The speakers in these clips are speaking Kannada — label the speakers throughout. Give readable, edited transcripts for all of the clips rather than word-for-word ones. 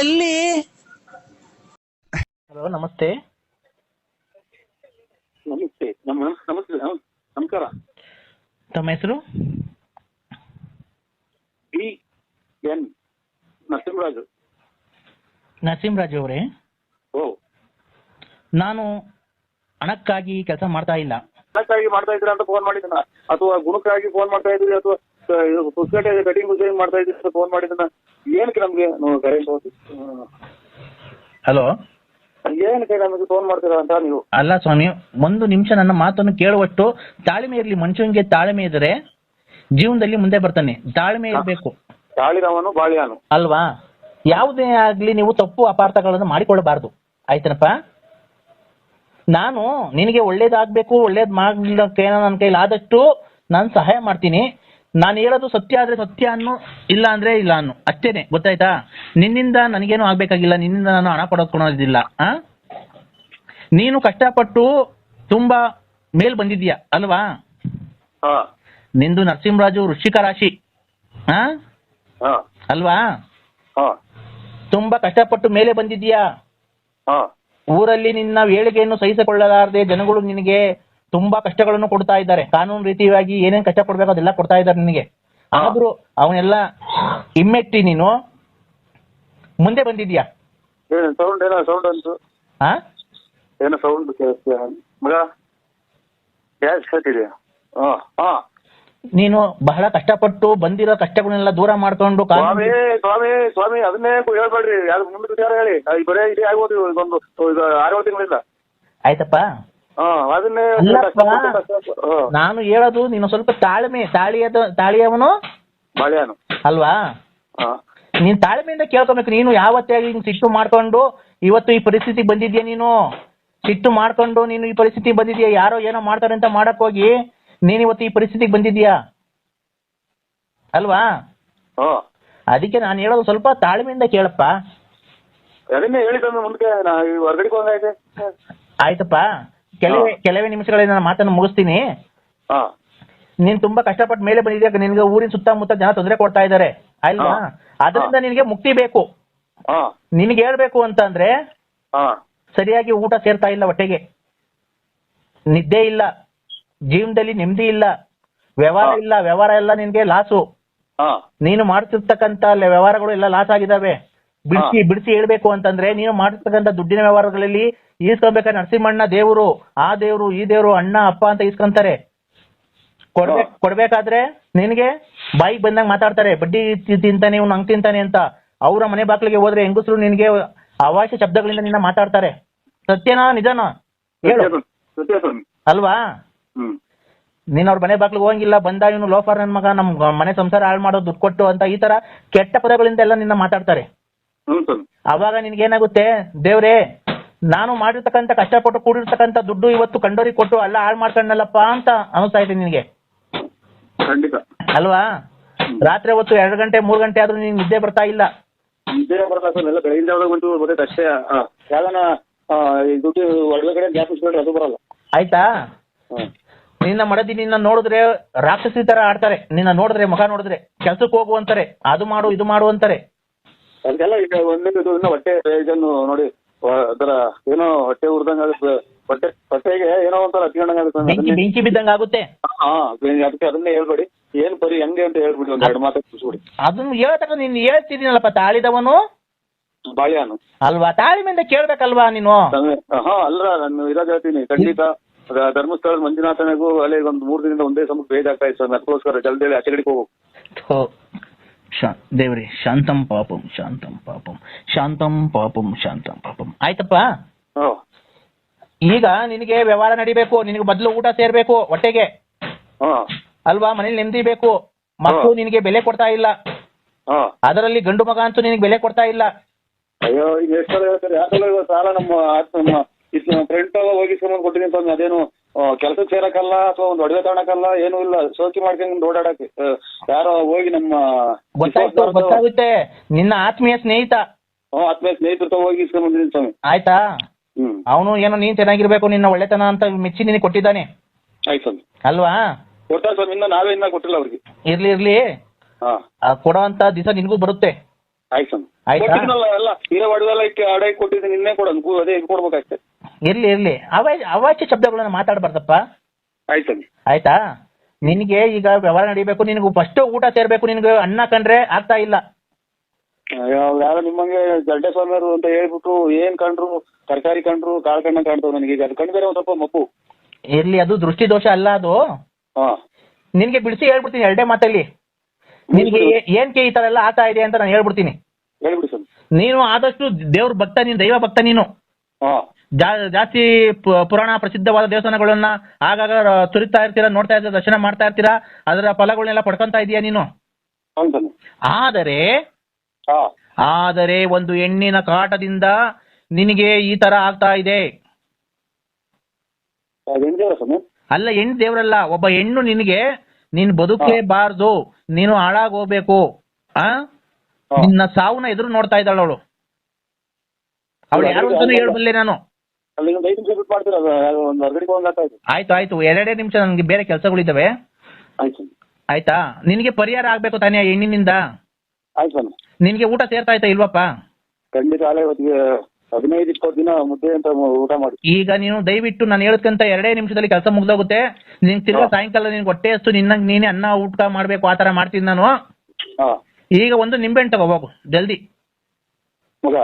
Speaker 1: ಎಲ್ಲಿ?
Speaker 2: ಹಲೋ, ನಮಸ್ತೆ.
Speaker 3: ನಮಸ್ತೆ. ನಮಸ್ತೆ. ನಮಸ್ಕಾರ.
Speaker 2: ತಮ್ಮ ಹೆಸರು?
Speaker 3: B N Narasimharaju.
Speaker 2: ನರಸಿಂಹರಾಜು ಅವರೇ,
Speaker 3: ಓ,
Speaker 2: ನಾನು ಹಣಕ್ಕಾಗಿ ಕೆಲಸ ಮಾಡ್ತಾ ಇಲ್ಲ.
Speaker 3: ಹಣಕ್ಕಾಗಿ ಮಾಡ್ತಾ ಇದ್ದೀರಾ ಅಂತ ಫೋನ್ ಮಾಡಿದ್ದನ, ಅಥವಾ ಗುಣಕ್ಕಾಗಿ ಫೋನ್ ಮಾಡ್ತಾ ಇದ್ದೀರಿ, ಅಥವಾ ಪುಸ್ತಕ ಕಟಿಂಗ್ ಮಾಡ್ತಾ ಇದ್ದೀರಿ ಅಂತ ಫೋನ್ ಮಾಡಿದ್ದನ? ಏನಕ್ಕೆ ನಮ್ಗೆ
Speaker 2: ಹಲೋ,
Speaker 3: ಏನಕ್ಕೆ ನಮಗೆ ಫೋನ್ ಮಾಡ್ತೀರಾ ಅಂತ ನೀವು?
Speaker 2: ಅಲ್ಲ ಸ್ವಾಮಿ, ಒಂದು ನಿಮಿಷ ನನ್ನ ಮಾತನ್ನು ಕೇಳುವಷ್ಟು ತಾಳ್ಮೆ ಇರಲಿ. ಮನುಷ್ಯನಿಗೆ ತಾಳ್ಮೆ ಇದ್ರೆ ಜೀವನದಲ್ಲಿ ಮುಂದೆ ಬರ್ತಾನೆ. ತಾಳ್ಮೆ ಇರಬೇಕು.
Speaker 3: ತಾಳಿದವನು ಬಾಳಿಯಾನು
Speaker 2: ಅಲ್ವಾ? ಯಾವುದೇ ಆಗ್ಲಿ ನೀವು ತಪ್ಪು ಅಪಾರ್ಥಗಳನ್ನು ಮಾಡಿಕೊಳ್ಳಬಾರ್ದು. ಆಯ್ತನಪ್ಪ? ನಾನು ನಿನಗೆ ಒಳ್ಳೇದಾಗಬೇಕು, ಒಳ್ಳೇದು ಮಾಡ್ಲಿಕ್ಕೆ ನನ್ನ ಕೈಲಿ ಆದಷ್ಟು ನಾನು ಸಹಾಯ ಮಾಡ್ತೀನಿ. ನಾನು ಹೇಳೋದು ಸತ್ಯ ಆದ್ರೆ ಸತ್ಯ ಅನ್ನು, ಇಲ್ಲ ಅಂದ್ರೆ ಇಲ್ಲ ಅನ್ನು, ಅಷ್ಟೇನೆ. ಗೊತ್ತಾಯ್ತಾ? ನಿನ್ನಿಂದ ನನಗೇನು ಆಗ್ಬೇಕಾಗಿಲ್ಲ, ನಿನ್ನಿಂದ ನಾನು ಹಣ ಪಡೆದುಕೊಳ್ಳೋದಿಲ್ಲ. ನೀನು ಕಷ್ಟಪಟ್ಟು ತುಂಬಾ ಮೇಲ್ ಬಂದಿದ್ಯಾ ಅಲ್ವಾ? ನಿಂದು ನರಸಿಂಹರಾಜು ವೃಶ್ಚಿಕ ರಾಶಿ ಅಲ್ವಾ? ತುಂಬಾ ಕಷ್ಟಪಟ್ಟು ಮೇಲೆ ಬಂದಿದ್ಯಾ. ಊರಲ್ಲಿ ನಿನ್ನ ಏಳಿಗೆಯನ್ನು ಸಹಿಸಿಕೊಳ್ಳಲಾರದೆ ಜನಗಳು ನಿನಗೆ ತುಂಬಾ ಕಷ್ಟಗಳನ್ನು ಕೊಡ್ತಾ ಇದ್ದಾರೆ. ಕಾನೂನು ರೀತಿಯಾಗಿ ಏನೇನ್ ಕಷ್ಟ ಕೊಡ್ಬೇಕು ಅದೆಲ್ಲ ಕೊಡ್ತಾ ಇದ್ದಾರೆ ನಿನಗೆ. ಆದ್ರೂ ಅವನ್ನೆಲ್ಲ ಹಿಮ್ಮೆಟ್ಟಿ ನೀನು ಮುಂದೆ ಬಂದಿದ್ಯಾ.
Speaker 3: ಸೌಂಡ್ ಏನೋ ಸೌಂಡ್ ಅಂತು. ಏನೋ ಸೌಂಡ್ ಮಗ ಕೇಳ್ತಿದ್ಯಾ?
Speaker 2: ನೀನು ಬಹಳ ಕಷ್ಟಪಟ್ಟು ಬಂದಿರೋ ಕಷ್ಟಗಳನ್ನೆಲ್ಲ ದೂರ ಮಾಡ್ಕೊಂಡು
Speaker 3: ಸ್ವಾಮಿ ಸ್ವಾಮಿ ಸ್ವಾಮಿ ಅದನ್ನೇ ಹೇಳ್ಬೇಡ್ರಿ. ಯಾರು ಮುಂದೆ ವಿಚಾರ ಹೇಳಿ. ಬರೇ ಇದೇ ಆಗೋದು ಒಂದು 6 ತಿಂಗಳಿಂದ.
Speaker 2: ಆಯ್ತಪ್ಪ,
Speaker 3: ಅದನ್ನೇ
Speaker 2: ನಾನು ಹೇಳೋದು ನೀನು ಸ್ವಲ್ಪ ತಾಳ್ಮೆ. ತಾಳಿಯವನು
Speaker 3: ಬಾಳಿಯಾನು
Speaker 2: ಅಲ್ವಾ? ನೀನ್ ತಾಳ್ಮೆಯಿಂದ ಕೇಳ್ಕೊಬೇಕು. ನೀನು ಯಾವತ್ತೇ ಸಿಟ್ಟು ಮಾಡ್ಕೊಂಡು ಇವತ್ತು ಈ ಪರಿಸ್ಥಿತಿಗೆ ಬಂದಿದ್ಯಾ. ನೀನು ಸಿಟ್ಟು ಮಾಡ್ಕೊಂಡು ನೀನು ಈ ಪರಿಸ್ಥಿತಿಗೆ ಬಂದಿದ್ಯಾ. ಯಾರೋ ಏನೋ ಮಾಡ್ತಾರೆ ಅಂತ ಮಾಡಕ್ ಹೋಗಿ ನೀನ್ ಇವತ್ತು ಈ ಪರಿಸ್ಥಿತಿಗೆ ಬಂದಿದ್ಯಾ ಅಲ್ವಾ? ಅದಕ್ಕೆ ನಾನು ಹೇಳೋದು ಸ್ವಲ್ಪ ತಾಳ್ಮೆಯಿಂದ ಕೇಳಪ್ಪ.
Speaker 3: ಅದನ್ನೇ ಹೇಳಿದ ಮುಂದೆ ಹೊರಗಡೆ ಹೋಗೈತೆ.
Speaker 2: ಆಯ್ತಪ್ಪ, ಕೆಲವೇ ನಿಮಿಷಗಳಲ್ಲಿ ನಾನು ಮಾತನ್ನು ಮುಗಿಸ್ತೀನಿ. ನೀನ್ ತುಂಬಾ ಕಷ್ಟಪಟ್ಟು ಮೇಲೆ ಬಂದಿದ್ಯಾ. ನಿನ್ಗೆ ಊರಿನ ಸುತ್ತಮುತ್ತ ಜನ ತೊಂದರೆ ಕೊಡ್ತಾ ಇದ್ದಾರೆ ಅಲ್ವಾ? ಅದರಿಂದ ನಿನಗೆ ಮುಕ್ತಿ ಬೇಕು. ನಿನಗೆ ಹೇಳ್ಬೇಕು ಅಂತಂದ್ರೆ ಸರಿಯಾಗಿ ಊಟ ಸೇರ್ತಾ ಇಲ್ಲ, ಹೊಟ್ಟೆಗೆ ನಿದ್ದೆ ಇಲ್ಲ, ಜೀವನದಲ್ಲಿ ನೆಮ್ಮದಿ ಇಲ್ಲ, ವ್ಯವಹಾರ ಇಲ್ಲ. ವ್ಯವಹಾರ ಎಲ್ಲ ನಿನ್ಗೆ ಲಾಸು. ನೀನು ಮಾಡ್ತಿರ್ತಕ್ಕಂತ ವ್ಯವಹಾರಗಳು ಎಲ್ಲ ಲಾಸ್ ಆಗಿದಾವೆ. ಬಿಡಿಸಿ ಹೇಳ್ಬೇಕು ಅಂತಂದ್ರೆ ನೀನು ಮಾಡ್ತಿರ್ತಕ್ಕಂಥ ದುಡ್ಡಿನ ವ್ಯವಹಾರಗಳಲ್ಲಿ ಈಸ್ಕೊಬೇಕಾದ್ರೆ ನರಸಿಂಹಣ್ಣ ದೇವರು, ಆ ದೇವರು, ಈ ದೇವರು, ಅಣ್ಣ ಅಪ್ಪ ಅಂತ ಈಸ್ಕೊಂತಾರೆ. ಕೊಡ್ಬೇಕಾದ್ರೆ ನಿನಗೆ ಬಾಯಿಗೆ ಬಂದಂಗ ಮಾತಾಡ್ತಾರೆ. ಬಡ್ಡಿ ತಿಂತಾನೆ, ಇವ್ನು ಹಂಗ್ ತಿಂತಾನೆ ಅಂತ. ಅವರ ಮನೆ ಬಾಗಿಲಿಗೆ ಹೋದ್ರೆ ಹೆಂಗಸರು ನಿನ್ಗೆ ಅವಾಚ್ಯ ಶಬ್ದಗಳಿಂದ ನಿನ್ನ ಮಾತಾಡ್ತಾರೆ. ಸತ್ಯನಾ ನಿಜನಾ ಹೇಳು ಅಲ್ವಾ? ನೀನ್ ಅವ್ರ ಮನೆ ಬಾಗ್ಲಿಗೆ ಹೋಗಂಗಿಲ್ಲ. ಬಂದ ಇವನು ಲೋಫರ್ ನನ್ ಮಗ, ನಮ್ ಮನೆ ಸಂಸಾರ ಹಾಳು ಮಾಡೋದು ದುಡ್ಡು ಕೊಟ್ಟು ಅಂತ ಈ ತರ ಕೆಟ್ಟ ಪದಗಳಿಂದ ಎಲ್ಲ ನಿನ್ನ ಮಾತಾಡ್ತಾರೆ. ಅವಾಗ ನಿನ್ಗೇನಾಗುತ್ತೆ, ದೇವ್ರೇ ನಾನು ಮಾಡಿರ್ತಕ್ಕಂಥ ಕಷ್ಟಪಟ್ಟು ಕೂಡಿರ್ತಕ್ಕಂಥ ದುಡ್ಡು ಇವತ್ತು ಕಂಡೋರಿಗೆ ಕೊಟ್ಟು ಎಲ್ಲ ಹಾಳು ಮಾಡ್ಕೊಂಡಲ್ಲಪ್ಪ ಅಂತ ಅನಿಸ್ತಾ ಇದೆ ನಿನ್ಗೆ ಅಲ್ವಾ? ರಾತ್ರಿ ಹೊತ್ತು 2 ಗಂಟೆ 3 ಗಂಟೆ ಆದ್ರೂ ನಿನ್ ನಿದ್ದೆ ಬರ್ತಾ ಇಲ್ಲ.
Speaker 3: ನಿದ್ದೆ ಬರಲ್ಲ ಸರ್. ಬೆಳಗಿನ ಅಷ್ಟೇ. ಯಾವ್ದಾನ ದುಡ್ಡು ಒಳಗಡೆ ಗ್ಯಾಪ್ ಅದು ಬರಲ್ಲ. ಆಯ್ತಾ?
Speaker 2: ನಿನ್ನ ಮಡದಿ ನಿನ್ನ ನೋಡಿದ್ರೆ ರಾಕ್ಷಸಿ ತರ ಆಡ್ತಾರೆ. ನಿನ್ನ ನೋಡಿದ್ರೆ, ಮುಖ ನೋಡಿದ್ರೆ ಕೆಲ್ಸಕ್ಕೆ ಹೋಗು ಅಂತಾರೆ, ಅದು ಮಾಡು ಇದು ಮಾಡು ಅಂತಾರೆ.
Speaker 3: ಅದೆಲ್ಲ ಈಗ ಒಂದೇ ಹೊಟ್ಟೆ ಇದನ್ನು ನೋಡಿ ಅದರ ಏನೋ ಹೊಟ್ಟೆ ಉರ್ದಂಗ ಆಗುತ್ತೆ. ಹೊಟ್ಟೆಗೆ ಏನೋ ಒಂಥರ ಹತ್ಕೊಂಡಂಗ
Speaker 2: ಬೆಂಕಿ ಬಿದ್ದಂಗ ಆಗುತ್ತೆ.
Speaker 3: ಅದಕ್ಕೆ ಅದನ್ನೇ ಹೇಳ್ಬೇಡಿ. ಏನ್ ಬರೀ ಹೆಂಗೆ ಅಂತ ಹೇಳ್ಬಿಡಿ, ಒಂದ್ 2 ಮಾತು ತಿಳಿಸ್ಬಿಡಿ.
Speaker 2: ಅದನ್ನ ಹೇಳ್ತಕ್ಕ ನೀನ್ ಹೇಳ್ತಿದ್ದೀನಲ್ಲಪ್ಪ, ತಾಳಿದವನು
Speaker 3: ಬಾಳಿಯಾನು
Speaker 2: ಅಲ್ವಾ? ತಾಳ್ಮೆಯಿಂದ ಕೇಳ್ಬೇಕಲ್ವಾ ನೀನು?
Speaker 3: ಅಲ್ಲ, ನಾನು ಇರೋದು ಹೇಳ್ತೀನಿ ಖಂಡಿತ. ಧರ್ಮಸ್ಥಳ ಮಂಜುನಾಥನಿಗೂ ಅಲ್ಲಿ ಒಂದು 3 ದಿನದಿಂದ ಒಂದೇ ಸಮಯ ಬೇಜಾಗ್ತಾ ಇತ್ತು. ಅದಕ್ಕೋಸ್ಕರ ಜಲ್ದಿ ಆಚೆ ಕಡೆಗೆ ಹೋಗು.
Speaker 2: ದೇವ್ರಿ ಶಾಂತಂ ಪಾಪಂ ಶಾಂತಂ ಪಾಪಂ ಶಾಂತಂ ಪಾಪಂ ಶಾಂತಂ ಪಾಪಂ. ಆಯ್ತಪ್ಪ, ಈಗ ನಿನಗೆ ವ್ಯವಹಾರ ನಡಿಬೇಕು. ನಿನಗೆ ಮೊದಲು ಊಟ ಸೇರ್ಬೇಕು ಹೊಟ್ಟೆಗೆ ಅಲ್ವಾ? ಮನೇಲಿ ನೆಮ್ಮದಿ ಬೇಕು. ಮಕ್ಕಳು ನಿನಗೆ ಬೆಲೆ ಕೊಡ್ತಾ ಇಲ್ಲ. ಅದರಲ್ಲಿ ಗಂಡು ಮಗ ಅಂತೂ ನಿನಗೆ ಬೆಲೆ ಕೊಡ್ತಾ ಇಲ್ಲ.
Speaker 3: ಅಯ್ಯೋ, ಈಗ ಎಷ್ಟು ಹೇಳ್ತಾರೆ. ಯಾಕಂದ್ರೆ ಸಾಲ ನಮ್ಮ ಫ್ರೆಂಡ್ ಹೋಗಿ ಸಂಬಂಧ ಕೊಟ್ಟಿದ್ದೀನಿ ಅಂತ ಅದೇನು ಕೆಲಸಕ್ಕೆ ಸೇರಕ್ಕಲ್ಲ ಅಥವಾ ಒಂದು ಒಡವೆ ತಗೊಳಕಲ್ಲ, ಏನೂ ಇಲ್ಲ. ಸೋಕಿ ಮಾಡ್ಕೊಂಡು ಓಡಾಡಕ್ಕೆ ಯಾರೋ ಹೋಗಿ ನಮ್ಮ
Speaker 2: ಗೊತ್ತಾಗುತ್ತೆ. ನಿನ್ನ ಆತ್ಮೀಯ ಸ್ನೇಹಿತ
Speaker 3: ಆತ್ಮೀಯ ಸ್ನೇಹಿತರ ಹೋಗಿ ಇಸ್ಕೊಂಡ್ಬಂದಿದ್ದೀನಿ ಸ್ವಾಮಿ.
Speaker 2: ಆಯ್ತಾ? ಅವನು ಏನೋ ನೀನ್ ಚೆನ್ನಾಗಿರ್ಬೇಕು, ನಿನ್ನ ಒಳ್ಳೆತನ ಅಂತ ಮೆಚ್ಚಿ ನಿನಗೆ ಕೊಟ್ಟಿದ್ದಾನೆ.
Speaker 3: ಆಯ್ತು ಸ್ವಾಮಿ.
Speaker 2: ಅಲ್ವಾ?
Speaker 3: ಕೊಡ್ತಾರೆ ಸ್ವಾಮಿ. ನಾವೇ ಇನ್ನ ಕೊಟ್ಟಿಲ್ಲ ಅವ್ರಿಗೆ.
Speaker 2: ಇರ್ಲಿ ಕೊಡೋ ಅಂತ ದಿವಸ ನಿನಗೂ ಬರುತ್ತೆ.
Speaker 3: ಆಯ್ತು ಸ್ವಾಮಿ.
Speaker 2: ಆಯ್ತಾ?
Speaker 3: ಕೊಟ್ಟಿದ್ನಲ್ಲ ಎಲ್ಲ ಇರೋ ಒಡವೆಲ್ಲ ಅಡ ಕೊಟ್ಟಿದ್ದೀನಿ, ನಿನ್ನೆ ಕೊಡೋದು ಅದೇ ಇದು ಕೊಡ್ಬೇಕಾಗ್ತದೆ.
Speaker 2: ಇರ್ಲಿ ಅವಾಚ್ಯ ಶಬ್ದಗಳನ್ನ ಮಾತಾಡಬಾರ್ದಪ್ಪ.
Speaker 3: ಆಯ್ತು ಸ್ವಾಮಿ.
Speaker 2: ಆಯ್ತಾ? ನಿನಗೆ ಈಗ ವ್ಯವಹಾರ ನಡಿಬೇಕು, ನಿನಗೆ ಫಸ್ಟ್ ಊಟ ಸೇರ್ಬೇಕು, ನಿನಗೆ ಅನ್ನ ಕಂಡ್ರೆ ಆಗ್ತಾ ಇಲ್ಲ.
Speaker 3: ಯಾರೋ ನಿಮ್ಮಂಗೆ ಗಡ್ಡೆ ಸ್ವಾಮಿಯವರು ಅಂತ ಹೇಳ್ಬಿಟ್ಟು ಏನ್ ಕಂಡ್ರು, ತರಕಾರಿ ಕಂಡ್ರು, ಕಾಳು ಕಣ್ಣ ಕಾಣ್ತಾವ್ ನನಗೆ. ಈಗ ಅದು ಕಂಡು ಬೇರೆ ಒಂದ್ ಸ್ವಲ್ಪ ಮಪ್ಪು.
Speaker 2: ಇರ್ಲಿ, ಅದು ದೃಷ್ಟಿ ದೋಷ ಅಲ್ಲ ಅದು.
Speaker 3: ಹಾ,
Speaker 2: ನಿನ್ಗೆ ಬಿಡಿಸಿ ಹೇಳ್ಬಿಡ್ತೀನಿ ಎರಡೇ ಮಾತಲ್ಲಿ. ನಿನ್ಗೆ ಏನ್ಕೆ ಈ ತರ ಎಲ್ಲ ಆಗ್ತಾ ಇದೆ ಅಂತ ನಾನು ಹೇಳ್ಬಿಡ್ತೀನಿ.
Speaker 3: ಹೇಳ್ಬಿಡಿ ಸ್ವಾಮಿ.
Speaker 2: ನೀನು ಆದಷ್ಟು ದೇವ್ರ ಭಕ್ತ, ನೀನು ದೈವ ಭಕ್ತ. ನೀನು
Speaker 3: ಹಾ,
Speaker 2: ಜಾಸ್ತಿ ಪುರಾಣ ಪ್ರಸಿದ್ಧವಾದ ದೇವಸ್ಥಾನಗಳನ್ನ ಆಗಾಗ ಸುರಿತಾ ಇರ್ತೀರಾ, ನೋಡ್ತಾ ಇರ್ತೀರಾ, ದರ್ಶನ ಮಾಡ್ತಾ ಇರ್ತೀರಾ, ಅದರ ಫಲಗಳನ್ನೆಲ್ಲ ಪಡ್ಕೊಂತ ಇದೀಯ ನೀನು.
Speaker 3: ಹೌದು ಸ್ವಾಮಿ.
Speaker 2: ಆದರೆ ಒಂದು ಹೆಣ್ಣಿನ ಕಾಟದಿಂದ ನಿನಗೆ ಈ ತರ ಆಗ್ತಾ ಇದೆ. ಅಲ್ಲ, ಹೆಣ್ಣು ದೇವರಲ್ಲ, ಒಬ್ಬ ಹೆಣ್ಣು ನಿನಗೆ ನೀನ್ ಬದುಕೇಬಾರ್ದು, ನೀನು ಹಾಳಾಗೋಗ್ಬೇಕು, ನಿನ್ನ ಸಾವನ್ನ ಎದುರು ನೋಡ್ತಾ ಇದ್ದಾಳು ಅವಳು. ಅವಳು ಯಾರು ಅಂತಾನು ಹೇಳ್ಬಲ್ಲೆ ನಾನು. ಆಯ್ತು, 2 ನಿಮಿಷ, ನನ್ಗೆ ಬೇರೆ ಕೆಲಸಗಳಿದ್ದಾವೆ. ಆಯ್ತಾ? ನಿನಗೆ ಪರಿಹಾರ ಆಗ್ಬೇಕು ತಾನೇ ಆ ಹೆಣ್ಣಿನಿಂದ. ನಿನ್ಗೆ ಊಟ ಸೇರ್ತಾ ಆಯ್ತಾ ಇಲ್ವಪ್ಪ?
Speaker 3: ಖಂಡಿತ 15-20 ದಿನ ಮುದ್ದೆ ಅಂತ ಊಟ ಮಾಡಿ.
Speaker 2: ಈಗ ನೀನು ದಯವಿಟ್ಟು ನಾನು ಹೇಳಕ್ಕಂತ 2 ನಿಮಿಷದಲ್ಲಿ ಕೆಲಸ ಮುಗ್ದೋಗುತ್ತೆ. ನಿನ್ ತಿರ್ಗಾ ಸಾಯಂಕಾಲ ನಿನ್ಗೆ ಹೊಟ್ಟೆ ಅಷ್ಟು ನಿನ್ನಂಗೆ ನೀನೇ ಅನ್ನ ಊಟ ಮಾಡ್ಬೇಕು, ಆ ತರ ಮಾಡ್ತೀನಿ ನಾನು. ಈಗ ಒಂದು ನಿಂಬೆಹಣ್ಣು ತಗೋ ಹೋಗು ಜಲ್ದಿ.
Speaker 3: ಮಗ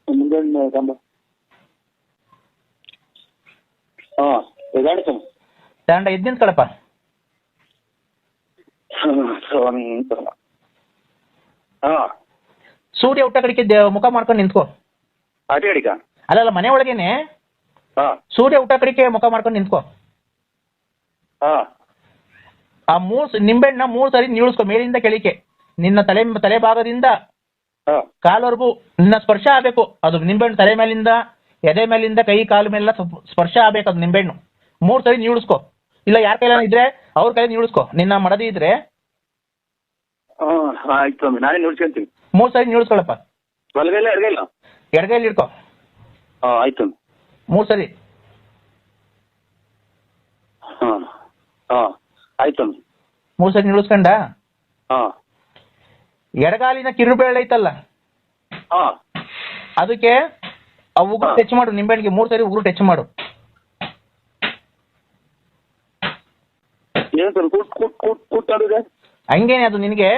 Speaker 3: ನಿಂಬೆಹಣ್ಣು
Speaker 2: ತಗೊಂಡ ಇದ್ ನಿಂತ್ಕೊಳಪ್ಪ. ಸೂರ್ಯ ಊಟ ಕಡೆಗೆ ಮುಖ ಮಾಡ್ಕೊಂಡು ನಿಂತ್ಕೋ. ಅಲ್ಲ, ಮನೆ ಒಳಗೇನೆ ಸೂರ್ಯ ಊಟ ಕಡೆಗೆ ಮುಖ ಮಾಡ್ಕೊಂಡು ನಿಂತ್ಕೋ. ಆ ನಿಂಬೆಹಣ್ಣ 3 ಸರಿ ನೀಳಿಸ್ಕೊ, ಮೇಲಿಂದ ಕೆಳಿಕೆ. ನಿನ್ನ ತಲೆ ಭಾಗದಿಂದ ಕಾಲ್ವರೆಗೂ ನಿನ್ನ ಸ್ಪರ್ಶ ಆಗ್ಬೇಕು. ಅದು ನಿಂಬೆಹಣ್ಣು ತಲೆ ಮೇಲಿಂದ, ಎದೆ ಮೇಲಿಂದ, ಕೈ ಕಾಲು ಮೇಲೆಲ್ಲ ಸ್ಪರ್ಶ ಆಗ್ಬೇಕು ಅದು ನಿಂಬೆಹಣ್ಣು. 3 ಸರಿ ನೀಳಿಸ್ಕೊ. ಇಲ್ಲ ಯಾರ ಕೈಲ ಇದ್ರೆ ಅವ್ರ ಕೈ ನೀಳಿಸ್ಕೊ. ನಿನ್ನ ಮಡದಿ ಇದ್ರೆ
Speaker 3: ಆಯ್ತು, ನಾನೇ ನೋಡ್ಕೊಂತೀನಿ.
Speaker 2: 3 ಸರಿ ನೀಳಿಸ್ಕೊಳಪ್ಪ.
Speaker 3: ಬಲಗೈಲ ಎಡಗೈಲ?
Speaker 2: ಎಡಗೈಲಿ ಇಡ್ಕೊ.
Speaker 3: ಆಯ್ತು.
Speaker 2: 3 ಸರಿ.
Speaker 3: ಆಯ್ತು.
Speaker 2: 3 ಸರಿ ನೀಳಿಸ್ಕೊಂಡ ಎಡಗಾಲಿನ ಕಿರುಬೇಳೆ ಐತಲ್ಲ, ಅದಕ್ಕೆ ಆ ಉಗುರು ಟಚ್ ಮಾಡು. ನಿಂಬೆಹಣ್ಣಿಗೆ 3 ಸರಿ ಉಗುರು ಟಚ್ ಮಾಡು. ಹಂಗೇನೆ ಅದು ನಿನಗೆ.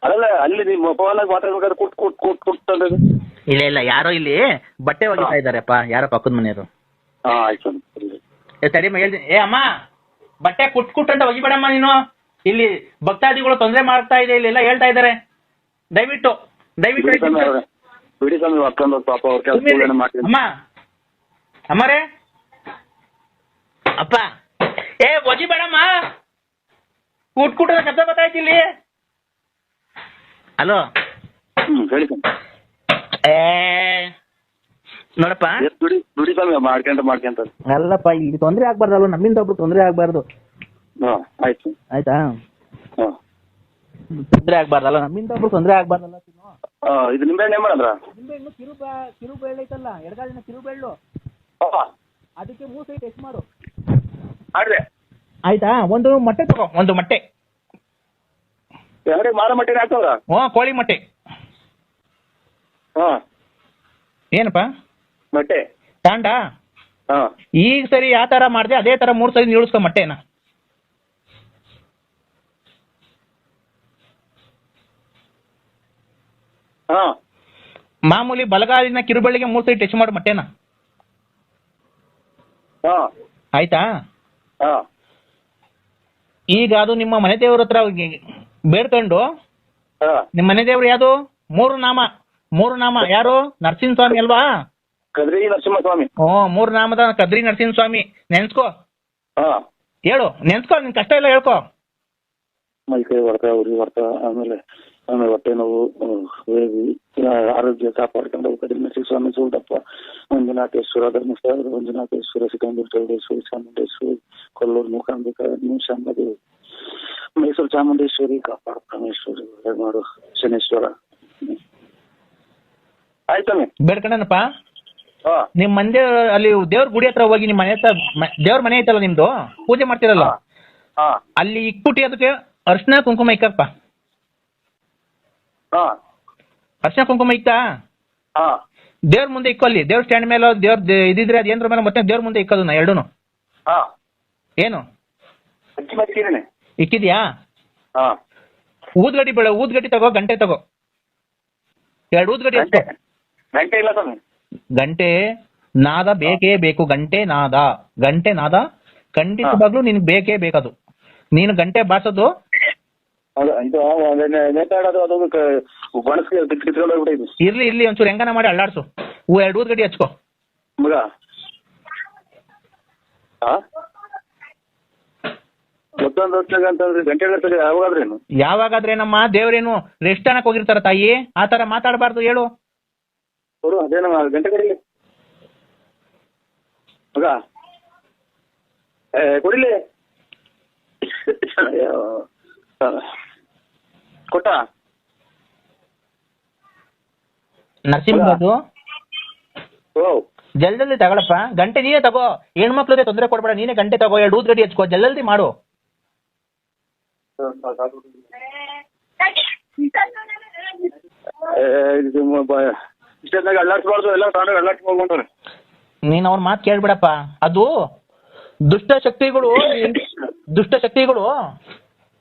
Speaker 3: ಅಲ್ಲ, ಅಲ್ಲಿ ನಿಮ್ಮ ಮೊಬೈಲಾಗ ಮಾತಾಡ್ಬೇಕಾದ್ರೆ ಕುಟ್.
Speaker 2: ಇಲ್ಲ, ಯಾರೋ ಇಲ್ಲಿ ಬಟ್ಟೆ ಒಗಿತಾ ಇದಾರೆಪ್ಪ, ಯಾರೋ ಪಕ್ಕದ ಮನೆಯವರು.
Speaker 3: ಆಯ್ತು.
Speaker 2: ತಡಿಮ ಹೇಳ್ತೀನಿ. ಅಮ್ಮ, ಬಟ್ಟೆ ಕುಟ್ ಅಂತ ಒಗಿಬೇಡಮ್ಮ ನೀನು. ಇಲ್ಲಿ ಭಕ್ತಾದಿಗಳು ತೊಂದರೆ ಮಾಡ್ತಾ ಇದೆ, ಇಲ್ಲೆಲ್ಲ ಹೇಳ್ತಾ ಇದ್ದಾರೆ. ದಯವಿಟ್ಟು
Speaker 3: ಬಿಡಿ ಸ್ವಾಮಿ, ಅಕ್ಕಂದು ಪಾಪ ಅವ್ರ ಕೆಲಸ ಮಾಡ್ತೀನಿ.
Speaker 2: ಅಮ್ಮರೇ, ಅಪ್ಪ, ಒಜಿಬೇಡಮ್ಮ, ಕುಟ್ ಅಂತ ಶಬ್ದ ಗೊತ್ತಾಯ್ತು ಇಲ್ಲಿ. ಹಲೋ,
Speaker 3: ಹೇಳಿ
Speaker 2: ನೋಡಪ್ಪ,
Speaker 3: ಬಿಡಿ ಸ್ವಾಮಿ, ಮಾಡ್ಕೊಂತ
Speaker 2: ಅಲ್ಲಪ್ಪ, ಇಲ್ಲಿ ತೊಂದರೆ ಆಗ್ಬಾರ್ದಲ್ವ, ನಮ್ಮಿಂದ ಒಬ್ರು ತೊಂದರೆ ಆಗ್ಬಾರ್ದು.
Speaker 3: ಆಯ್ತು.
Speaker 2: ಆಯ್ತಾ? ತೊಂದರೆ ಆಗ್ಬಾರ್ದಲ್ಲ, ನಮ್ಮಿಂದ ಒಬ್ರು ತೊಂದರೆ ಆಗ್ಬಾರ್ದಲ್ಲ.
Speaker 3: ಇದು ನಿಂಬೆಹಣ್ಣು ಏನ್ ಮಾಡಿದ್ರ?
Speaker 2: ನಿಂಬೆಹಣ್ಣು ಕಿರುಬೇಳೆ ಐತಲ್ಲ, ಎಡಗಾಲಿನ ಕಿರುಬೇಳು, ಅದಕ್ಕೆ 3 ಸರಿ ಟೆಸ್ಟ್ ಮಾಡು. ಆಯ್ತಾ? ಒಂದು ಮೊಟ್ಟೆ ತಗೋ, ಒಂದು ಮೊಟ್ಟೆ.
Speaker 3: ಮಾರ ಮೊಟ್ಟೆ ಹಾಕೋರ?
Speaker 2: ಕೋಳಿ ಮೊಟ್ಟೆ. ಏನಪ್ಪ
Speaker 3: ಮೊಟ್ಟೆ
Speaker 2: ತಾಂಡ? ಈಗ ಸರಿ ಯಾವ ತರ ಮಾಡಿದೆ ಅದೇ ತರ 3 ಸರಿ ನೀಳಿಸ್ಕೊ ಮೊಟ್ಟೆನ. ಮಾಮೂಲಿ ಬಲಗಾಲಿನ ಕಿರುಬಳ್ಳಿಗೆ 3 ಸರಿ ಟಚ್ ಮಾಡು ಮೊಟ್ಟೆನ. ಆಯ್ತಾ? ಈಗ ಅದು ನಿಮ್ಮ ಮನೆ ದೇವ್ರ ಹತ್ರ ಬೇಡ್ಕೊಂಡು, ನಿಮ್ಮ ಮನೆ ದೇವ್ರು ಯಾವುದು? 3 ನಾಮ. ಯಾರು? ನರಸಿಂಹಸ್ವಾಮಿ ಅಲ್ವಾ?
Speaker 3: ಕದ್ರಿ ನರಸಿಂಹಸ್ವಾಮಿ.
Speaker 2: 3 ನಾಮದ ಕದ್ರಿ ನರಸಿಂಹಸ್ವಾಮಿ ನೆನ್ಸ್ಕೋ. ಹೇಳು, ನೆನ್ಸ್ಕೋ, ನಿನ್ ಕಷ್ಟ ಇಲ್ಲ ಹೇಳ್ಕೊ.
Speaker 3: ಮೈ ಕೈ ಹೊಡ್ತಾ, ಉರಿ ಹೊಡ್ತಾ, ಆಮೇಲೆ ಹೊಟ್ಟೆ ನೋವು, ಆರೋಗ್ಯ ಕಾಪಾಡ್ಕೊಂಡು ಕದ್ರಿ ನರಸಿಂಹಸ್ವಾಮಿ, ಸೂಲ್ದಪ್ಪ, ಮಂಜುನಾಥೇಶ್ವರ, ಧರ್ಮಸ್ಥಳ ಮಂಜುನಾಥೇಶ್ವರ, ಸಿಕಂದೂರು ಚೌಡೇಶ್ವರಿ, ಚಾಮುಂಡೇಶ್ವರಿ, ಕೊಲ್ಲೂರು ಮೂಕಾಂಬಿಕ, ಶಾಂಬದೇವಿ, ಮೈಸೂರು ಚಾಮುಂಡೇಶ್ವರಿ, ಕಾಪಾಡು ಪರಮೇಶ್ವರಿ, ಮಾಡು ಶನೇಶ್ವರ. ಆಯ್ತಾನೆ
Speaker 2: ಬೇಡ್ಕೊಂಡನಪ್ಪ. ನಿಮ್ ಮಂದಿ ಅಲ್ಲಿ ದೇವ್ರ ಗುಡಿ ಹತ್ರ ಹೋಗಿ, ನಿಮ್ ಮನೆ ಹತ್ರ ದೇವ್ರ ಮನೆ ಐತಲ್ಲ ನಿಮ್ದು, ಪೂಜೆ ಮಾಡ್ತಿರಲ್ಲ, ಅಲ್ಲಿ ಇಕ್ಕುಟಿ ಅದಕ್ಕೆ ಅರ್ಶಿನ ಕುಂಕುಮ ಇಕ್ಕಪ್ಪ.
Speaker 3: ಹಾ
Speaker 2: ಅರ್ಶಿನ ಕುಂಕುಮ ಇಕ್ತಾ
Speaker 3: ಹಾ
Speaker 2: ದೇವ್ರ ಮುಂದೆ ಇಕ್ಕೋ, ಅಲ್ಲಿ ದೇವ್ರ ಸ್ಟ್ಯಾಂಡ್ ಮೇಲೆ ದೇವ್ರ ಇದಿದ್ರೆ ಅದು ಏನ್ರ ಮೇಲೆ ಮತ್ತೆ ದೇವ್ರ ಮುಂದೆ ಇಕ್ಕೋದು ನಾ ಎರಡೂನು.
Speaker 3: ಹಾ
Speaker 2: ಏನು
Speaker 3: ಅಕ್ಕಿ ಮತ್ತಿದ್ದೇನೆ.
Speaker 2: ಇಕ್ಕಿದ್ಯಾ?
Speaker 3: ಹಾ
Speaker 2: ಊದ್ಗಡ್ಡಿ ತಗೋ, ಗಂಟೆ ತಗೋ, 2 ಊದ್ಗಡ್ಡಿ
Speaker 3: ಗಂಟೆ
Speaker 2: ಹಚ್ಕೋ.
Speaker 3: ಗಂಟೆ ಇಲ್ಲ ಸ್ವಾಮಿ.
Speaker 2: ಗಂಟೆ ನಾದ ಬೇಕೇ ಬೇಕು. ಗಂಟೆ ನಾದ ಖಂಡಿತವಾಗ್ಲೂ ನಿನ್ಗೆ ಬೇಕೇ ಬೇಕದು. ನೀನು ಗಂಟೆ ಬಾರ್ಸೋದು
Speaker 3: ಇದು ನೇತಾಡೋದು ಅದು ಬಣಸ್ಗೆ ಕಿತ್ಕೊಂಡು ಹೋಗ್ಬಿಟ್ಟಿದ್ವಿ.
Speaker 2: ಇರ್ಲಿ ಒಂಚೂರು ಹೆಂಗನ ಮಾಡಿ ಅಳ್ಳಾಡ್ಸು. 2 ಊದ್ಗಡ್ಡಿ ಹಚ್ಕೋ
Speaker 3: ಮಗ. ಹಾ ಮತ್ತೊಂದು ಹೊತ್ತಾಗ ಅಂತಂದ್ರೆ ಗಂಟೆ ಗಂಟೆ ಯಾವಾಗಾದ್ರೇನು
Speaker 2: ಯಾವಾಗಾದ್ರೇನಮ್ಮ, ದೇವ್ರೇನು ರೆಸ್ಟ್ ಅನ್ನಕ್ ಹೋಗಿರ್ತಾರ ತಾಯಿ, ಆ ತರ ಮಾತಾಡಬಾರ್ದು ಹೇಳು.
Speaker 3: ಅವರು ಅದೇನಮ್ಮ ಗಂಟೆ ಕಡಿಲಿ ಮಗ, ಕೊಡಿಲಿ ಕೊಟ್ಟ
Speaker 2: ನರಸಿಂಹದ್ದು
Speaker 3: ಓ
Speaker 2: ಜಲ್ದಿ ತಗೊಳಪ್ಪ. ಗಂಟೆ ನೀನೇ ತಗೋ, ಹೆಣ್ಮಕ್ಳಿಗೆ ತೊಂದರೆ ಕೊಡ್ಬೇಡ, ನೀನೇ ಗಂಟೆ ತಗೋ, 2 ಊದ್ಗಡ್ಡಿ ಹಚ್ಕೋ, ಜಲ್ದಿ ಮಾಡು.
Speaker 3: ಇಷ್ಟೊತ್ತಾಗ ಅಳ್ಳಾಡ್ಸ್ಬಾರ್ದು, ಎಲ್ಲ ತಗೊಂಡು ಅಳ್ಳಾಡ್ಸ್ಕೊಂಡು ಹೋಗ್ಕೊಂತಾರೆ.
Speaker 2: ನೀನ್ ಅವ್ರ ಮಾತು ಕೇಳ್ಬಿಡಪ್ಪ. ಅದು ದುಷ್ಟ ಶಕ್ತಿಗಳು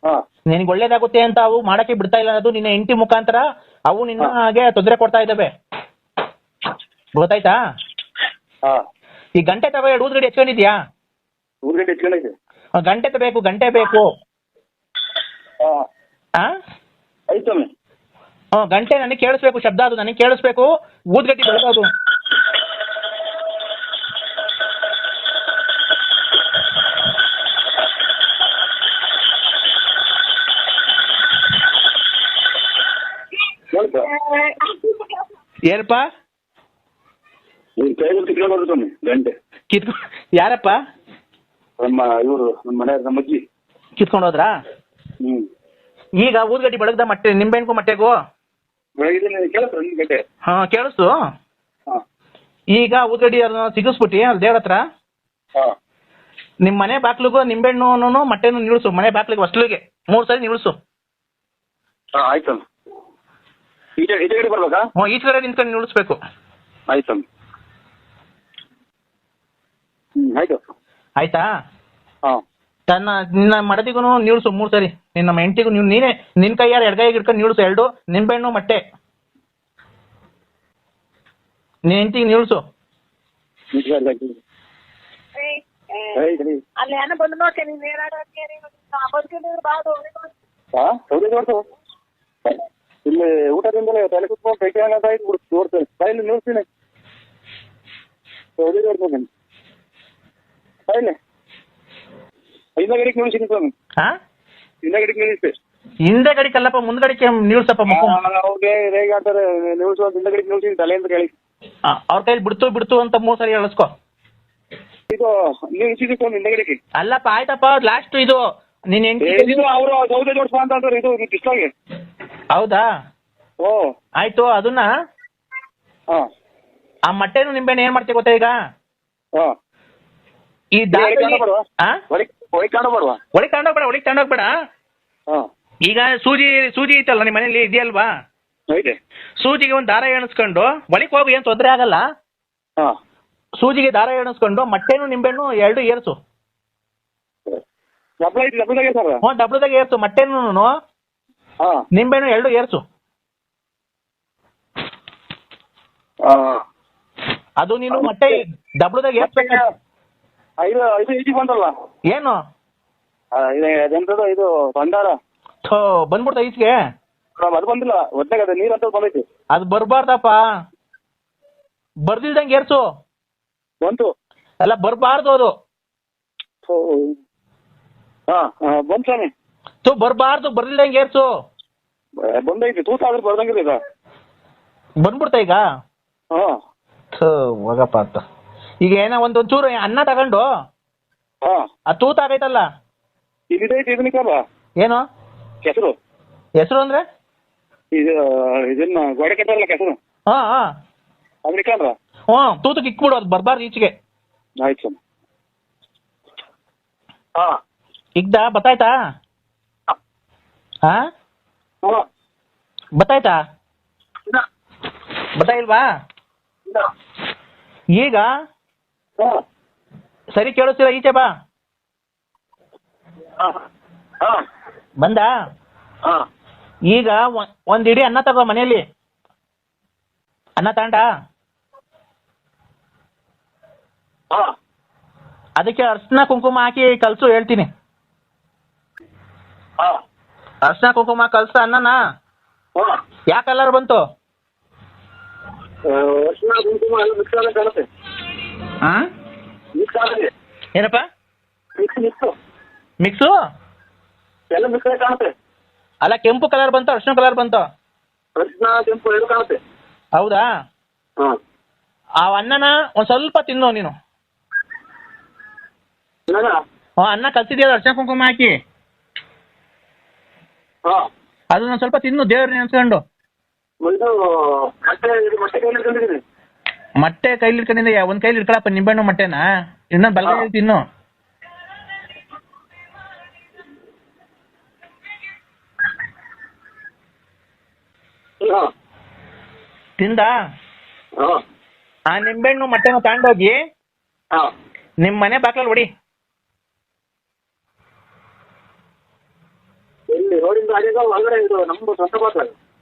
Speaker 3: ಹಾ
Speaker 2: ನಿನಗೆ ಒಳ್ಳೇದಾಗುತ್ತೆ ಅಂತ ಅವು ಮಾಡಕ್ಕೆ ಬಿಡ್ತಾ ಇಲ್ಲ. ಅದು ನಿನ್ನ ಹೆಂಡತಿ ಮುಖಾಂತರ ಅವು ನಿನ್ನ ಹಾಗೆ ತೊಂದರೆ ಕೊಡ್ತಾ ಇದ್ದಾವೆ, ಗೊತ್ತಾಯ್ತಾ?
Speaker 3: ಹಾ
Speaker 2: ಈ ಗಂಟೆ ತಗೋ, 2 ಊದ್ಗಡ್ಡಿ ಹಚ್ಕೊಂಡಿದ್ಯಾ?
Speaker 3: ಊರ್ಗಡ್ಡೆ ಇಟ್ಕೊಂಡೈತೆ.
Speaker 2: ಗಂಟೆ ಬೇಕು.
Speaker 3: ಹಾ ಆಯ್ತು
Speaker 2: ಗಂಟೆ ನನಗೆ ಕೇಳಿಸ್ಬೇಕು, ಶಬ್ದ ಅದು ನನಗೆ ಕೇಳಿಸ್ಬೇಕು. ಊದ್ಗಡ್ಡಿ ಬೆಳಗೋದು. ಏನಪ್ಪ
Speaker 3: ಕೈಯಲ್ಲಿ ಕಿತ್ಕೊಂಡು ಸ್ವಾಮಿ ಗಂಟೆ.
Speaker 2: ಯಾರಪ್ಪ?
Speaker 3: ಇವರು ನಮ್ಮ ಮನೆ ನಮ್ಮ ಅಜ್ಜಿ
Speaker 2: ಕಿತ್ಕೊಂಡು ಹೋದ್ರಾ? ಈಗ ಊದ್ಗಡ್ಡಿ ಬೆಳಗ್ದ ಮಟ್ಟೆ ನಿಂಬೆಹಣ್ಣು ಮಟ್ಟೆಗೂ
Speaker 3: ಕೇಳಿಸ್ರ ಗಂಟೆ?
Speaker 2: ಹಾ ಕೇಳಿಸ್ತು. ಈಗ ಊದ್ಗಡ್ಡಿ ಸಿಗಿಸ್ಬಿಟ್ಟಿ ಅಲ್ಲಿ ದೇವ್ರ ಹತ್ರ ನಿಮ್ ಮನೆ ಬಾಕ್ಲಿಗೂ ನಿಂಬೆಹಣ್ಣು ಮಟ್ಟೆನು ನಿಲ್ಸು. ಮನೆ ಬಾಕ್ಲಿಗೆ ಹೊಸ್ಲಿಗೆ 3 ಸರಿ ನಿಲ್ಸು.
Speaker 3: ಆಯ್ತು. ಈಚೆ ಕಡೆ ಬರ್ಬೇಕಾ?
Speaker 2: ಈಚೆ ಕಡೆ ನಿಂತ್ಕೊಂಡು ನಿಲ್ಲಿಸ್ಬೇಕು.
Speaker 3: ಆಯ್ತು. ಆಯ್ತು.
Speaker 2: ಆಯ್ತಾ?
Speaker 3: ಹಾಂ
Speaker 2: ನಿನ್ನ ಮಡದಿಗೂ ನಿಲ್ಸು 3 ಸರಿ. ನಿನ್ನ ಹೆಂಡತಿಗೂ ನೀನೇ ನಿನ್ ಕೈಯಾರ ಎಡಗೈಗೆ ಇಟ್ಕೊಂಡು ನಿಲ್ಸು. 2 ನಿಂಬೆಹಣ್ಣು ಮಟ್ಟೆ ನಿನ್ನ ಹೆಂಡತಿಗೆ ನಿಲ್ಸು.
Speaker 1: ಅಲ್ಲಿ ಏನೋ ಬಂದು ನೋಡ್ತೇನೆ
Speaker 3: ಇಲ್ಲಿ ಊಟದಿಂದಲೇ ತಲೆ ಕುತ್ಕೊಂಡು ಕೈ ಆಯ್ತು ತೋರ್ತೇನೆ ಕೈಲಿ ನಿಲ್ಸ್ತೀನಿ. ಸೌದಿ ನೋಡ್ತೀನಿ ಕೈಲಿ ಹಿಂದೆ ಗಡಿಗೆ ನಿಲ್ಸಿನಿ ಸ್ವಾಮಿ. ಹಿಂದೆ ಗಡಿಗೆ ನಿಲ್ಲಿಸ್ತೆ.
Speaker 2: ಹಿಂದೆ ಗಡಿಕಲ್ಲಪ್ಪ, ಮುಂದ್ಗಡಿಕೆ ನಿಲ್ಸಪ್ಪ.
Speaker 3: ಹೇಗೆ ಅಂತಾರೆ ನಿಲ್ಸು ಅಂತ ಹಿಂದೆ ಗಡಿಗೆ ನಿಲ್ಸಿನಿ ತಲೆಯಿಂದ ಕೇಳಿ.
Speaker 2: ಅವ್ರ ಕೈಲಿ ಬಿಡ್ತು ಅಂತ 3 ಸರಿ ಹೇಳಿಸ್ಕೊ.
Speaker 3: ಇದು ನಿಲ್ಸಿದ್ದು ಸ್ವಾಮಿ ಹಿಂದೆ ಗಡಿಗೆ.
Speaker 2: ಅಲ್ಲಪ್ಪ ಆಯ್ತಪ್ಪ, ಲಾಸ್ಟ್ ಇದು ನಿನ್ನ ಹೆಂಡತಿ
Speaker 3: ಅವರು ಸೌದೆ ಜೋಡಿಸ್ಬಾ ಅಂತ ಅಂತಾರೆ. ಇದು ಇಷ್ಟಾಗಿ
Speaker 2: ಹೌದಾ?
Speaker 3: ಓ
Speaker 2: ಆಯ್ತು. ಅದನ್ನ ಆ ಮಟ್ಟೆನು ನಿಂಬೆಹಣ್ಣು ಏನ್ ಮಾಡ್ತೀವಿ ಗೊತ್ತಾ? ಈಗ ಈ ಒಳಗೆ ತಗೊಂಡೋಗ್ಬೇಡ. ಈಗ ಸೂಜಿ ಐತಲ್ಲ ನಿಮ್ಮ ಮನೇಲಿ ಇದೆಯಲ್ವಾ? ಸೂಜಿಗೆ ಒಂದು ದಾರ ಎಣಿಸ್ಕೊಂಡು ಒಳಗೆ ಹೋಗಿ ಏನ್ ತೊಂದರೆ ಆಗಲ್ಲ. ಸೂಜಿಗೆ ದಾರ ಎಣಿಸ್ಕೊಂಡು ಮಟ್ಟೆನು ನಿಂಬೆಹಣ್ಣು 2 ಏರ್ಸು. ಡಬ್ಳದಾಗ ಏರ್ಸು. ಮಟ್ಟೆನು ನಿಂಬೆಹಣ್ಣು 2 ಏರ್ಸು. ಅದು ನೀನು ಮಟ್ಟೆ ಡಬ್ಳದಾಗ ಏರ್ಸ್ಬೇಕು.
Speaker 3: 5 ಈಚೆಗೆ ಬಂದಲ್ಲ
Speaker 2: ಏನು
Speaker 3: ಅದೆಂತದ್ದು ಇದು ಭಂಡಾರ
Speaker 2: ಬಂದ್ಬಿಡ್ತ ಈಚೆಗೆ?
Speaker 3: ಅದು ಬಂದಿಲ್ಲ. ಒದ್ನಾಗ ನೀರ್ ಅಂತ ಬಂದೈತಿ.
Speaker 2: ಅದು ಬರ್ಬಾರ್ದಪ್ಪ. ಬರ್ದಿಲ್ದಂಗೆ ಏರ್ಸು.
Speaker 3: ಬಂತು
Speaker 2: ಅಲ್ಲ, ಬರ್ಬಾರ್ದು ಅದು.
Speaker 3: ಬಂತು ಸ್ವಾಮಿ.
Speaker 2: ಬರ್ಬಾರ್ದು, ಬರ್ದಿಲ್ದಂಗೆ ಏರ್ಸು.
Speaker 3: ಬಂದೈತಿ. ತೂತ ಆದ್ರೆ ಬರ್ದಂಗಿಲ್ಲ. ಈಗ
Speaker 2: ಬಂದ್ಬಿಡ್ತಾ ಈಗ? ಹೋಗಪ್ಪ ಅಂತ. ಈಗ ಏನೋ ಒಂಚೂರು ಅನ್ನ ತಗೊಂಡು ಆ ತೂತ ಆಗೈತಲ್ಲ, ಏನು ಹೆಸರು ಅಂದ್ರೆ
Speaker 3: ಇದನ್ನ ಗೋಡೆ ಕಟ್ಟಲ್ಲ ಕೆಸರು.
Speaker 2: ತೂತಕ್ಕೆ ಇಕ್ಬಿಡು, ಅದು ಬರ್ಬಾರ್ದು ಈಚೆಗೆ.
Speaker 3: ಆಯ್ತು.
Speaker 2: ಇಗ್ದ ಬತ್ತಾಯ್ತಾ? ಗೊತ್ತಾಯ್ತಾ? ಗೊತ್ತಾಯಿಲ್ವಾ? ಈಗ ಸರಿ ಕೇಳಿಸ್ತೀರ? ಈಚೆ ಬಾ. ಬಂದ? ಈಗ ಒಂದ್ ಇಡೀ ಅನ್ನ ತಗೋ ಮನೆಯಲ್ಲಿ. ಅನ್ನ ತಗೊಂಡ? ಅದಕ್ಕೆ ಅರ್ಶಿನ ಕುಂಕುಮ ಹಾಕಿ ಕಲ್ಸು, ಹೇಳ್ತೀನಿ. ಅರ್ಶಿನ ಕುಂಕುಮ ಕಲ್ಸ ಅನ್ನನ. ಯಾವ ಕಲರ್ ಬಂತು? ಏನಪ್ಪ ಮಿಕ್ಸು? ಅಲ್ಲ, ಕೆಂಪು ಕಲರ್ ಬಂತು, ಅರ್ಶಿನ ಕಲರ್ ಬಂತು. ಹೌದಾ? ಆ ಅನ್ನನ ಒಂದ್ ಸ್ವಲ್ಪ ತಿನ್ನು ನೀನು. ಅನ್ನ ಕಲ್ಸಿದ್ಯಲ್ಲ ಅರ್ಶಿನ ಕುಂಕುಮ ಹಾಕಿ, ಅದನ್ನ ಸ್ವಲ್ಪ ತಿನ್ನು, ದೇವ್ರನ್ನ ನೆನ್ಸ್ಕೊಂಡು. ಮೊಟ್ಟೆ ಕೈಲಿ ಇಟ್ಕೊಂಡಿದ್ದ, ಒಂದ್ ಕೈಲಿ ಇಟ್ಕೊಳಪ್ಪ ನಿಂಬೆಹಣ್ಣು ಮೊಟ್ಟೆನ, ಇನ್ನೊಂದು ಬಲಗೈಲಿ ತಿನ್ನು. ತಿಂದ? ಆ ನಿಂಬೆಹಣ್ಣು ಮೊಟ್ಟೆನ ತಗೊಂಡೋಗಿ ನಿಮ್ ಮನೆ ಬಾಕ್ಲಲ್ಲಿ ಹೊಡಿ.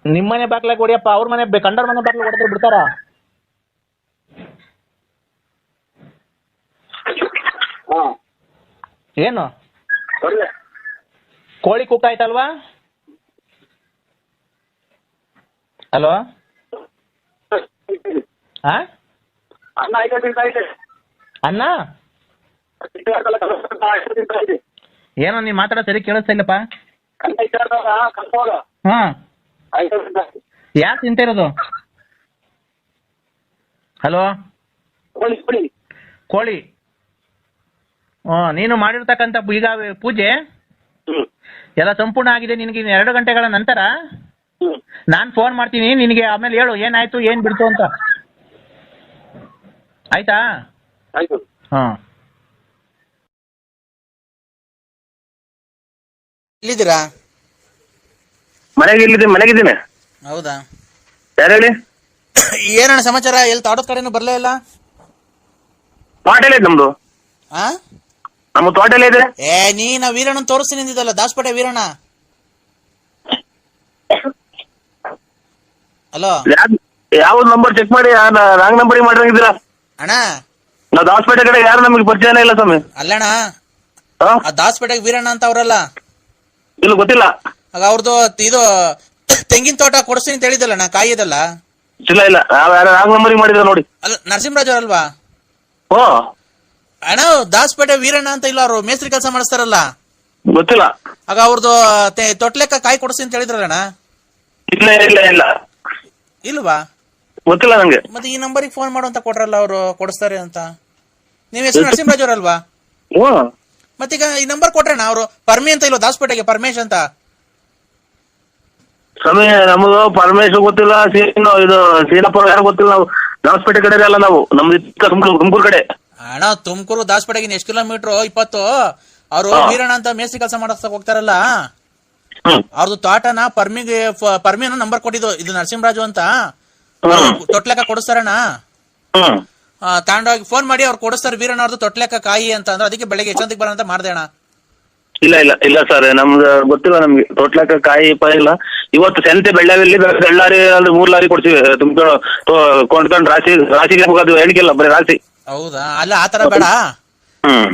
Speaker 2: ನಿಮ್ಮನೆ ಬಾಕ್ಲಾಗ ಹೊಡಿಯಪ್ಪ, ಅವ್ರ ಮನೆ ಕಂಡರ್ ಮನೆ ಬಾಕ್ಲಾಗ ಹೊಡೆದ್ರೆ ಬಿಡ್ತಾರ? ಏನು ಕೋಳಿ ಕುಕ್ ಆಯ್ತಲ್ವಾ? ಹಲೋ, ಅನ್ನ ಏನೋ ನೀನ್ ಮಾತಾಡೋ ಸರಿ ಕೇಳಿಸ್ತಾ ಇಲ್ಲಪ್ಪ. ಯಾಕೆ ತಿಂತ ಇರೋದು? ಹಲೋ, ಕೋಳಿ. ನೀನು ಮಾಡಿರ್ತಕ್ಕಂಥ ಈಗ ಪೂಜೆ ಎಲ್ಲ ಸಂಪೂರ್ಣ ಆಗಿದೆ. ನಿನಗೆ 2 ಗಂಟೆಗಳ ನಂತರ ನಾನು ಫೋನ್ ಮಾಡ್ತೀನಿ ನಿನಗೆ, ಆಮೇಲೆ ಹೇಳು ಏನಾಯ್ತು ಏನ್ ಬಿಡ್ತು ಅಂತ. ಆಯ್ತಾ?
Speaker 1: ಇಲ್ಲಿದ್ದೀರಾ?
Speaker 3: ಮನೆಗಿದ್ದೀನಿ.
Speaker 1: ಹೌದಾ?
Speaker 3: ಯಾರು ಹೇಳಿ?
Speaker 1: ಏನಣ್ಣ ಸಮಾಚಾರ? ಎಲ್ಲಿ ತಾಡೋದ್ ಕಡೆನೂ ಬರ್ಲೇ ಇಲ್ಲ?
Speaker 3: ತೋಟಲೇ ನಮ್ದು. ನಮ್ಮ ತೋಟಲೇ ಇದೆ.
Speaker 1: ನೀನ ವೀರಣ್ಣ ತೋರಿಸ್ತೀನಿ ಅಂದಿದ್ದಲ್ಲ, ದಾಸಪೇಟೆ ವೀರಣ್ಣ. ಹಲೋ,
Speaker 3: ಯಾವ ನಂಬರ್ ಚೆಕ್ ಮಾಡಿ, ರಾಂಗ್ ನಂಬರ್ ಮಾಡಿರಂಗಿದ್ದೀರಾ
Speaker 1: ಅಣ್ಣ?
Speaker 3: ನಾವು ದಾಸಪೇಟೆ ಕಡೆ ಯಾರು ನಮಗೆ ಪರಿಚಯನೇ ಇಲ್ಲ ಸ್ವಾಮಿ.
Speaker 1: ಅಲ್ಲಣ್ಣ, ದಾಸಪೇಟೆಗೆ ವೀರಣ್ಣ ಅಂತ ಅವ್ರಲ್ಲ?
Speaker 3: ಇಲ್ಲ, ಗೊತ್ತಿಲ್ಲ.
Speaker 1: ಆಗ ಅವ್ರದ್ದು ಇದು ತೆಂಗಿನ ತೋಟ ಕೊಡಿಸ್ತೀನಿ ಅಂತ ಹೇಳಿದಲ್ಲಣ್ಣ, ಕಾಯಿ ಇದಲ್ಲ?
Speaker 3: ಇಲ್ಲ, ನಾವ್ ಯಾರು ರಾಂಗ್ ನಂಬರ್ ಮಾಡಿದ್ರೆ ನೋಡಿ.
Speaker 1: ಅಲ್ಲ, ನರಸಿಂಹರಾಜ್ ಅವರಲ್ವಾ?
Speaker 3: ಓ
Speaker 1: ಅಣ್ಣ, ದಾಸಪೇಟೆ ವೀರಣ್ಣ ಅಂತ ಇಲ್ಲ, ಅವರು ಮೇಸ್ತ್ರಿ ಕೆಲಸ ಮಾಡಿಸ್ತಾರಲ್ಲ?
Speaker 3: ಗೊತ್ತಿಲ್ಲ.
Speaker 1: ಆಗ ಅವ್ರದ್ದು ತೊಟ್ಲೆಕ್ಕ ಕಾಯಿ ಕೊಡಿಸ್ತೀನಿ ಅಂತ ಹೇಳಿದ್ರಲ್ಲಣ್ಣ?
Speaker 3: ಇಲ್ಲ.
Speaker 1: ಇಲ್ವಾ?
Speaker 3: ಗೊತ್ತಿಲ್ಲ ನಂಗೆ.
Speaker 1: ಮತ್ತೆ ಈ ನಂಬರಿಗೆ ಫೋನ್ ಮಾಡು ಅಂತ ಕೊಟ್ರಲ್ಲ ಅವರು, ಕೊಡಿಸ್ತಾರೆ ಅಂತ. ನೀವ್ ಹೆಸರು ನರಸಿಂಹರಾಜ್ ಅವರಲ್ವಾ? ಮತ್ತೀಗ ಈ ನಂಬರ್ ಕೊಟ್ರಣ್ಣ ಅವರು. ಪರ್ಮಿ ಅಂತ ಇಲ್ವಾ ದಾಸಪೇಟೆಗೆ? ಪರಮೇಶ್ ಅಂತ
Speaker 3: ಸ್ವಾಮಿ, ನಮ್ದು ಪರಮೇಶ್ ಗೊತ್ತಿಲ್ಲ, ಇದು ಸೀನಪ್ಪ ಯಾರು ಗೊತ್ತಿಲ್ಲ. ನಾವು ದಾಸಪೇಟೆ ಕಡೆ ಅಲ್ಲ, ನಾವು ನಮ್ದು ತುಮಕೂರು ಕಡೆ.
Speaker 1: ಅಣ್ಣ, ತುಮಕೂರು ದಾಸಪೇಟೆಗೆ ಎಷ್ಟು ಕಿಲೋಮೀಟರ್? 20. ಅವರು ವೀರಣ್ಣ ಅಂತ ಮೇಸ್ತ್ರಿ ಕೆಲಸ ಮಾಡಿಸಕ್ ಹೋಗ್ತಾರಲ್ಲ, ಅವ್ರದ್ದು ತೋಟನ ಪರ್ಮಿನ ನಂಬರ್ ಕೊಟ್ಟಿದ್ದು, ಇದು ನರಸಿಂಹರಾಜು ಅಂತ. ತೊಟ್ಲೆಕ್ಕ ಕೊಡಿಸ್ತಾರಣ್ಣ. ತಗೊಂಡೋಗಿ ಫೋನ್ ಮಾಡಿ ಅವ್ರು ಕೊಡಿಸ್ತಾರೆ, ವೀರಣ್ಣ ಅವ್ರದ್ದು ತೊಟ್ಲೆಕ್ಕ ಕಾಯಿ ಅಂತ. ಅಂದ್ರೆ ಅದಕ್ಕೆ ಬೆಳಗ್ಗೆ ಎಷ್ಟೊತ್ತಿಗೆ ಬರೋಣ ಅಂತ ಮಾಡ್ದೆ ಅಣ್ಣ.
Speaker 3: ಇಲ್ಲ ಸರ್, ನಮ್ದು ಗೊತ್ತಿಲ್ಲ ನಮ್ಗೆ. ತೊಟ್ಲಕ್ಕ ಕಾಯಿ ಇಲ್ಲ. ಇವತ್ತು ಸಂತೆ ಬೆಳ್ಳಾವಿಯಲ್ಲಿ 2 ಲಾರಿ 3 ಲಾರಿ ಕೊಡ್ತೀವಿ. ತುಮಕೂರು ಕೊಂಡ್ಕೊಂಡು ರಾಶಿಗೆ ಹೋಗೋದು ಹೇಳಿಕೆಲ್ಲ, ಬರೀ ರಾಶಿ.
Speaker 1: ಹೌದಾ? ಅಲ್ಲ, ಆತರ ಬೇಡ.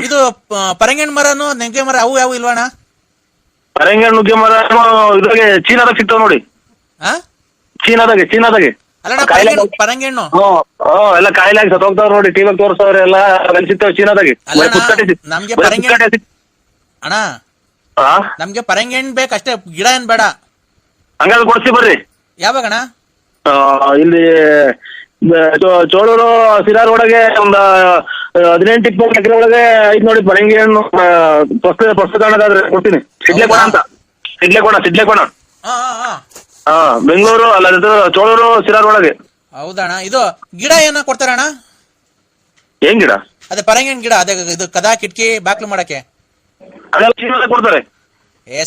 Speaker 1: ಇದು ಪರಂಗಿನ ಮರನು ನೆಂಗೆ ಮರ ಅವು ಯಾವ ಇಲ್ವಣ್ಣ?
Speaker 3: ಪರಂಗಿ ನುಗ್ಗೆ ಮರ ಇದ್ರಾಗೆ ಚೀನಾದಾಗ ಸಿಗ್ತಾವ ನೋಡಿ. ಚೀನಾದಾಗೆ
Speaker 1: ಪರಂಗಿ ಹಣ್ಣು
Speaker 3: ಎಲ್ಲ ಕಾಯಿಲಾಗಿ ಸತ್ತೋಗ್ತಾವ ನೋಡಿ. ಟಿವಿಗೆ ತೋರಿಸ್ತವ್ರೆ ಎಲ್ಲ ಸಿಗ್ತಾವ ಚೀನಾದಾಗೆ.
Speaker 1: ನಮ್ಗೆ ಅಣ್ಣ, ನಮ್ಗೆ ಪರಂಗಿ ಹಣ್ಣು ಬೇಕಷ್ಟೇ, ಗಿಡ ಏನ್ ಬೇಡ.
Speaker 3: ಹಂಗಾದ್ರೆ ಕೊಡ್ಸಿ ಬರ್ರಿ.
Speaker 1: ಯಾವಾಗಣ್ಣ?
Speaker 3: ಇಲ್ಲಿ ಚೋಳೂರು ಸಿರಾರ್ ಒಳಗೆ ಒಂದು 18-20 ಎಕರೆ ಒಳಗೆ ಐತ್ ನೋಡಿ ಪರಂಗಿ ಹಣ್ಣು. ಪುಸ್ತಕ ಕೊಡ್ತೀನಿ. ಸಿಡ್ಲೆಕೋಣ ಅಂತ. ಸಿಡ್ಲೆಕೋಣ. ಬೆಂಗಳೂರು ಅಲ್ಲ, ಚೋಳೂರು ಸಿರಾರ್ ಒಳಗೆ.
Speaker 1: ಹೌದಣ್ಣ. ಇದು ಗಿಡ ಏನ ಕೊಡ್ತಾರಣ್ಣ?
Speaker 3: ಏನ್ ಗಿಡ?
Speaker 1: ಅದೇ ಪರಂಗಿ ಹಣ್ಣು ಗಿಡ, ಅದೇ ಇದು ಕದಾ ಕಿಟಕಿ ಬಾಕ್ಲು ಮಾಡಕ್ಕೆ
Speaker 3: ಅದೆಲ್ಲ ಚೀನಾದಾಗ ಕೊಡ್ತಾರೆ.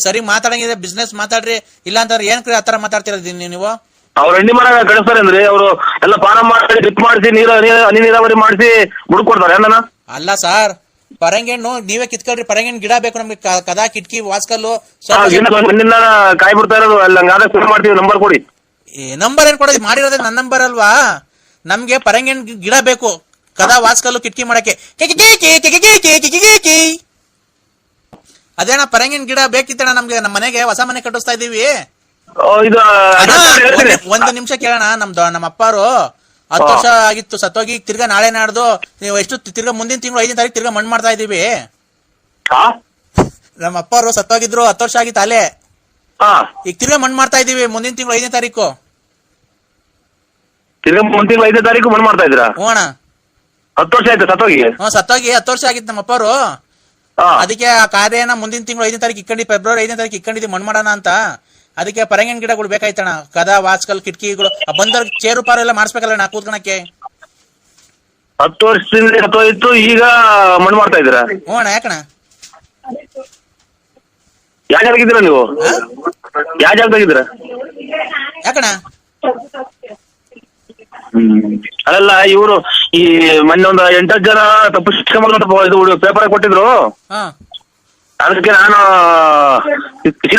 Speaker 1: ಸರಿ ಮಾತಾಡಂಗಿದೆ ಬಿಸ್ನೆಸ್ ಮಾತಾಡ್ರಿ, ಇಲ್ಲ ಅಂತಂದ್ರೆ ಏನ್ ಆತರ ಮಾತಾಡ್ತಿರೋದು ನೀವು?
Speaker 4: ಅವ್ರ ಹೆಂಡಿ ಮರ ಕಳಿಸ್ತಾರೆ ಅಂದ್ರೆ ಅವರು ಎಲ್ಲ ಪಾನ ಮಾಡಿ ಡ್ರಿಪ್ ಮಾಡಿಸಿ ಹನಿ ನೀರಾವರಿ ಮಾಡಿಸಿ ಮುಡ್ಕೊಡ್ತಾರೆ ನನ್ನ.
Speaker 1: ಅಲ್ಲ ಸರ್, ಪರಂಗಿಹಣ್ಣು ನೀವೇ ಕಿತ್ಕೊಳ್ರಿ. ಪರಂಗಿಹಣ್ಣು ಗಿಡ ಬೇಕು ನಮ್ಗೆ, ಕದಾ ಕಿಟಕಿ ವಾಸ್ಕಲ್ಲು
Speaker 4: ಮಣ್ಣಿನ ಕಾಯಿ ಬಿಡ್ತಾ ಇರೋದು ಅಲ್ಲ, ಹಂಗಾದ್ರೆ ಶುರು ಮಾಡ್ತೀವಿ. ನಂಬರ್ ಕೊಡಿ.
Speaker 1: ನಂಬರ್ ಏನ್ ಕೊಡೋದು? ಮಾಡಿರೋದೇ ನನ್ನ ನಂಬರ್ ಅಲ್ವಾ? ನಮ್ಗೆ ಪರಂಗಿಹಣ್ಣು ಗಿಡ ಬೇಕು, ಕದಾ ವಾಸ್ಕಲ್ಲು ಕಿಟಕಿ ಮಾಡಕ್ಕೆ. ಅದೇನ ಪರಂಗಿನ ಗಿಡ ಬೇಕಿತ್ತಣ್ಣ ನಮ್ಗೆ, ನಮ್ಮ ಮನೆಗೆ ಹೊಸ ಮನೆ ಕಟ್ಟಿಸ್ತಾ ಇದೀವಿ. ಒಂದು ನಿಮಿಷ ಕೇಳೋಣ. ನಮ್ಮ ಅಪ್ಪಾರು 10 ವರ್ಷ ಆಗಿತ್ತು ಸತ್ತೋಗಿ, ತಿರ್ಗಾ ನಾಳೆ ನಾಡ್ದು ನೀವು ಎಷ್ಟು ತಿರ್ಗಾ ಮುಂದಿನ ತಿಂಗಳು 5ನೇ ತಾರೀಕು ತಿರ್ಗಾ ಮಣ್ಣು ಮಾಡ್ತಾ ಇದೀವಿ. ನಮ್ಮ ಅಪ್ಪಾರು ಸತ್ತೋಗಿದ್ರು 10 ವರ್ಷ ಆಗಿತ್ತು ಅಲ್ಲೇ, ಈಗ ತಿರ್ಗಾ ಮಣ್ಣು ಮಾಡ್ತಾ ಇದೀವಿ ಮುಂದಿನ ತಿಂಗಳು 5ನೇ ತಾರೀಕು.
Speaker 4: ತಿರ್ಗಾ ಮುಂದಿನ ತಿಂಗಳು 5ನೇ ತಾರೀಕು ಮಣ್ಣು ಮಾಡ್ತಾ ಇದ್ದೀರಾ?
Speaker 1: ಹ್ಞೂ ಅಣ್ಣ.
Speaker 4: 10 ವರ್ಷ ಆಯ್ತು ಸತ್ತೋಗಿ?
Speaker 1: ಸತ್ತೋಗಿ 10 ವರ್ಷ ಆಗಿತ್ತು ನಮ್ಮ ಅಪ್ಪಾರು. ಅದಕ್ಕೆ ಆ ಕಾರ್ಯನ ಮುಂದಿನ ತಿಂಗಳು 5ನೇ ತಾರೀಕು ಇಟ್ಕೊಂಡು, ಫೆಬ್ರವರಿ 5ನೇ ತಾರೀಕು ಇಟ್ಕೊಂಡಿದ್ದೀವಿ ಮಣ್ಣು ಮಾಡೋಣ ಅಂತ. ಅದಕ್ಕೆ ಪರಂಗಿನ ಗಿಡಗಳು ಬೇಕಾಯ್ತಣ್ಣ, ಕದಾ ವಾಸ್ಕಲ್ ಕಿಟಕಿಗಳು. ಬಂದವ್ರ ಚೇರು ಪಾರು ಎಲ್ಲ ಮಾಡಿಸ್ಬೇಕಲ್ಲ ನಾ ಕೂತ್ಕೊಳಕ್ಕೆ.
Speaker 4: 10 ವರ್ಷದಿಂದ ಸತ್ತೋಯ್ತು, ಈಗ ಮಣ್ಣು ಮಾಡ್ತಾ ಇದ್ದೀರಾ?
Speaker 1: ಹ್ಞೂ ಅಣ್ಣ. ಯಾಕಣ್ಣ?
Speaker 4: ಯಾವ ಜಾಗದಾಗಿದ್ದೀರಾ ನೀವು? ಯಾವ ಜಾಗದಾಗಿದ್ದೀರಾ?
Speaker 1: ಯಾಕಣ್ಣ?
Speaker 4: ಅಲ್ಲ, ಇವರು ಈ ಮೊನ್ನೆ ಒಂದು 8 ಜನ ತಪ್ಪು ಶಿಕ್ಷೆ ಇದು ಪೇಪರ್ ಕೊಟ್ಟಿದ್ರು. ಅದಕ್ಕೆ ನಾನು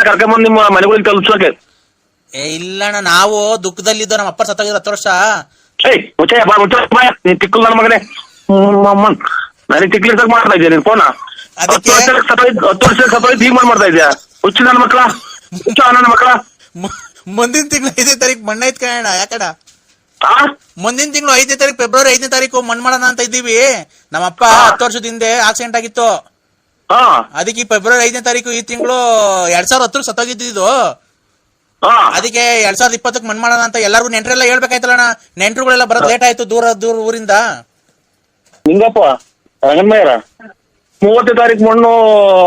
Speaker 4: ಕರ್ಕೊಂಡ್ಬಂದು ನಿಮ್ಮ ಮನೆಗಳಿಗೆ ತಲುಪಿಸೋಕೆ.
Speaker 1: ಇಲ್ಲಣ್ಣ, ನಾವು ದುಃಖದಲ್ಲಿದ್ದು ನಮ್ಮ ಅಪ್ಪ ಸತ್ತೋಗಿದ್ರು 10 ವರ್ಷ.
Speaker 4: ನೀನ್ ತಿಕ್ಕಲ್ ನನ್ನ ಮಗನೇ, ನನಗೆ ತಿಕ್ಲಿರ್ಸಕ್ ಮಾಡ್ತಾ ಇದೆಯಾ ನೀನ್ ಫೋನ? 10 ವರ್ಷ ಸತ್ತೋಯ್ತು, ಈಗ ಮಾಡ್ತಾ ಇದೆಯಾ? ಹುಚ್ಚು ನನ್ನ ಮಕ್ಕಳ, ಹುಚ್ಚು ನನ್ನ ಮಕ್ಕಳ.
Speaker 1: ಮುಂದಿನ ತಿಂಗಳು 5ನೇ ತಾರೀಕು ಮಣ್ಣ ಐತ್ ಕಣ. ಯಾಕಡ ಮುಂದಿನ ತಿಂಗಳು 5ನೇ ತಾರೀಕು, ಫೆಬ್ರವರಿ 5ನೇ ತಾರೀಕು ಮಣ್ಣು ಮಾಡೋಣ ಅಂತ ಇದ್ದೀವಿ. ನಮ್ಮಪ್ಪ 10 ವರ್ಷದ ಹಿಂದೆ ಆಕ್ಸಿಡೆಂಟ್ ಆಗಿತ್ತು. ಅದಕ್ಕೆ ಫೆಬ್ರವರಿ 5ನೇ ತಾರೀಕು ಈ ತಿಂಗಳು 2010 ಸತ್ತೋಗಿದ್ದು. ಅದಕ್ಕೆ 2020 ಮಣ್ಣು ಮಾಡೋಣ ಅಂತ ಎಲ್ಲರಿಗೂ ನೆಂಟ್ರೆಲ್ಲ ಹೇಳ್ಬೇಕಾಯ್ತಲ್ಲಣ್ಣ. ನೆಂಟ್ರುಗಳೆಲ್ಲ ಬರೋದು ಲೇಟ್ ಆಯ್ತು, ದೂರ ಊರಿಂದ.
Speaker 4: ನಿಂಗಪ್ಪ ರಂಗಮ್ಮಯ್ಯರ 30ನೇ ತಾರೀಕು ಮಣ್ಣು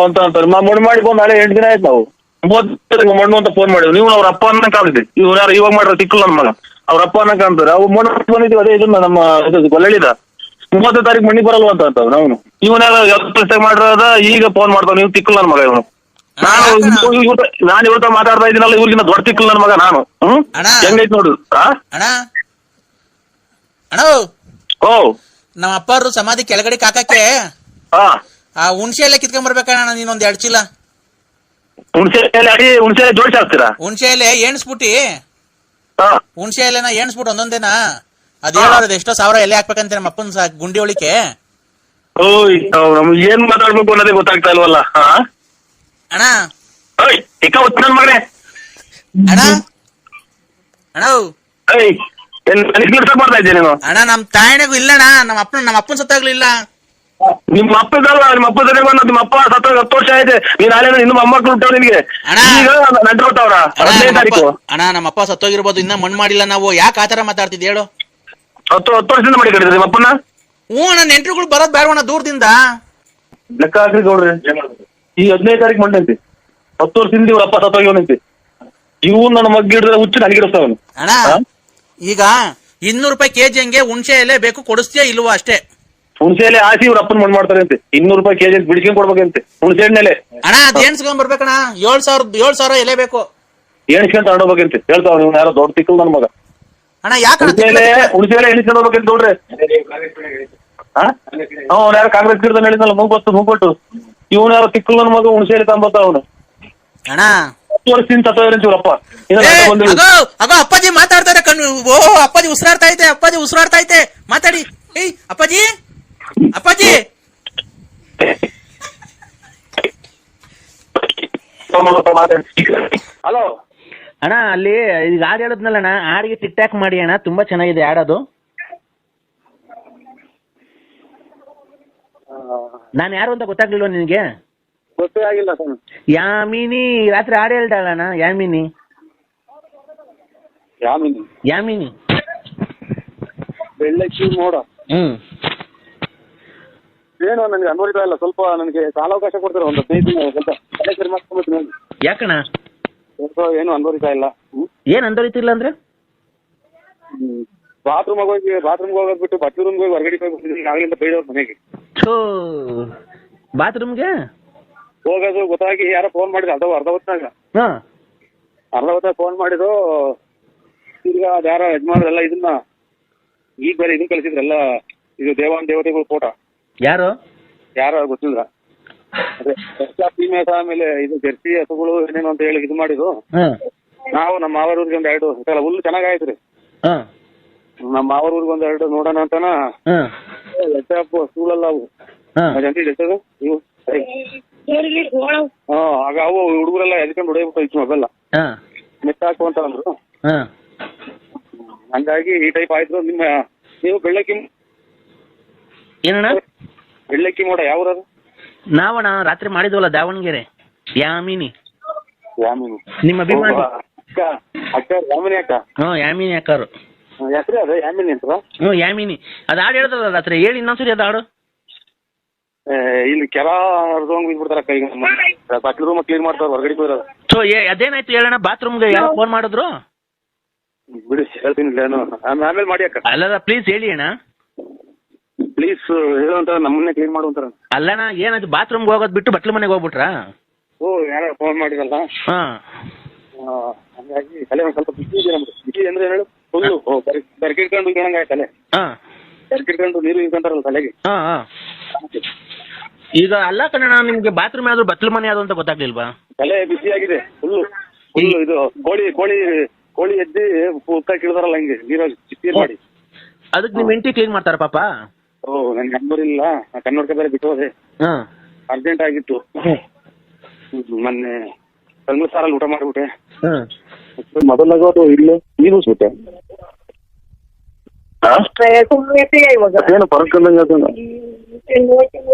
Speaker 4: ಅಂತ ಅಂತಾರೆ. ಮಣ್ಣು ಮಾಡಿ ಬಂದು ನಾಳೆ 8 ದಿನ ಆಯ್ತು. ನಾವು 30ನೇ ತಾರೀಕು ಮಣ್ಣು ಅಂತ ಫೋನ್ ಮಾಡಿದ್ವಿ. ನೀವು ಅವ್ರ ಅಪ್ಪ ಅನ್ನಕ್ ಆಗಿದ್ದೆ. ಇವ್ರು ಯಾರು ಇವಾಗ ಮಾಡ್ರ ತಿಕ್ಕಲ್ ನನ್ನ ಮಗ, ಅವ್ರ ಅಪ್ಪ ಅನ್ನಕ್ ಅಂತಾರೆ. ಅವ್ರು ಮಣ್ಣು ಬಂದಿದ್ದೀವಿ, ಅದೇ ಇದನ್ನ ನಮ್ಮ ಗೊಲ್ಲಳಿದ 30ನೇ ತಾರೀಕು ಮಣ್ಣಿಗೆ ಬರಲ್ವ ಅಂತ ಅಂತಾವ್. ನಾವು ಇವನ್ನೆಲ್ಲ 20 ಮಾಡಿರೋದ ಈಗ ಫೋನ್ ಮಾಡ್ತಾವ. ನೀವು ತಿಕ್ಕಲ್ ನನ್ನ ಮಗ ಇವನು. ನಾನು ಇವ್ರ ಮಾತಾಡ್ತಾ ಇದ್ದೀನಲ್ಲ, ಇವ್ರಿಗಿನ್ನ ದೊಡ್ಡ ತಿಕ್ಕಲ್ ನನ್ನ ಮಗ ನಾನು. ಹೆಂಗೈತ್ ನೋಡು. ಓ,
Speaker 1: ನಮ್ಮ ಅಪ್ಪಾರು ಸಮಾಧಿ ಕೆಳಗಡೆ ಕಾಕಕ್ಕೆ ಆ ಹುಣಸೆ ಎಲ್ಲ ಕಿತ್ಕೊಂಡ್ ಬರ್ಬೇಕಣ್ಣ ನೀನೊಂದ್ 2 ಚೀಲ.
Speaker 4: ಹುಣಸೆ ಜೋಡಿಸಿ ಹಾಕ್ತೀರಾ?
Speaker 1: ಹುಣಸೆ ಎಲೆ ಎಣ್ಸ್ಬಿಟ್ಟಿ, ಹುಣಸೆ ಎಲೆನ ಎಣ್ಸ್ಬಿಟ್ಟು ಒಂದೊಂದೇನ ಅದ್ ಹೇಳೋದು ಎಷ್ಟೋ 1000 ಎಲೆ ಹಾಕ್ಬೇಕಂತ ನಮ್ಮ ಅಪ್ಪನ ಗುಂಡಿ ಒಳಿಕೆ.
Speaker 4: ನಮ್ಗೆ ಏನ್ ಮಾತಾಡ್ಬೇಕು ಅನ್ನೋದೇ ಗೊತ್ತಾಗ್ತಾ ಇಲ್ವಲ್ಲ.
Speaker 1: ಅಣ್ಣ
Speaker 4: ನನ್ ಮಗನೇ
Speaker 1: ಅಣ್ಣ ಅಣ್ಣ
Speaker 4: ಮಾಡ್ತಾ ಇದ್ದೆ ನೀನು.
Speaker 1: ಅಣ್ಣ ನಮ್ ತಾಯಣೆಗೂ ಇಲ್ಲಣ್ಣ, ನಮ್ಮ ಅಪ್ಪನ ಸತ್ತಾಗ್ಲಿಲ್ಲ.
Speaker 4: ನಿಮ್ಮ ಅಪ್ಪದಲ್ಲ, ನಿಮ್ಮ ಅಪ್ಪ ಜೊತೆಗೆ ಬಂದ. ನಿಮ್ಮ ಅಪ್ಪ ಸತ್ತ 10 ವರ್ಷ ಆಯ್ತು. ನೀನ್ ಅಲ್ಲೇ ಇನ್ನು ಮೊಮ್ಮಕ್ಳು ಹುಟ್ಟಾವ ನಿನ್ಗೆ. ಈಗ ನಡ್ಕೊತಾವ್ರ 15ನೇ ತಾರೀಕು.
Speaker 1: ಅಣ್ಣ ನಮ್ಮ ಅಪ್ಪ ಸತ್ತೋಗಿರ್ಬೋದು, ಇನ್ನ ಮಣ್ಣು ಮಾಡಿಲ್ಲ ನಾವು. ಯಾಕೆ ಆತರ ಮಾತಾಡ್ತಿದ್ ಹೇಳು?
Speaker 4: 10 ವರ್ಷದಿಂದ ಮಾಡಿ ಕಟ್ಟಿದ್ರಿ ನಿಮ್ಮ ಅಪ್ಪನ?
Speaker 1: ಹ್ಞೂ ಅಣ್ಣ, ನೆಂಟ್ರುಗಳು ಬರೋದ್ ಬೇಡವಣ್ಣ ದೂರದಿಂದ.
Speaker 4: ಲೆಕ್ಕ ಹಾಕ್ರಿ ಗೌಡ್ರಿ, ಈ 15ನೇ ತಾರೀಕು ಮಂಡಂತಿ 10 ವರ್ಷದಿಂದ ಇವ್ರ ಅಪ್ಪ ಸತ್ತೋಗಿವನಂತೆ. ಇವು ನನ್ನ ಮಗ್ಗಿ ಹಿಡಿದ್ರೆ ಹುಚ್ಚು ನನಗಿರ್ತಾವನು.
Speaker 1: ಅಣ್ಣ ಈಗ 200 ರೂಪಾಯಿ ಕೆಜಿ ಹಂಗೆ ಹುಣಸೆ ಎಲೆ ಬೇಕು, ಕೊಡಿಸ್ತೀಯಾ ಇಲ್ವಾ ಅಷ್ಟೇ?
Speaker 4: ಹುಣಸೆ ಎಲೆ ಹಾಸಿ ಇವ್ರ ಅಪ್ಪನ್ ಮಣ್ಣು ಮಾಡ್ತಾರೆ ಅಂತೆ. 200 ರೂಪಾಯಿ ಕೆಜಿ ಬಿಡಿಸ್ಕೊಂಡ್ ಕೊಡ್ಬೇಕಂತೆ ಹುಣಸೆ ಎಣ್ಣೆಲೆ.
Speaker 1: ಅಣ್ಣ ಅದ್ ಎಣ್ಸ್ಕೊಂಡ್ ಬರ್ಬೇಕಣ್ಣ. 7,000 ಎಲೆ ಬೇಕು.
Speaker 4: ಎಣಿಸ್ಕೊಂಡ್ ತಗೊಂಡೋಗ್ಬೇಕಂತೆ ಹೇಳ್ತಾವ. ನೀವು ಯಾರೋ ದೊಡ್ಡ ತಿಕ್ಕಲ್ ನನ್ನ ಮಗ.
Speaker 1: ಅಣ್ಣ ಯಾಕೆ
Speaker 4: ಹುಣಸೆ ಎಲೆ ಎಣಿಸ್ಕೊಂಡ್ ಹೋಗ್ಬೇಕಂತ ನೋಡ್ರಿ. ಅವ್ನು ಯಾರು ಕಾಂಗ್ರೆಸ್ ಗಿಡದ ಹೇಳಿದ್ನಲ್ಲ, ಮೂಗೊಟ್ಟು ಇವನು ಯಾರೋ ತಿಕ್ಕಲ್ ನನ್ನ ಮಗ ಹುಣಸೆ ಎಲೆ ತಂಬತ್ತ ಅವನು.
Speaker 1: ಅಣ್ಣ
Speaker 4: 10 ವರ್ಷದಿಂದ ಸತ್ತೋಗ್ರಂತ ಇವ್ರಪ್ಪ.
Speaker 1: ಅಗೋ ಅಪ್ಪಾಜಿ ಮಾತಾಡ್ತಾರೆ ಕಣ್ಣು. ಓ ಅಪ್ಪಾಜಿ ಉಸಿರಾಡ್ತಾ ಐತೆ, ಅಪ್ಪಾಜಿ ಉಸಿರಾಡ್ತಾ ಐತೆ. ಮಾತಾಡಿ. ಏಯ್ ಅಪ್ಪಾಜಿ, ಅಪ್ಪಾಜಿ.
Speaker 4: ಹಲೋ
Speaker 2: ಅಣ್ಣ, ಅಲ್ಲಿ ಈಗ ಹಾಡು ಹೇಳಿದ್ನಲ್ಲ ಅಣ್ಣ, ಹಾಡಿಗೆ ಟಿಕ್ ಟಾಕ್ ಮಾಡಿ ಅಣ್ಣ, ತುಂಬಾ ಚೆನ್ನಾಗಿದೆ ಹಾಡೋದು. ನಾನು ಯಾರು ಅಂತ ಗೊತ್ತಾಗ್ಲಿಲ್ವ ನಿನಗೆ?
Speaker 3: ಗೊತ್ತೇ ಆಗಿಲ್ಲ ಸರ್.
Speaker 2: ಯಾಮಿನಿ ರಾತ್ರಿ ಹಾಡು ಹೇಳ್ತಾಳಣ್ಣ. ಯಾಮಿನಿ
Speaker 3: ಬೆಳ್ಳಕ್ಕಿ ಮೋಡ. ಏನು ನನಗೆ ಅನ್ವಯಿತಾ ಇಲ್ಲ. ಸ್ವಲ್ಪ ನನಗೆ ಕಾಲಾವಕಾಶ ಕೊಡ್ತಾರೆ, ಒಂದು 15 ದಿನ. ಸ್ವಲ್ಪ ತಲೆ ಸರಿ ಮಾಡ್ಕೊಂಡ್ಬಿಡ್ತೀನಿ.
Speaker 2: ಯಾಕಣ್ಣ?
Speaker 3: ಏನು ಅನ್ವಯಿತಾ ಇಲ್ಲ.
Speaker 2: ಏನ್ ಅನ್ವಯಿತಿಲ್ಲ ಅಂದ್ರೆ?
Speaker 3: ಬಾತ್ರೂಮ್ಗೆ ಹೋಗೋದ್ಬಿಟ್ಟು ಬಟ್ಟೆ ರೂಮ್ಗೆ ಹೋಗಿ ಹೊರಗಡೆ ಹೋಗ್ಬಿಟ್ಟಿದ್ದೀನಿ. ಆಗ್ಲಿಂದ ಬೈದವ್ರ ಮನೆಗೆ.
Speaker 2: ಬಾತ್ರೂಮ್ಗೆ
Speaker 3: ಹೋಗೋದು ಗೊತ್ತಾಗಿ ಯಾರೋ ಫೋನ್ ಮಾಡಿದ್ರು ಅರ್ಧ ಹೊತ್ತಾಗ ಫೋನ್ ಮಾಡಿದ್ರು. ಈಗ ಅದ್ಯಾರೋ ಯಜಮಾನ್ರೆಲ್ಲ ಇದನ್ನ ಈಗ ಬೇರೆ ಇದನ್ನ ಕಳಿಸಿದ್ರಲ್ಲ, ಇದು ದೇವತೆಗಳು ಫೋಟೋ ಯಾರು ಗೊತ್ತಿಲ್ಲ. ಅದೇ ಫೀಮೇಸ್ ಆಮೇಲೆ ಇದು ಜರ್ಸಿ ಹಸುಗಳು ಏನೇನು ಅಂತ ಹೇಳಿ ಇದು ಮಾಡಿದ್ರು. ನಾವು ನಮ್ಮ ಮಾವರ ಊರಿಗೆ ಒಂದ್ 2 ಹುಲ್ಲು ಚೆನ್ನಾಗಾಯ್ತು ರೀ. ನಮ್ಮ ಮಾವರ ಊರಿಗೆ ಒಂದ್ 2 ನೋಡೋಣ ಅಂತಾನ ಸ್ಕೂಲಲ್ಲ ಅವು ಇವು ಆಗ ಅವು ಹುಡುಗರೆಲ್ಲ ಎದ್ಕೊಂಡು ಹೊಡೆಯಬಿಟ್ಟು ಮೊಬೈಲ್ ಮೆತ್ತ ಹಾಕುವಂತ ಅಂದ್ರು. ಹಂಗಾಗಿ ಈ ಟೈಪ್ ಆಯ್ತು. ನೀವು ಬೆಳ್ಳಕ್ಕಿ ಮೋಡ ಯಾವ್ದು?
Speaker 2: ನಾವಣ್ಣ ರಾತ್ರಿ ಮಾಡಿದ್ವಲ್ಲ ದಾವಣಗೆರೆ ಯಾಮಿನಿ ನಿಮ್ಮ ಅಭಿಮಾನಿ
Speaker 3: ಅಕ್ಕ ಯಾಮಿನಿ ಅಕ್ಕ.
Speaker 2: ಯಾಮಿನಿ ಅಕ್ಕಾರು
Speaker 3: ಹೆಸರು ಅದ ಯಾಮಿನಿ ಅಂತ.
Speaker 2: ಯಾಮಿನಿ ಅದ್ ಹಾಡು ಹೇಳ್ತದ ರಾತ್ರಿ ಹೇಳಿ ಇನ್ನೊಂದ್ಸರಿ ಅದ ಹಾಡು.
Speaker 3: ಇಲ್ಲಿ ಕೆರ ಹರ್ದೋಂಗ್ ಬಿಡ್ತಾರಕ್ಕ. ಈಗ ಬಾಟ್ಲಿ ರೂಮ್ ಕ್ಲೀನ್ ಮಾಡ್ತಾರ ಹೊರಗಡೆ ಹೋಗಿರೋದು.
Speaker 2: ಸೊ ಅದೇನಾಯ್ತು ಹೇಳೋಣ. ಬಾತ್ರೂಮ್ಗೆ ಯಾರೋ ಫೋನ್ ಮಾಡಿದ್ರು
Speaker 3: ಬಿಡಿ ಹೇಳ್ತೀನಿ ಆಮೇಲೆ ಮಾಡಿ ಅಕ್ಕ.
Speaker 2: ಅಲ್ಲ ಪ್ಲೀಸ್ ಹೇಳಿ ಅಣ್ಣ
Speaker 3: ಪ್ಲೀಸ್ ಹೇಳುವಂತ ನಮ್ಮನ್ನೇ ಕ್ಲೀನ್ ಮಾಡುವಂತಾರ.
Speaker 2: ಅಲ್ಲಣ್ಣ ಏನಾಯ್ತು ಬಾತ್ರೂಮ್ಗೆ ಹೋಗೋದ್ ಬಿಟ್ಟು ಬಟ್ಲು ಮನೆಗೆ ಹೋಗ್ಬಿಟ್ರಾ?
Speaker 3: ಯಾರು ಫೋನ್ ಮಾಡಿರಲ್ಲ. ಹಂಗಾಗಿ ತಲೆ ಒಂದ್ ಸ್ವಲ್ಪ ಬಿಸಿ ಇದೆ ನಮ್ದು. ಬಿಸಿ ಅಂದ್ರೆ ಹೇಳು ಫುಲ್ಲು ಬರ್ಕಿಡ್ಕೊಂಡು ಇದ್ದಂಗ ತಲೆ ಬರ್ಕಿಡ್ಕೊಂಡು ನೀರು ಇಟ್ಕೊಂತಾರಲ್ಲ ತಲೆಗೆ.
Speaker 2: ಈಗ ಅಲ್ಲ ಕಣ ನಿಮ್ಗೆ ಬಾತ್ರೂಮ್ ಯಾವ್ದು ಬಟ್ಲು ಮನೆ ಯಾವ್ದು ಅಂತ ಗೊತ್ತಾಗ್ಲಿಲ್ವಾ?
Speaker 3: ತಲೆ ಬಿಸಿ ಆಗಿದೆ ಫುಲ್ಲು ಇದು ಕೋಳಿ ಎದ್ದಿ ಉತ್ತ ಕಿಳ್ದಾರಲ್ಲ ಹಿಂಗೆ ನೀರಲ್ಲಿ ಚಿತ್ತೀರ್ ಮಾಡಿ.
Speaker 2: ಅದಕ್ಕೆ ನಿಮ್ ಹೆಂಡತಿ ಕ್ಲೀನ್ ಮಾಡ್ತಾರ ಪಾಪ?
Speaker 3: ನನ್ ನಂಬರ್ ಇಲ್ಲ, ಕನ್ನಡಕ ಬೇರೆ ಬಿಟ್ಟು ಹೋದೆ, ಅರ್ಜೆಂಟ್ ಆಗಿತ್ತು. ಮೊನ್ನೆ ತಂಗ್ಳು ಸಾರಲ್ಲಿ ಊಟ ಮಾಡ್ಬಿಟ್ಟೆ. ಮೊದಲಾಗೋದು ಇಲ್ಲೇ ನೀರು ಬಿಟ್ಟೆ. ಏನು ಪರಕಂದಂಗ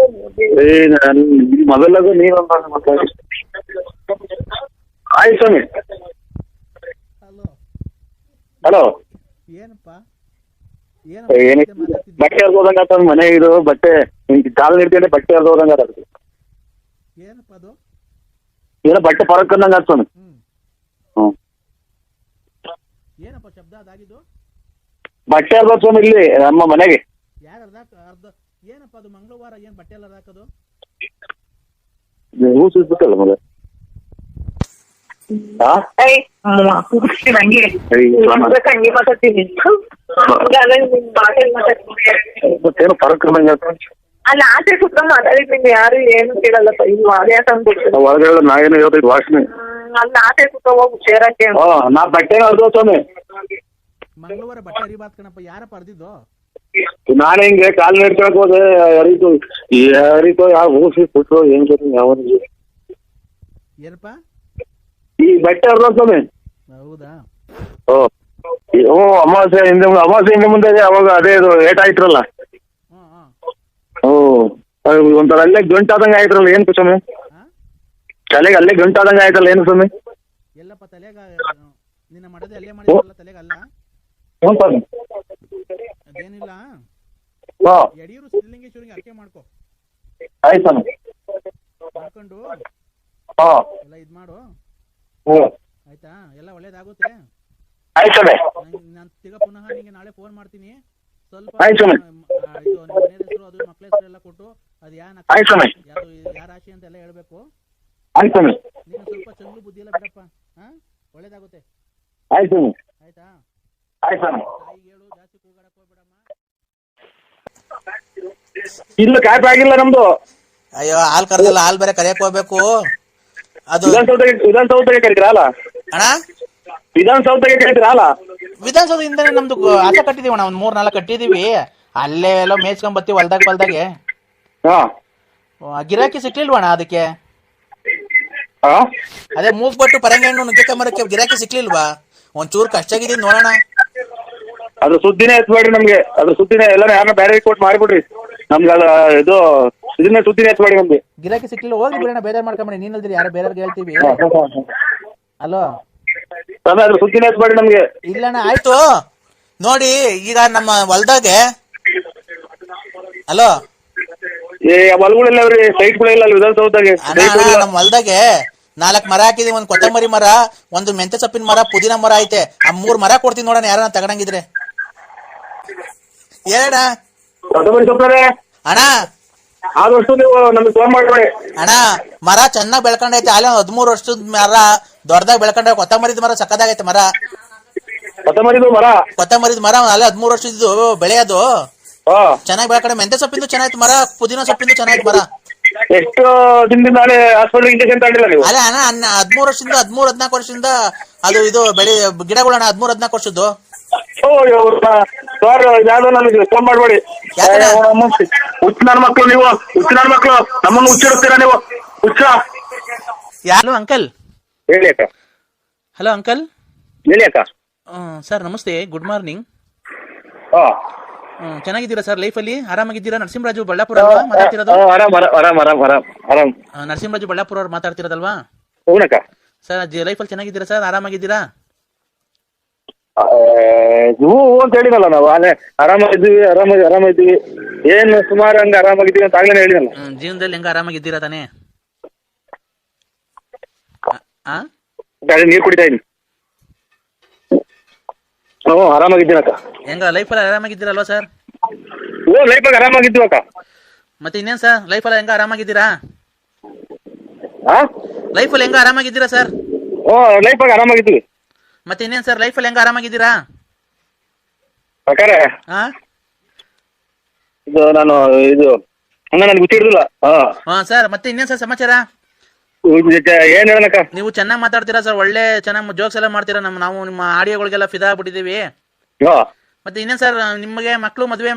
Speaker 3: ಮೊದಲಾಗೋ ನೀರೊಂದು ಆಯ್ತು ಸ್ವಾಮಿ. ಹಲೋ ಬಟ್ಟೆ ಹರ್ದೋದಂಗ ಮನೆ ಇದು ಬಟ್ಟೆ ಕಾಲ ನಿಡ್ಕೊಂಡೆ ಬಟ್ಟೆ ಹರ್ದೋದಂಗ ಏನೋ ಬಟ್ಟೆ ಪರಕ್ಕಂದಂಗ ಸ್ವಾಮಿ. ಬಟ್ಟೆ ಹರ್ದ ಸ್ವಾಮಿ ಇಲ್ಲಿ ನಮ್ಮ ಮನೆಗೆ.
Speaker 2: ಮಂಗಳವಾರ ಏನ್ ಬಟ್ಟೆ ಎಲ್ಲ ಹಾಕೋದು
Speaker 3: ಹೂಸಿಸ್ಬಿಟ್ಟಲ್ಲ ಮಗ. ಮತ್ತೇನು ಪರಕ್ಕಂದಂಗ
Speaker 5: ಅಲ್ಲ ಆಚೆ ಸುತ್ತ ಮಾತಾಡಿದ್ದೀನಿ, ಯಾರು ಏನು ಕೇಳಲ್ಲಪ್ಪ. ಇದು ಅದೇ
Speaker 3: ಹೊರಗಡೆ ನಾ ಏನು ಹೇಳ್ತೈತಿ ವಾಸನೆ.
Speaker 5: ಅಲ್ಲಿ ಆಚೆ ಸುತ್ತ ಹೋಗಿ ಸೇರಕ್ಕೆ
Speaker 3: ನಾ ಬಟ್ಟೆ ಹರ್ದೋ ಸ್ವಾಮಿ.
Speaker 1: ಮಂಗಳವಾರ ಬಟ್ಟೆ ಹರಿಬಾರ್ದು ಕಣಪ್ಪ. ಯಾರಪ್ಪ ಹರಿದಿದ್ದು?
Speaker 3: ನಾನು ಹಿಂಗೆ ಕಾಲ್ ನೀಡ್ಕೊಳಕ್ ಹೋದೆ, ಹರಿತು ಯಾವ ಹೂಸಿ ಕೊಟ್ರು ಏನ್ ಯಾವ
Speaker 1: ಏನಪ್ಪ
Speaker 3: ಈ ಬಟ್ಟೆ ಹರ್ದೋ ಸ್ವಾಮಿ.
Speaker 1: ಹೌದಾ?
Speaker 3: ಅಮಾವಾಸ್ಯೆ ಹಿಂದೆ ಮುಂದೆ ಅವಾಗ ಅದೇ ಇದು ಏಟ್ ಆಯ್ತ್ರಲ್ಲ. ಒಂಥರ ಅಲ್ಲೇ ಗಂಟಾದಂಗ ಆಯ್ತ್ರಲ್ಲ. ಏನ್ ಸ್ವಾಮಿ ತಲೆಗೆ ಅಲ್ಲೇ ಗಂಟಾದಂಗ ಆಯ್ತಲ್ಲ ಏನು ಸ್ವಾಮಿ?
Speaker 1: ಎಲ್ಲಪ್ಪ ತಲೆಗ ನಿನ್ನ ಮಾಡದೆ ಅಲ್ಲೇ ಮಾಡಿರಲ್ಲ ತಲೆಗಲ್ಲ. ಅದೇನಿಲ್ಲ, ಯಡಿಯೂರು ಸಿದ್ಧಲಿಂಗೇಶ್ವರಿಗೆ ಅರ್ಕೆ ಮಾಡ್ಕೊ.
Speaker 3: ಆಯ್ತು ಸ್ವಾಮಿ.
Speaker 1: ಮಾಡ್ಕೊಂಡು ಎಲ್ಲ ಇದ್ ಮಾಡು ಆಯ್ತಾ? ಎಲ್ಲ ಒಳ್ಳೇದಾಗುತ್ತೆ.
Speaker 3: ಆಯ್ತು
Speaker 1: ನಾನು ತಿರ್ಗಾ ಪುನಃ ನಿಂಗೆ ನಾಳೆ ಫೋನ್ ಮಾಡ್ತೀನಿ. ಸ್ವಲ್ಪ
Speaker 3: ಇದು
Speaker 1: ಮನೆ ಹೆಸರು ಅದು ಮಕ್ಳ ಹೆಸರು ಎಲ್ಲ ಕೊಟ್ಟು ಅದು ಯಾರ ರಾಶಿ ಅಂತ ಎಲ್ಲ ಹೇಳ್ಬೇಕು. ನೀನು ಸ್ವಲ್ಪ ಚಂಗ್ಳು ಬುದ್ಧಿ ಎಲ್ಲ ಬಿಡಪ್ಪ. ಒಳ್ಳೇದಾಗುತ್ತೆ. ಆಯ್ತಾ? ತಾಯಿಗೆ ಹೇಳು ಜಾಸ್ತಿ ಕೂಗಾಡಕ್ ಹೋಗ್ಬಿಡಮ್ಮ.
Speaker 3: ಇಲ್ಲ ಕ್ಯಾಪ್ ಆಗಿಲ್ಲ ನಮ್ದು.
Speaker 1: ಅಯ್ಯೋ ಹಾಲ್ ಕರ್ದಲ್ಲ, ಹಾಲ್ ಬೇರೆ ಕರೆಯಕ್ ಹೋಗ್ಬೇಕು. ಅದು
Speaker 3: ವಿಧಾನಸೌಧಗೆ ಕರಿತೀರಲ್ಲ
Speaker 1: ಅಣ್ಣ?
Speaker 3: ವಿಧಾನಸೌಧಗೆ ಕರಿತೀರಲ್ಲ?
Speaker 1: ವಿಧಾನಸೌಧ ಇಂದಾನೆ ನಮ್ದು ಆಸೆ ಕಟ್ಟಿದೀವಿ ಅಣ್ಣ. ಒಂದ್ 3-4 ಕಟ್ಟಿದೀವಿ. ಅಲ್ಲೇ ಎಲ್ಲ ಮೇಯ್ಸ್ಕೊಂಡ್ ಬರ್ತೀವಿ ಹೊಲ್ದಾಗೆ. ಗಿರಾಕಿ ಸಿಕ್ಲಿಲ್ವಣ್ಣ ಅದಕ್ಕೆ? ಅದೇ ಮೂಗ್ ಬಟ್ಟು ಪರಂಗಣ್ಣು ನುಗ್ಗೆಕಾಯಿ ಮರಕ್ಕೆ ಗಿರಾಕಿ ಸಿಕ್ಲಿಲ್ವಾ? ಒಂಚೂರು ಕಷ್ಟ ಆಗಿದ್ದೀನಿ ನೋಡೋಣ.
Speaker 3: ಅದ್ರ ಸುದ್ದಿನೇ ಎತ್ಬೇಡ್ರಿ ನಮ್ಗೆ. ಅದ್ರ ಸುದ್ದಿನೇ ಎಲ್ಲ ಯಾರನ್ನ ಬೇರೆ ಕೊಟ್ಟು ಮಾಡಿಬಿಡ್ರಿ ನಮ್ಗೆ. ಅದ ಇದು ಇದನ್ನೇ ಸುದ್ದಿನೇ ಎತ್ಬೇಡಿ ನಮ್ಗೆ.
Speaker 1: ಗಿರಾಕಿ ಸಿಕ್ಲಿಲ್ಲ ಹೋಗಿ ಬಿಡೋಣ, ಬೇರೆ ಮಾಡ್ಕೊಂಬಿಡಿ. ನೀನಲ್ದಿರಿ ಯಾರೋ ಬೇರೆಯವ್ರಿಗೆ ಹೇಳ್ತೀವಿ. ಅಲೋ
Speaker 3: ಅದ್ರ ಸುದ್ದಿನೇ ಎತ್ಬೇಡಿ ನಮ್ಗೆ.
Speaker 1: ಇಲ್ಲಣ್ಣ ಆಯ್ತು ನೋಡಿ. ಈಗ ನಮ್ಮ ಹೊಲ್ದಾಗೆ ಅಲೋ
Speaker 3: ಹೊಲಗಳಿಲ್ಲ ಅವ್ರಿ, ಸೈಟ್ಗಳಿಲ್ಲ ವಿಧಾನಸೌಧದಾಗೆ.
Speaker 1: ನಮ್ಮ ಹೊಲ್ದಾಗೆ 4 ಮರ ಹಾಕಿದೀವಿ. ಒಂದ್ ಕೊತ್ತಂಬರಿ ಮರ, ಒಂದು ಮೆಂತೆ ಸೊಪ್ಪಿನ ಮರ, ಪುದೀನ ಮರ ಐತೆ. ಆ 3 ಮರ ಕೊಡ್ತೀನಿ ನೋಡೋಣ, ಯಾರನ್ನ ತಗೊಂಡಂಗಿದ್ರೆ ಹೇಳಣ್ಣ.
Speaker 3: ಕೊತ್ತಂಬರಿ ಸೊಪ್ಪು
Speaker 1: ಅಣ್ಣ
Speaker 4: ಆದಷ್ಟು ನೀವು ನಮಗೆ ಫೋನ್ ಮಾಡ್ಬೇಡಿ.
Speaker 1: ಅಣ್ಣ ಮರ ಚೆನ್ನಾಗಿ ಬೆಳ್ಕೊಂಡೈತೆ, ಅಲ್ಲಿ 13 ವರ್ಷದ ಮರ ದೊಡ್ಡದಾಗಿ ಬೆಳ್ಕೊಂಡ, ಕೊತ್ತಂಬರಿದ ಮರ ಸಕ್ಕದಾಗೈತೆ ಮರ,
Speaker 4: ಕೊತ್ತಂಬರಿದು ಮರ
Speaker 1: ಅಲ್ಲಿ 13 ವರ್ಷದ್ದು ಬೆಳೆಯೋದು ಚೆನ್ನಾಗಿ ಬೆಳ್ಕೊಂಡೆ. ಮೆಂತೆ ಸೊಪ್ಪಿಂದು ಚೆನ್ನಾಯ್ತು ಮರ, ಪುದೀನ ಸೊಪ್ಪಿಂದು ಚೆನ್ನಾಯ್ತು ಮರ.
Speaker 4: ಎಷ್ಟು ದಿನದಿಂದ ನಾಳೆ ಹಾಸ್ಪಿಟಲ್ ಇಂಜೆಕ್ಷನ್ ತಗೊಂಡಿಲ್ಲ ನೀವು?
Speaker 1: ಅಲ್ಲ ಅಣ್ಣ 13 ವರ್ಷದಿಂದ 13-14 ವರ್ಷದಿಂದ ಅದು ಇದು ಬೆಳೆ ಗಿಡಗಳಣ್ಣ 13-14 ವರ್ಷದ್ದು.
Speaker 4: ಸರ್ ಯಾವ್ದೋ ನನಗೆ ಫೋನ್ ಮಾಡ್ಬೇಡಿ. ಹುಚ್ಚ ನನ್ನ ಮಕ್ಳು ನೀವು, ಹುಚ್ಚ ನನ್ನ ಮಕ್ಳು, ನಮ್ಮನ್ನು ಹುಚ್ಚಿಡ್ತೀರಾ ನೀವು, ಹುಚ್ಚ.
Speaker 1: ಯಾರು ಅಂಕಲ್?
Speaker 4: ಹೇಳಿ ಅಕ್ಕ.
Speaker 1: Hello uncle.
Speaker 4: ಹೇಳಿ ಅಕ್ಕ.
Speaker 1: ಸರ್ ನಮಸ್ತೆ, ಗುಡ್ ಮಾರ್ನಿಂಗ್.
Speaker 4: ಹಾ
Speaker 1: ಚೆನ್ನಾಗಿದ್ದೀರಾ ಸರ್? ಲೈಫಲ್ಲಿ ಆರಾಮಾಗಿದ್ದೀರಾ? ನರಸಿಂಹರಾಜು ಬಳ್ಳಾಪುರ ಅಲ್ವಾ ಮಾತಾಡ್ತಿರೋದು?
Speaker 4: ಆರಾಮ್.
Speaker 1: ನರಸಿಂಹರಾಜು ಬಳ್ಳಾಪುರ ಅವ್ರು ಮಾತಾಡ್ತಿರೋದಲ್ವಾ?
Speaker 4: ಹೂನಕ್ಕ.
Speaker 1: ಸರ್ ಲೈಫಲ್ಲಿ ಚೆನ್ನಾಗಿದ್ದೀರಾ ಸರ್? ಆರಾಮಾಗಿದ್ದೀರಾ?
Speaker 4: ಹೂ ಅಂತ ಹೇಳಿನಲ್ಲ ನಾವು, ಆರಾಮಾಗಿದ್ದೀವಿ. ಏನು ಸುಮಾರು ಹಂಗ ಆರಾಮಾಗಿದ್ದೀವಿ ಅಂತ ಆಗ್ಲೇ ಹೇಳಿನಲ್ಲ.
Speaker 1: ಜೀವನದಲ್ಲಿ ಹೆಂಗ ಆರಾಮಾಗಿದ್ದೀರಾ ತಾನೇ?
Speaker 4: ನೀರು ಕುಡಿತಾ ಇದ್ದೀನಿ. ಆರಾಮಾಗಿದ್ದೀನಕ್ಕ.
Speaker 1: ಹೆಂಗ ಲೈಫಲ್ಲಿ ಆರಾಮಾಗಿದ್ದೀರಲ್ವಾ ಸರ್?
Speaker 4: ಲೈಫಾಗ ಆರಾಮಾಗಿದ್ದೀವಿ ಅಕ್ಕ.
Speaker 1: ಮತ್ತೆ ಇನ್ನೇನ್ ಸರ್ ಲೈಫಲ್ಲಿ ಹೆಂಗ ಆರಾಮಾಗಿದ್ದೀರಾ? ಲೈಫಲ್ಲಿ ಹೆಂಗ ಆರಾಮಾಗಿದ್ದೀರಾ ಸರ್?
Speaker 4: ಲೈಫಾಗ ಆರಾಮಾಗಿದ್ದೀವಿ.
Speaker 1: ಮತ್ತೆ ಇನ್ನೇನ್ ಸರ್ ಲೈಫಲ್ಲಿ ಹೆಂಗ ಆರಾಮಾಗಿದ್ದೀರಾ?
Speaker 4: ಇದು ನಾನು ನನಗೆ ಗೊತ್ತಿರಲಿಲ್ಲ.
Speaker 1: ಸರ್ ಮತ್ತೆ ಇನ್ನೇನ್ ಸರ್ ಸಮಾಚಾರ?
Speaker 4: ಏನ್ ಹೇಳನಕ್ಕ?
Speaker 1: ನೀವು ಚೆನ್ನಾಗಿ ಮಾತಾಡ್ತೀರಾ ಸರ್, ಒಳ್ಳೆ ಚೆನ್ನಾಗಿ ಜೋಕ್ಸ್ ಎಲ್ಲ ಮಾಡ್ತೀರಾ. ನಾವು ನಿಮ್ಮ ಆಡಿಯೋಗಳಿಗೆಲ್ಲ ಫಿದಾ ಆಗ್ಬಿಟ್ಟಿದೀವಿ. ಮತ್ತೆ ಇನ್ನೇನ್ ಸರ್ ನಿಮಗೆ ಮಕ್ಕಳು ಮದುವೆ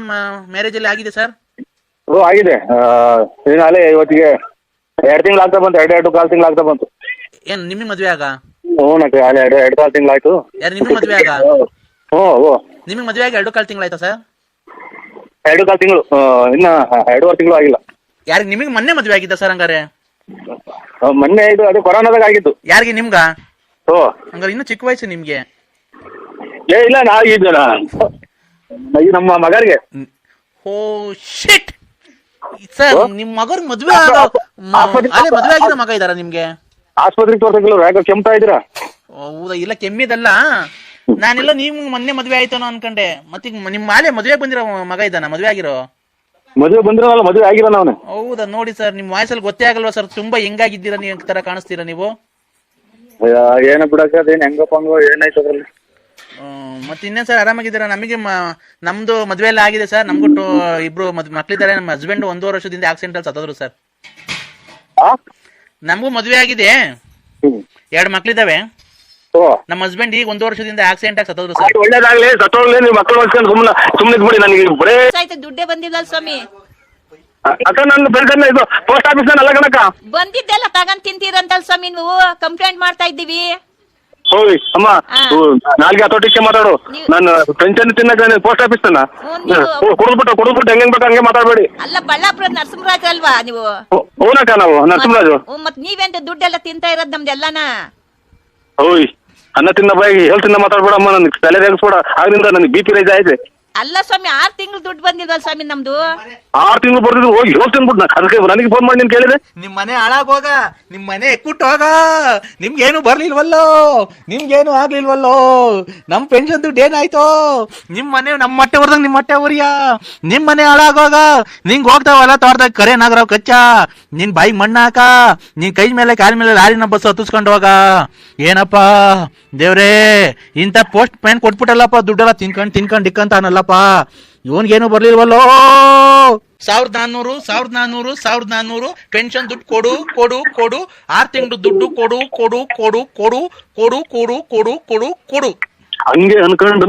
Speaker 1: ಮ್ಯಾರೇಜ್ ಅಲ್ಲಿ ಆಗಿದೆ ಸರ್?
Speaker 4: ಆಗಿದೆ. ನಾಳೆ ಇವತ್ತಿಗೆ 2 ತಿಂಗಳು ಆಗ್ತಾ ಬಂತು, 2.5 ತಿಂಗಳು ಆಗ್ತಾ ಬಂತು.
Speaker 1: ಏನ್ ನಿಮಗೆ ಮದುವೆ ಆಗ?
Speaker 4: ಹೂನಕ್ಕ, 2.5 ತಿಂಗಳು ಆಯ್ತು.
Speaker 1: ಯಾರು ನಿಮಗೆ ಮದುವೆ ಆಗ? ನಿಮಗೆ ಮದುವೆ ಆಗಿ 2.5 ತಿಂಗಳು ಆಯ್ತಾ ಸರ್?
Speaker 4: 2.5 ತಿಂಗಳು, ಇನ್ನ 2.5 ತಿಂಗಳು ಆಗಿಲ್ಲ.
Speaker 1: ಯಾರಿಗೆ ನಿಮಗೆ ಮೊನ್ನೆ ಮದುವೆ ಆಗಿದ್ದ ಸರ್? ಹಂಗಾರೆ
Speaker 4: ಮೊನ್ನೆ ಅದು ಕೊರೋನಾದಾಗ ಆಗಿದ್ದು.
Speaker 1: ಯಾರಿಗೆ? ನಿಮ್ಗ? ಹಂಗಾರೆ ಇನ್ನು ಚಿಕ್ಕ ವಯಸ್ಸು ನಿಮ್ಗೆ?
Speaker 4: ಇಲ್ಲ, ನಮ್ಮ ಮಗರಿಗೆ.
Speaker 1: ಓ ಶಿಟ್ ಸರ್, ನಿಮ್ ಮಗರ್ ಮದ್ವೆ ಆಗಿರೋ ಮಗ ಇದಾರ ನಿಮ್ಗೆ?
Speaker 4: ಆಸ್ಪತ್ರೆಗೆ ತೋರ್ಸಕ್ಕಿಲ್ಲ, ಯಾಕೆ ಕೆಮ್ತಾ ಇದ್ದೀರಾ?
Speaker 1: ಹೌದಾ? ಇಲ್ಲ ಕೆಮ್ಮಿದಲ್ಲ, ನಾನೆಲ್ಲ ನೀವು ಮೊನ್ನೆ ಮದ್ವೆ ಆಯ್ತಾನೋ ಅನ್ಕೊಂಡೆ. ಮತ್ತೆ ನಿಮ್ ಮಾಲೆ ಮದ್ವೆ ಬಂದಿರೋ ಮಗ ಇದ್ದಾನ? ಮದ್ವೆ ಆಗಿರೋ?
Speaker 4: ಮದುವೆ ಬಂದಿರೋನಲ್ಲ, ಮದುವೆ ಆಗಿರೋ ಅವನೇ.
Speaker 1: ಹೌದಾ? ನೋಡಿ ಸರ್, ನಿಮ್ ವಾಯ್ಸಲ್ಲಿ ಗೊತ್ತೇ ಆಗಲ್ವಾ ಸರ್, ತುಂಬಾ ಹೆಂಗಾಗಿದ್ದೀರಾ ನೀವು ತರ ಕಾಣಿಸ್ತೀರಾ ನೀವು.
Speaker 4: ಏನ ಬಿಡಕ್ಕ, ಅದೇನ್ ಹೆಂಗಪ್ಪ ಏನಾಯ್ತು ಅದ್ರಲ್ಲಿ.
Speaker 1: ಮತ್ತೆ ಇನ್ನೇನ್ ಸರ್ ಆರಾಮಾಗಿದ್ದೀರಾ? ನಮಗೆ ನಮ್ದು ಮದ್ವೆ ಎಲ್ಲ ಆಗಿದೆ ಸರ್. ನಮ್ಗೂ ಇಬ್ರು ಮಕ್ಳಿದ್ದಾರೆ. ನಮ್ಮ ಹಸ್ಬೆಂಡ್ 1.5 ವರ್ಷದಿಂದ ಆಕ್ಸಿಡೆಂಟ್ ಅಲ್ಲಿ ಸತ್ತೋದ್ರು ಸರ್. ನಮಗೂ ಮದ್ವೆ ಆಗಿದೆ, 2 ಮಕ್ಳಿದಾವೆ. ನಮ್ಮ ಹಸ್ಬೆಂಡ್ ಈಗ 1 ವರ್ಷದಿಂದ ಆಕ್ಸಿಡೆಂಟ್ ಆಗಿ ಸತ್ತೋದ್ರು ಸರ್.
Speaker 4: ಒಳ್ಳೇದಾಗ್ಲಿ, ಸತ್ತೋಗ್ಲಿ, ನೀವು ಮಕ್ಕಳು ಮಾಡ್ಕೊಂಡು ಸುಮ್ಮನೆ ಬಿಡಿ. ನನಗೆ
Speaker 6: ದುಡ್ಡೇ ಬಂದಿಲ್ಲ ಸ್ವಾಮಿ.
Speaker 4: ಅಕ್ಕ, ನನ್ನ ಬೆಳ್ಕನ್ನ ಇದು ಪೋಸ್ಟ್ ಆಫೀಸ್ ಅಲ್ಲ ಕಣಕ್ಕ.
Speaker 6: ಬಂದಿದ್ದೆಲ್ಲ ತಗೊಂಡ್ ತಿಂತೀರಂತಲ್ ಸ್ವಾಮಿ, ನೀವು ಕಂಪ್ಲೇಂಟ್ ಮಾಡ್ತಾ ಇದ್ದೀವಿ.
Speaker 4: ಹೋಯ್ ಅಮ್ಮ, ನಾಲ್ಗೆ ಹತೋಟಿಗೆ ಮಾತಾಡು. ನಾನು ಪೆನ್ಷನ್ ತಿನ್ನಕ ಪೋಸ್ಟ್ ಆಫೀಸ್ ಕುಡಿದ್ಬಿಟ್ಟು ಹೆಂಗ್ ಬೇಕು ಹಂಗೆ ಮಾತಾಡ್ಬೇಡಿ.
Speaker 6: ಅಲ್ಲ, ಬಳ್ಳಾಪುರ ನರಸಿಂಹರಾಜ್ ಅಲ್ವಾ ನೀವು?
Speaker 4: ಹೂನಕ್ಕ, ನಾವು ನರಸಿಂಹರಾಜು.
Speaker 6: ಮತ್ ನೀವೆಂತ ದುಡ್ಡೆಲ್ಲ ತಿಂತಾ ಇರೋದ್ ನಮ್ದೆಲ್ಲನ?
Speaker 4: ಹೋಯ್, ಅನ್ನ ತಿನ್ನ ಬಾಯಿಗೆ ಹೇಳ್ ತಿನ್ನ ಮಾತಾಡ್ಬೇಡಮ್ಮ. ನನ್ಗೆ ತಲೆ ತೆಗಿಸ್ಬೇಡ, ಆಗ್ಲಿಂದ ನನಗೆ BP ರೈಸ್ ಆಯ್ತು.
Speaker 6: ಅಲ್ಲ ಸ್ವಾಮಿ, 6 ತಿಂಗಳು ದುಡ್ಡು ಬಂದಿಲ್ವಲ್ಲ ಸ್ವಾಮಿ ನಮ್ದು?
Speaker 4: 6 ತಿಂಗಳು ಬರ್ತಿದ್ರು, ಹೋಗಿ ಹೇಳ್ತಿನ್ಬಿಟ್ಟು ಅದಕ್ಕೆ ನನಗೆ ಫೋನ್ ಮಾಡಿ ನೀನ್ ಕೇಳಿದೆ.
Speaker 1: ನಿಮ್ ಮನೆ ಹಾಳಾಗೋಗ, ನಿಮ್ ಮನೆ ಎಕ್ಕುಟ್ಟು ಹೋಗ, ನಿಮ್ಗೇನು ಬರ್ಲಿಲ್ವಲ್ಲೋ, ನಿಮ್ಗೇನು ಆಗ್ಲಿಲ್ವಲ್ಲೋ, ನಮ್ ಪೆನ್ಷನ್ ದುಡ್ಡು ಏನಾಯ್ತೋ, ನಿಮ್ ಮನೆ ನಮ್ಮ ಮೊಟ್ಟೆ ಹೊರದಂಗ್ ನಿಮ್ ಮೊಟ್ಟೆ ಉರಿಯ, ನಿಮ್ ಮನೆ ಹಾಳಾಗೋಗ. ನಿಂಗ್ ಹೋಗ್ತಾವಲ್ಲ ತೋಟದಾಗ ಕರೆ ನಾಗರಾವ್ ಕಚ್ಚ, ನಿನ್ ಬಾಯಿಗೆ ಮಣ್ಣ ಹಾಕ, ನಿನ್ ಕೈ ಮೇಲೆ ಕಾಲ ಮೇಲೆ ಲಾರಿನ ಬಸ್ ಹತ್ತಿಸ್ಕೊಂಡು ಹೋಗ. ಏನಪ್ಪಾ ದೇವ್ರೇ, ಇಂಥ ಪೋಸ್ಟ್ ಪೇನ್ ಕೊಟ್ಬಿಟ್ಟಲ್ಲಪ್ಪ, ದುಡ್ಡೆಲ್ಲ ತಿನ್ಕೊಂಡ್ ಡಿಕ್ಕಂತ ಅನ್ನಲ್ಲಪ್ಪ. ಇವನ್ಗೇನು ಬರ್ಲಿಲ್ವಲ್ಲೋ. 1400 ಪೆನ್ಷನ್ ದುಡ್ಡು ಕೊಡು 6 ತಿಂಗಳು ದುಡ್ಡು ಕೊಡು.
Speaker 4: ಹಂಗೆ ಅನ್ಕೊಂಡ್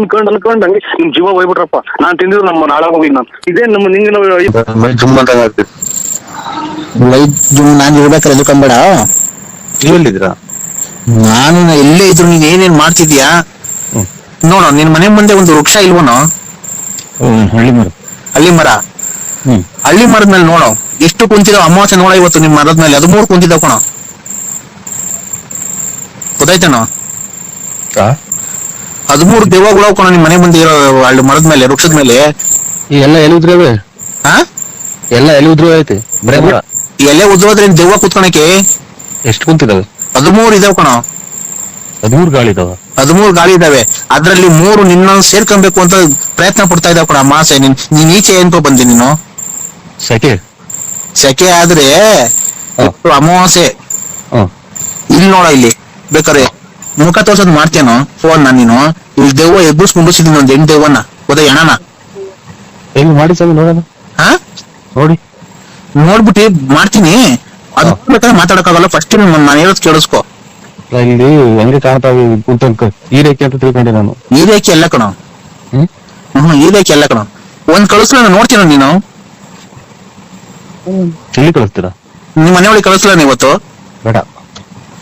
Speaker 4: ಹಂಗೆ ನಿಮ್ ಜೀವ ಹೋಗ್ಬಿಟ್ರಪ್ಪ. ನಾನ್ ತಿಂದಿದ್ರು ನಮ್ಮ ನಾಳೆ ಹೋಗಿ ನಾನು ಇದೇ ನಮ್ಮ ನಿಂಗೆ
Speaker 2: ನಾನು ಇರ್ಬೇಕಾರೆ ಎದುಕೊಂಬೇಡ.
Speaker 7: ಎಲ್ಲಿದ್ದೀರಾ?
Speaker 2: ನಾನು ಎಲ್ಲೇ ಇದ್ರು ನೀನ್ ಏನೇನ್ ಮಾಡ್ತಿದ್ಯಾ ನೋಡು. ನಿನ್ ಮನೆ ಮುಂದೆ ಒಂದು ವೃಕ್ಷ ಇಲ್ವನೋ? ಹಳ್ಳಿ ಮರ. ಹಳ್ಳಿ ಮರದ ಮೇಲೆ ನೋಡು ಎಷ್ಟು ಕುಂತಿದಾವ. ಅಮಾವಾಸ್ಯೆ ನೋಡ ಇವತ್ತು ನಿಮ್ ಮರದ ಮೇಲೆ 13 ಕುಂತಿದಾವ ಕಣೋ. ಗೊತ್ತಾಯ್ತೇನೋ? 13 ದೆವ್ವಗಳು ಕಣೋ ನಿಮ್ ಮನೆ ಮುಂದೆ ಇರೋ ಹಳ್ಳಿ ಮರದ ಮೇಲೆ, ವೃಕ್ಷದ ಮೇಲೆ.
Speaker 7: ಎಲ್ಲ ಎಲ್ಲಿ ಉದ್ರವೆ? ಎಲ್ಲ ಎಲ್ಲಿ ಉದ್ರವ ಐತೆ?
Speaker 2: ಎಲೆ ಉದ್ರೋದ್ರೆ ದೆವ್ವ ಕುತ್ಕೊಳಕ್ಕೆ.
Speaker 7: ಎಷ್ಟು ಕುಂತಿದಾವೆ?
Speaker 2: 13 ಇದಾವ ಕಣೋ.
Speaker 7: 13 ಗಾಳಿ ಇದಾವ?
Speaker 2: 13 ಗಾಳಿ ಇದಾವೆ. ಅದ್ರಲ್ಲಿ 3 ನಿನ್ನ ಸೇರ್ಕೊಬೇಕು ಅಂತ ಪ್ರಯತ್ನ ಪಡ್ತಾ ಇದಾವ ಕಣ. ಮಾಸೆ ನೀನ್ ಈಚೆ ಏನ್ಕೋ ಬಂದಿ ನೀನು?
Speaker 7: ಸೆಕೆ
Speaker 8: ಸೆಕೆ ಆದ್ರೆ ಅಮಾವಾಸ್ಯೆ ಇಲ್ಲಿ ನೋಡ, ಇಲ್ಲಿ ಬೇಕಾರೆ ಮುಖ ತೋರ್ಸೋದ್ ಮಾಡ್ತೇನೋ ಫೋನ್ ನೀನು. ಇಲ್ಲಿ ದೆವ್ವ ಎಬ್ಬಿಸ್ಕೊಂಡಿದ್ದೀನಿ ಒಂದ್ ಹೆಣ್ಣು ದೆವ್ವನ, ಗೊತ್ತಾ ಎಣನ.
Speaker 7: ಹೆಂಗ್ ಮಾಡಿ ಸ್ವಾಮಿ ನೋಡೋಣ.
Speaker 8: ಹಾ
Speaker 7: ನೋಡಿ
Speaker 8: ನೋಡ್ಬಿಟ್ಟು ಮಾಡ್ತೀನಿ. ಅದು ಬೇಕಾದ್ರೆ ಮಾತಾಡಕ್ಕಾಗಲ್ಲ. ಫಸ್ಟ್ ನಾನು ಹೇಳೋದ್ ಕೇಳಿಸ್ಕೊ.
Speaker 7: ಇಲ್ಲಿ ಹೆಂಗೆ ಕಾಣ್ತಾವೆ ಈ ರೇಖೆ ಅಂತ ತಿಳ್ಕೊಂಡೆ ನಾನು.
Speaker 8: ಈ ರೇಖೆ ಎಲ್ಲ ಕಣ. ಈ ರೇಖೆ ಎಲ್ಲ ಕಣ. ಒಂದ್ ಕಳಿಸ್ಲ ನೋಡ್ತೀನ ನೀನು.
Speaker 7: ಎಲ್ಲಿ ಕಳಿಸ್ತೀರಾ?
Speaker 8: ನಿಮ್ ಮನೆ ಒಳಗೆ ಕಳಿಸ್ಲ ಇವತ್ತು?
Speaker 7: ಬೇಡ.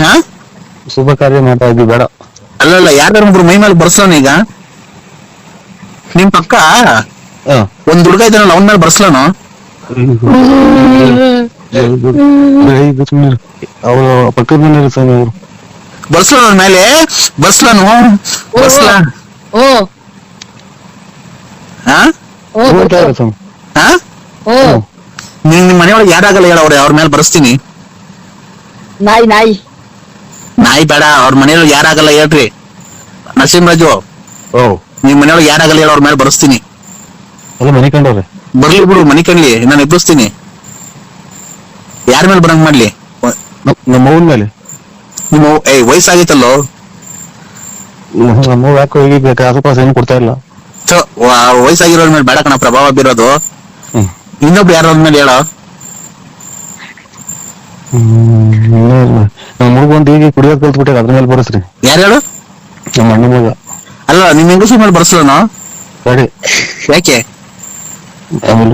Speaker 8: ಹಾ
Speaker 7: ಶುಭ ಕಾರ್ಯ ಮಾಡ್ತಾ ಇದ್ವಿ, ಬೇಡ.
Speaker 8: ಅಲ್ಲಲ್ಲ, ಯಾರು ಒಬ್ರು ಮೈ ಮೇಲೆ ಬರ್ಸ್ಲಾನ ಈಗ ನಿಮ್ ಪಕ್ಕ ಒಂದ್ ಹುಡುಗ ಇದ್ದಾನಲ್ಲ, ಅವನ ಮೇಲೆ ಬರ್ಸ್ಲಾನು.
Speaker 7: ಅವ್ರು ಪಕ್ಕದ ಮನೆ ಸ್ವಾಮಿ, ಅವರು
Speaker 8: ಬರ್ಸ್ಲಾನ ಅವ್ರ ಮೇಲೆ ಬರ್ಸ್ಲಾನು. ಬರ್ಸ್ಲಾ
Speaker 7: ಸ್ವಾಮಿ.
Speaker 8: ಹಾ ನಿಮ್ ಮನೆಯೊಳಗೆ ಯಾರಾಗಲ್ಲ ಹೇಳ, ಅವ್ರ ಮೇಲೆ ಬರ್ಸ್ತೀನಿ.
Speaker 6: ನಾಯಿ ನಾಯಿ
Speaker 8: ನಾಯಿ ಬೇಡ, ಅವ್ರ ಮನೆಯೊಳಗೆ ಯಾರಾಗಲ್ಲ ಹೇಳ್ರಿ. ನರಸಿಂಹರಾಜು, ನಿಮ್ ಮನೆಯೊಳಗೆ ಯಾರಾಗಲ್ಲ ಹೇಳ, ಅವ್ರ ಮೇಲೆ ಬರ್ಸ್ತೀನಿ.
Speaker 7: ಎಲ್ಲ ಮನೆ ಕಂಡವ್ರೆ.
Speaker 8: ಬರ್ಲಿ ಬಿಡು, ಮನೆ ಕಣ್ಲಿ, ನಾನು ಎಬ್ಬಿಸ್ತೀನಿ. ಯಾರ ಮೇಲೆ ಬರಂಗ್ ಮಾಡ್ಲಿ?
Speaker 7: ನಮ್ಮ ಅವ್ವನ ಮೇಲೆ.
Speaker 8: ನಿಮ್ಮ ವಯಸ್ಸಾಗಿತ್ತಲ್ಲೋ.
Speaker 7: ನಮ್ಮ ಯಾಕೋ ಈಗ ಆಸುಪಾಸ ಏನು ಕೊಡ್ತಾ ಇಲ್ಲ.
Speaker 8: ವಯಸ್ಸಾಗಿರೋರ್ ಮೇಲೆ ಬೇಡ ಕಣ ಪ್ರಭಾವ ಬೀರೋದು. ಇನ್ನೊಬ್ರು ಯಾರ ಮೇಲೆ ಹೇಳೋ.
Speaker 7: ನಮ್ಮ ಹುಡುಗ ಒಂದು ಈಗ ಕುಡಿಯೋದ್ ಕಲ್ತ್ಬಿಟ್ಟೆ, ಅದ್ರ ಮೇಲೆ ಬರ್ಸ್ರಿ.
Speaker 8: ಯಾರು ಹೇಳು?
Speaker 7: ನಮ್ಮ ಅಣ್ಣ ಮಗ.
Speaker 8: ಅಲ್ಲ, ನಿಮ್ ಹೆಂಗಸ ಮೇಲೆ ಬರ್ಸಲನು?
Speaker 7: ಸರಿ.
Speaker 8: ಯಾಕೆ?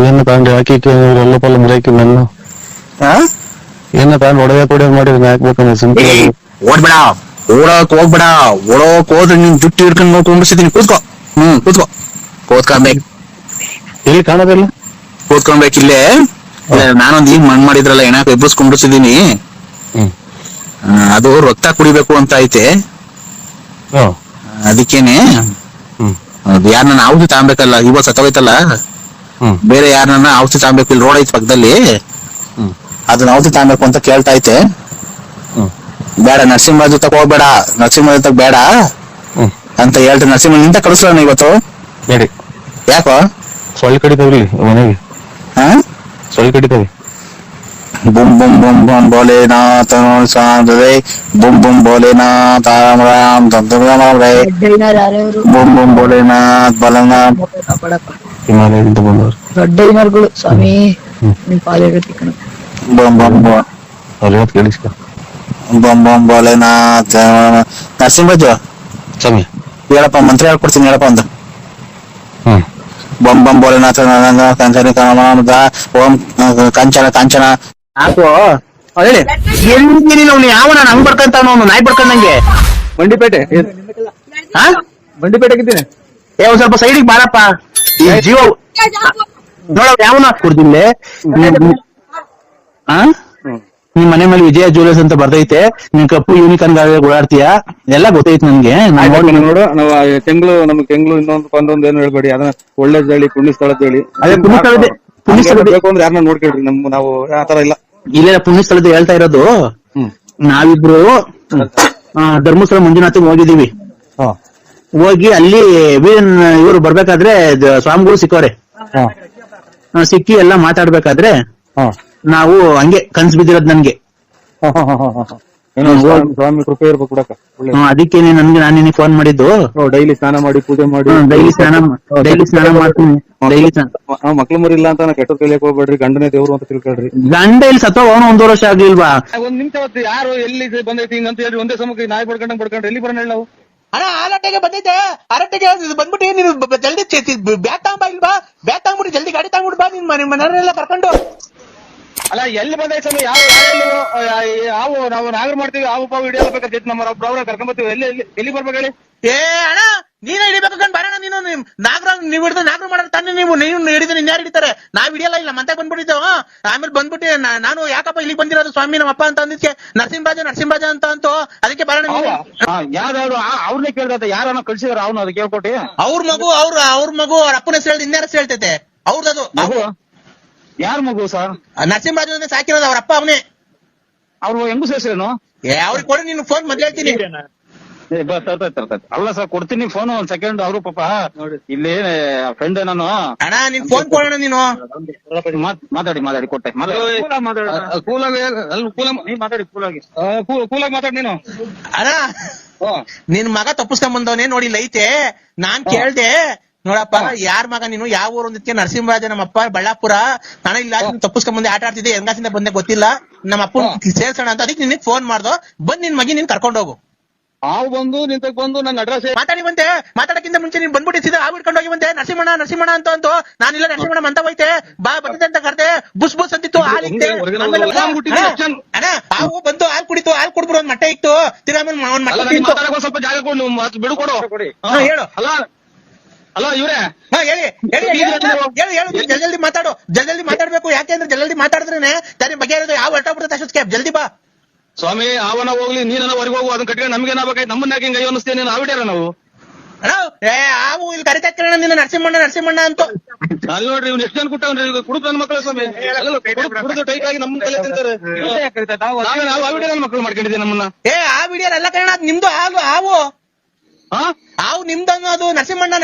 Speaker 7: ಏನು ತಗೊಂಡು ಹಾಕಿ ಎಲ್ಲ ಪಲ್ಲ ಮುರಿಯಾಕಿ ನನ್ನ ಏನ ತಗೊಂಡು ಹೊಡೆಯೋದ್ ಮಾಡಿದ್ರೆ ಹಾಕ್ಬೇಕಂದ್ರೆ ಸಿಂಪಲ್.
Speaker 8: ಓಡ್ಬೇಡ, ಓಡಕ್ ಹೋಗ್ಬೇಡ. ಓಡೋಕ್ ಹೋದ್ರೆ ನಿನ್ ಜುಟ್ಟಿ ಹಿಡ್ಕೊಂಡು ನೋಡ್ಕೊಂಡ್ಬಿಡ್ಸಿದೀನಿ. ಕೂತ್ಕೋ. ಕೂತ್ಕೋ. ಕೂತ್ಕೊಬೇಕು.
Speaker 7: ಎಲ್ಲಿ ಕಾಣೋದಿಲ್ಲ?
Speaker 8: ಕೂತ್ಕೊಬೇಕಿಲ್ಲೇ. ನಾನೊಂದ್ ಈಗ ಮಣ್ ಮಾಡಿದ್ರಲ್ಲ, ಏನಾಕ ಎಬ್ಬಿಸ್ಕೊಂಡ್ಬಿಡ್ಸಿದೀನಿ. ಅದು ರಕ್ತ ಕುಡಿಬೇಕು ಅಂತ ಐತೆ, ಅದಕ್ಕೇನೆ. ಯಾರನ್ನ ಔಷಧಿ ತಗೊಬೇಕಲ್ಲ, ಇವತ್ತು ಸತ್ತೋಯ್ತಲ್ಲ, ಬೇರೆ ಯಾರನ್ನ ಔಷಧಿ ತಗೊಬೇಕು. ಇಲ್ಲಿ ರೋಡ್ ಐತೆ ಪಕ್ಕದಲ್ಲಿ, ಅದನ್ನ ಔಷಧಿ ತಗೊಬೇಕು ಅಂತ ಕೇಳ್ತಾ ಐತೆ. ಬೇಡ, ನರಸಿಂಹರಾಜು ತಕ ಹೋಗ್ಬೇಡ, ನರಸಿಂಹರಾಜು ತಕ ಬೇಡ ಅಂತ ಹೇಳ್ತೀನಿ. ನರಸಿಂಹ ನಿಂತ ಕಳಿಸ್ಲ ಇವತ್ತು.
Speaker 7: ಬೇಡಿ.
Speaker 8: ಯಾಕೋ?
Speaker 7: ಸೊಳ್ಳೆ ಕಡಿತಾವ್ರಿ ಮನೆಗೆ. ಸೊಳ್ಳೆ ಕಡಿತಾವೆ.
Speaker 8: ಬುಮ್ ಬುಮ್ ಬುಮ್ ಬುಮ್ ಭೋಲೆನಾಥ ಬುಮ್ ಬುಮ್ ಭೋಲೆನಾಥ ರಾಮ ರಾಮ್ ರೇ ಬುಮ್ ಬುಮ್ ಭೋಲೆನಾಥ್ ಬಲನಾಥ್.
Speaker 7: ಹಿಮಾಲಯದಿಂದ ಬಂದವರು
Speaker 6: ದೊಡ್ಡ ಸ್ವಾಮಿ.
Speaker 8: ಬುಮ್ ಬುಮ್
Speaker 7: ಅವ್ರು ಕೇಳಿಸ್ಕ.
Speaker 8: ಬುಮ್ ಬುಮ್ ಭೋಲೆನಾಥ್. ನರಸಿಂಹರಾಜು
Speaker 7: ಸ್ವಾಮಿ
Speaker 8: ಹೇಳಪ್ಪ, ಮಂತ್ರ ಹೇಳ್ಕೊಡ್ತೀನಿ, ಹೇಳಪ್ಪ ಒಂದು. ಬೊಂ ಬೊಂ ಭೋಲೆನಾಥ ಕಂಚನ ಓಂ ಕಂಚನ ಕಂಚನ. ಹಾಕು ಹೇಳಿ. ಎಲ್ಲಿ ಅವ್ನು ಯಾವ ಹಂಗ್ ಬರ್ಕಂತಾನು, ನಾಯಿ ಬರ್ಕಂದಂಗೆ.
Speaker 3: ಬಂಡಿಪೇಟೆ.
Speaker 8: ಹಾ,
Speaker 3: ಬಂಡಿಪೇಟೆಗಿದ್ದೀನಿ.
Speaker 8: ಒಂದ್ ಸ್ವಲ್ಪ ಸೈಡಿಗೆ ಬಾರಪ್ಪ. ಈ ಜೀವ ನೋಡ ಯಾವನ ಕೊಡ್ದಿಲ್ಲೇ. ನಿಮ್ ಮನೆ ಮೇಲೆ ವಿಜಯ ಜ್ಯುವೆಲರ್ಸ್ ಅಂತ ಬರ್ತೈತೆ. ನಿನ್ ಕಪ್ಪು ಯೂನಿಕಾರ್ನ್ ಗಾಡಿ ಓಡಾಡ್ತೀಯ, ಎಲ್ಲ ಗೊತ್ತೈತಿ ನನ್ಗೆ.
Speaker 3: ನೋಡು, ನಾವು ಕೆಂಗ್ಳು, ನಮ್ಗೆ ಕೆಂಗ್ಳು ಇನ್ನೊಂದು ಏನು ಹೇಳ್ಬೇಡಿ. ಅದನ್ನ ಒಳ್ಳೇದ್ ಹೇಳಿ, ಪುಣ್ಯ ಸ್ಥಳದ ಹೇಳಿ.
Speaker 8: ಅದೇ ಪುಣ್ಯ ಸ್ಥಳದ
Speaker 3: ಬೇಕು ಅಂದ್ರೆ ಯಾರನ್ನ ನೋಡ್ಕೊಳ್ರಿ. ನಾವು ಆತರ ಇಲ್ಲ.
Speaker 8: ಇಲ್ಲ, ಪುಣ್ಯ ಸ್ಥಳದ ಹೇಳ್ತಾ ಇರೋದು. ನಾವಿಬ್ರು ಧರ್ಮಸ್ಥಳ ಮಂಜುನಾಥ್ ಹೋಗಿದೀವಿ. ಹೋಗಿ ಅಲ್ಲಿ ಇವರು ಬರ್ಬೇಕಾದ್ರೆ ಸ್ವಾಮಿಗಳು ಸಿಕ್ಕವ್ರೆ. ಸಿಕ್ಕಿ ಎಲ್ಲ ಮಾತಾಡ್ಬೇಕಾದ್ರೆ ನಾವು ಹಂಗೆ ಕನ್ಸ್ ಬಿದ್ದಿರೋದ್ ನನ್ಗೆ.
Speaker 3: ಸ್ವಾಮಿ ಕೃಪೆ ಇರ್ಬೇಕು ಬಿಡಕ್ಕ.
Speaker 8: ಅದಕ್ಕೇನೆ ನನ್ಗೆ ನಾನೇನೆ ಫೋನ್ ಮಾಡಿದ್ದು.
Speaker 3: ಡೈಲಿ ಸ್ನಾನ ಮಾಡಿ, ಪೂಜೆ ಮಾಡಿ,
Speaker 8: ಡೈಲಿ ಸ್ನಾನ ಮಾಡ್ತೀನಿ. ಡೈಲಿ
Speaker 3: ಮಕ್ಳು ಮರಿ ಇಲ್ಲ ಅಂತ ಕೆಟ್ಟ ಕಲಿಯಕ್ ಹೋಗ್ಬೇಡ್ರಿ. ಗಂಡನೇ ದೇವ್ರು ಅಂತ ತಿಳ್ಕೊಳ್ರಿ.
Speaker 8: ಗಂಡ ಇಲ್ಲಿ ಸತ್ತೋ ಅವನು 1 ವರ್ಷ ಆಗ್ಲಿಲ್ವಾ?
Speaker 3: ಒಂದ್ ನಿಮಿಷ ಹೊತ್ತು ಯಾರು ಎಲ್ಲಿ ಬಂದೈತಿ ಹಿಂಗ ಅಂತ ಹೇಳಿ ಒಂದೇ ಸಮಕ್ಕೆ ನಾಯಿ ಬಡ್ಕೊಂಡ್ರೆ ಎಲ್ಲಿ ಬರೋಣ ನಾವು?
Speaker 1: ಅಣ್ಣ ಆರಟ್ಟೆಗೆ ಬಂದೈತೆ. ಆರಟ್ಟೆಗೆ ಬಂದ್ಬಿಟ್ಟು ನೀನು ಜಲ್ದಿ ಬ್ಯಾಗ್ ತಗೊಂಬ, ಇಲ್ವಾ? ಬ್ಯಾಗ್ ತಗೊಂಡ್ಬಿಟ್ಟು ಜಲ್ದಿ ಗಾಡಿ ತಗೊಂಡ್ಬಿಟ್ಟು ಬಾ. ನಿನ್ ಮನೆಯಲ್ಲ ಕರ್ಕೊಂಡು.
Speaker 3: ಅಲ್ಲ, ಎಲ್ಲಿ ಬಂದೈತೆ ಸ್ವಾಮಿ? ಯಾವ ನಾವು ನಾಗರ ಮಾಡ್ತೀವಿ, ಹಾವು ಪಾವು ಹಿಡಿಯಲ್ಲ ಬೇಕಾದ್ರೆ ನಮ್ಮ ಒಬ್ಬರವ್ರ ಕರ್ಕೊಂಡ್ ಬರ್ತೀವಿ. ಎಲ್ಲಿ ಬರ್ಬೇಕು ಹೇಳಿ?
Speaker 1: ಏ ಅಣ್ಣ, ನೀನೇ ಹಿಡಿಬೇಕಂಡ್ ಬರೋಣ. ನೀನು ನಾಗರ ನೀವ್ ಹಿಡಿದ್ರೆ ನಾಗರ ಮಾಡೋದು ತಾನೇ. ನೀವು ಹಿಡಿದ್ರೆ ಇನ್ಯಾರು ಹಿಡಿತಾರೆ? ನಾವ್ ಹಿಡಿಯಲ್ಲ. ಇಲ್ಲ ಮತ್ತೆ ಬಂದ್ಬಿಟ್ಟಿದ್ದೇವ. ಆಮೇಲೆ ಬಂದ್ಬಿಟ್ಟು ನಾನು ಯಾಕಪ್ಪ ಇಲ್ಲಿಗೆ ಬಂದಿರೋದು ಸ್ವಾಮಿ ನಮ್ಮ ಅಪ್ಪ ಅಂತ ಅಂದಿದ್ಕೆ ನರಸಿಂಹರಾಜ ಅಂತ ಅಂತು. ಅದಕ್ಕೆ ಬರೋಣ.
Speaker 3: ಯಾವ್ದಾದ್ರು ಅವ್ರನ್ನೇ ಕೇಳ್ದ, ಯಾರನ್ನ ಕಳ್ಸಿದಾರ ಅವ್ನು ಅದಕ್ಕೆ ಕೇಳ್ಕೊಟ್ಟಿ.
Speaker 1: ಅವ್ರ ಮಗು ಅವ್ರ ಅಪ್ಪನ ಹೆಸರು ಹೇಳ್ದು ಇನ್ಯಾರ ಹೆಸರು ಹೇಳ್ತೈತೆ ಅವ್ರದ್ದು.
Speaker 3: ಯಾರ ಮಗು ಸರ್?
Speaker 1: ನರಸಿಂಹರಾಜು ಅಂದ್ರೆ ಸಾಕಿರೋದು ಅವ್ರ ಅಪ್ಪ ಅವನೇ.
Speaker 3: ಅವ್ರು ಹೆಂಗು ಸೇರ್ಸೇನು?
Speaker 1: ಅವ್ರಿಗೆ ಕೊಡಿ, ನೀನು ಫೋನ್ ಮೊದ್ಲು ಹೇಳ್ತೀನಿ.
Speaker 4: ಅಲ್ಲ ಸರ್ ಕೊಡ್ತೀನಿ ಫೋನ್ ಒಂದ್ ಸೆಕೆಂಡ್. ಅವರು ಪಾಪ ಇಲ್ಲಿ ಫ್ರೆಂಡ್ ನಾನು.
Speaker 1: ಅಣ್ಣ ನಿನ್ ಫೋನ್ ಕೊಡೋಣ ನೀನು.
Speaker 4: ಮಾತಾಡಿ ಕೊಟ್ಟೆ. ಕೂಲಾಗಿ ಮಾತಾಡಿ ನೀನು.
Speaker 1: ಅಣ್ಣ ನಿನ್ ಮಗ ತಪ್ಪಿಸ್ಕೊಂಡ್ ಬಂದವನೇ ನೋಡಿ ಲೈತೆ. ನಾನ್ ಕೇಳ್ದೆ ನೋಡಪ್ಪ ಯಾರ್ ಮಗ ನೀನು, ಯಾವ ಊರು ಅಂದಿದ್ಕೆ ನರಸಿಂಹರಾಜ ನಮ್ಮಪ್ಪ ಬಳ್ಳಾಪುರ. ನಾನು ಇಲ್ಲ ತಪ್ಪಿಸ್ಕೊಂಡ್ ಬಂದೆ, ಆಟ ಆಡ್ತಿದ್ದೆ, ಹೆಂಗಾಸಿಂದ ಬಂದೆ ಗೊತ್ತಿಲ್ಲ, ನಮ್ಮ ಅಪ್ಪ ಸೇರ್ಸೋಣ ಅಂತ. ಅದಕ್ಕೆ ನಿನಗೆ ಫೋನ್ ಮಾಡ್ದೋ, ಬಂದ್ ನಿನ್ ಮಗಿ ನೀನ್ ಕರ್ಕೊಂಡ್ ಹೋಗು.
Speaker 4: ಹಾವು ಬಂದು ನಿಂತಕ್ ಬಂದು ನನ್ನ ಅಡ್ರೆಸ್
Speaker 1: ಮಾತಾಡಿ ಬಂತೆ. ಮಾತಾಡಕ್ಕಿಂತ ಮುಂಚೆ ನೀನ್ ಬಂದ್ಬಿಟ್ಟಿದ್ದ ಹಾವು ಇಟ್ಕೊಂಡು ಹೋಗಿ ಬಂದೆ. ನರಸಿಂಹಣ್ಣ ಅಂತ ನಾನಿಲ್ಲ ನರಸಿಂಹಣ್ಣ ಅಂತ ಹೋಯ್ತೆ. ಬಂದಿದೆ ಅಂತ ಕರ್ದೆ, ಬುಸ್ ಅಂತಿತ್ತು, ಹಾಲಿತ್ತೆ. ಹಾವು ಬಂತು, ಹಾಲು ಕುಡಿತು, ಹಾಲು ಕುಡ್ಬಿಡು, ಒಂದ್ ಮಟ್ಟೆ ಇತ್ತು. ತಿರ್ಗಾಮೇಲೆ
Speaker 4: ಸ್ವಲ್ಪ ಜಾಗ ಕೊಡು, ಬಿಡು ಕೊಡು.
Speaker 1: ಹೇಳು.
Speaker 4: ಅಲ್ಲ ಇವ್ರೆ
Speaker 1: ಹೇಳು ಜಲ್ದಿ ಮಾತಾಡು. ಜಲ್ದಿ ಮಾತಾಡ್ಬೇಕು. ಯಾಕೆಂದ್ರೆ ಜಲ್ದಿ ಮಾತಾಡಿದ್ರೇನೆ ತಾನೇ ಬಗೆಹರಿದು. ಯಾವ ಹೊರಟೋಗ್ಬಿಡುತ್ತೆ ಅಷ್ಟೊತ್ತಿಗೆ. ಜಲ್ದಿ ಬಾ
Speaker 4: ಸ್ವಾಮಿ. ಅವನ ಹೋಗ್ಲಿ, ನೀನ ಹೊರಗೆ ಹೋಗು. ಅದನ್ನ ಕಟ್ಟಿಗೆ ನಮ್ಗೆ ಏನಾಗಬೇಕಾಯ್ತು? ನಮ್ಮನ್ನ ಯಾಕೆ ಹಿಂಗ ಅನ್ನಿಸ್ತೇನೆ? ಆವಿಟ್ಯಾರ ನಾವು
Speaker 1: ಹಾವು ಇಲ್ಲಿ ಕರಿತಾ ಕೇಳೋಣ ನಿನ್ನ ನರಸಿಂಹಣ್ಣ ಅಂತ.
Speaker 4: ಅಲ್ಲಿ ನೋಡ್ರಿ ಇವ್ನು ಎಷ್ಟು ಜನ ಕುಟ್ಟವ್ರಿ ಕುಡುಕ್ ನನ್ನ ಮಕ್ಕಳು ಸ್ವಾಮಿ. ಕುಡಿದು ಟೈಟ್ ಆಗಿ ನಮ್ಮ ತಲೆ ತಿಂತಾರೆ. ನಾವು ಆವಿಟ್ಯಾರ ನನ್ನ ಮಕ್ಕಳು ಮಾಡ್ಕೊಂಡಿದ್ದೀವಿ ನಮ್ಮನ್ನ.
Speaker 1: ಆ ವಿಡಿಯೋ ಎಲ್ಲ ಕಣ ನಿಮ್ದು ಹಾವು ಹಾವು ನಿಮ್ದು ಅನ್ನೋದು. ನರಸಿಂಹಣ್ಣ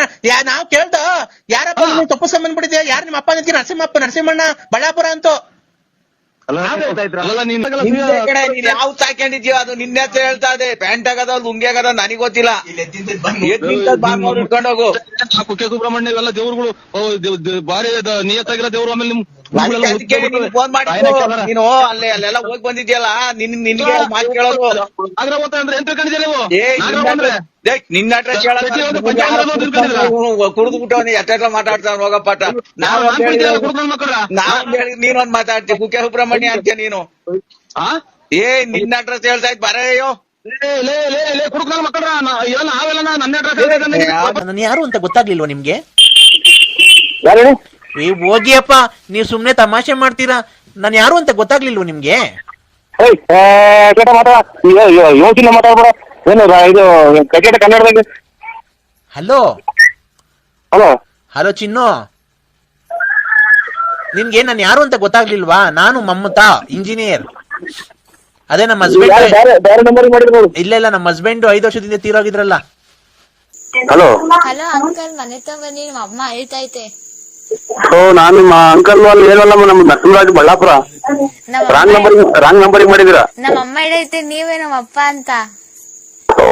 Speaker 1: ನಾವ್ ಕೇಳ್ದ ಯಾರಪ್ಪ ತಪ್ಪಿಸ್ಕೊಂಡ್ ಬಂದ್ಬಿಟ್ಟಿದ್ಯಾ, ಯಾರು ನಿಮ್ಮ ಅಪ್ಪ ಅದಕ್ಕೆ ನರಸಿಂಹಣ್ಣ ಬಳ್ಳಾಪುರ ಅಂತ.
Speaker 9: ಯಾವ ಸಾಕೊಂಡಿದ್ಯೋ ಅದು ನಿನ್ನೆ ಹತ್ರ ಹೇಳ್ತಾ ಇದೆ. ಪ್ಯಾಂಟ್ ಆಗದ ಲುಂಗಿ ಆಗದ ನನಗ್ ಗೊತ್ತಿಲ್ಲ. ಇಟ್ಕೊಂಡು ಹೋಗು.
Speaker 4: ಕುಕ್ಕೆ ಸುಬ್ರಹ್ಮಣ್ಯ ಇವೆಲ್ಲ ದೇವ್ರುಗಳು ಬಾರಿ ನಿಯತ್ತಾಗಿರೋ ದೇವ್ರು. ಆಮೇಲೆ
Speaker 9: ಫೋನ್ ಮಾಡಿ ನೀನು ಅಲ್ಲೆಲ್ಲ ಹೋಗಿ ಬಂದಿದ್ಯಲ್ಲ, ನಿನ್ಗೆ ಮಾತು ಕೇಳೋದು.
Speaker 4: ಅಂದ್ರೆ ಎಂತ ಕಂಡಿದ್ದೀರ ನೀವು?
Speaker 9: ನಿನ್ನ ಅಡ್ರೆಸ್ ಕುಡಿದು ಬಿಟ್ಟವನಿ ಎಷ್ಟ ಮಾತಾಡ್ತಾವ ಹೋಗಪ್ಪಾಟ. ನೀನೊಂದ್ ಮಾತಾಡ್ತೀವಿ ಕುಕ್ಕೆ ಸುಬ್ರಹ್ಮಣ್ಯ ಅಂತ ನೀನು. ನಿನ್ನ ಅಡ್ರೆಸ್ ಹೇಳ್ತಾ ಇದ್ ಬರೆಯೋ.
Speaker 1: ನಾನು ಯಾರು ಅಂತ ಗೊತ್ತಾಗ್ಲಿಲ್ವಾ ನಿಮ್ಗೆ? ಹೋಗಿಯಪ್ಪ, ನೀವ್ ಸುಮ್ನೆ ತಮಾಷೆ ಮಾಡ್ತೀರಾ. ನಾನು ಯಾರು ಅಂತ ಗೊತ್ತಾಗ್ಲಿಲ್ವಾ ನಿಮ್ಗೆ?
Speaker 4: ಯೋಚನೆ ಮಾತಾಡ್ಬೇಡ. ಏನು ಇದು ಕನ್ನಡದಾಗ?
Speaker 1: ಹಲೋ ಹಲೋ ಚಿನ್ನು, ನಿನ್ಗೆ ನಾನು ಯಾರು ಅಂತ ಗೊತ್ತಾಗ್ಲಿಲ್ವಾ? ನಾನು ಮಮತಾ, ಇಂಜಿನಿಯರ್. ಅದೇ ನಮ್ಮ ಹಸ್ಬೆಂಡ್. ಇಲ್ಲ ನಮ್ಮ ಹಸ್ಬೆಂಡ್ 5 ವರ್ಷದಿಂದ ತೀರೋಗಿದ್ರಲ್ಲ.
Speaker 10: ಹಲೋ ಅಂಕಲ್, ಮನೆ ಹತ್ರ ಬನ್ನಿ, ನಿಮ್ಮ ಅಮ್ಮ ಅಳ್ತೈತೆ.
Speaker 7: ನಾನು ನಿಮ್ಮ ಅಂಕಲ್ ಅಲ್ಲಿ ಏನಲ್ಲ, ನಮ್ಮ ನರಸಿಂಹರಾಜ್ ಬಳ್ಳಾಪುರ. ರಾಂಗ್ ನಂಬರಿಂಗ್ ಮಾಡಿದಿರಾ?
Speaker 10: ನಮ್ಮ ಅಮ್ಮ ಹೇಳೈತೆ ನೀವೇ ನಮ್ಮ ಅಪ್ಪ ಅಂತ.
Speaker 7: ಓ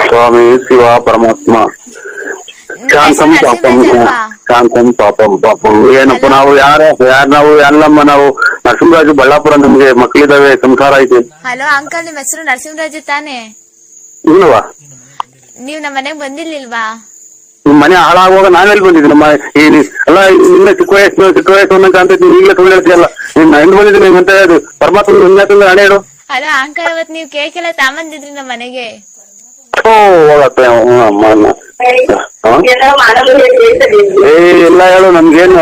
Speaker 7: ಸ್ವಾಮಿ ಶಿವ ಪರಮಾತ್ಮ. ಶಾಂತಂ ಪಾಪಂ. ಏನಪ್ಪ ನಾವು ನಾವು ಎಲ್ಲಮ್ಮ ನಾವು ನರಸಿಂಹರಾಜು ಬಳ್ಳಾಪುರ. ನಮ್ಗೆ ಮಕ್ಕಳಿದಾವೆ, ಸಂಸಾರ ಐತಿ.
Speaker 10: ಹಲೋ ಅಂಕಲ್, ನಿಮ್ಮ ಹೆಸರು ನರಸಿಂಹರಾಜು ತಾನೇ?
Speaker 7: ಇಲ್ವಾ?
Speaker 10: ನೀವ್ ನಮ್ಮ ಮನೆಗ್ ಬಂದಿರ್ಲಿಲ್ವಾ?
Speaker 7: ನಿಮ್ ಮನೆ ಹಾಳಾಗುವಾಗ ನಾನೆಲ್ಲಿ ಬಂದಿದ್ದೀನಿ? ನಮ್ಮ ಅಲ್ಲ ಇನ್ನ ಚಿಕ್ಕ ವಯಸ್ಸು ಅನ್ನೋ ಕಾಣ್ತೈತಿ. ಈಗಲೇ ಸುಳ್ಳು ಹೇಳ್ತೀಯಲ್ಲ. ನೀನ್ ಹೆಂಗ್ ಬಂದಿದ್ದೀನಿ ಅಂತ ಹೇಳಿ ಪರಮಾತ್ಮ ಹಂಗ ಹಣೆ ಇಡು.
Speaker 10: ಹಲೋ ಅಂಕಲ್, ಅವತ್ ನೀವ್ ಕೇಕ್ ಎಲ್ಲ ತಾಂಬಂದಿದ್ರಿ ನಮ್ಮ ಮನೆಗೆ.
Speaker 7: ಹೋಗತ್ತೆ ಎಲ್ಲ ಹೇಳು ನಮ್ಗೇನು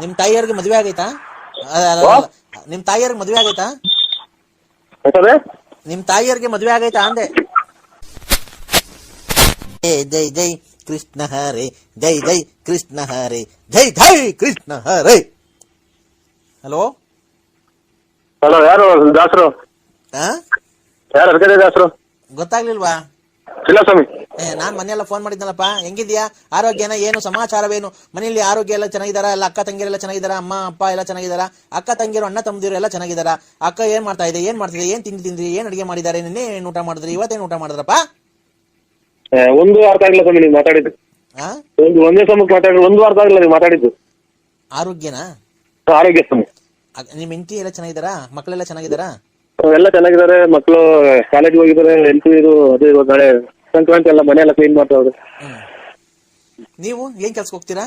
Speaker 1: ನಿಮ್ ತಾಯಿಯವ್ರಿಗೆ ಮದ್ವೆ ಆಗೈತಾ? ನಿಮ್ ತಾಯಿಯವ್ರಿಗೆ ಮದ್ವೆ ಆಗೈತಾ? ನಿಮ್ ತಾಯಿಯವ್ರಿಗೆ ಮದ್ವೆ ಆಗೈತಾ ಅಂದೆ. ಜೈ ಜೈ ಕೃಷ್ಣ ಹರೇ, ಜೈ ಜೈ ಕೃಷ್ಣ ಹರೇ, ಜೈ ಜೈ ಕೃಷ್ಣ ಹರೇ. ಹಲೋ
Speaker 4: ಯಾರು ದಾಸರು? ಯಾರು ಅರ್ಕಡೆ ದಾಸರು?
Speaker 1: ಗೊತ್ತಾಗ್ಲಿಲ್ವಾ?
Speaker 4: ಇಲ್ಲ ಸ್ವಾಮಿ.
Speaker 1: ನಾನ್ ಮನೆಯೆಲ್ಲ ಫೋನ್ ಮಾಡಿದ್ನಲ್ಲಪ್ಪ. ಹೆಂಗಿದ್ಯಾ? ಆರೋಗ್ಯನ? ಏನು ಸಮಾಚಾರವೇನು? ಮನೆಯಲ್ಲಿ ಆರೋಗ್ಯ ಎಲ್ಲ ಚೆನ್ನಾಗಿದಾರ? ಎಲ್ಲ ಅಕ್ಕ ತಂಗಿಯರೆಲ್ಲ ಚೆನ್ನಾಗಿದಾರ? ಅಮ್ಮ ಅಪ್ಪ ಎಲ್ಲ ಚೆನ್ನಾಗಿದಾರ? ಅಕ್ಕ ತಂಗಿಯರು ಅಣ್ಣ ತಮ್ಮದಿರು ಎಲ್ಲ ಚೆನ್ನಾಗಿದಾರ? ಅಕ್ಕ ಏನ್ ಮಾಡ್ತಾ ಇದೆ? ಏನ್ ತಿಂದ್ರಿ? ಏನ್ ಅಡಿಗೆ ಮಾಡಿದಾರೆ? ನಿನ್ನೆ ಏನ್ ಊಟ ಮಾಡಿದ್ರಿ? ಇವತ್ತೇನ್ ಊಟ ಮಾಡಿದ್ರಪ್ಪ?
Speaker 4: ಒಂದು ಅರ್ಥ ಆಗಿಲ್ಲ ಸ್ವಾಮಿ ನೀವು ಮಾತಾಡಿದ್ದು. ಒಂದೇ ಸಮಯಕ್ಕೆ ಮಾತಾಡಿದ್ರು ಒಂದು ಅರ್ಥ ಆಗಿಲ್ಲ ನೀವು ಮಾತಾಡಿದ್ದು.
Speaker 1: ಆರೋಗ್ಯನಾ?
Speaker 4: ಆರೋಗ್ಯ ಸ್ವಾಮಿ.
Speaker 1: ನಿಮ್ ಹೆಂಡತಿ ಎಲ್ಲ ಚೆನ್ನಾಗಿದಾರಾ? ಮಕ್ಕಳೆಲ್ಲ ಚೆನ್ನಾಗಿದಾರಾ?
Speaker 4: ಎಲ್ಲ ಚೆನ್ನಾಗಿದ್ದಾರೆ. ಮಕ್ಕಳು ಕಾಲೇಜ್ ಹೋಗಿದ್ದಾರೆ. ಇದು ಅದು ಇವಾಗ ನಾಳೆ ಸಂಕ್ರಾಂತಿ ಎಲ್ಲ ಮನೆ ಎಲ್ಲ ಕ್ಲೀನ್ ಮಾಡ್ತಾವ್ರೆ.
Speaker 1: ನೀವು ಏನ್ ಕೆಲ್ಸಕ್ಕೆ ಹೋಗ್ತೀರಾ?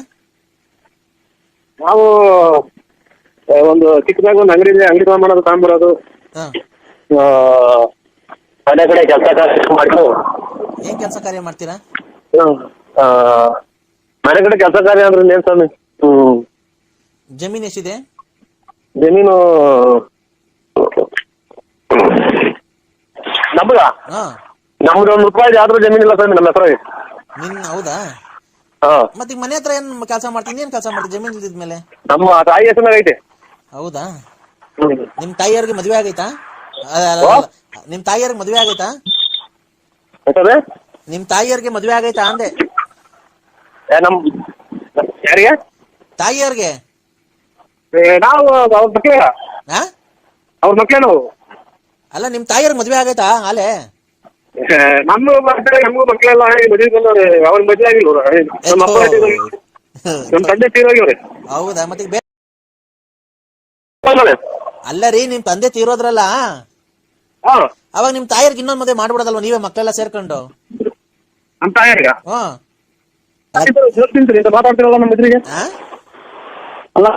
Speaker 4: ನಾವು ಒಂದು ಚಿಕ್ಕದಾಗ ಒಂದು ಅಂಗಡಿ ಇದೆ, ಅಂಗಡಿ ಸಾಮಾನು ತಗೊಂಡ್ಬರೋದು. ಮನೆ ಕಡೆ ಕೆಲಸ ಮಾಡ್ಕೊಂಡು.
Speaker 1: ಏನ್ ಕೆಲಸ ಕಾರ್ಯ ಮಾಡ್ತೀರಾ?
Speaker 4: ಮನೆ ಕಡೆ ಕೆಲಸ ಕಾರ್ಯ ಅಂದ್ರೆ ಏನ್ ಸ್ವಾಮಿ?
Speaker 1: ಜಮೀನ್ ಎಷ್ಟಿದೆ?
Speaker 4: ಜಮೀನು ನಮ್ಗ ನಮ್ದು ₹1 ಯಾವ್ದು ಜಮೀನ್ ಇಲ್ಲ ಸ್ವಾಮಿ ನಮ್ಮ ಹೆಸರು.
Speaker 1: ಹೌದಾ? ಮತ್ತೆ ಮನೆ ಹತ್ರ ಏನ್ ಕೆಲಸ ಮಾಡ್ತೀನಿ? ಏನ್ ಕೆಲಸ ಮಾಡ್ತೀನಿ ಜಮೀನ್ ಇಲ್ದಿದ್ಮೇಲೆ?
Speaker 4: ನಮ್ಮ ತಾಯಿ ಹೆಸರಿನಾಗ ಐತೆ.
Speaker 1: ಹೌದಾ? ನಿಮ್ ತಾಯಿಯವ್ರಿಗೆ ಮದ್ವೆ ಆಗೈತಾ? ನಿಮ್ ತಾಯಿಯವ್ರಿಗೆ ಮದ್ವೆ ಆಗೈತಾ? ನಿಮ್ ತಾಯಿಯವ್ರಿಗೆ ಮದ್ವೆ ಆಗೈತಾ ಅಂದೆ.
Speaker 7: ಯಾರಿಗೆ?
Speaker 1: ತಾಯಿಯವ್ರಿಗೆ.
Speaker 7: ನಾವು ಅವ್ರ ಮಕ್ಳೇ, ಅವ್ರ ಮಕ್ಳೇ ನಾವು.
Speaker 1: ಅಲ್ಲ ನಿಮ್ ತಾಯಿಯವ್ರಿಗೆ ಮದ್ವೆ ಆಗೈತಾ ಆಲೆ?
Speaker 7: ನಮ್ಮ ಮಕ್ಕಳು ನಮಗೂ ಮಕ್ಕಳೆಲ್ಲ ಮದುವೆ ಬಂದವ್ರೆ. ಅವ್ರ ಮದ್ವೆ ಆಗಿಲ್ಲ ಅವ್ರು. ನಮ್ಮ ಅಪ್ಪ ನಮ್ ತಂದೆ ತೀರೋಗ್ಯವ್ರೆ.
Speaker 1: ಹೌದಾ? ಮತ್ತೆ ಅಲ್ಲ ರೀ, ನಿಮ್ ತಂದೆ ತೀರೋದ್ರಲ್ಲ, ಅವಾಗ ನಿಮ್ ತಾಯಿಯರ್ಗೆ ಇನ್ನೊಂದ್ ಮದ್ವೆ ಮಾಡ್ಬಿಡೋದಲ್ವ ನೀವೇ ಮಕ್ಕಳೆಲ್ಲ ಸೇರ್ಕೊಂಡು?
Speaker 7: ನಮ್ ತಾಯಿಯರ್ಗ ಮಾತಾಡ್ತಿರಲ್ಲ ನಮ್ಮ ಎದುರಿಗೆ. ಅಲ್ಲ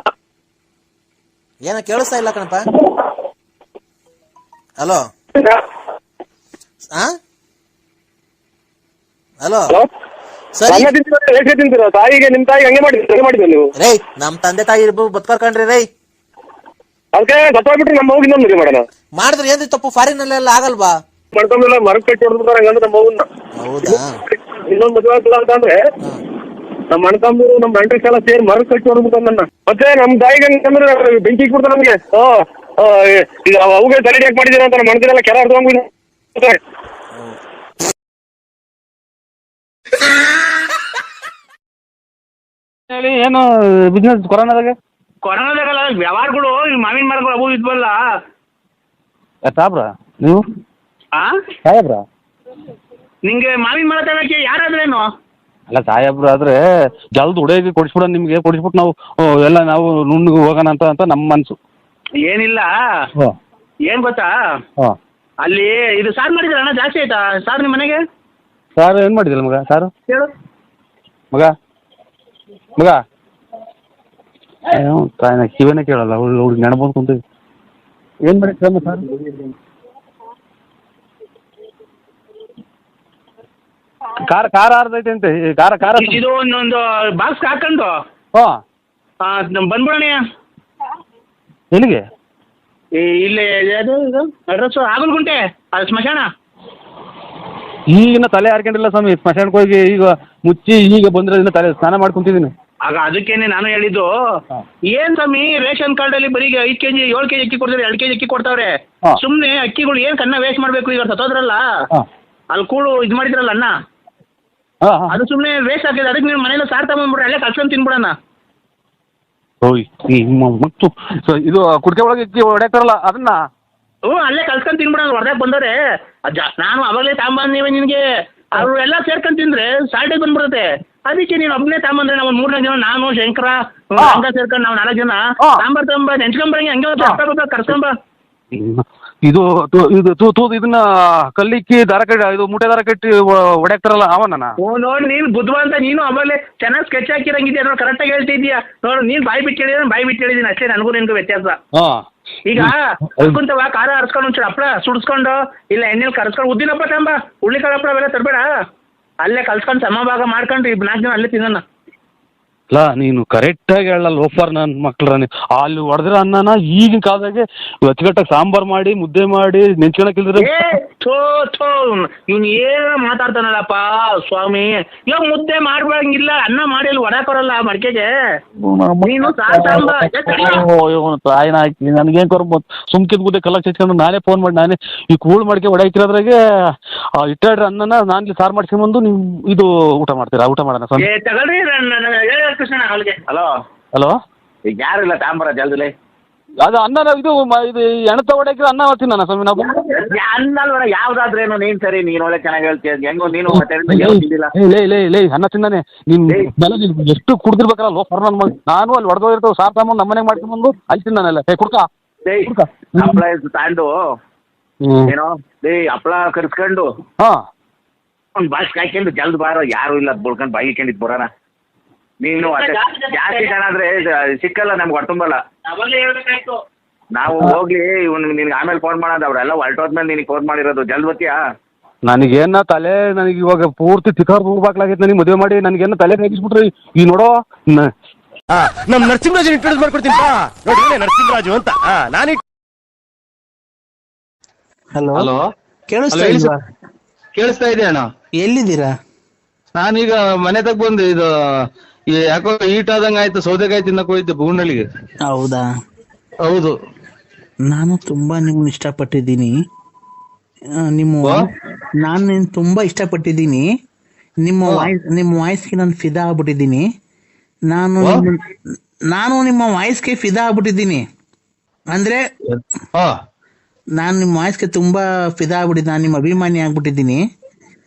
Speaker 1: ಏನ ಕೇಳಿಸ್ತಾ ಇಲ್ಲ ಕಣಪ್ಪ. ಹಲೋ ಹಲೋ ಸರಿ.
Speaker 7: ತಾಯಿಗೆ ನಿಮ್ ತಾಯಿಗೆ ಹಂಗೆ ಮಾಡಿದ್ರಿ ನೀವು?
Speaker 1: ರೈ, ನಮ್ ತಂದೆ ತಾಯಿ ಬದುಕರ್ಕಂಡ್ರಿ ರೈ.
Speaker 7: ಅದಕ್ಕೆ ಗೊತ್ತಾಗ್ಬಿಟ್ರಿ ನಮ್ಮ ಮಗು ಇನ್ನೊಂದು ಮದುವೆ ಮಾಡೋಣ
Speaker 1: ಮಾಡಿದ್ರೆ ಏನ್ ತಪ್ಪು? ಫಾರಿನ್ ಅಲ್ಲೆಲ್ಲ ಆಗಲ್ವಾ?
Speaker 7: ಮಾಡ್ಕೊಂಡ್ರೆ ಮರಕ್ ಕಟ್ಟಿ ಹೊಡೆದ್ಬಿಡ್ತಾರೆ. ಹಂಗಂದ್ರೆ ನಮ್ಮ ಮಗುನ
Speaker 1: ಹೌದಾ?
Speaker 7: ಇನ್ನೊಂದು ಮದುವೆ ಆಗ್ತದ ಅಂತಂದ್ರೆ ನಮ್ಮ ಅಣ್ತಂಬರು ನಮ್ಮ ಗಂಟೆಲ್ಲ ಸೇರಿ ಮರಕ್ ಕಟ್ಟಿ ಹೊಡೆದ್ಬಿಡ್ತಾರ ನನ್ನ. ಮತ್ತೆ ನಮ್ ತಾಯಿಗೆ ಹಂಗಂದ್ರೆ ಬೆಂಕಿ ಇಕ್ಬಿಡ್ತಾರೆ ನಮ್ಗೆ. ಈಗ ಅವುಗೆ ತಲೆ ಯಾಕೆ ಮಾಡಿದೀರ ಅಂತ ನಮ್ಮ ಮನದೆಲ್ಲ ಕೆರ ಅರ್ಧಂಗ್
Speaker 11: ಏನು ಬಿಸ್ನೆಸ್ ಕೊರೋನಾದಾಗ
Speaker 2: ವ್ಯವಹಾರಗಳು ಮಾವಿನ ಮರಗಳು ಅವು ಇದ್ವಲ್ಲ
Speaker 11: ಸಾಬ್ರ ನೀವು ಸಾಹೇಬ್ರ?
Speaker 2: ನಿಂಗೆ ಮಾವಿನ ಮರ ತಗೊಳಕ್ಕೆ ಯಾರಾದ್ರೇನು?
Speaker 11: ಅಲ್ಲ ಸಾಹೇಬ್ರ ಆದ್ರೆ ಜಲ್ದ್ ಉಡೇಗಿ ಕೊಡಿಸ್ಬಿಡ, ನಿಮ್ಗೆ ಕೊಡಿಸ್ಬಿಟ್ಟು ನಾವು ಎಲ್ಲ ನಾವು ನುಣ್ಣಗೆ ಹೋಗೋಣ ಅಂತ ನಮ್ಮ ಮನ್ಸು.
Speaker 2: ಏನಿಲ್ಲ, ಏನ್ ಗೊತ್ತಾ, ಅಲ್ಲಿ ಇದು ಸಾರು ಮಾಡಿದ್ರ ಅಣ್ಣ ಜಾಸ್ತಿ ಆಯ್ತಾ ಸಾರು ನಿಮ್ಮ ಮನೆಗೆ?
Speaker 11: ಸಾರು ಏನ್ ಮಾಡಿದಿಲ್ಲ ಮಗ? ಸಾರು
Speaker 2: ಹೇಳು
Speaker 11: ಮಗ. ಮಗ ತಾಯಿನ ಕಿವಿನೇ ಕೇಳಲ್ಲ, ಹುಡುಗಿ ನೆನಪಂದು ಕುಂತೀವಿ. ಏನ್ ಮಾಡಿದ್ರಮ್ಮ ಸಾರು? ಖಾರ ಖಾರ ಆರ್ದೈತೆ ಅಂತೆ. ಖಾರ ಖಾರ
Speaker 2: ಇದು ಒಂದೊಂದು ಬಾಕ್ಸ್ ಹಾಕೊಂಡು ಬಂದ್ಬಿಡೋಣ.
Speaker 11: ಎಲ್ಲಿಗೆ?
Speaker 2: ಇಲ್ಲೇ ಅದು ಇದು ಅಡ್ರೆಸ್ ಆಗಲ್ಗುಂಟೆ, ಅದು ಸ್ಮಶಾನ.
Speaker 11: ಈಗಿನ ತಲೆ ಹಾರ್ಕೊಂಡಿಲ್ಲ ಸ್ವಾಮಿ, ಸ್ಮಶಾನಕ್ಕೆ ಹೋಗಿ ಈಗ ಮುಚ್ಚಿ ಈಗ ಬಂದ್ರೆ ತಲೆ ಸ್ನಾನ ಮಾಡ್ಕೊಂತಿದ್ದೀನಿ.
Speaker 2: ಆಗ ಅದಕ್ಕೇನೆ ನಾನು ಹೇಳಿದ್ದು, ಏನ್ ಸ್ವಾಮಿ ರೇಷನ್ ಕಾರ್ಡ್ ಅಲ್ಲಿ ಬರೀ 5 kg 7 kg ಅಕ್ಕಿ ಕೊಡ್ತಾರೆ, 2 kg ಅಕ್ಕಿ ಕೊಡ್ತಾವ್ರೆ. ಸುಮ್ನೆ ಅಕ್ಕಿಗಳು ಏನ್ ಕನ್ನ ವೇಸ್ಟ್ ಮಾಡ್ಬೇಕು? ಈಗ ಸತ್ತೋದ್ರಲ್ಲ ಅಲ್ಲಿ ಕೂಳು ಇದ್ ಮಾಡಿದ್ರಲ್ಲ ಅನ್ನ, ಅದು ಸುಮ್ನೆ ವೇಸ್ಟ್ ಆಗಿದೆ. ಅದಕ್ಕೆ ನೀವು ಮನೇಲಿ ಸಾರ್ ತಗೊಂಡ್ಬಿಡ್ರಿ, ಅಲ್ಲೇ ಕಲ್ಸ್ಕೊಂಡ್ ತಿನ್ಬಿಡೋಣ.
Speaker 11: ಮತ್ತು ಇದು ಕುಡಿಕೆ ಒಳಗೆ ಅಕ್ಕಿ ಹೊಡ್ಯಾಕ್ತಾರಲ್ಲ ಅದನ್ನ
Speaker 2: ಅಲ್ಲೇ ಕಲ್ಸ್ಕೊಂಡ್ ತಿನ್ಬಿಡೋಣ. ಹೊರದಾಗ ಬಂದವ್ರೆ ನಾನು ಅವಾಗಲೇ ತಗೊಂಬಂದ್ ನೀವೇ ನಿನ್ಗೆ ಅವ್ರು ಎಲ್ಲ ಸೇರ್ಕೊಂಡ್ ತಿಂದ್ರೆ ಸಾಲ್ಟೇಜ್ ಬಂದ್ಬಿಡುತ್ತೆ. ಅದಕ್ಕೆ ನೀನು ಒಬ್ಬನೇ ತಗೊಂಬಂದ್ರೆ ನಾವು 3-4 ಜನ, ನಾನು ಶಂಕರ ಹಂಗ ಸೇರ್ಕೊಂಡು ನಾವು 4 ಜನ ಸಾಂಬಾರ್ ತಗೊಂಬ ನೆಂಚ್ಕೊಂಬರಂಗೆ ಹಂಗೆ ಕರ್ಸ್ಕೊಂಬ.
Speaker 11: ಇದು ಇದನ್ನ ಕಲ್ಲಿಕ್ಕಿ ದಾರ ಕಟ್ಟಿ ಇದು ಮೂಟೆ ದಾರ ಕಟ್ಟಿ ಹೊಡ್ಯಾಕ್ತಾರಲ್ಲ ಅವನ?
Speaker 2: ನೋಡಿ ನೀನ್ ಬುದ್ಧಿವಂತ, ನೀನು ಅವಾಗಲೇ ಚೆನ್ನಾಗಿ ಸ್ಕೆಚ್ ಹಾಕಿರಂಗಿದ್ಯಾ ನೋಡು, ಕರೆಕ್ಟ್ ಆಗಿ ಹೇಳ್ತಿದ್ಯಾ ನೋಡು. ನೀನ್ ಬಾಯಿ ಬಿಟ್ಟು ಹೇಳಿದ್ರೆ ಬಾಯಿ ಬಿಟ್ಟು ಹೇಳಿದೀನಿ ಅಷ್ಟೇ, ನನಗೂ ನಿನ್ಗೂ ವ್ಯತ್ಯಾಸ. ಈಗ ಕುಂತವ ಖಾರ ಹರ್ಸ್ಕೊಂಡು ಒಂಚೂರು ಹಪ್ಪಳ ಸುಡ್ಸ್ಕೊಂಡು ಇಲ್ಲ ಎಣ್ಣೆಲಿ ಕರ್ಸ್ಕೊಂಡು ಉದ್ದಿನಪ್ಪ ತಂಬ, ಹುಳ್ಳಿಕಾಳು ಹಪ್ಪಳ ಅವೆಲ್ಲ ತರಬೇಡ, ಅಲ್ಲೇ ಕಲ್ಸ್ಕೊಂಡು ಸಮಭಾಗ ಮಾಡ್ಕೊಂಡು 4 ಜನ ಅಲ್ಲೇ ತಿನ್ನೋಣ.
Speaker 11: ಅಲ್ಲ ನೀನು ಕರೆಕ್ಟಾಗಿ ಹೇಳಲ್ಲ ಲೋಫರ್ ನನ್ನ ಮಕ್ಳ. ಅಲ್ಲಿ ಹೊಡೆದ್ರೆ ಅನ್ನನ ಈಗಿನ ಕಾಲದಾಗೆ ಅಚ್ಚುಕಟ್ಟಾಗಿ ಸಾಂಬಾರ್ ಮಾಡಿ ಮುದ್ದೆ ಮಾಡಿ ನೆಂಚ್ಕೊಳಕ್ಕಿಲ್ದ್ರೆ
Speaker 2: ಇವ್ನು ಏನ ಮಾತಾಡ್ತಾನಲ್ಲಪ್ಪ ಸ್ವಾಮಿ. ಇವಾಗ ಮುದ್ದೆ ಮಾಡ್ಬಂಗಿಲ್ಲ, ಅನ್ನ ಮಾಡಿ ಅಲ್ಲಿ ಹೊಡಾಕೋರಲ್ಲ ಮಡಿಕೆಗೆ. ನೀನು
Speaker 11: ತಾಯಿನ ಹಾಕಿ ನನಗೇನ್ ಸುಮ್ಕಿದ್ ಮುದ್ದೆ ಕಲ್ಲ ಚಚ್ಕೊಂಡು ನಾನೇ ಫೋನ್ ಮಾಡಿ ನಾನೇ ಈ ಕೂಳ್ ಮಡಿಕೆ ಹೊಡಾಕಿರೋದ್ರಾಗೆ ಇಟ್ಟಾಡ್ರಿ ಅನ್ನನ ನಾನು ಸಾರು ಮಾಡ್ಸ್ಕೊಂಡ್ಬಂದು ನೀವು ಇದು ಊಟ ಮಾಡ್ತೀರಾ? ಊಟ ಮಾಡೋಣ
Speaker 2: ತಗೊಳ್ರಿ ಕೃಷ್ಣ. ಹಲೋ
Speaker 11: ಹಲೋ,
Speaker 2: ಈಗ ಯಾರಿಲ್ಲ ತಾಂಬರ ಜಲ್ದಿಲೆ.
Speaker 11: ಅದು ಅನ್ನ ಇದು ಎಣತ ಹೊಡಕ್ಕೆ ಅನ್ನ ತಿನ್ನ ಸ್ವಾಮಿ ನಾವು.
Speaker 2: ಅನ್ನಲ್ವರ ಯಾವ್ದಾದ್ರೇನು ನೀನ್ ಸರಿ, ನೀನ್ ಒಳ್ಳೆ ಚೆನ್ನಾಗಿ ಹೇಳ್ತೀಯ ಹೆಂಗೋ ನೀನು
Speaker 11: ಲೇ ಅನ್ನ ತಿಂದಾನೆ ನೀನ್ ಎಷ್ಟು ಕುಡ್ದಿರ್ಬೇಕಲ್ಲ ಲೋಫರ್ ನನ್ನ ಮಗ. ನಾನು ಅಲ್ಲಿ ಹೊಡೆದೋಗಿರ್ತೇವೆ ಸಾರ್ ತಗೊಂಡು ನಮ್ಮನೆಗೆ ಮಾಡ್ಕೊಂಡ್ಬಂದು ಅಲ್ಲಿ ತಿಂದಾನೆಲ್ಲ. ಕುಡ್ಕ
Speaker 2: ಹಪ್ಪಳ ತಾಂಡು ಏನೋ ಹಪ್ಪಳ ಕರ್ಸ್ಕೊಂಡು ಒಂದ್ ಬಾಸ್ ಕಾಯ್ಕೊಂಡು ಜಲ್ದ್ ಬಾರ, ಯಾರು ಇಲ್ಲ ಬುಳ್ಕೊಂಡು ಬಾಯಿ ಇಟ್ಕೊಂಡಿದ್ ಬರೋಣ. ನೀನು ಜಾಸ್ತಿ ಜನ ಆದ್ರೆ ಸಿಕ್ಕಲ್ಲ ನಮ್ಗೆ ಹೊರತುಂಬಲ್ಲ. ನಾವು ಹೋಗ್ಲಿ ನಿನ್ಗೆ ಆಮೇಲೆ ಫೋನ್ ಮಾಡೋದು, ಅವ್ರೆಲ್ಲ ಹೊರಟೋದ್ಮೇಲೆ ನಿನಗೆ ಫೋನ್ ಮಾಡಿರೋದು. ಜಲ್ದ್ ಬತ್ತೀಯಾ?
Speaker 11: ನನಗೇನ ತಲೆ ನನಗೆ ಇವಾಗ ಪೂರ್ತಿ ತಿಕ್ಕಾರ್ ಹೋಗ್ಬೇಕಾಗಿತ್ತು. ನನಗೆ ಮದುವೆ ಮಾಡಿ ನನಗೇನ ತಲೆ ತೆಗಿಸ್ಬಿಟ್ರಿ. ಈ ನೋಡೋ
Speaker 12: ನಮ್ ನರಸಿಂಹರಾಜ್ ಇಂಟ್ರೊಡ್ಯೂಸ್ ಮಾಡ್ಕೊಡ್ತೀನಿ ನೋಡಿ, ನರಸಿಂಹರಾಜು ಅಂತ ನಾನು.
Speaker 13: ಹಲೋ
Speaker 12: ಹಲೋ,
Speaker 13: ಕೇಳಿಸ್ತಾ ಇದೆ ಅಣ್ಣ?
Speaker 12: ಎಲ್ಲಿದ್ದೀರಾ?
Speaker 13: ನಾನೀಗ ಮನೆ ತಗ ಬಂದು ಇದು ಯಾಕೋ ಹೀಟ್ ಆದಂಗ ಆಯ್ತು, ಸೌದೆಕಾಯಿ ತಿನ್ನಕ್ ಹೋಯ್ತು ಬೂನಳ್ಳಿಗೆ.
Speaker 12: ಹೌದಾ?
Speaker 13: ಹೌದು.
Speaker 2: ನಾನು ತುಂಬಾ ನಿಮ್ಮನ್ನ ಇಷ್ಟಪಟ್ಟಿದ್ದೀನಿ. ನಾನು ನಿನ್ನ ತುಂಬಾ ಇಷ್ಟಪಟ್ಟಿದ್ದೀನಿ. ನಿಮ್ಮ ವಾಯ್ಸ್ಗೆ ನಾನು ಫಿದಾ ಆಗ್ಬಿಟ್ಟಿದ್ದೀನಿ. ನಾನು ನಿಮ್ಮ ವಾಯ್ಸ್ಗೆ ಫಿದಾ ಆಗ್ಬಿಟ್ಟಿದ್ದೀನಿ. ಅಂದ್ರೆ ನಾನು ನಿಮ್ಮ ವಾಯ್ಸ್ಗೆ ತುಂಬಾ ಫಿದಾ ಆಗ್ಬಿಟ್ಟಿದ್ದೀನಿ. ನಾನು ನಿಮ್ಮ ಅಭಿಮಾನಿ ಆಗ್ಬಿಟ್ಟಿದ್ದೀನಿ.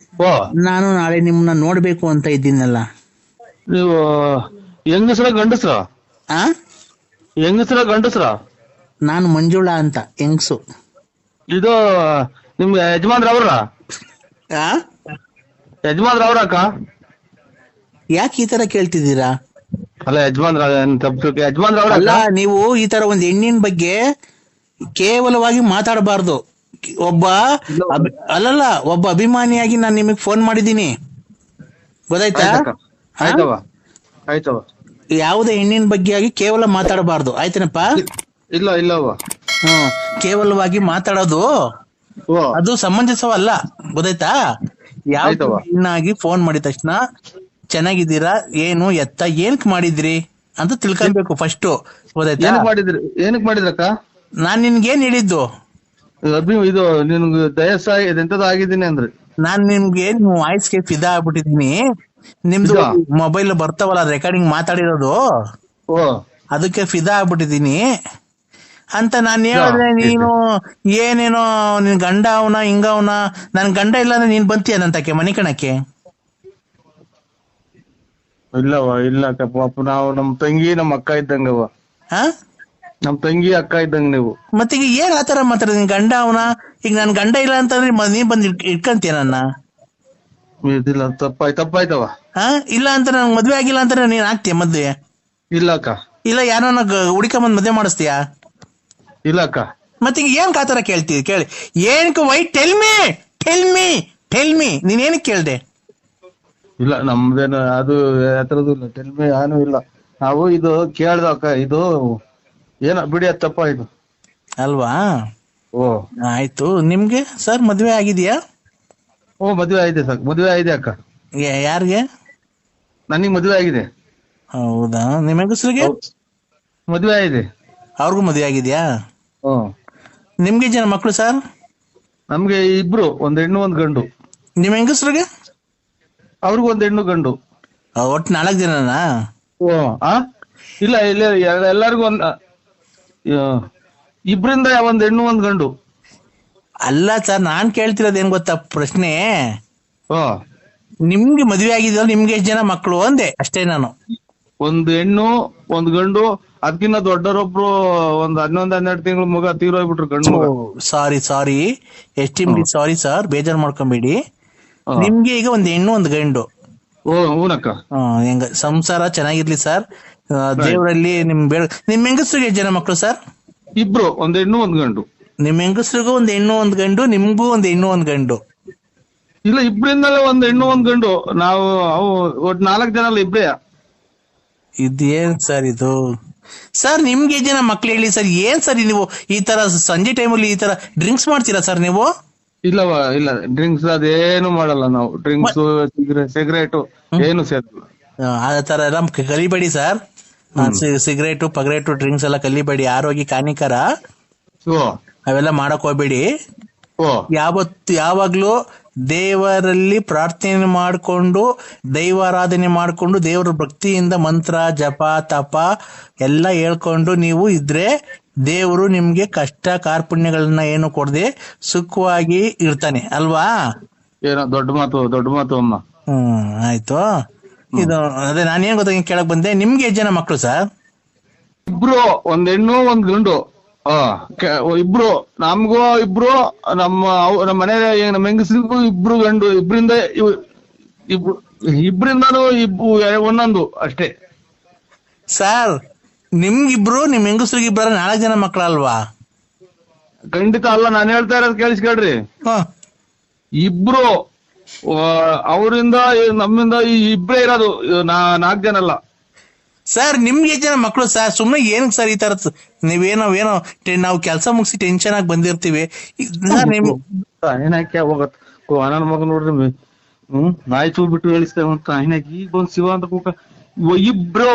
Speaker 2: ನಾನು ನಾಳೆ ನಿಮ್ಮನ್ನ ನೋಡ್ಬೇಕು ಅಂತ ಇದ್ದೀನಲ್ಲ.
Speaker 13: ನೀವು ಹೆಂಗಸ್ರ ಗಂಡಸ್ರ? ಹೆಂಗಸ್ರ ಗಂಡಸ್ರ?
Speaker 2: ನಾನು ಮಂಜುಳಾ ಅಂತ ಹೆಂಗ್ಸು.
Speaker 13: ಇದು ನಿಮ್ಗೆ ಯಜಮಾನ್ರ ಅವ್ರ? ಯಜಮಾನ್ರ ಅವ್ರ ಅಕ್ಕ?
Speaker 2: ಯಾಕೆ ಈ ತರ ಕೇಳ್ತಿದ್ದೀರಾ?
Speaker 13: ಅಲ್ಲ ಯಜಮಾನ್ರ ಅವ್ರ?
Speaker 2: ಅಲ್ಲ, ನೀವು ಈ ತರ ಒಂದ್ ಹೆಣ್ಣಿನ ಬಗ್ಗೆ ಕೇವಲವಾಗಿ ಮಾತಾಡಬಾರ್ದು. ಒಬ್ಬ ಅಭಿಮಾನಿಯಾಗಿ ನಾನು ನಿಮಗ್ ಫೋನ್ ಮಾಡಿದ್ದೀನಿ, ಗೊತ್ತಾಯ್ತಾ?
Speaker 13: ಆಯ್ತವ.
Speaker 2: ಯಾವುದೇ ಹೆಣ್ಣಿನ ಬಗ್ಗೆ ಆಗಿ ಕೇವಲ ಮಾತಾಡಬಾರ್ದು, ಆಯ್ತೇನಪ್ಪ?
Speaker 13: ಇಲ್ಲವ.
Speaker 2: ಕೇವಲವಾಗಿ ಮಾತಾಡೋದು ಅದು ಸಮಂಜಸವಲ್ಲ, ಗೊತ್ತಾಯ್ತಾ? ಯಾವ ಹೆಣ್ಣಾಗಿ ಫೋನ್ ಮಾಡಿದ ತಕ್ಷಣ ಚೆನ್ನಾಗಿದ್ದೀರಾ, ಏನು ಎತ್ತ, ಏನಕ್ ಮಾಡಿದ್ರಿ ಅಂತ ತಿಳ್ಕೊಬೇಕು ಫಸ್ಟ್, ಗೊತ್ತಾಯ್ತಾ?
Speaker 13: ಏನಕ್ ಮಾಡಿದ್ರಕ್ಕ?
Speaker 2: ನಾನ್ ನಿನ್ಗೇನ್ ಹೇಳಿದ್ದು?
Speaker 13: ಇದು ನಿನ್ಗೆ ಎಂತದ ಆಗಿದ್ದೀನಿ ಅಂದ್ರೆ
Speaker 2: ನಾನ್ ನಿಮ್ಗೆ ನಿಮ್ಮ ವಾಯ್ಸ್ಗೆ ಫಿದಾ ಆಗ್ಬಿಟ್ಟಿದೀನಿ. ನಿಮ್ದು ಮೊಬೈಲ್ ಬರ್ತಾವಲ್ಲ ರೆಕಾರ್ಡಿಂಗ್ ಮಾತಾಡಿರೋದು, ಅದಕ್ಕೆ ಫಿದಾ ಆಗ್ಬಿಟ್ಟಿದೀನಿ ಅಂತ ನಾನ್ ಹೇಳಿದ್ರೆ ನೀನು ಏನೇನೋ ನಿನ್ ಗಂಡ ಅವನ ಹಿಂಗ ಅವನ. ನನ್ ಗಂಡ ಇಲ್ಲ ಅಂದ್ರೆ ನೀನ್ ಬಂತೀಯ ನಂತಕ್ಕೆ ಮನೆ ಕಣಕ್ಕೆ?
Speaker 13: ಇಲ್ಲ ಪಾಪ, ನಾವು ನಮ್ ತಂಗಿ ನಮ್ಮ ಅಕ್ಕ ಇದ್ದಂಗವ. ನಮ್ ತಂಗಿ ಅಕ್ಕ ಇದ್ದಂಗ ನೀವು.
Speaker 2: ಮತ್ತೆ ಈಗ ಏನ್ ಆತರ ಮಾತಾಡ? ನಿನ್ ಗಂಡ ಅವನ? ಈಗ ನನ್ ಗಂಡ ಇಲ್ಲ ಅಂತಂದ್ರೆ ನೀನ್ ಬಂದ್ ಇಟ್ಕಂತೀಯ ನನ್ನ?
Speaker 13: ತಪ್ಪಾಯ್ತವ.
Speaker 2: ಇಲ್ಲ ಅಂತ ನನ್ ಮದ್ವೆ ಆಗಿಲ್ಲ ಅಂತ ನೀನ್ ಆಗ್ತೀಯ ಮದ್ವೆ?
Speaker 13: ಇಲ್ಲ ಅಕ್ಕ.
Speaker 2: ಇಲ್ಲ ಯಾರನ್ನ ಹುಡುಕೊಂಬಂದ್ ಮದ್ವೆ ಮಾಡಿಸ್ತೀಯ?
Speaker 13: ಇಲ್ಲ ಅಕ್ಕ.
Speaker 2: ಮತ್ತೆ ಈಗ ಏನ್ ಆತರ ಕೇಳ್ತೀವಿ? ಕೇಳಿ ಏನಕ್ಕೆ? ವೈ ಟೆಲ್ ಮಿ ನೀನ್ ಏನಕ್ಕೆ ಕೇಳ್ದೆ?
Speaker 13: ಇಲ್ಲ ನಮ್ದೇನು ಅದು ಯಾತ್ರದ್ದು ಇಲ್ಲ, ಟೆಲ್ಮಿ ಏನು ಇಲ್ಲ. ನಾವು ಇದು ಕೇಳ್ದ ಅಕ್ಕ, ಇದು ಏನ ಬಿಡಿ, ಅದು ತಪ್ಪಾಯ್ತು
Speaker 2: ಅಲ್ವಾ? ಆಯ್ತು. ನಿಮ್ಗೆ ಸರ್ ಮದ್ವೆ ಆಗಿದ್ಯಾ?
Speaker 13: ಮದ್ವೆ ಆಗಿದೆ ಸರ್, ಮದ್ವೆ ಆಗಿದೆ ಅಕ್ಕ.
Speaker 2: ಯಾರಿಗೆ?
Speaker 13: ನನಗ್ ಮದ್ವೆ ಆಗಿದೆ.
Speaker 2: ಹೌದಾ? ನಿಮ್ಮ ಹೆಂಗಸ್ರಿಗೆ
Speaker 13: ಮದ್ವೆ ಆಗಿದೆ.
Speaker 2: ಅವ್ರಿಗೂ ಮದ್ವೆ ಆಗಿದ್ಯಾ? ನಿಮ್ಗೆ ಜನ ಮಕ್ಳು ಸರ್?
Speaker 13: ನಮ್ಗೆ ಇಬ್ರು, ಒಂದ್ ಹೆಣ್ಣು ಒಂದ್ ಗಂಡು.
Speaker 2: ನಿಮ್ ಹೆಂಗಸ್ರಿಗೆ?
Speaker 13: ಅವ್ರಿಗೂ ಒಂದ್ ಹೆಣ್ಣು ಗಂಡು.
Speaker 2: ಒಟ್ಟು 4 ಜನನಾ?
Speaker 13: ಇಲ್ಲ ಎಲ್ಲರಿಗೂ ಇಬ್ರಿಂದ ಒಂದ್ ಹೆಣ್ಣು ಒಂದ್ ಗಂಡು.
Speaker 2: ಅಲ್ಲ ಸರ್, ನಾನ್ ಕೇಳ್ತಿರೋದ್ ಏನ್ ಗೊತ್ತಾ ಪ್ರಶ್ನೆ? ನಿಮ್ಗೆ ಮದ್ವೆ ಆಗಿದ್ಯಲ್ಲ, ನಿಮ್ಗೆ ಎಷ್ಟು ಜನ ಮಕ್ಕಳು ಅಂದೆ ಅಷ್ಟೇ ನಾನು.
Speaker 13: ಒಂದ್ ಹೆಣ್ಣು ಒಂದ್ ಗಂಡು. ಅದಕ್ಕಿಂತ ದೊಡ್ಡರೊಬ್ರು ಒಂದ್ 11-12 ತಿಂಗಳು ಮಗ ತೀರೋಗ್ಬಿಟ್ರು, ಗಂಡು ಮಗ.
Speaker 2: ಸಾರಿ ಎಸ್ಟಿಮ್ಲಿ ಸಾರಿ ಸರ್, ಬೇಜಾರ್ ಮಾಡ್ಕೊಂಬೇಡಿ. ನಿಮ್ಗೆ ಈಗ ಒಂದ್ ಹೆಣ್ಣು ಒಂದ್ ಗಂಡು.
Speaker 13: ಹೂನಕ್ಕ.
Speaker 2: ಹೆಂಗ ಸಂಸಾರ ಚೆನ್ನಾಗಿರ್ಲಿ ಸರ್, ದೇವರಲ್ಲಿ ನಿಮ್ ಹೆಂಗಸ್ರಿಗೆ ಎಷ್ಟು ಜನ ಮಕ್ಕಳು ಸರ್?
Speaker 13: ಇಬ್ರು, ಒಂದ್ ಹೆಣ್ಣು ಒಂದ್ ಗಂಡು.
Speaker 2: ನಿಮ್ ಹೆಂಗಸ್ರಿಗೂ ಒಂದ್ ಹೆಣ್ಣು ಒಂದ್ ಗಂಡು, ನಿಮ್ಗೂ ಒಂದ್ ಹೆಣ್ಣು ಒಂದ್ ಗಂಡು?
Speaker 13: ಇಲ್ಲ, ಇಬ್ರಿಂದಲೇ ಒಂದ್ ಹೆಣ್ಣು ಒಂದ್ ಗಂಡು. ನಾವು ಒಟ್ಟು 4 ಜನ ಅಲ್ಲ, ಇಬ್ರೇ.
Speaker 2: ಇದೇನ್ ಸರ್ ಇದು? ಸರ್ ನಿಮ್ಗೆ ಜನ ಮಕ್ಳು ಹೇಳಿ ಸರ್. ಏನ್ ಸರ್ ನೀವು ಈ ತರ ಸಂಜೆ ಟೈಮಲ್ಲಿ ಈ ತರ ಡ್ರಿಂಕ್ಸ್ ಮಾಡ್ತೀರಾ ಸರ್ ನೀವು?
Speaker 13: ಇಲ್ಲ ಡ್ರಿಂಕ್ಸ್ ಅದೇನು ಮಾಡಲ್ಲ ನಾವು. ಡ್ರಿಂಕ್ಸ್ ಸಿಗರೇಟು ಏನು ಸೇರ್ತಿಲ್ಲ.
Speaker 2: ಆ ತರ ಎಲ್ಲ ಕಲಿಬೇಡಿ ಸರ್. ಸಿಗರೇಟು ಪಗರೇಟು ಡ್ರಿಂಕ್ಸ್ ಎಲ್ಲ ಕಲಿಬೇಡಿ, ಆರೋಗ್ಯಕ್ಕೆ ಹಾನಿಕರ. ಅವೆಲ್ಲ ಮಾಡಕ್ ಹೋಗ್ಬೇಡಿ. ಯಾವಾಗ್ಲೂ ದೇವರಲ್ಲಿ ಪ್ರಾರ್ಥನೆ ಮಾಡಿಕೊಂಡು, ದೈವಾರಾಧನೆ ಮಾಡಿಕೊಂಡು, ದೇವರ ಭಕ್ತಿಯಿಂದ ಮಂತ್ರ ಜಪ ತಪ ಎಲ್ಲ ಹೇಳ್ಕೊಂಡು ನೀವು ಇದ್ರೆ ದೇವರು ನಿಮ್ಗೆ ಕಷ್ಟ ಕಾರ್ಪಣ್ಯಗಳನ್ನ ಏನು ಕೊಡದೆ ಸುಖವಾಗಿ ಇರ್ತಾನೆ ಅಲ್ವಾ?
Speaker 13: ಏನೋ ದೊಡ್ಡ ಮಾತು ಅಮ್ಮ.
Speaker 2: ಆಯ್ತು. ಇದು ಅದೇ ನಾನೇನ್ ಗೊತ್ತ ಕೇಳಕ್ ಬಂದೆ. ನಿಮ್ಗೆ ಎಷ್ಟು ಜನ ಮಕ್ಕಳು ಸರ್?
Speaker 13: ಇಬ್ರು, ಒಂದ್ ಹೆಣ್ಣು ಒಂದ್ ಗಂಡು. ಇಬ್ರು ನಮ್ಗೂ, ಇಬ್ರು ನಮ್ಮ ಮನೆ ನಮ್ಮ ಹೆಂಗಸ್ರಿಗೂ ಇಬ್ರು ಗಂಡು. ಇಬ್ರಿಂದಾನು ಒಂದೊಂದು ಅಷ್ಟೇ
Speaker 2: ಸರ್. ನಿಮ್ಗಿಬ್ರು ನಿಮ್ ಹೆಂಗಸ್ರಿಗೆ ಇಬ್ಬರ 4 ಜನ ಮಕ್ಕಳಲ್ವಾ?
Speaker 13: ಖಂಡಿತ ಅಲ್ಲ, ನಾನು ಹೇಳ್ತಾ ಇರೋದು ಕೇಳಿಸ್ಕೊಳ್ರಿ. ಇಬ್ರು ಅವರಿಂದ ನಮ್ಮಿಂದ ಇಬ್ರೇ ಇರೋದು, 4 ಜನ ಅಲ್ಲ
Speaker 2: ಸರ್. ನಿಮ್ಗೆ ಎಷ್ಟು ಜನ ಮಕ್ಕಳು ಸರ್? ಸುಮ್ನೆ ಏನಕ್ ಸರ್ ಈ ತರ ನೀವೇನೋ ನಾವು ಕೆಲಸ ಮುಗಿಸಿ ಟೆನ್ಷನ್ ಆಗಿ ಬಂದಿರ್ತೀವಿ.
Speaker 13: ಏನಕ್ಕೆ ಹೋಗತ್ ನನ್ನ ಮಗ ನೋಡ್ರಿ, ನಾಯಿ ಚೂ ಬಿಟ್ಟು ಹೇಳಿಸ್ತೇವಂತ ಈಗ ಬಂದ್ ಶಿವ ಅಂತ ಕೂಕ. ಇಬ್ರು.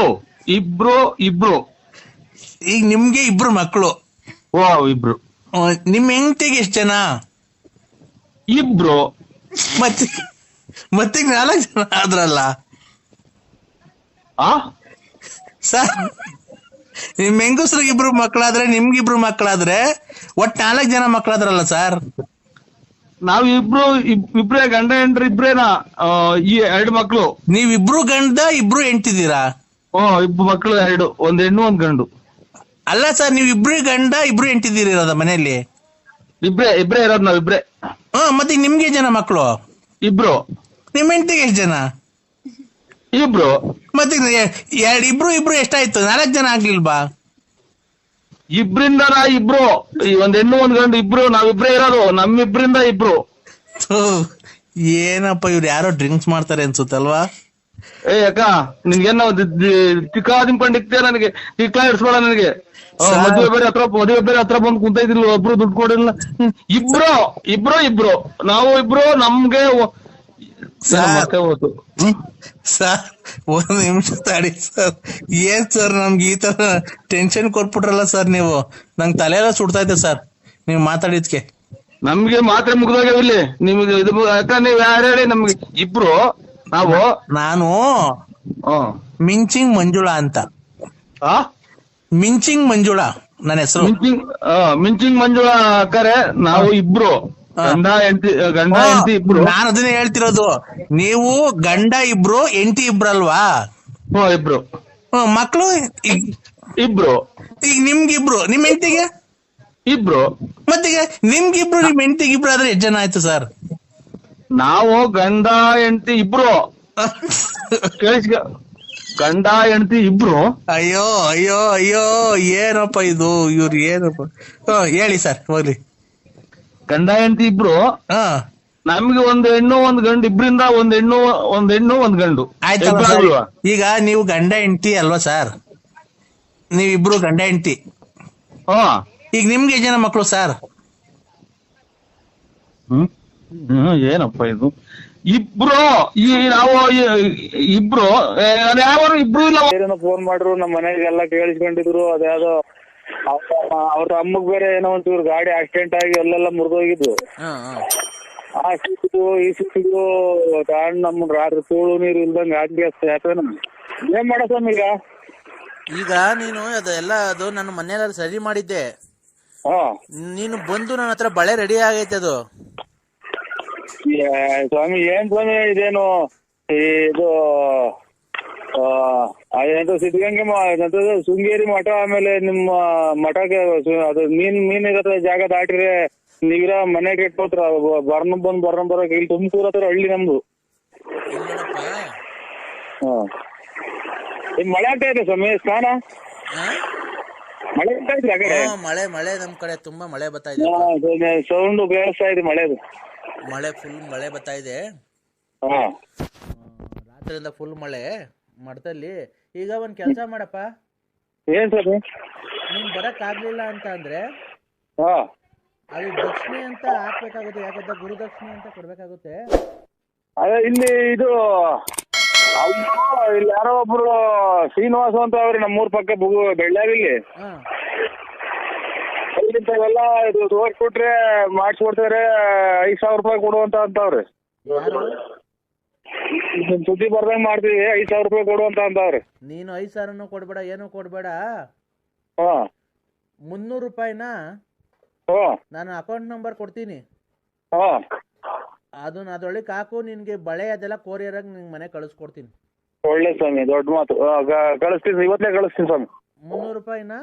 Speaker 13: ಈಗ ನಿಮ್ಗೆ ಇಬ್ರು ಮಕ್ಕಳು, ಓ ಇಬ್ರು.
Speaker 1: ನಿಮ್ ಹೆಂಡತಿಗೆ ಎಷ್ಟು ಜನ?
Speaker 13: ಇಬ್ರು.
Speaker 1: ಮತ್ತೆ 4 ಜನ ಆದ್ರಲ್ಲ ಸರ್. ನಿಮ್ ಹೆಂಗಸ್ರಿಗೆ 2 ಮಕ್ಕಳಾದ್ರೆ ನಿಮ್ಗಿಬ್ರು ಮಕ್ಕಳಾದ್ರೆ ಒಟ್ 4 ಜನ ಮಕ್ಕಳಾದ್ರಲ್ಲ ಸರ್.
Speaker 13: ನಾವ್ ಇಬ್ರೇ ಗಂಡ ಹೆಂಡ್ರು ಇಬ್ರೇನಾ? ಈ 2 ಮಕ್ಳು.
Speaker 1: ನೀವಿಬ್ರು ಗಂಡ 2 ಹೆಂಡ್ತಿದ್ದೀರಾ?
Speaker 13: ಇಬ್ರು ಮಕ್ಳು 2, 1 ಹೆಣ್ಣು 1 ಗಂಡು.
Speaker 1: ಅಲ್ಲ ಸರ್, ನೀವ್ 2 ಗಂಡ 2 ಹೆಂಡ್ತಿದ್ದೀರಿ ಇರೋದ ಮನೆಯಲ್ಲಿ?
Speaker 13: ಇಬ್ರೇ ಇರೋದು ನಾವಿಬ್ರೇ.
Speaker 1: ಮತ್ತೆ ನಿಮ್ಗೆ ಜನ ಮಕ್ಕಳು?
Speaker 13: ಇಬ್ರು.
Speaker 1: ನಿಮ್ ಹೆಂಡತಿಗೆ ಎಷ್ಟು ಜನ?
Speaker 13: ಇಬ್ರು.
Speaker 1: ಮತ್ತೆ ಇಬ್ರು ಎಷ್ಟಾಯ್ತು? 4 ಜನ ಆಗ್ಲಿಲ್ವಾ?
Speaker 13: ಇಬ್ರಿಂದ ಇಬ್ರು, 1 ಹೆಣ್ಣು 1 ಗಂಡು ಇಬ್ರು, ನಾವಿಬ್ರೇ ಇರೋದು. ನಮ್ಮಿಬ್ರಿಂದ ಇಬ್ರು.
Speaker 1: ಏನಪ್ಪ ಇವ್ರು ಯಾರೋ ಡ್ರಿಂಕ್ಸ್ ಮಾಡ್ತಾರೆ ಅನ್ಸುತ್ತಲ್ವಾ?
Speaker 13: ಅಕ್ಕ ನಿನ್ಗೇನೋ ತಿಕ್ಕಾದಿಂಪಂಡಿಕ್ತೆ ನನಗೆ, ತಿಕ್ಲಾ ಇಡ್ಸ್ಬೇಡ ನನಗೆ. ಮದುವೆ ಬೇರೆ ಹತ್ರ ಬಂದು ಕುಂತೈತಿಲ್ಲ, ಒಬ್ರು ದುಡ್ಡು ಕೊಡಿಲ್ಲ. ಇಬ್ರು ನಾವು ಇಬ್ರು. ನಮ್ಗೆ ಮತ್ತೆ ಹೋತು
Speaker 1: ಸರ್. 1 ನಿಮಿಷ ತಡಿ ಸರ್. ಏನ್ ಸರ್ ನಮ್ಗೆ ಈ ತರ ಟೆನ್ಷನ್ ಕೊಟ್ಬಿಟ್ರಲ್ಲ ಸರ್ ನೀವು. ನಂಗೆ ತಲೆ ಎಲ್ಲ ಸುಡ್ತಾ ಇದೆ ಸರ್ ನೀವು ಮಾತಾಡಿದ್ಕೆ.
Speaker 13: ನಮ್ಗೆ ಮಾತ್ರೆ ಮುಗ್ದೋಗ್ಯಾವಿಲ್ಲಿ ನಿಮ್ಗೆ. ಇದು ಅಕ್ಕ ನೀವ್ ಯಾರು ಹೇಳಿ? ನಮ್ಗೆ ಇಬ್ರು
Speaker 1: ನಾನು ಮಿಂಚಿಂಗ್ ಮಂಜುಳಾ ಅಂತ. ಮಿಂಚಿಂಗ್ ಮಂಜುಳಾ ನನ್ನ ಹೆಸರು.
Speaker 13: ಮಿಂಚಿಂಗ್ ಮಂಜುಳಾ ಅಕ್ಕರೆ. ನಾವು ಇಬ್ರು ಗಂಡ ಹೆಂಡತಿ ಇಬ್ರು.
Speaker 1: ನಾನು ಅದನ್ನೇ ಹೇಳ್ತಿರೋದು. ನೀವು ಗಂಡ 2 ಹೆಂಡತಿ 2 ಅಲ್ವಾ?
Speaker 13: ಇಬ್ರು.
Speaker 1: ಮಕ್ಕಳು
Speaker 13: ಇಬ್ರು.
Speaker 1: ಈಗ ನಿಮ್ಗಿಬ್ರು, ನಿಮ್ ಹೆಂಡತಿಗೆ
Speaker 13: ಇಬ್ರು.
Speaker 1: ಮತ್ತೀಗ ನಿಮ್ಗಿಬ್ರು ನಿಮ್ ಹೆಂಡತಿಗೆ 2 ಆದ್ರೆ ಎಷ್ಟು ಜನ ಆಯ್ತು ಸರ್?
Speaker 13: ನಾವು ಗಂಡ ಹೆಂಡತಿ ಇಬ್ರು. ಗಂಡ ಹೆಂಡತಿ ಇಬ್ರು.
Speaker 1: ಅಯ್ಯೋ ಅಯ್ಯೋ ಅಯ್ಯೋ, ಏನಪ್ಪ ಇದು? ಇವ್ರು ಏನಪ್ಪ? ಹೇಳಿ ಸರ್, ಹೋಗ್ಲಿ.
Speaker 13: ಗಂಡ ಹೆಂಡತಿ ಇಬ್ರು. ನಮ್ಗೆ 1 ಹೆಣ್ಣು 1 ಗಂಡು. ಇಬ್ರಿಂದ 1 ಹೆಣ್ಣು 1 ಗಂಡು.
Speaker 1: ಆಯ್ತಲ್ವಾ? ಈಗ ನೀವು ಗಂಡ ಹೆಂಡತಿ ಅಲ್ವಾ ಸರ್? ನೀವಿಬ್ರು ಗಂಡ ಹೆಂಡತಿ. ಈಗ ನಿಮ್ಗೆ ಜನ ಮಕ್ಕಳು ಸರ್?
Speaker 13: ಏನಪ್ಪ ಇದು? ಇಬ್ರು. ನಾವು ಇಬ್ರು. ಯಾರು ಇಬ್ರು ಇಲ್ಲ.
Speaker 3: ಏನೋ ಫೋನ್ ಮಾಡ್ರು, ನಮ್ಮ ಮನೆಗೆಲ್ಲ ಕೇಳಿಸ್ಕೊಂಡಿದ್ರು. ಅದ್ಯಾವ್ದೋ ಅವ್ರ ಅಮ್ಮಗ್ ಬೇರೆ ಏನೋ ಒಂಚೂರು ಗಾಡಿ ಆಕ್ಸಿಡೆಂಟ್ ಆಗಿ ಅಲ್ಲೆಲ್ಲ ಮುರಿದೋಗಿದ್ರು. ಆ ಸಿಕ್ಕಿದ್ದು ಈ ಸಿಕ್ಕಿದ್ದು ಕಾರಣ ನಮ್ ರಾತ್ರಿ ತೋಳು ನೀರು ಇಲ್ದಂಗ ಆಗಿ ಏನ್ ಮಾಡೋ ಸ್ವಾಮಿ?
Speaker 1: ಈಗ ನೀನು ಅದೆಲ್ಲ ಅದು ನನ್ನ ಮನೆಯಲ್ಲ ಸರಿ ಮಾಡಿದ್ದೆ. ನೀನು ಬಂದು ನನ್ನ ಹತ್ರ ಬಳೆ ರೆಡಿ ಆಗೈತೆ ಅದು.
Speaker 3: ಸ್ವಾಮಿ ಏನ್ ಸ್ವಾಮಿ ಇದೇನು ಇದು ಸಿದ್ಧಗಂಗೆ ಶೃಂಗೇರಿ ಮಠ, ಆಮೇಲೆ ನಿಮ್ಮ ಮಠಕ್ಕೆ ಅದು ಮೀನ್ ಇರತ್ತ ಜಾಗ ದಾಟಿದ್ರೆ ನೀವಿರ ಮನೆ ಕೆಟ್ಟೋತ್ರ ಬರೋಕೆ. ಇಲ್ಲಿ ತುಮಕೂರು ಹತ್ರ ಹಳ್ಳಿ ನಮ್ದು. ಮಳೆ ಆಗ್ತಾ ಇದೆ ಸ್ವಾಮಿ. ಸ್ನಾನ ಮಳೆ ಆಗ್ತಾ ಇದ್ರೆ ಆ ಕಡೆ?
Speaker 1: ಮಳೆ ನಮ್ ಕಡೆ ತುಂಬಾ ಮಳೆ ಬರ್ತಾ ಇದೆ.
Speaker 3: ಸೌಂಡ್ ಕೇಳಿಸ್ತಾ ಇದೆ ಮಳೆದು.
Speaker 1: ಫುಲ್ ಮಳೆ ಬರ್ತಾ ಇದೆ. ರಾತ್ರಿಯಿಂದ ಫುಲ್ ಮಳೆ ಮಠದಲ್ಲಿ. ಈಗ ಒಂದ್ ಕೆಲ್ಸ ಮಾಡಪ್ಪ.
Speaker 3: ಏನ್ ಸರ್?
Speaker 1: ನೀನ್ ಬರಕ್ ಆಗ್ಲಿಲ್ಲ ಅಂತ ಅಂದ್ರೆ ಅದು ದಕ್ಷಿಣೆ ಅಂತ ಹಾಕ್ಬೇಕಾಗುತ್ತೆ. ಯಾಕಂದ್ರೆ ಗುರುದಕ್ಷಿಣೆ ಅಂತ ಕೊಡ್ಬೇಕಾಗುತ್ತೆ.
Speaker 3: ಅದೇ ಇಲ್ಲಿ ಇದು ಇಲ್ಲಿ ಯಾರೋ ಒಬ್ರು ಶ್ರೀನಿವಾಸ ಅಂತ ಅವ್ರಿ ನಮ್ಮೂರ್ ಪಕ್ಕ ಬೆಳ್ಳಾರಿಲಿ. ಇಂಥವೆಲ್ಲ ಇದು ತೋರ್ಸ್ಬಿಟ್ರೆ ಮಾಡಿಸ್ಕೊಡ್ತಾರೆ. 5,000 ರೂಪಾಯಿ ಕೊಡುವಂತ ಅಂತವ್ರಿ. ಸುದ್ದಿ ಬರ್ದಂಗ್ ಮಾಡ್ತೀವಿ, 5,000 ರೂಪಾಯಿ ಕೊಡುವಂತ ಅಂತವ್ರಿ.
Speaker 1: ನೀನು 5,000 ಕೊಡ್ಬೇಡ, ಏನು ಕೊಡ್ಬೇಡ. 300 ರೂಪಾಯಿನ ನಾನು ಅಕೌಂಟ್ ನಂಬರ್ ಕೊಡ್ತೀನಿ. ಅದನ್ನ ಅದ್ರೊಳಗೆ ಹಾಕು. ನಿನ್ಗೆ ಬಳೆ ಅದೆಲ್ಲ ಕೊರಿಯರ್ ಆಗಿ ನಿನ್ ಮನೆ ಕಳಿಸ್ಕೊಡ್ತೀನಿ.
Speaker 3: ಒಳ್ಳೆ ಸ್ವಾಮಿ, ದೊಡ್ಡ ಮಾತು. ಕಳಿಸ್ತೀನಿ, ಇವತ್ತೇ ಕಳಿಸ್ತೀನಿ ಸ್ವಾಮಿ.
Speaker 1: 300 ರೂಪಾಯಿನ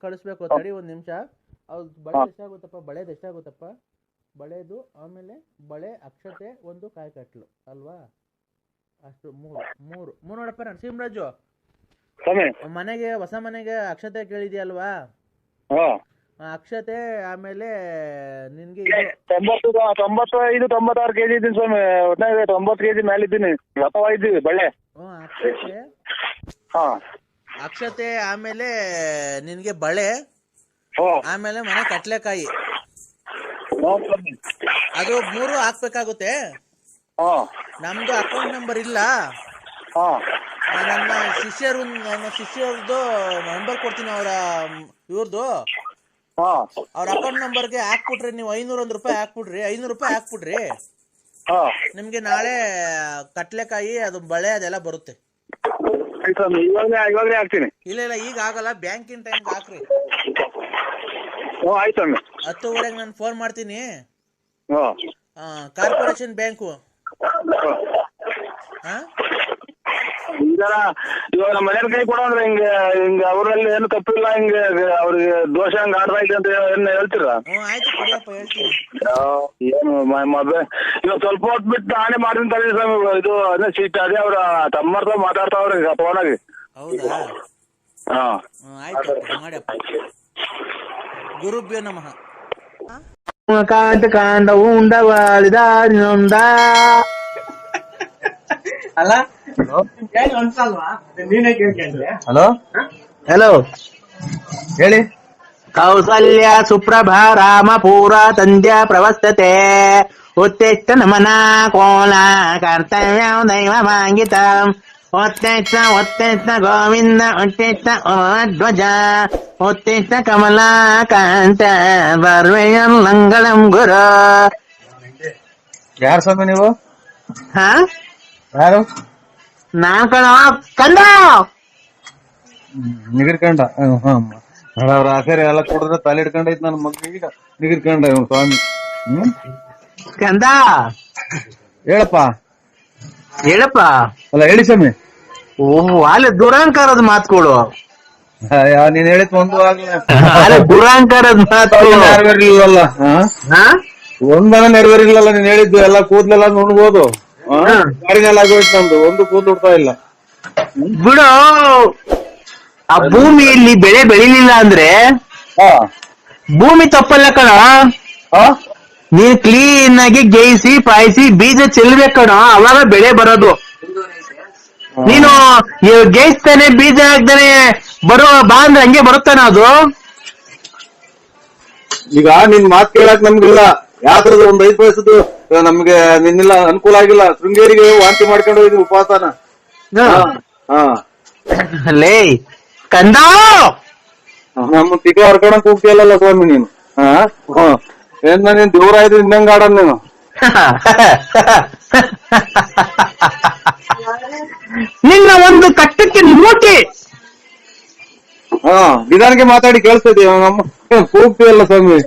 Speaker 1: ಕಳಿಸ್ಬೇಕು. ತಡಿ 1 ನಿಮಿಷ. ಅವ್ದು ಬಳೆ ಎಷ್ಟಾಗುತ್ತಪ್ಪ? ಬಳೆದು ಎಷ್ಟಾಗುತ್ತಪ್ಪ? ಬಳೆದು ಆಮೇಲೆ ಬಳೆ ಅಕ್ಷತೆ 1 ಕಾಯಿ ಕಟ್ಲು ಅಲ್ವಾ? ಅಷ್ಟು 3 ನೋಡಪ್ಪ. ನರಸಿಂಹರಾಜು, ಮನೆಗೆ ಹೊಸ ಮನೆಗೆ ಅಕ್ಷತೆ ಕೇಳಿದ್ಯಲ್ವಾ? ಅಕ್ಷತೆ ಆಮೇಲೆ ನಿನ್ಗೆ
Speaker 3: 95-96 ಕೆಜಿ ಇದ್ದೀನಿ ಸ್ವಾಮಿ. 90 ಕೆಜಿ ಮೇಲೆ ಇದ್ದೀನಿ. ಇದ್ದೀವಿ ಬಳ್ಳೆ.
Speaker 1: ಅಕ್ಷತೆ ಆಮೇಲೆ ನಿನ್ಗೆ ಬಳೆ, ಆಮೇಲೆ ಮನೆ ಕಟ್ಲೆಕಾಯಿ. ಅದು 3 ಹಾಕ್ಬೇಕಾಗುತ್ತೆ. ನಮ್ದು ಅಕೌಂಟ್ ನಂಬರ್ ಇಲ್ಲ. ನನ್ನ ಶಿಷ್ಯರದ್ದು ನಂಬರ್ ಕೊಡ್ತೀನಿ, ಅವರ ಇವ್ರದ್ದು. ಅವ್ರ ಅಕೌಂಟ್ ನಂಬರ್ಗೆ ಹಾಕ್ಬಿಟ್ರಿ ನೀವು 501 ರೂಪಾಯಿ ಹಾಕ್ಬಿಡ್ರಿ, 500 ರೂಪಾಯಿ ಹಾಕ್ಬಿಡ್ರಿ. ನಿಮ್ಗೆ ನಾಳೆ ಕಟ್ಲೆಕಾಯಿ ಅದು ಬಳೆ ಅದೆಲ್ಲ ಬರುತ್ತೆ.
Speaker 7: ಇವಾಗಲೇ ಹಾಕ್ತೀನಿ.
Speaker 1: ಇಲ್ಲ ಈಗ ಆಗಲ್ಲ, ಬ್ಯಾಂಕಿನ ಟೈಮ್ಗೆ ಹಾಕ್ರಿ.
Speaker 7: ಆಯ್ತು
Speaker 1: 10:30 ನಾನು ಫೋನ್ ಮಾಡ್ತೀನಿ. Corporation bank.
Speaker 7: ಇವಾಗ ನಮ್ಮ ಮನೆಯವ್ರ ಕೈ ಕೊಡೋ ಅಂದ್ರೆ ಹಿಂಗೆ ಅವರಲ್ಲಿ ಏನು ತಪ್ಪಿಲ್ಲ, ಹಿಂಗೆ ಅವ್ರಿಗೆ ದೋಷ ಹಂಗ ಆಡ್ತಾ ಇದೆ ಅಂತ ಏನ್ ಹೇಳ್ತೀರಾ?
Speaker 1: ಆಯ್ತು ಕೊಡಿಯಪ್ಪ, ಹೇಳ್ತೀನಿ.
Speaker 7: ಏನು ಇವಾಗ ಸ್ವಲ್ಪ ಹೊತ್ತು ಬಿಟ್ಟು ನಾನೇ ಮಾಡ್ತೀನಿ ತಡಿ ಸ್ವಾಮಿ. ಇದು ಅದೇ ಸೀಟ್ ಅದೇ ಅವ್ರ ತಮ್ಮರ್ತ ಮಾತಾಡ್ತಾವ್ರಿ ಫೋನಾಗಿ.
Speaker 1: ಹೌದಾ? ಆಯ್ತು ಮಾಡಪ್ಪ. ಗುರುಭ್ಯೋ ನಮಃ.
Speaker 2: ಕಾಂತ ಉಂಡವಾಳಿದ
Speaker 1: ಅಲ್ಲ
Speaker 13: ಹಲೋ
Speaker 2: ಹಲೋ
Speaker 13: ಹೇಳಿ.
Speaker 2: ಕೌಸಲ್ಯ ಸುಪ್ರಭಾ ರಾಮ ಪೂರ ತಂದ್ಯ ಪ್ರವಸ್ತತೆ ಉತ್ತೆಷ್ಟ ನಮನ ಕೋಲ ಕರ್ತವ್ಯ ದೈವ ಮಾಂಗಿತ ಒತ್ತೆಷ್ಟ ಗೋವಿಂದ ಒತ್ತೆಷ್ಟ ಧ್ವಜ ಒತ್ತೆಷ್ಟ ಕಮಲಾ ಕಾಂತ ಬರ್ವೆಯಲ್ಲಂಗಳಂ ಗುರು.
Speaker 13: ಯಾರು ಸ್ವಾಮಿ ನೀವು?
Speaker 2: ಹಾ
Speaker 13: ಯಾರು?
Speaker 2: ನಾನ್ ಕಣ ಕಂದ
Speaker 13: ನಿಗಿರ್ಕಂಡ. ಅವ್ರ ಆಖರಿ ಎಲ್ಲ ಕುಡಿದ್ರೆ ತಲೆ ಹಿಡ್ಕೊಂಡೈತ್ ನನ್ನ ಮಗನಿಗೆ ನಿಗಿರ್ಕಂಡ ಇವ್ನು ಸ್ವಾಮಿ.
Speaker 2: ಕಂದ
Speaker 13: ಹೇಳಪ್ಪ
Speaker 2: ಹೇಳಪ್ಪ.
Speaker 13: ಅಲ್ಲ ಹೇಳಿ ಸ್ವಾಮಿ.
Speaker 2: ಓಹ್ ಅಲ್ಲೇ ದುರಾಂಕಾರದ ಮಾತುಗಳು.
Speaker 13: ನೀನ್ ಹೇಳಿದ್ ಒಂದು
Speaker 2: ಅಲ್ಲೇ ದುರಾಂಕಾರದ ಮಾತುಗಳು
Speaker 13: ನೆರವೇರಿಲ್ಲಲ್ಲ. ಒಂದನ ನೆರವೇರಿಲ್ಲಲ್ಲ ನೀನ್ ಹೇಳಿದ್ದು. ಎಲ್ಲ ಕೂದ್ಲೆಲ್ಲ ನುಣ್ಬೋದು. ಗಾಡಿನೆಲ್ಲ ಆಗೋಯ್ತು ನಮ್ದು, ಒಂದು ಕೂದಲು ಉಡ್ತಾ ಇಲ್ಲ.
Speaker 2: ಬಿಡು, ಆ ಭೂಮಿಯಲ್ಲಿ ಬೆಳೆ ಬೆಳಿಲಿಲ್ಲ ಅಂದ್ರೆ ಭೂಮಿ ತಪ್ಪಲ್ಲ ಕಣ. ನೀನ್ ಕ್ಲೀನ್ ಆಗಿ ಗೇಯಿಸಿ ಪಾಯಿಸಿ ಬೀಜ ಚೆಲ್ಬೇಕು ಕಣ, ಅವಾಗ ಬೆಳೆ ಬರೋದು. ನೀನು ಗೇಯಿಸ್ತಾನೆ ಬೀಜ ಹಾಕ್ತಾನೆ ಬರೋ ಬಾ ಅಂದ್ರೆ ಹಂಗೆ ಬರುತ್ತಾನ ಅದು.
Speaker 13: ಈಗ ನಿನ್ ಮಾತು ಕೇಳಕ್ ನಮ್ಗಿಲ್ಲ. ಯಾವ್ದ್ರದ್ದು ಒಂದ್ 5 ವಯಸ್ಸದ್ದು ನಮ್ಗೆ ನಿನ್ನೆಲ್ಲ ಅನುಕೂಲ ಆಗಿಲ್ಲ. ಶೃಂಗೇರಿಗೆ ವಾಂತಿ ಮಾಡ್ಕೊಂಡು ಹೋಗಿದ್ವಿ ಉಪವಾಸನ.
Speaker 2: ಲೇ ಕಂದ,
Speaker 13: ನಮ್ಮ ತಿಕ್ಕ ಹೊರ್ಕೊಳಕ್ ಹೋಗ್ತಿಯಲ್ಲ ಸ್ವಾಮಿ ನೀನು. ಏನ್ ನೀನ್ ದೂರ ಆಯ್ತು ಇನ್ನಂಗ ಆಡೋದ್ ನೀನು.
Speaker 2: ನಿನ್ನ ಒಂದು ಕಟ್ಟಕ್ಕೆ ಮೂಟಿ.
Speaker 13: ನಿಧಾನಕ್ಕೆ ಮಾತಾಡಿ ಕೇಳಿಸ್ತಿದ್ದೆ. ನಮ್ಮ ಕೂಗ್ತಿಯಲ್ಲ ಸ್ವಾಮಿ.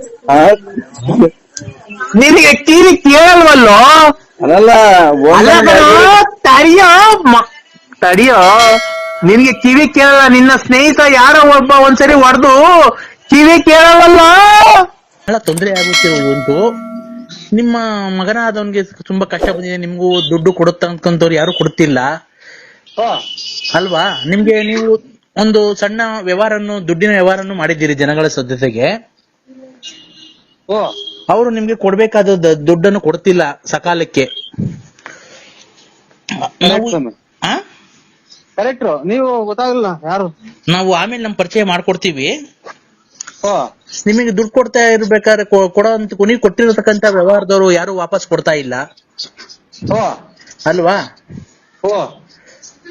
Speaker 2: ನಿನಗೆ ಕಿವಿ ಕೇಳಲ್ವಲ್ಲೋ?
Speaker 13: ಅದಲ್ಲ
Speaker 2: ತಡಿಯೋ, ನಿನ್ಗೆ ಕಿವಿ ಕೇಳಲ್ಲ. ನಿನ್ನ ಸ್ನೇಹಿತ ಯಾರೋ ಒಬ್ಬ ಒಂದ್ಸರಿ ಹೊಡೆದು ಕಿವಿ ಕೇಳವಲ್ಲ.
Speaker 1: ಬಹಳ ತೊಂದರೆ ಆಗುತ್ತೆ ಉಂಟು. ನಿಮ್ಮ ಮಗನಾದವನ್ಗೆ ತುಂಬಾ ಕಷ್ಟ ಬಂದಿದೆ, ನಿಮ್ಗೂ ದುಡ್ಡು ಕೊಡುತ್ತ ಅನ್ಕೊಂತವ್ರು ಯಾರು ಕೊಡ್ತಿಲ್ಲ ಅಲ್ವಾ? ನಿಮ್ಗೆ ನೀವು ಒಂದು ಸಣ್ಣ ವ್ಯವಹಾರನ್ನು, ದುಡ್ಡಿನ ವ್ಯವಹಾರನ್ನು ಮಾಡಿದ್ದೀರಿ ಜನಗಳ ಸದ್ಯತೆಗೆ. ಅವರು ನಿಮ್ಗೆ ಕೊಡ್ಬೇಕಾದ ದುಡ್ಡನ್ನು ಕೊಡ್ತಿಲ್ಲ ಸಕಾಲಕ್ಕೆ.
Speaker 13: ಕರೆಕ್ಟ್, ನೀವು ಗೊತ್ತಾಗಲ್ಲ ಯಾರು.
Speaker 1: ನಾವು ಆಮೇಲೆ ನಮ್ ಪರಿಚಯ ಮಾಡ್ಕೊಡ್ತೀವಿ. ನಿಮಗೆ ದುಡ್ಡು ಕೊಡ್ತಾ ಇರ್ಬೇಕಾದ್ರೆ ಕೊಡೋಂತ ನೀವು ಕೊಟ್ಟಿರತಕ್ಕಂತ ವ್ಯವಹಾರದವರು ಯಾರು ವಾಪಸ್ ಕೊಡ್ತಾ ಇಲ್ಲ ಅಲ್ವಾ?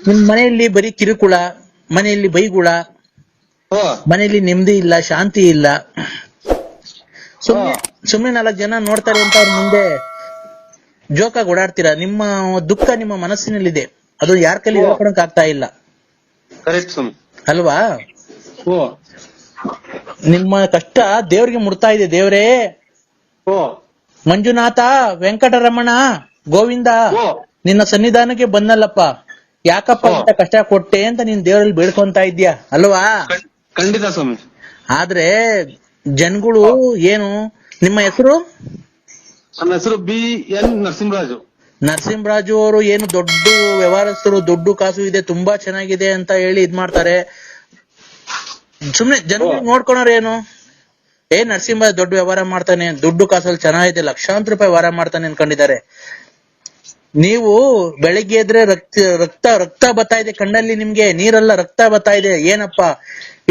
Speaker 1: ನಿಮ್ ಮನೆಯಲ್ಲಿ ಬರೀ ಕಿರುಕುಳ, ಮನೆಯಲ್ಲಿ ಬೈಗುಳ, ಮನೆಯಲ್ಲಿ ನೆಮ್ಮದಿ ಇಲ್ಲ, ಶಾಂತಿ ಇಲ್ಲ. ಸುಮ್ಮನೆ 4 ಜನ ನೋಡ್ತಾರೆ ಅಂತ ಅವ್ರ ಮುಂದೆ ಜೋಕಾಗಿ ಓಡಾಡ್ತೀರಾ. ನಿಮ್ಮ ದುಃಖ ನಿಮ್ಮ ಮನಸ್ಸಿನಲ್ಲಿದೆ, ಅದು ಯಾರ ಕೈಲಿ ಹೇಳ್ಕೊಳಕ್ ಆಗ್ತಾ ಇಲ್ಲ ಅಲ್ವಾ? ನಿಮ್ಮ ಕಷ್ಟ ದೇವ್ರಿಗೆ ಮುಡ್ತಾ ಇದೆ. ದೇವ್ರೇ, ಮಂಜುನಾಥ, ವೆಂಕಟರಮಣ, ಗೋವಿಂದ, ನಿನ್ನ ಸನ್ನಿಧಾನಕ್ಕೆ ಬಂದಲ್ಲಪ್ಪ, ಯಾಕಪ್ಪ ಇಂತ ಕಷ್ಟ ಕೊಟ್ಟೆ ಅಂತ ನೀನ್ ದೇವರಲ್ಲಿ ಬೇಡ್ಕೊಂತ ಇದ್ಯಾ ಅಲ್ವಾ?
Speaker 13: ಖಂಡಿತ ಸ್ವಾಮಿ.
Speaker 1: ಆದ್ರೆ ಜನಗಳು ಏನು, ನಿಮ್ಮ ಹೆಸರು?
Speaker 13: ನನ್ನ ಹೆಸರು BN ನರಸಿಂಹರಾಜು.
Speaker 1: ನರಸಿಂಹರಾಜು ಅವರು ಏನು ದೊಡ್ಡ ವ್ಯವಹಾರಸ್ಥರು, ದುಡ್ಡು ಕಾಸು ಇದೆ, ತುಂಬಾ ಚೆನ್ನಾಗಿದೆ ಅಂತ ಹೇಳಿ ಇದ್ ಮಾಡ್ತಾರೆ. ಸುಮ್ನೆ ಜನಗಳು ನೋಡ್ಕೊಳೋರು ಏನು, ನರಸಿಂಹರಾಜ್ ದೊಡ್ಡ ವ್ಯವಹಾರ ಮಾಡ್ತಾನೆ, ದುಡ್ಡು ಕಾಸಲ್ಲಿ ಚೆನ್ನಾಗಿದೆ, ಲಕ್ಷಾಂತರ ರೂಪಾಯಿ ವ್ಯವಹಾರ ಮಾಡ್ತಾನೆ ಅನ್ಕೊಂಡಿದ್ದಾರೆ. ನೀವು ಬೆಳಿಗ್ಗೆ ಎದ್ರೆ ರಕ್ತ ಬರ್ತಾ ಇದೆ ಕಣ್ಣಲ್ಲಿ, ನಿಮ್ಗೆ ನೀರಲ್ಲ ರಕ್ತ ಬರ್ತಾ ಇದೆ. ಏನಪ್ಪಾ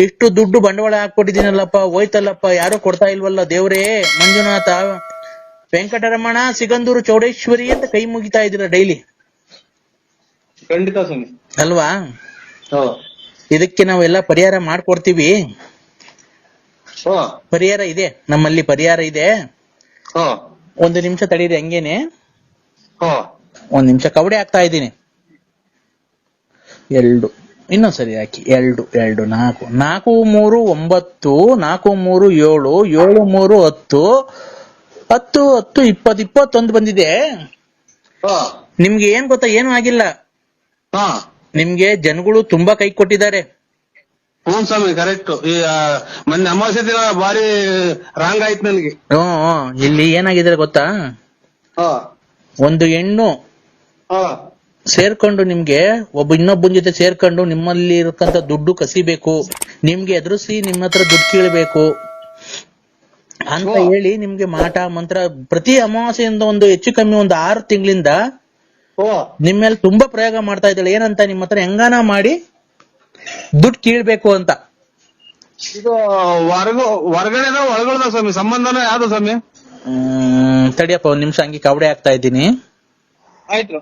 Speaker 1: ಇಷ್ಟು ದುಡ್ಡು ಬಂಡವಾಳ ಹಾಕೊಟ್ಟಿದ್ದೀನಲ್ಲಪ್ಪ, ಹೋಯ್ತಲ್ಲಪ್ಪ, ಯಾರು ಕೊಡ್ತಾ ಇಲ್ವಲ್ಲ ದೇವ್ರೇ, ಮಂಜುನಾಥ, ವೆಂಕಟರಮಣ, ಸಿಗಂದೂರು, ಚೌಡೇಶ್ವರಿ ಅಂತ ಕೈ ಮುಗಿತಾ ಇದ್ದೀರಾ ಡೈಲಿ.
Speaker 13: ಖಂಡಿತ ಸ್ವಾಮಿ
Speaker 1: ಅಲ್ವಾ? ಇದಕ್ಕೆ ನಾವೆಲ್ಲ ಪರಿಹಾರ ಮಾಡ್ಕೊಡ್ತೀವಿ. ಪರಿಹಾರ ಇದೆ, ನಮ್ಮಲ್ಲಿ ಪರಿಹಾರ ಇದೆ. ಒಂದು ನಿಮಿಷ ತಡೀರಿ ಹಂಗೇನೆ. ಒಂದ್ ನಿಮಿಷ ಕವಡೆ ಹಾಕ್ತಾ ಇದ್ದೀನಿ. 2 ಇನ್ನೊಂದ್ ಸರಿ ಹಾಕಿ. 2 4 4 3 9 4 3 7 7 3 10 10 10 20 21 ಬಂದಿದೆ. ನಿಮ್ಗೆ ಏನ್ ಗೊತ್ತಾ, ಏನು ಆಗಿಲ್ಲ. ನಿಮ್ಗೆ ಜನಗಳು ತುಂಬಾ ಕೈ ಕೊಟ್ಟಿದ್ದಾರೆ.
Speaker 13: ಹ್ಞೂ ಸ್ವಾಮಿ, ಕರೆಕ್ಟ್. ಈ ಮೊನ್ನೆ ಅಮಾವಾಸ್ಯೆ ದಿನ ಬಾರಿ ರಾಂಗ್ ಆಯ್ತು ನನಗೆ.
Speaker 1: ಇಲ್ಲಿ ಏನಾಗಿದೆ ಗೊತ್ತಾ, ಒಂದು ಹೆಣ್ಣು ಸೇರ್ಕೊಂಡು ನಿಮ್ಗೆ ಇನ್ನೊಬ್ಬನ ಜೊತೆ ಸೇರ್ಕೊಂಡು ನಿಮ್ಮಲ್ಲಿ ಇರತಕ್ಕಂತ ದುಡ್ಡು ಕಸಿಬೇಕು, ನಿಮ್ಗೆ ಎದುರಿಸಿ ನಿಮ್ಮ ಹತ್ರ ದುಡ್ಡು ಕೀಳ್ಬೇಕು ಅಂತ ಹೇಳಿ ನಿಮ್ಗೆ ಮಾಟ ಮಂತ್ರ ಪ್ರತಿ ಅಮಾವಾಸ್ಯೆಯಿಂದ ಒಂದು ಹೆಚ್ಚು ಕಮ್ಮಿ ಒಂದು 6 ತಿಂಗಳಿಂದ ನಿಮ್ಮ ಮೇಲೆ ತುಂಬಾ ಪ್ರಯೋಗ ಮಾಡ್ತಾ ಇದ್ದಾಳೆ. ಏನಂತ, ನಿಮ್ಮ ಹತ್ರ ಹೆಂಗಾನ ಮಾಡಿ ದುಡ್ಡು ಕೀಳ್ಬೇಕು ಅಂತ.
Speaker 13: ಇದು ಹೊರಗಡೆದ ಒಳಗಡೆ ಸ್ವಾಮಿ, ಸಂಬಂಧನ ಯಾವ್ದು ಸ್ವಾಮಿ?
Speaker 1: ತಡಿಯಪ್ಪ ಒಂದ್ ನಿಮಿಷ ಹಂಗೆ ಕವಡೆ ಹಾಕ್ತಾ ಇದ್ದೀನಿ.
Speaker 13: ಆಯ್ತು.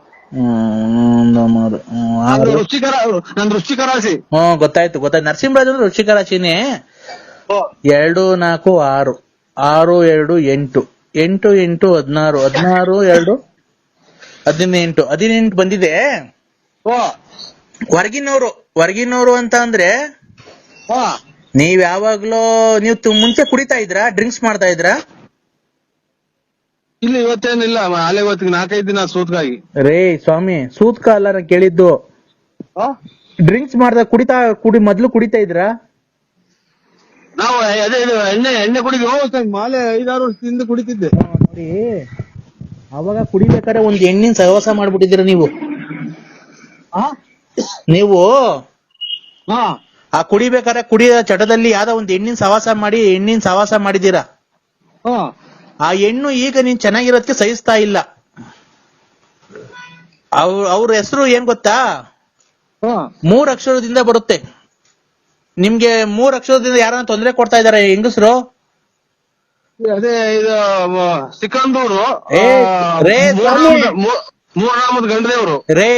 Speaker 1: ವೃಶ್ಚಿಕ ರಾಶಿ. ಗೊತ್ತಾಯ್ತು. ನರಸಿಂಹರಾಜ್ ಅಂದ್ರೆ ವೃಶ್ಚಿಕ ರಾಶಿನೇ. 2 4 6 6 2 8 8 8 16 16 2 18 ಬಂದಿದೆ. ಹೊರಗಿನವರು ಅಂತ ಅಂದ್ರೆ ನೀವ್ ಯಾವಾಗ್ಲೂ ಮುಂಚೆ ಕುಡಿತಾ ಇದ್ರಾ, ಡ್ರಿಂಕ್ಸ್ ಮಾಡ್ತಾ ಇದ್ರಾ?
Speaker 13: ಇಲ್ಲ, ಇವತ್ತೇನಿಲ್ಲ. ಅಲ್ಲೇ ಇವತ್ತಿಗೆ 4-5 ದಿನ ಸೂತ್ಕಾಗಿ.
Speaker 1: ರೇ ಸ್ವಾಮಿ, ಸೂತ್ಕ ಅಲ್ಲ ನಾ ಕೇಳಿದ್ದು. ಡ್ರಿಂಕ್ಸ್ ಮಾಡ್ದಾಗ ಮೊದ್ಲು ಕುಡಿತಾ ಇದ್ರಾ?
Speaker 13: ನಾವು ಅದೇ ಎಣ್ಣೆ ಕುಡಿದ್ವಿ. ಮಾಲೆ 5-6 ವರ್ಷದಿಂದ ಕುಡಿತಿದ್ದೆ.
Speaker 1: ನೋಡಿ, ಅವಾಗ ಕುಡಿಬೇಕಾದ್ರೆ ಒಂದ್ ಎಣ್ಣಿನ ಸಹವಾಸ ಮಾಡ್ಬಿಟ್ಟಿದ್ದೀರ ನೀವು. ಆ ಕುಡಿಬೇಕಾದ್ರೆ ಕುಡಿಯ ಚಟದಲ್ಲಿ ಯಾವ್ದೋ ಒಂದ್ ಎಣ್ಣಿನ ಸಹವಾಸ ಮಾಡಿದೀರಾ. ಆ ಹೆಣ್ಣು ಈಗ ನೀನ್ ಚೆನ್ನಾಗಿರೋದಕ್ಕೆ ಸಹಿಸ್ತಾ ಇಲ್ಲ. ಅವ್ರ ಹೆಸರು ಏನ್ ಗೊತ್ತಾ? 3 ಅಕ್ಷರದಿಂದ ಬರುತ್ತೆ. ನಿಮ್ಗೆ 3 ಅಕ್ಷರದಿಂದ ಯಾರನ್ನ ತೊಂದರೆ ಕೊಡ್ತಾ ಇದಾರೆ ಹೆಂಗಸರು?
Speaker 13: ಅದೇ ಇದು ಸಿಕಂದೂರು, ಮೂರ್ನಾಮದ ಗಂಡದೇವ್ರು.
Speaker 1: ರೇ,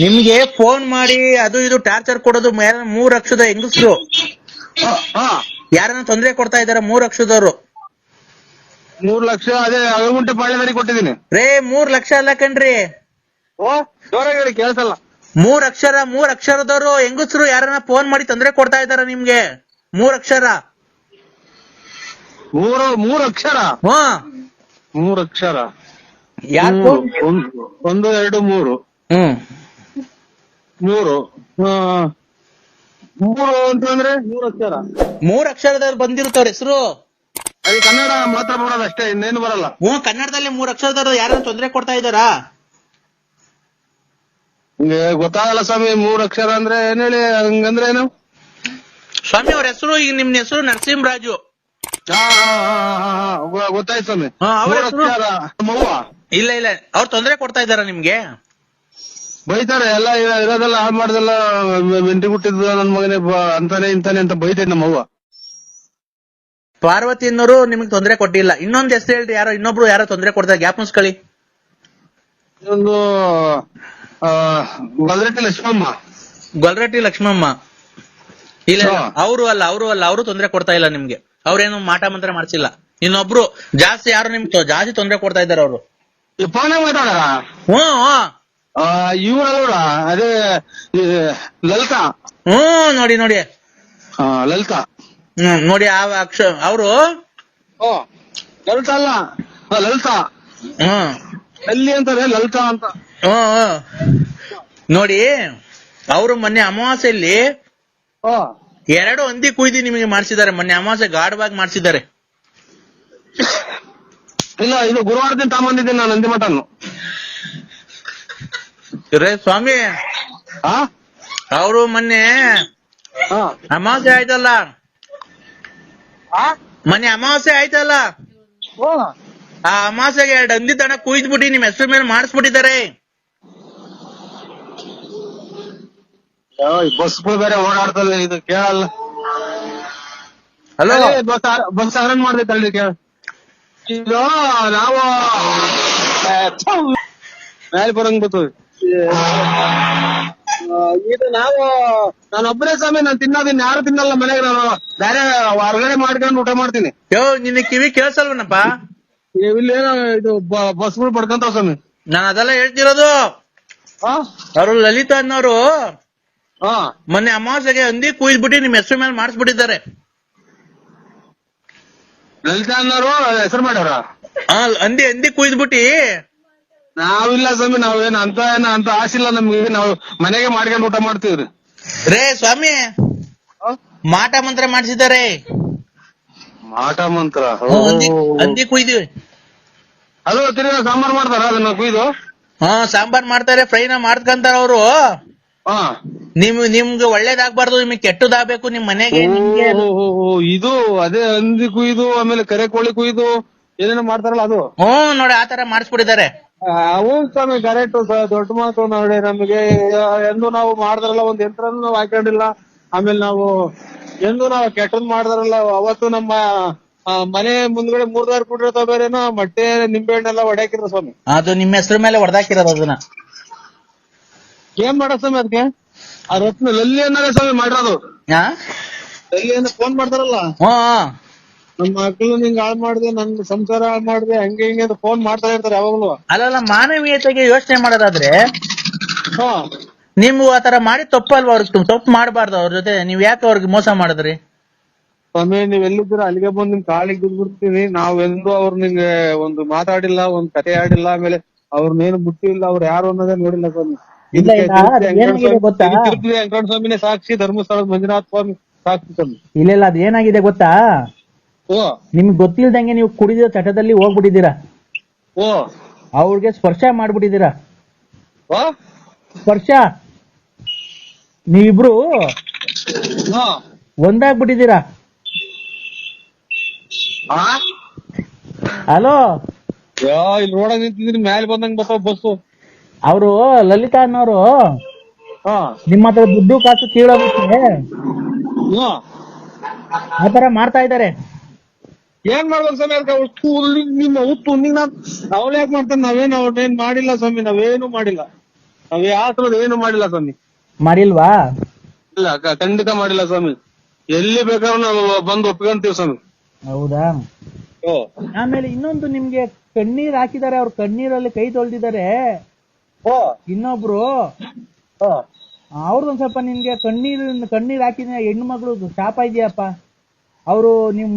Speaker 1: ನಿಮ್ಗೆ ಫೋನ್ ಮಾಡಿ ಅದು ಇದು ಟಾರ್ಚರ್ ಕೊಡೋದು 3 ಅಕ್ಷರದ ಹೆಂಗಸರು ಯಾರನ್ನ ತೊಂದರೆ ಕೊಡ್ತಾ ಇದಾರೆ. 3 ಅಕ್ಷರದವ್ರು.
Speaker 13: 3 ಲಕ್ಷ ಅದೇ ಅಗಲಗುಂಟೆ ಪಾಳ್ಯದಲ್ಲಿ ಕೊಟ್ಟಿದ್ದೀನಿ.
Speaker 1: ರೇ, 3 ಲಕ್ಷ ಅಲ್ಲ ಕಣ್ರಿ.
Speaker 13: ಜೋರಾಗಿ ಕೇಳ್ಸಲ್ಲ.
Speaker 1: 3 ಅಕ್ಷರದವರು ಹೆಂಗಸರು ಯಾರನ್ನ ಫೋನ್ ಮಾಡಿ ತೊಂದರೆ ಕೊಡ್ತಾ ಇದಾರ ನಿಮ್ಗೆ. 3 ಅಕ್ಷರ.
Speaker 13: 3 ಅಕ್ಷರ. 3 ಅಕ್ಷರ.
Speaker 1: 1
Speaker 13: 2 3 3 ಅಂತಂದ್ರೆ 3 ಅಕ್ಷರ.
Speaker 1: 3 ಅಕ್ಷರದವ್ರು ಬಂದಿರುತ್ತವ್ರ ಹೆಸರು.
Speaker 13: ಅದೇ ಕನ್ನಡ ಮಾತ್ರ ಬರೋದು ಅಷ್ಟೇ, ಇನ್ನೇನು ಬರಲ್ಲ.
Speaker 1: ಕನ್ನಡದಲ್ಲಿ 3 ಅಕ್ಷರದವ್ರು ಯಾರನ್ನ ತೊಂದರೆ ಕೊಡ್ತಾ ಇದಾರಾ?
Speaker 13: ನಿಮ್ಗೆ ಗೊತ್ತಾಗಲ್ಲ ಸ್ವಾಮಿ. 3 ಅಕ್ಷರ ಅಂದ್ರೆ ಏನ್ ಹೇಳಿ, ಹಂಗಂದ್ರೆ ಏನು
Speaker 1: ಸ್ವಾಮಿ? ಅವ್ರ ಹೆಸರು, ಈಗ ನಿಮ್ ಹೆಸರು ನರಸಿಂಹರಾಜು.
Speaker 13: ಗೊತ್ತಾಯ್ತು ಸ್ವಾಮಿ.
Speaker 1: ಇಲ್ಲ ಅವ್ರು ತೊಂದರೆ ಕೊಡ್ತಾ ಇದಾರ ನಿಮ್ಗೆ?
Speaker 13: ಬೈತಾರೆ. ಎಲ್ಲ ಇರೋದೆಲ್ಲ ಹಾಳು ಮಾಡ್ದೆಲ್ಲ ಮೆಂಟಿ ಹುಟ್ಟಿದ್ದು ನನ್ ಮಗನೇ ಅಂತಾನೆ ಇಂತಾನೆ ಅಂತ ಬೈತೈತೆ ನಮ್ಮವ್ವ.
Speaker 1: ಪಾರ್ವತಿ ಅನ್ನೋರು ನಿಮ್ಗೆ ತೊಂದರೆ ಕೊಟ್ಟಿಲ್ಲ. ಇನ್ನೊಂದ್ ಹೆಸರು ಹೇಳ್ರಿ, ಇನ್ನೊಬ್ರು ಯಾರೋ ತೊಂದರೆ ಕೊಡ್ತಾರೆ, ಗ್ಯಾಪ್ ಮುಸ್ಕೊಳ್ಳಿ.
Speaker 13: ಒಂದು
Speaker 1: ಗೊಲ್ರಟ್ಟಿ ಲಕ್ಷ್ಮಮ್ಮ. ಇಲ್ಲ, ಅವರು ತೊಂದರೆ ಕೊಡ್ತಾ ಇಲ್ಲ ನಿಮ್ಗೆ. ಅವ್ರೇನು ಮಾಟ ಮಂತ್ರ ಮಾಡ್ಸಿಲ್ಲ. ಇನ್ನೊಬ್ರು ಜಾಸ್ತಿ ಯಾರು ನಿಮ್ಗೆ ಜಾಸ್ತಿ ತೊಂದರೆ ಕೊಡ್ತಾ ಇದಾರೆ ಅವರು.
Speaker 13: ಇವ್ರ ಅದೇ ಲಲಿತಾ.
Speaker 1: ನೋಡಿ
Speaker 13: ಲಲಿತಾ
Speaker 1: ನೋಡಿ ಅವರು
Speaker 13: ಲಲಿತಾ ಅಲ್ಲ, ಲಲಿತಾ. ಅಲ್ಲಿ ಅಂತಾರೆ ಲಲಿತಾ ಅಂತ.
Speaker 1: ನೋಡಿ, ಅವರು ಮೊನ್ನೆ ಅಮಾವಾಸ್ಯೆಯಲ್ಲಿ 2 ಹಂದಿ ಕುಯ್ದು ನಿಮಗೆ ಮಾಡಿಸಿದ್ದಾರೆ. ಮೊನ್ನೆ ಅಮಾವಾಸ್ಯೆ ಗಾಢವಾಗಿ ಮಾಡಿಸಿದ್ದಾರೆ.
Speaker 13: ಇಲ್ಲ, ಇದು ಗುರುವಾರ ದಿನ ತಗೊಂಡಿದ್ದೀನಿ ನಾನು ನಂದಿ ಮಟನ್ನು.
Speaker 1: ರೇ ಸ್ವಾಮಿ, ಅವರು ಮೊನ್ನೆ ಅಮಾವಾಸ್ಯೆ ಆಯ್ತಲ್ಲ, ಆ ಅಮಾವಾಸ್ಯೆಗೆ 2 ಹಂದಿ ತನ ಕುಯ್ದ್ಬಿಟ್ಟು ನಿಮ್ ಹೆಸರು ಮೇಲೆ ಮಾಡಿಸ್ಬಿಟ್ಟಿದ್ದಾರೆ.
Speaker 13: ಬಸ್ಗಳು ಬೇರೆ ಓಡಾಡ್ತಲ್ಲ, ಇದು ಕೇಳಲ್ಲ.
Speaker 1: ಹಲೋ,
Speaker 13: ಬಸ್ ಅರೇಂಜ್ ಮಾಡ್ದೈತಲ್ರಿ, ಕೇಳ. ಇದು ನಾವು ಮೇಲೆ ಬರಂಗ್ ಬರ್ತದೆ. ಇದು ನಾನು ಒಬ್ಬನೇ ಸ್ವಾಮಿ, ನಾನು ತಿನ್ನೋದಿನ್ ಯಾರು ತಿನ್ನಲ್ಲ ಮನೆಗೆ, ನಾನು ಬೇರೆ ಹೊರಗಡೆ ಮಾಡ್ಕೊಂಡು ಊಟ ಮಾಡ್ತೀನಿ.
Speaker 1: ನಿನ್ನ ಕಿವಿ ಕೇಳಿಸಲ್ವನಪ್ಪ?
Speaker 13: ಇಲ್ಲೇನೋ ಇದು ಬಸ್ಗಳು ಪಡ್ಕೊಂತಾವ ಸ್ವಾಮಿ.
Speaker 1: ನಾನು ಅದೆಲ್ಲ ಹೇಳ್ತಿರೋದು. ಅವರು ಲಲಿತಾ ಅನ್ನೋರು ಮೊನ್ನೆ ಅಮಾವಾಸ್ಯೆಗೆ ಹಂದಿ ಕುಯ್ದ್ಬಿಟ್ಟು ನಿಮ್ ಹೆಸರು ಮೇಲೆ ಮಾಡಿಸ್ಬಿಟ್ಟಿದ್ದಾರೆ.
Speaker 13: ಲಲಿತಾ ಅನ್ನೋರು ಹೆಸರು ಮಾಡ್ಯಾರ?
Speaker 1: ಹಂದಿ ಕುಯ್ದ್ಬಿಟ್ಟಿ.
Speaker 13: ನಾವಿಲ್ಲ ಸ್ವಾಮಿ, ನಾವೇನು ಅಂತ ಆಸೆ ಇಲ್ಲ ನಮ್ಗೆ, ನಾವು ಮನೆಗೆ ಮಾಡ್ಕೊಂಡು ಊಟ ಮಾಡ್ತೀವ್ರಿ.
Speaker 1: ರೇ ಸ್ವಾಮಿ, ಮಾಟ ಮಂತ್ರ ಮಾಡಿಸಿದ್ದಾರೆ.
Speaker 13: ಮಾಟ ಮಂತ್ರ?
Speaker 1: ಹಂದಿ ಕುಯ್ದಿವಿ.
Speaker 13: ಅದು ತಿರ್ಗಾ ಸಾಂಬಾರ್ ಮಾಡ್ತಾರ ಅದನ್ನ ಕುಯ್ದು?
Speaker 1: ಸಾಂಬಾರ್ ಮಾಡ್ತಾರೆ, ಫ್ರೈನ ಮಾಡ್ಕಂತಾರ ಅವರು. ನಿಮ್ಗೆ ಒಳ್ಳೇದಾಗ್ಬಾರ್ದು, ನಿಮ್ಗೆ ಕೆಟ್ಟದಾಗ್ಬೇಕು ನಿಮ್ ಮನೆಗೆ.
Speaker 13: ಇದು ಅದೇ ಹಂದಿ ಕುಯ್ದು, ಆಮೇಲೆ ಕರೆ ಕೋಳಿ ಕುಯ್ದು ಏನೇನೋ ಮಾಡ್ತಾರಲ್ಲ ಅದು?
Speaker 1: ನೋಡಿ ಆತರ ಮಾಡಿಸ್ಬಿಟ್ಟಿದ್ದಾರೆ.
Speaker 13: ಹೌದು ಸ್ವಾಮಿ, ಕರೆಕ್ಟ್. ದೊಡ್ಡ ಮಾತು ನೋಡಿ. ನಮಗೆ ಎಂದು ನಾವು ಮಾಡಿದ್ರಲ್ಲ, ಒಂದ್ ಯಂತ್ರನೂ ನಾವು ಹಾಕೊಂಡಿಲ್ಲ. ಆಮೇಲೆ ನಾವು ಎಂದು ನಾವು ಕೆಟ್ಟದ್ ಮಾಡಿದ್ರಲ್ಲ, ಅವತ್ತು ನಮ್ಮ ಮನೆ ಮುಂದ್ಗಡೆ 3 ಕೊಟ್ಟಿರ್ತಾವ ಬೇರೆನೋ, ಮೊಟ್ಟೆ ನಿಂಬೆ ಹಣ್ಣೆಲ್ಲ ಹೊಡ್ಯಾಕಿರ ಸ್ವಾಮಿ.
Speaker 1: ಅದು ನಿಮ್ಮ ಹೆಸರು ಮೇಲೆ ಹೊಡೆದಾಕಿರೋದು. ಅದನ್ನ
Speaker 13: ಏನ್ ಮಾಡೋ ಸ್ವಾಮಿ ಅದಕ್ಕೆ? ಆ ರತ್ನ ಲಲ್ಲಿ ಅನ್ನೋದೇ ಸ್ವಾಮಿ ಮಾಡಿರೋದು. ಲಲ್ಲಿ ಅನ್ನೋ ಫೋನ್ ಮಾಡ್ತಾರಲ್ಲ, ನಮ್ಮ ಮಕ್ಕಳು ನಿಂಗೆ ಹಾಳು ಮಾಡಿದೆ, ನನ್ ಸಂಸಾರ ಹಾಳು ಮಾಡಿದೆ, ಹಂಗೆ ಹಿಂಗೆ ಅಂತ ಫೋನ್ ಮಾಡ್ತಾ ಇರ್ತಾರೆ ಯಾವಾಗ್ಲೂ.
Speaker 1: ಅಲ್ಲ, ಮಾನವೀಯತೆಗೆ ಯೋಚನೆ ಮಾಡೋದಾದ್ರೆ ನೀವು ಆತರ ಮಾಡಿ ತಪ್ಪಲ್ವಾ? ಅವ್ರಿಗೆ ತಪ್ಪು ಮಾಡಬಾರ್ದು. ಅವ್ರ ಜೊತೆ ನೀವ್ ಯಾಕೆ ಅವ್ರಿಗೆ ಮೋಸ ಮಾಡಿದ್ರಿ?
Speaker 13: ಸ್ವಾಮಿ, ನೀವ್ ಎಲ್ಲಿದ್ದೀರ ಅಲ್ಲಿಗೆ ಬಂದು ನಿಮ್ ಕಾಲಿಗೆ ಬಿದ್ಬಿಡ್ತೀನಿ. ನಾವೆಂದು ಅವ್ರು ನಿಂಗೆ ಒಂದು ಮಾತಾಡಿಲ್ಲ, ಒಂದ್ ಕತೆ ಆಡಿಲ್ಲ, ಆಮೇಲೆ ಅವ್ರನ್ನೇನು ಮುಟ್ಟಿಲ್ಲ, ಅವ್ರು ಯಾರು ಅನ್ನೋದೇ ನೋಡಿಲ್ಲ ಸ್ವಾಮಿ. ವೆಂಕಟ ಸ್ವಾಮಿನೇ ಸಾಕ್ಷಿ, ಧರ್ಮಸ್ಥಳದ ಮಂಜುನಾಥ ಸ್ವಾಮಿ ಸಾಕ್ಷಿ ಸ್ವಾಮಿ.
Speaker 2: ಇಲ್ಲ, ಅದ್ ಏನಾಗಿದೆ ಗೊತ್ತಾ? ನಿಮ್ಗೆ ಗೊತ್ತಿಲ್ದಂಗೆ ನೀವು ಕುಡಿದಿರೋ ಚಟದಲ್ಲಿ ಹೋಗ್ಬಿಟ್ಟಿದ್ದೀರಾ. ಅವ್ರಿಗೆ ಸ್ಪರ್ಶ ಮಾಡ್ಬಿಟ್ಟಿದ್ದೀರಾ. ಸ್ಪರ್ಶ ನೀವಿಬ್ರು ಒಂದಾಗ್ಬಿಟ್ಟಿದ್ದೀರಾ. ಹಲೋ,
Speaker 13: ಇಲ್ಲಿ ರೋಡ ನಿಂತಿದ್ರಿ, ಮ್ಯಾಲೆ ಬಂದಂಗ್ ಬರ್ತಾವ ಬಸ್ಸು.
Speaker 2: ಅವರು ಲಲಿತಾ ಅನ್ನೋರು ನಿಮ್ಮ ಹತ್ರ ದುಡ್ಡು ಕಾಸು ಕೀಳೋದಕ್ಕೆ ಆತರ ಮಾಡ್ತಾ ಇದ್ದಾರೆ.
Speaker 13: ಏನ್ ಮಾಡ್ಬೇಕು ಸ್ವಾಮಿ? ಅದಕ್ಕೆ ನಿಮ್ಮ ಹುಟ್ಟು ಅವಳು ಯಾಕೆ ಮಾಡ್ತಾನೆ? ಅವ್ರೇನ್ ಮಾಡಿಲ್ಲ ಸ್ವಾಮಿ, ನಾವೇನು ಮಾಡಿಲ್ಲ. ನಾವ್ ಯಾತ್ರದ ಏನು ಮಾಡಿಲ್ಲ ಸ್ವಾಮಿ.
Speaker 2: ಮಾಡಿಲ್ವಾ?
Speaker 13: ಇಲ್ಲ, ಖಂಡಿತ ಮಾಡಿಲ್ಲ ಸ್ವಾಮಿ. ಎಲ್ಲಿ ಬೇಕಾದ್ರೂ ನಾವು ಬಂದು ಒಪ್ಕೊಂತೀವಿ ಸ್ವಾಮಿ.
Speaker 2: ಹೌದಾ? ಆಮೇಲೆ ಇನ್ನೊಂದು, ನಿಮ್ಗೆ ಕಣ್ಣೀರ್ ಹಾಕಿದ್ದಾರೆ, ಅವ್ರ ಕಣ್ಣೀರಲ್ಲಿ ಕೈ ತೊಳ್ದಿದ್ದಾರೆ. ಇನ್ನೊಬ್ರು ಅವ್ರದೊಂದ್ ಸ್ವಲ್ಪ ನಿಮ್ಗೆ ಕಣ್ಣೀರ್ ಹಾಕಿದ ಹೆಣ್ಣು ಮಗಳು ಶಾಪ ಇದೆಯಪ್ಪ. ಅವರು ನೀವು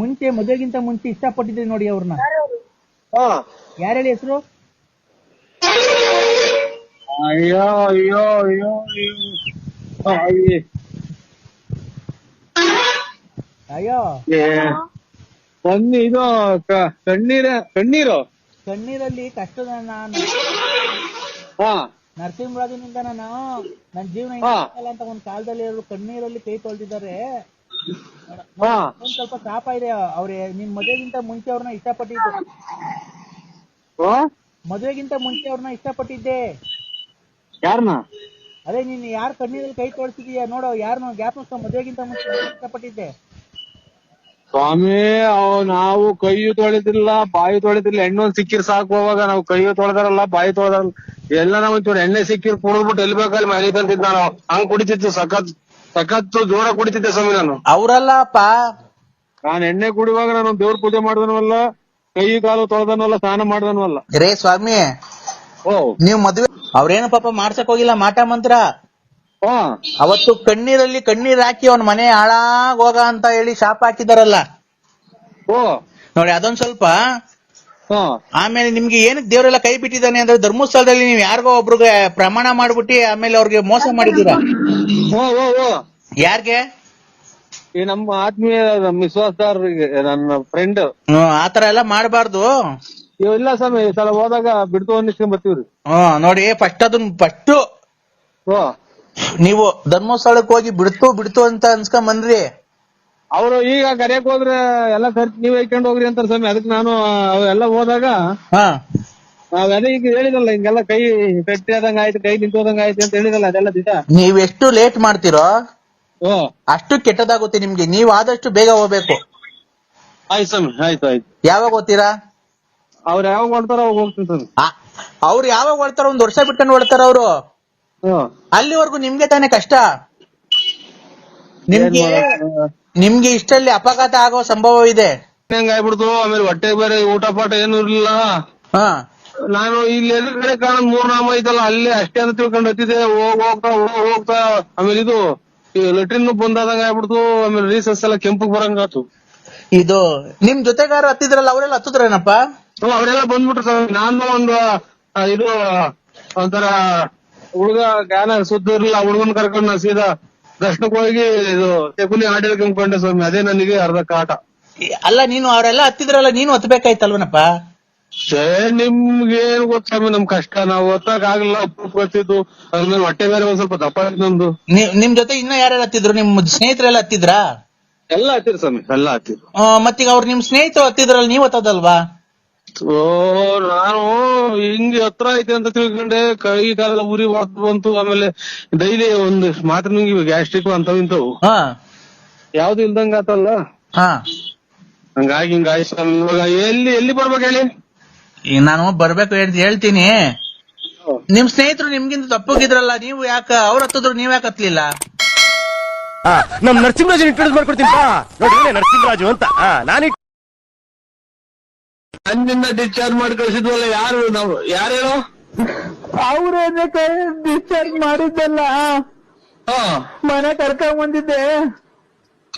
Speaker 2: ಮುಂಚೆ ಮದುವೆಗಿಂತ ಮುಂಚೆ ಇಷ್ಟಪಟ್ಟಿದ್ರಿ ನೋಡಿ ಅವ್ರನ್ನ. ಯಾರು ಹೇಳಿ ಹೆಸರು?
Speaker 13: ಅಯ್ಯೋ ಅಯ್ಯೋ ಅಯ್ಯೋ
Speaker 2: ಅಯ್ಯೋ,
Speaker 13: ಬನ್ನಿ. ಇದು
Speaker 2: ಕಣ್ಣೀರಲ್ಲಿ ಕಷ್ಟದ ನರಸಿಂಹರಾಜನಿಂದ ನನ್ನ ಜೀವನ ಅಂತ ಒಂದ್ ಕಾಲದಲ್ಲಿ ಕಣ್ಣೀರಲ್ಲಿ ಕೈ ತೊಳ್ದಿದ್ದಾರೆ. ಒಂದ್ ಸ್ವಲ್ಪ ಶಾಪ ಇದೆ. ಅವ್ರೆ ನಿಮ್ ಮದುವೆಗಿಂತ ಮುಂಚೆ ಅವ್ರನ್ನ ಇಷ್ಟಪಟ್ಟಿದ್ದೆ.
Speaker 13: ಯಾರನ್ನ?
Speaker 2: ಅದೇ ನೀನ್ ಯಾರ್ ಕಣ್ಣೀರಲ್ಲಿ ಕೈ ತೊಳ್ಸಿದೀಯ ನೋಡೋ, ಯಾರನ್ನ ಜ್ಞಾಪಕ ಮದುವೆಗಿಂತ ಮುಂಚೆ ಇಷ್ಟಪಟ್ಟಿದ್ದೆ.
Speaker 13: ಸ್ವಾಮಿ, ನಾವು ಕೈಯು ತೊಳೆದಿಲ್ಲ, ಬಾಯಿ ತೊಳೆದಿಲ್ಲ. ಎಣ್ಣೊಂದ್ ಸಿಕ್ಕಿರ್ ಸಾಕು. ಅವಾಗ ನಾವು ಕೈಯು ತೊಳೆದಾರಲ್ಲ, ಬಾಯಿ ತೊಳೆದಾರಲ್ಲ, ಎಲ್ಲ ನಾವ್ ಒಂಚೂರು ಎಣ್ಣೆ ಸಿಕ್ಕಿರ್ ಕುಡಿದ್ಬಿಟ್ಟು ಎಲ್ಲಿ ಬೇಕಲ್ಲಿ ಮನೆ ತಂತಿದ್ದ. ನಾವು ಹಂಗ್ ಕುಡಿತಿತ್ತು, ಸಖತ್ತು ಜೋರ ಕುಡಿತಿದ್ದೆ ಸ್ವಾಮಿ ನಾನು.
Speaker 1: ಅವ್ರಲ್ಲಪ್ಪ,
Speaker 13: ನಾನ್ ಎಣ್ಣೆ ಕುಡಿಯುವಾಗ ನಾನು ದೇವ್ರ ಪೂಜೆ ಮಾಡ್ದನವಲ್ಲ, ಕೈ ಕಾಲು ತೊಳೆದನವಲ್ಲ, ಸ್ನಾನ ಮಾಡ್ದನವಲ್ಲ.
Speaker 1: ರೇ ಸ್ವಾಮಿ, ನೀವ್ ಮದ್ವೆ ಅವ್ರೇನು ಪಾಪ ಮಾಡ್ಸಕ್ ಹೋಗಿಲ್ಲ ಮಾಟ ಮಂತ್ರ. ಅವತ್ತು ಕಣ್ಣೀರಲ್ಲಿ ಕಣ್ಣೀರ್ ಹಾಕಿ ಅವ್ನ ಮನೆ ಹಾಳಾಗ್ ಹೋಗ ಅಂತ ಹೇಳಿ ಶಾಪ ಹಾಕಿದಾರಲ್ಲ ನೋಡಿ, ಅದೊಂದ್ ಸ್ವಲ್ಪ. ಆಮೇಲೆ ನಿಮ್ಗೆ ಏನಕ್ಕೆ ದೇವರೆಲ್ಲ ಕೈ ಬಿಟ್ಟಿದ್ದಾನೆ ಅಂದ್ರೆ, ಧರ್ಮಸ್ಥಳದಲ್ಲಿ ನೀವ್ ಯಾರಿಗೋ ಒಬ್ರಿಗೆ ಪ್ರಮಾಣ ಮಾಡ್ಬಿಟ್ಟು ಆಮೇಲೆ ಅವ್ರಿಗೆ ಮೋಸ ಮಾಡಿದೀರಾ. ಯಾರ್ಗೆ?
Speaker 13: ಈ ನಮ್ಮ ಆತ್ಮೀಯ ವಿಶ್ವಾಸದಾರರಿಗೆ, ನನ್ನ ಫ್ರೆಂಡ್.
Speaker 1: ಆತರ ಎಲ್ಲ ಮಾಡಬಾರ್ದು.
Speaker 13: ಇಲ್ಲ ಸ್ವಾಮಿ, ಈ ಸಲ ಹೋದಾಗ ಬಿಡ್ತು ಅನ್ನಿಸ್ಕೊಂಡ್ ಬರ್ತೀವ್ರಿ.
Speaker 1: ನೋಡಿ, ಫಸ್ಟ್ ನೀವು ಧರ್ಮಸ್ಥಳಕ್ಕೆ ಹೋಗಿ ಬಿಡ್ತು ಅಂತ ಅನ್ಸ್ಕೊಂಡ್ ಬಂದ್ರಿ.
Speaker 13: ಅವ್ರು ಈಗ ಕರೆಯಕ್ ಹೋದ್ರೆ ಎಲ್ಲ ಖರ್ಚು ನೀವ್ ಹೈಕೊಂಡ್ ಹೋಗ್ರಿ ಅಂತಾರ ಸ್ವಾಮಿ. ಅದಕ್ಕೆ ನಾನು ಎಲ್ಲ ಹೋದಾಗ ನಾವೆಲ್ಲ ಈಗ ಹೇಳಿದಲ್ಲ, ಹಿಂಗೆಲ್ಲ ಕೈ ಕಟ್ಟಿ ಆದಂಗ ಆಯ್ತು, ಕೈ ನಿಂತೋದಂಗ ಆಯ್ತು ಅಂತ ಹೇಳಿದಲ್ಲ, ಅದೆಲ್ಲ ದಿಟ.
Speaker 1: ನೀವ್ ಎಷ್ಟು ಲೇಟ್ ಮಾಡ್ತೀರೋ ಅಷ್ಟು ಕೆಟ್ಟದಾಗುತ್ತೆ ನಿಮ್ಗೆ. ನೀವ್ ಆದಷ್ಟು ಬೇಗ ಹೋಗ್ಬೇಕು.
Speaker 13: ಆಯ್ತು ಸ್ವಾಮಿ, ಆಯ್ತು.
Speaker 1: ಯಾವಾಗ ಹೋಗ್ತೀರಾ?
Speaker 13: ಅವ್ರು ಯಾವಾಗ ಹೊಡ್ತಾರ ಅವಾಗ ಹೋಗ್ತೀನಿ ಸ್ವಾಮಿ.
Speaker 1: ಅವ್ರು ಯಾವಾಗ ಹೊಡ್ತಾರ? ಒಂದ್ ವರ್ಷ ಬಿಟ್ಕೊಂಡು ಹೊಡ್ತಾರ ಅವ್ರು. ಅಲ್ಲಿವರೆಗೂ ನಿಮ್ಗೆ ತಾನೇ ಕಷ್ಟ. ನಿಮ್ಗೆ ಇಷ್ಟಲ್ಲಿ ಅಪಘಾತ ಆಗೋ ಸಂಭವ ಇದೆ.
Speaker 13: ಹೆಂಗಾಗ್ಬಿಡ್ತು, ಆಮೇಲೆ ಹೊಟ್ಟೆ ಬೇರೆ ಊಟ ಪಾಠ ಏನು ಇರ್ಲಿಲ್ಲ. ನಾನು ಇಲ್ಲಿ ಎದುರುಗಡೆ ಕಾಣ 3 ನಾಮ ಐತಲ್ಲ, ಅಲ್ಲೇ ಅಷ್ಟೇ ಅಂತ ತಿಳ್ಕೊಂಡು ಹತ್ತಿದೆ. ಹೋಗ್ತಾ ಆಮೇಲೆ ಇದು ಲೆಟ್ರಿನ್ ಬಂದಾದಂಗ ಆಗ್ಬಿಡ್ತು. ಆಮೇಲೆ ರೀಸಸ್ ಎಲ್ಲ ಕೆಂಪಗ್ ಬರಂಗಾತು.
Speaker 1: ಇದು ನಿಮ್ ಜೊತೆಗಾರ ಹತ್ತಿದ್ರಲ್ಲ, ಅವರೆಲ್ಲ ಹತ್ತಿದ್ರೇನಪ್ಪ?
Speaker 13: ಅವರೆಲ್ಲ ಬಂದ್ಬಿಟ್ರು ಸ್ವಾಮಿ. ನಾನು ಒಂದು ಇದು ಒಂಥರ ಹುಡುಗ ಜ್ಞಾನ ಸುದ್ದಿ ಇರ್ಲಿಲ್ಲ, ಹುಡುಗನ್ ಕರ್ಕೊಂಡು ನಾ ಸೀದಾ ದರ್ಶನಕ್ಕೆ ಹೋಗಿ ಇದು ತೆಗುಲಿ ಹಾಡು ಹೇಳ್ಕೊಂಡ್ಕೊಂಡೆ ಸ್ವಾಮಿ. ಅದೇ ನನಗೆ ಅರ್ಧ ಕಾಟ.
Speaker 1: ಅಲ್ಲ, ನೀನು ಅವರೆಲ್ಲ ಹತ್ತಿದ್ರಲ್ಲ, ನೀನು ಹತ್ಬೇಕಾಯ್ತಲ್ವನಪ್ಪ?
Speaker 13: ನಿಮ್ಗೇನು ಗೊತ್ತ ಸ್ವಾಮಿ ನಮ್ ಕಷ್ಟ. ನಾವು ಹೊತ್ತಾಗ ಆಗ್ಲಿಲ್ಲ, ಗೊತ್ತಿದ್ದು. ಅದ್ಮೇಲೆ ಹೊಟ್ಟೆ ಬೇರೆ ಒಂದ್ ಸ್ವಲ್ಪ ದಪ್ಪ ನಂದು.
Speaker 1: ನಿಮ್ ಜೊತೆ ಇನ್ನ ಯಾರ್ಯಾರು ಹತ್ತಿದ್ರು? ನಿಮ್ ಸ್ನೇಹಿತರೆಲ್ಲ ಹತ್ತಿದ್ರಾ?
Speaker 13: ಎಲ್ಲ ಹತ್ತಿದ್ರು ಸ್ವಾಮಿ, ಎಲ್ಲ ಹತ್ತಿದ್ರು.
Speaker 1: ಮತ್ತೀಗ ಅವ್ರು ನಿಮ್ ಸ್ನೇಹಿತರು ಹತ್ತಿದ್ರಲ್ಲ, ನೀವ್ ಹತ್ತದಲ್ವಾ?
Speaker 13: ನಾನು ಹಿಂಗೆ ಹತ್ರ ಐತೆ ಅಂತ ತಿಳ್ಕೊಂಡೆ. ಕೈ ಕಾಲೆಲ್ಲ ಉರಿ ಬಂತು. ಆಮೇಲೆ ಡೈಲಿ ಒಂದು ಮಾತ್ರ ನುಂಗಿವಿ, ಗ್ಯಾಸ್ಟ್ರಿಕ್ ಅಂತವ್ ಇಂತವು. ಯಾವ್ದು ಇಲ್ದಂಗ ಆತಲ್ಲ, ಹಂಗಾಗಿ ಹಿಂಗಾಯ್ತು ಸ್ವಾಮಿ. ಇವಾಗ ಎಲ್ಲಿ ಬರ್ಬೇಕು ಹೇಳಿ?
Speaker 1: ನಾನು ಬರ್ಬೇಕು ಹೇಳ್ತೀನಿ. ನಿಮ್ ಸ್ನೇಹಿತರು ನಿಮ್ಗಿಂತ ತಪ್ಪಗಿದ್ರಲ್ಲ, ನೀವು ಯಾಕ ಅವ್ರ ಹತ್ತಿದ್ರು, ನೀವ್ ಯಾಕೆ ಹತ್ಲಿಲ್ಲ?
Speaker 12: ನಮ್ ನರಸಿಂಹರಾಜನ್ ಇಂಟ್ರೊಡ್ಯೂಸ್ ಮಾಡ್ಕೊಡ್ತೀನಿ ನೋಡಿ, ನರಸಿಂಹರಾಜು ಅಂತ. ನಾನು
Speaker 13: ನನ್ನಿಂದ ಡಿಸ್ಚಾರ್ಜ್ ಮಾಡಿ ಕಳಿಸಿದ್ವಲ್ಲ, ಯಾರು ನಾವು ಯಾರೇನೋ
Speaker 2: ಅವ್ರೇನೆ ಡಿಸ್ಚಾರ್ಜ್ ಮಾಡಿದ್ದಲ್ಲ, ಮನೆ ಕರ್ಕೊಂಡ್ ಬಂದಿದ್ದೆ.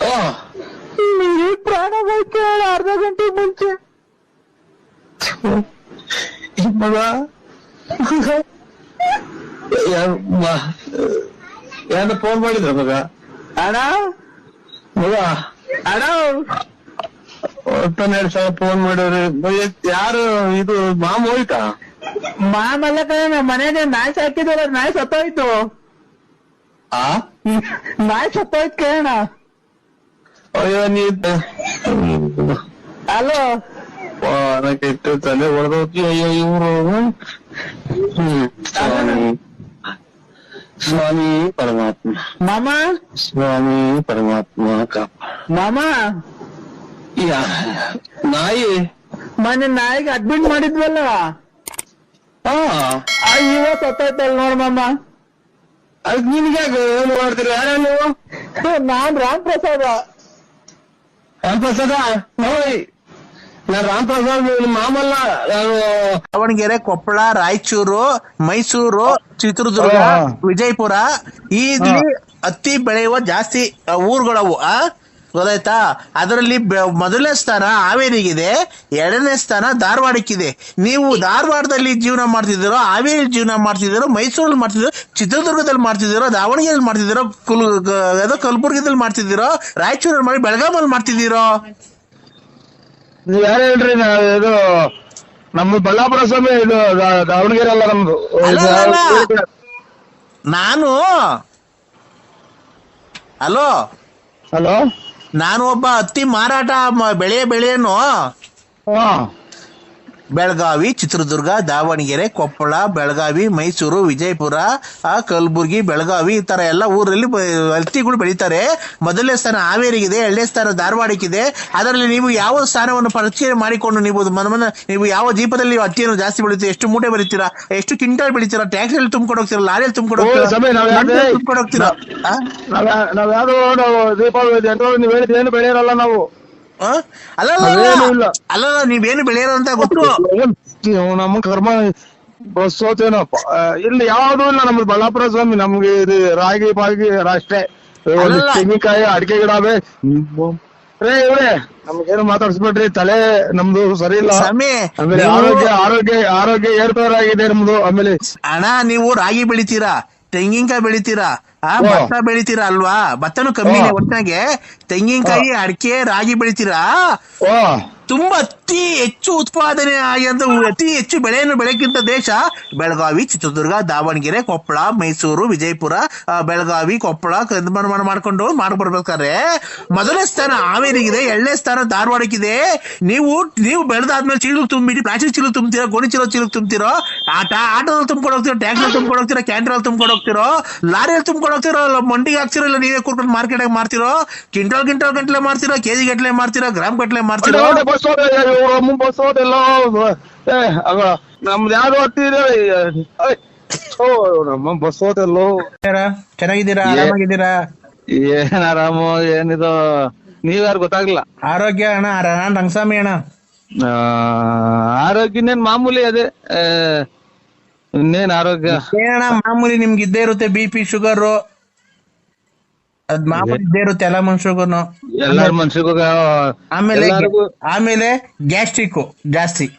Speaker 2: ನೀವು ಪ್ರಾಣ ಹೋಯ್ತು ಅರ್ಧ ಗಂಟೆ ಮುಂಚೆ.
Speaker 13: ಯಾರ ಫೋನ್ ಮಾಡಿದ್ರ ಮಗ?
Speaker 2: ಅಣ್ಣ
Speaker 13: ಮಗ
Speaker 2: ಅಣ್ಣ
Speaker 13: 12 ಸಾವಿರ ಫೋನ್ ಮಾಡಿವ್ರಿ. ಯಾರು ಇದು ಮಾಮ ಹೋಯ್ತಾ?
Speaker 2: ಮಾಮಲ್ಲ ಕಣ, ಮನೆಗೆ ನಾಯಿ ಸಾಕಿದಲ್ಲ, ನಾಯಿ ಸತ್ತೋಯ್ತು. ನಾಯಿ ಸತ್ತೋಯ್ತು ಕೇಳೋಣ.
Speaker 13: ಅಯ್ಯೋ ನೀ
Speaker 2: ಹಲೋ,
Speaker 13: ಕೆಟ್ಟ ತಲೆ ಹೊಡೆದೋಗಿ. ಅಯ್ಯೋ ಇವ್ರು ಸ್ವಾಮಿ ಪರಮಾತ್ಮ,
Speaker 2: ಮಾಮ
Speaker 13: ಸ್ವಾಮಿ ಪರಮಾತ್ಮ
Speaker 2: ಮಾಮ.
Speaker 13: ನಾಯಿ
Speaker 2: ಮೊನ್ನೆ ನಾಯಿಗೆ ಅಡ್ಮಿಟ್ ಮಾಡಿದ್ವಲ್ಲ, ಇವ ಸತ್ತೋಯ್ತಲ್ಲ ನೋಡ್ ಮಾಮ.
Speaker 13: ಅದಕ್ಕೆ ನಿನ್ಗೆ ಏನು ಮಾಡ್ತೀರಿ? ಯಾರ ನೀವು?
Speaker 2: ನಾನ್ ರಾಮ್ ಪ್ರಸಾದ.
Speaker 13: ನೋಡಿ, ನಾನು ರಾಮ್ ಪ್ರಸಾದ್ ಮಾಮಲ್ಲ. ನಾನು
Speaker 1: ದಾವಣಗೆರೆ, ಕೊಪ್ಪಳ, ರಾಯಚೂರು, ಮೈಸೂರು, ಚಿತ್ರದುರ್ಗ, ವಿಜಯಪುರ ಇಲ್ಲಿ ಹತ್ತಿ ಬೆಳೆಯುವ ಜಾಸ್ತಿ ಊರುಗಳವು. ಗೊತ್ತಾಯ್ತಾ? ಅದರಲ್ಲಿ ಮೊದಲನೇ ಸ್ಥಾನ ಹಾವೇರಿಗಿದೆ, 2ನೇ ಸ್ಥಾನ ಧಾರವಾಡಕ್ಕಿದೆ. ನೀವು ಧಾರವಾಡದಲ್ಲಿ ಜೀವನ ಮಾಡ್ತಿದ್ದೀರೋ, ಹಾವೇರಿ ಜೀವನ ಮಾಡ್ತಿದ್ದೀರೋ, ಮೈಸೂರಲ್ಲಿ ಮಾಡ್ತಿದ್ದೀರೋ, ಚಿತ್ರದುರ್ಗದಲ್ಲಿ ಮಾಡ್ತಿದ್ದೀರೋ, ದಾವಣಗೆರೆಯಲ್ಲಿ ಮಾಡ್ತಿದ್ದೀರೋ, ಕಲಬುರ್ಗಿದಲ್ಲಿ ಮಾಡ್ತಿದ್ದೀರೋ, ರಾಯಚೂರಲ್ಲಿ ಮಾಡಿ, ಬೆಳಗಾಮಲ್ಲಿ ಮಾಡ್ತಿದ್ದೀರೋ?
Speaker 13: ನೀವ್ ಯಾರು ಹೇಳ್ರಿ? ಇದು ನಮ್ದು ಬಳ್ಳಾಪುರ ಸ್ವಾಮಿ, ಇದು ದಾವಣಗೆರೆ ಅಲ್ಲ ನಮ್ದು.
Speaker 1: ನಾನು ಹಲೋ, ನಾನು ಒಬ್ಬ ಹತ್ತಿ ಮಾರಾಟ ಬೆಳೆಯನ್ನು ಬೆಳಗಾವಿ, ಚಿತ್ರದುರ್ಗ, ದಾವಣಗೆರೆ, ಕೊಪ್ಪಳ, ಬೆಳಗಾವಿ, ಮೈಸೂರು, ವಿಜಯಪುರ, ಕಲಬುರ್ಗಿ, ಬೆಳಗಾವಿ, ಈ ತರ ಎಲ್ಲ ಊರಲ್ಲಿ ಹತ್ತಿಗಳು ಬೆಳೀತಾರೆ. ಮೊದಲನೇ ಸ್ಥಾನ ಹಾವೇರಿಗಿದೆ, 2ನೇ ಸ್ಥಾನ ಧಾರವಾಡಕ್ಕಿದೆ. ಅದರಲ್ಲಿ ನೀವು ಯಾವ ಸ್ಥಾನವನ್ನು ಪರಿಚಯ ಮಾಡಿಕೊಂಡು ನೀವು ಯಾವ ದೀಪದಲ್ಲಿ ಹತ್ತಿಯನ್ನು ಜಾಸ್ತಿ ಬೆಳೀತೀರಾ, ಎಷ್ಟು ಮೂಟೆ ಬೆಳಿತೀರಾ, ಎಷ್ಟು ಕ್ವಿಂಟಲ್ ಬೆಳಿತೀರಾ, ಟ್ಯಾಕ್ಸಿಯಲ್ಲಿ ತುಂಬಿಕೊಂಡು ಹೋಗ್ತೀರಾ, ಲಾರಿಯಲ್ಲಿ ತುಂಬಿಕೊಂಡು ಹೋಗ್ತೀರಾ?
Speaker 13: ನಾವ್ ಯಾವ್ದು ದೀಪಾವಳಿ ನೀವು ಹೇಳಿದ ಏನು ಬೆಳೆಯಲ್ಲ ನಾವು.
Speaker 1: ಅಲ್ಲ, ನೀವೇನು ಬೆಳೆಯೋರು ಅಂತ ಗೊತ್ತು.
Speaker 13: ನಮ್ಮ ಕರ್ಮ ಬಸ್ಸೋತೇನಪ್ಪ. ಇಲ್ಲಿ ಯಾವ್ದು ಇಲ್ಲ ನಮ್ದು ಬಳ್ಳಾಪುರ ಸ್ವಾಮಿ. ನಮ್ಗೆ ಇದು ರಾಗಿ ಪಾಗಿ ಅಷ್ಟೇ. ತೆಂಗಿನಕಾಯಿ, ಅಡಿಕೆ ಗಿಡ ಅವೇ. ಇವ್ರೆ ನಮ್ಗೇನು ಮಾತಾಡ್ಸ್ಬೇಡ್ರಿ, ತಲೆ ನಮ್ದು ಸರಿ ಇಲ್ಲ. ಆಮೇಲೆ ಆರೋಗ್ಯ ಏರ್ಪೇರಾಗಿದೆ ನಮ್ದು. ಆಮೇಲೆ
Speaker 1: ನೀವು ರಾಗಿ ಬೆಳಿತೀರಾ, ತೆಂಗಿನಕಾಯಿ ಬೆಳಿತೀರಾ, ಭತ್ತ ಬೆಳಿತೀರಾ ಅಲ್ವಾ? ಭತ್ತನು ಕಮ್ಮಿನೇ ಒಟ್ಟಾಗೆ. ತೆಂಗಿನಕಾಯಿ, ಅಡಿಕೆ, ರಾಗಿ ಬೆಳಿತೀರಾ. ತುಂಬಾ ಅತಿ ಹೆಚ್ಚು ಉತ್ಪಾದನೆ ಅತಿ ಹೆಚ್ಚು ಬೆಳೆಯನ್ನು ಬೆಳೆಕ್ಕಿಂತ ದೇಶ ಬೆಳಗಾವಿ, ಚಿತ್ರದುರ್ಗ, ದಾವಣಗೆರೆ, ಕೊಪ್ಪಳ, ಮೈಸೂರು, ವಿಜಯಪುರ, ಬೆಳಗಾವಿ, ಕೊಪ್ಪಳ ಮಾಡ್ಕೊಂಡು ಮಾಡ್ಬರ್ಬೇಕಾದ್ರೆ ಮೊದಲನೇ ಸ್ಥಾನ ಹಾವೇರಿಗಿದೆ, 2ನೇ ಸ್ಥಾನ ಧಾರವಾಡಕ್ಕಿದೆ. ನೀವು ಬೆಳೆದಾದ್ಮೇಲೆ ಚೀಲು ತುಂಬಿಟ್ಟು ಪ್ಲಾಸ್ಟಿಕ್ ಚೀಲು ತುಂಬ್ತೀರೋ, ಗೋಣಿ ಚೀಲ ತುಂಬ್ತಿರೋ, ಆಟೋದಲ್ಲಿ ತುಂಬ್ಕೊಂಡು ಹೋಗ್ತಿರೋ, ಟ್ಯಾಕ್ಸಿಯಲ್ಲಿ ತುಂಬ್ಕೊಂಡು ಹೋಗ್ತಿರೋ, ಕ್ಯಾಂಟ್ರಲ್ಲಿ ತುಂಬ್ಕೊಂಡು ಹೋಗ್ತಿರೋ, ಲಾರಿಯಲ್ಲಿ ತುಂಬ್ಕೊಂಡು ಹೋಗ್ತಿರೋ, ಮಂಡಿಗೆ ಹಾಕ್ತಿರೋ, ಇಲ್ಲ ನೀವೇ ಕೂರ್ಕೊಂಡು ಮಾರ್ಕೆಟ್ ಮಾಡ್ತಿರೋ, ಕ್ವಿಂಟಲ್ ಗಂಟಲೆ ಮಾಡ್ತಿರೋ, ಕೆಜಿ ಗಟ್ಟಲೆ ಮಾಡ್ತಿರೋ, ಗ್ರಾಮ್ ಗಟ್ಟಲೆ ಮಾಡ್ತಿರೋ?
Speaker 13: ಬಸ್ ಹೋದೆಲ್ಲ ನಮ್ದು ಯಾವ್ದು ಹತ್ತಿ ಓ ನಮ್ಮ ಬಸ್ ಹೋಟೆಲ್
Speaker 2: ಚೆನ್ನಾಗಿದ್ದೀರಾ? ಆರಾಮಾಗಿದ್ದೀರಾ?
Speaker 13: ಏನ್ ಆರಾಮು ಏನಿದು ನೀವ್ಯಾರು ಗೊತ್ತಾಗ್ಲಿಲ್ಲ.
Speaker 2: ಆರೋಗ್ಯ ಅಣ್ಣ, ನಾನ್ ರಂಗಸ್ವಾಮಿ ಅಣ್ಣ.
Speaker 13: ಆರೋಗ್ಯ ಇನ್ನೇನ್ ಮಾಮೂಲಿ ಅದೇ, ಇನ್ನೇನ್ ಆರೋಗ್ಯ
Speaker 2: ಏನಣ್ಣ ಮಾಮೂಲಿ ನಿಮ್ಗೆ ಇದ್ದೇ ಇರುತ್ತೆ, BP ಶುಗರ್ ಅದ್ ಮಾಮೂಲಿ ಇದ್ದೇ ಇರುತ್ತೆ ಎಲ್ಲ ಮನುಷ್ಯರಿಗೂ.
Speaker 13: ಎಲ್ಲಾರ ಮನ್ಸಿಗೂ
Speaker 2: ಆಮೇಲೆ ಗ್ಯಾಸ್ಟ್ರಿಕ್ ಜಾಸ್ತಿ.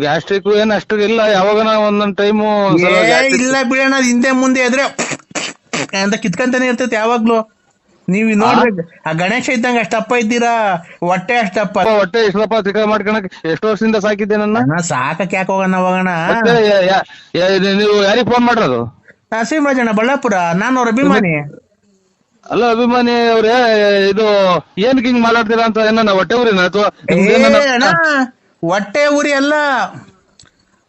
Speaker 13: ಗ್ಯಾಸ್ಟ್ರಿಕ್ ಏನ್ ಅಷ್ಟು ಇಲ್ಲ, ಯಾವಾಗ ಒಂದೊಂದ್ ಟೈಮು
Speaker 2: ಇಲ್ಲ ಬಿಡೋಣ, ಹಿಂದೆ ಮುಂದೆ ಇದ್ರೆ ಅಂತ ಕಿತ್ಕಂತಾನೆ ಇರ್ತೈತೆ ಯಾವಾಗ್ಲೂ. ನೀವ್ ನೋಡ್ಬೇಕು, ಆ ಗಣೇಶ ಇದ್ದಂಗ ಅಷ್ಟಪ್ಪ ಇದ್ದೀರಾ, ಹೊಟ್ಟೆ ಅಷ್ಟಪ್ಪ.
Speaker 13: ಹೊಟ್ಟೆ ಎಷ್ಟಪ್ಪ ಚಿಕ್ಕ ಮಾಡ್ಕೊಳಕ್ ಎಷ್ಟು ವರ್ಷದಿಂದ ಸಾಕಿದ್ದೆ ನನ್ನ.
Speaker 2: ಸಾಕಕ್ ಯಾಕೆ ಹೋಗೋಣ ಹೋಗೋಣ.
Speaker 13: ನೀವು ಯಾರಿಗೆ ಫೋನ್ ಮಾಡಿರೋದು?
Speaker 2: ನರಸಿಂಹರಾಜಣ್ಣ ಬಳ್ಳಾಪುರ, ನಾನು ಅವ್ರ ಅಭಿಮಾನಿ.
Speaker 13: ಅಲ್ಲ ಅಭಿಮಾನಿ ಅವ್ರೆ, ಇದು ಏನ್ ಹಿಂಗ್ ಮಾತಾಡ್ತೀರಾ ಅಂತ ಏನ ಹೊಟ್ಟೆ ಊರಿನ ಅಥವಾ
Speaker 2: ಹೊಟ್ಟೆ ಉರಿ ಅಲ್ಲ,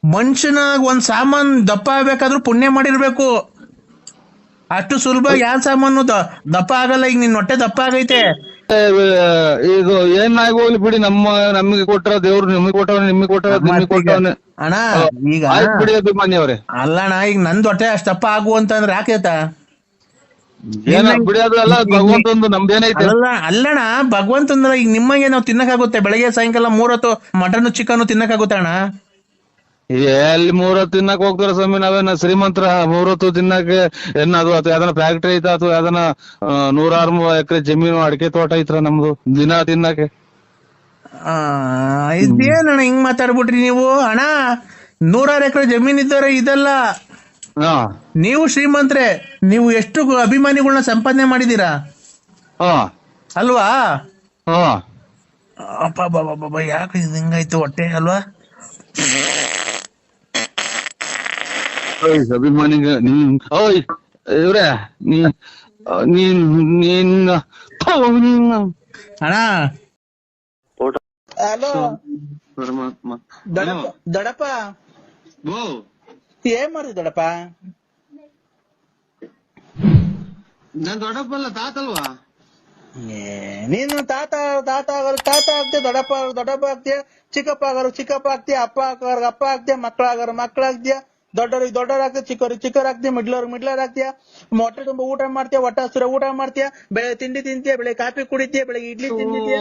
Speaker 2: ಮನುಷ್ಯನಾಗ ಒಂದ್ ಸಾಮಾನ್ ದಪ್ಪ ಆಗ್ಬೇಕಾದ್ರೂ ಪುಣ್ಯ ಮಾಡಿರ್ಬೇಕು. ಅಷ್ಟು ಸುಲಭ ಯಾವ ಸಾಮಾನು ದಪ್ಪ ಆಗಲ್ಲ. ಈಗ ನಿನ್ ಹೊಟ್ಟೆ ದಪ್ಪ ಆಗೈತೆ,
Speaker 13: ಇದು ಏನಾಗಿ ಹೋಗ್ಲಿ ಬಿಡಿ. ನಮಗೆ ಕೊಟ್ಟರ ದೇವ್ರು, ನಿಮಗೆ ಕೊಟ್ಟವ, ನಿಮಗೆ ಕೊಟ್ಟವನೆ
Speaker 2: ಅಣ್ಣ. ಈಗ
Speaker 13: ಬಿಡಿ ಅಭಿಮಾನಿ ಅವ್ರೆ.
Speaker 2: ಅಲ್ಲಣ್ಣ, ಈಗ ನಂದ್ ಹೊಟ್ಟೆ ಅಷ್ಟಪ್ಪ ಆಗು ಅಂತಂದ್ರೆ ಯಾಕೈತ?
Speaker 13: ಬಿಡಿ, ಅದು ಎಲ್ಲ ಭಗವಂತಂದು ನಮ್ದೇನೈತೆ.
Speaker 2: ಅಲ್ಲಣ್ಣ, ಭಗವಂತಂದ್ರ ಈಗ ನಿಮಗೆ ನಾವು ತಿನ್ನಕ್ಕಾಗುತ್ತೆ? ಬೆಳಗ್ಗೆ ಸಾಯಂಕಾಲ 3 ಹೊತ್ತು ಮಟನ್ ಚಿಕನ್ ತಿನ್ನಕ್ಕಾಗುತ್ತೆ ಅಣ್ಣ?
Speaker 13: ಎಲ್ಲಿ 3 ಹೊತ್ತು ತಿನ್ನಕ್ ಹೋಗ್ತಾರ ಸ್ವಾಮಿ, ನಾವೇನ ಶ್ರೀಮಂತರ 3 ಹೊತ್ತು ತಿನ್ನಕ್ಕೆ? ಏನದು ಅಥವಾ ಯಾವ್ದನ ಫ್ಯಾಕ್ಟ್ರಿ ಐತಾ ಅಥವಾ ಯಾವ್ದನ 100 ಎಕರೆ ಜಮೀನು ಅಡಿಕೆ ತೋಟ ಐತ್ರ ನಮ್ದು ದಿನ ತಿನ್ನಕ್ಕೆ?
Speaker 2: ಇದೇನಣ್ಣ ಹಿಂಗ್ ಮಾತಾಡ್ಬಿಟ್ರಿ ನೀವು? ಅಣ್ಣ 100 ಎಕರೆ ಜಮೀನ್ ಇದ್ದಾರೆ ಇದೆಲ್ಲ. ನೀವು ಶ್ರೀಮಂತ್ರೆ, ನೀವು ಎಷ್ಟು ಅಭಿಮಾನಿಗಳನ್ನ ಸಂಪಾದನೆ ಮಾಡಿದೀರಾ ಅಲ್ವಾ? ಯಾಕೆ ಹಿಂಗಾಯ್ತು ಹೊಟ್ಟೆ ಅಲ್ವಾ?
Speaker 13: ಅಭಿಮಾನಿಗೆ ಇವ್ರೆ
Speaker 2: ಅಣ್ಣ.
Speaker 1: ಹಲೋ ದೊಡಪ್ಪ, ಏನ್ ಮಾಡಿದ್ ದೊಡಪ್ಪ?
Speaker 13: ನಾನ್ ದೊಡ್ಡಪ್ಪಲ್ಲ, ತಾತಲ್ವಾ?
Speaker 1: ನೀನು ತಾತ ಆಗ್ತೀಯ, ದೊಡ್ಡಪ್ಪ ಆಗ್ತೀಯ, ಚಿಕ್ಕಪ್ಪ ಆಗೋರು ಚಿಕ್ಕಪ್ಪ ಆಗ್ತೀಯ, ಅಪ್ಪ ಆಗೋರ್ಗ ಅಪ್ಪ ಆಗ್ತೀಯ, ಮಕ್ಕಳಾಗೋರು ಮಕ್ಕಳಾಗ್ತೀಯ, ದೊಡ್ಡವ್ರಿಗೆ ಆಗ್ತೀಯ, ಚಿಕ್ಕವ್ರಿಗೆ ಆಗ್ತೀಯ, ಮಿಡ್ಲರ್ ಆಗ್ತೀಯ. ಹೊಟ್ಟೆ ತುಂಬ ಊಟ ಮಾಡ್ತೀಯ, ಹೊಟ್ಟೆ ಹಸಿರ ಊಟ ಮಾಡ್ತೀಯ, ಬೆಳೆ ತಿಂಡಿ ತಿಂತೀಯ, ಬೆಳಗ್ಗೆ ಕಾಫಿ ಕುಡಿತೀಯ, ಬೆಳಗ್ಗೆ ಇಡ್ಲಿ ತಿಂತೀಯ.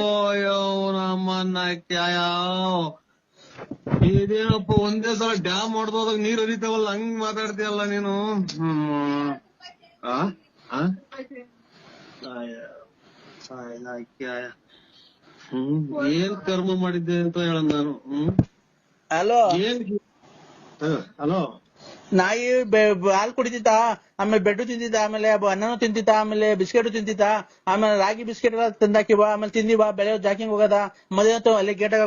Speaker 13: ಇದೇನಪ್ಪ ಒಂದೇ ಸಲ ಡ್ಯಾಮ್ ಹೊಡೆದೋದಾಗ ನೀರ್ ಹರಿತಾವಲ್ಲ, ಹಂಗ್ ಮಾತಾಡ್ತೀಯಲ್ಲ ನೀನು. ಏನ್ ಕರ್ಮ ಮಾಡಿದ್ದೆ ಅಂತ ಹೇಳ ನಾನು.
Speaker 1: ಹಲೋ
Speaker 13: ಹಲೋ,
Speaker 1: ನಾಯಿ ಹಾಲು ಕುಡಿತಿತ್ತ, ಆಮೇಲೆ ಬೆಡ್ಡು ತಿಂತಿದ್ದ, ಆಮೇಲೆ ಅನ್ನನೂ ತಿಂತಿತ್ತ, ಆಮೇಲೆ ಬಿಸ್ಕೆಟ್ ತಿಂತಿತ್ತ, ಆಮೇಲೆ ರಾಗಿ ಬಿಸ್ಕೆಟ್ ಎಲ್ಲ ತಂದಾಕಿವ, ಆಮೇಲೆ ತಿಂದಿವ. ಬೆಳೆ ಜಾಕಿಂಗ್ ಹೋಗದ, ಮಧ್ಯಾಹ್ನ ಅಲ್ಲಿ ಗೇಟಾಗ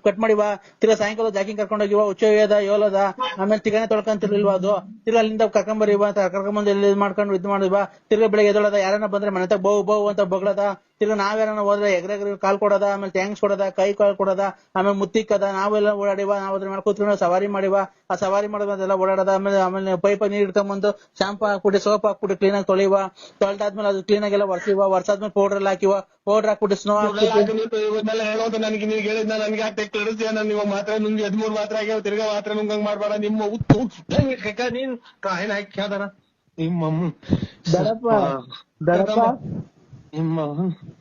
Speaker 1: ಕಟ್ ಮಾಡಿವ. ತಿರ್ಗಾ ಸಾಯಂಕಾಲ ಜಾಕಿಂಗ್ ಕರ್ಕೊಂಡೋಗಿವ, ಉಚ್ಚೋದ ಯೋಲದ, ಆಮೇಲೆ ತಿಗನೆ ತೊಳ್ಕೊಂತಿರ್ಲಿಲ್ವಾ ಅದು. ತಿರ್ಗಾ ಅಲ್ಲಿಂದ ಕರ್ಕೊಂಬರಿವ, ಕರ್ಕೊಂಬಂದು ಎಲ್ಲಿ ಮಾಡ್ಕೊಂಡು ಇದು ಮಾಡಿವ. ತಿರ್ಗಾ ಬೆಳಗ್ಗೆ ಎದೊಳದ, ಯಾರನ್ನ ಬಂದ್ರೆ ಮನೆ ತಗ ಬಹು ಅಂತ ಬಗ್ಳದ. ತಿರ್ಗಾ ನಾವ್ಯಾರನ್ನ ಹೋದ್ರೆ ಎಗ್ರೆಗ್ರಿ ಕಾಲ್ ಕೊಡೋದ, ಆಮೇಲೆ ಥ್ಯಾಂಕ್ಸ್ ಕೊಡೋದ, ಕೈ ಕಾಲ್ ಕೊಡೋದ, ಆಮೇಲೆ ಮುತ್ತಿಕ್ಕದ. ನಾವೆಲ್ಲ ಓಡಾಡಿವ, ನಾವ್ ಅದ್ರ ಮೇಲೆ ಕೂತ್ಕೊಂಡು ಸವಾರಿ ಮಾಡಿವ. ಆ ಸವಾರಿ ಮಾಡೋದೆಲ್ಲ ಓಡಾಡೋದ. ಆಮೇಲೆ ಪೈಪ ನೀರ್ ಇಟ್ಕೊಂಡ್ಬಂದು ಶಾಂಪು ಹಾಕ್ಬಿಟ್ಟು ಸೋಪ್ ಹಾಕ್ಬಿಟ್ಟು ಕ್ಲೀನ್ ಆಗಿ ತೊಳಿವ. ತೊಳೆದಾದ್ಮೇಲೆ ಅದು ಕ್ಲೀನ್ ಆಗಿಲ್ಲ ಒರ್ಸಿವ. ಒರ್ಸಾದ್ಮೇಲೆ ಪೌಡರ್ ಎಲ್ಲ ಹಾಕಿವ. ಪೌಡರ್ ಹಾಕ್ಬಿಟ್ಟು ಸ್ನೋ
Speaker 13: ಹೇಳೋದು ನನಗೆ ನೀವು ಹೇಳಿದ್ನ, ನನಗೆ ಯಾಕೆ ತಿಳಿಸ್ತೀಯ? ನಾನು ಇವಾಗ ಮಾತ್ರ ನುಂಗಿ 13 ಮಾತ್ರ ಆಗ್ಯಾವ, ತಿರ್ಗಾ ಮಾತ್ರ ನುಂಗಂಗ್ ಮಾಡ್ಬೇಡ. ನಿಮ್ಮ ಉತ್ತು ನೀನ್ ಕಾಯಿನ ಹಾಕ್ಯಾದಾರ ನಿಮ್ಮ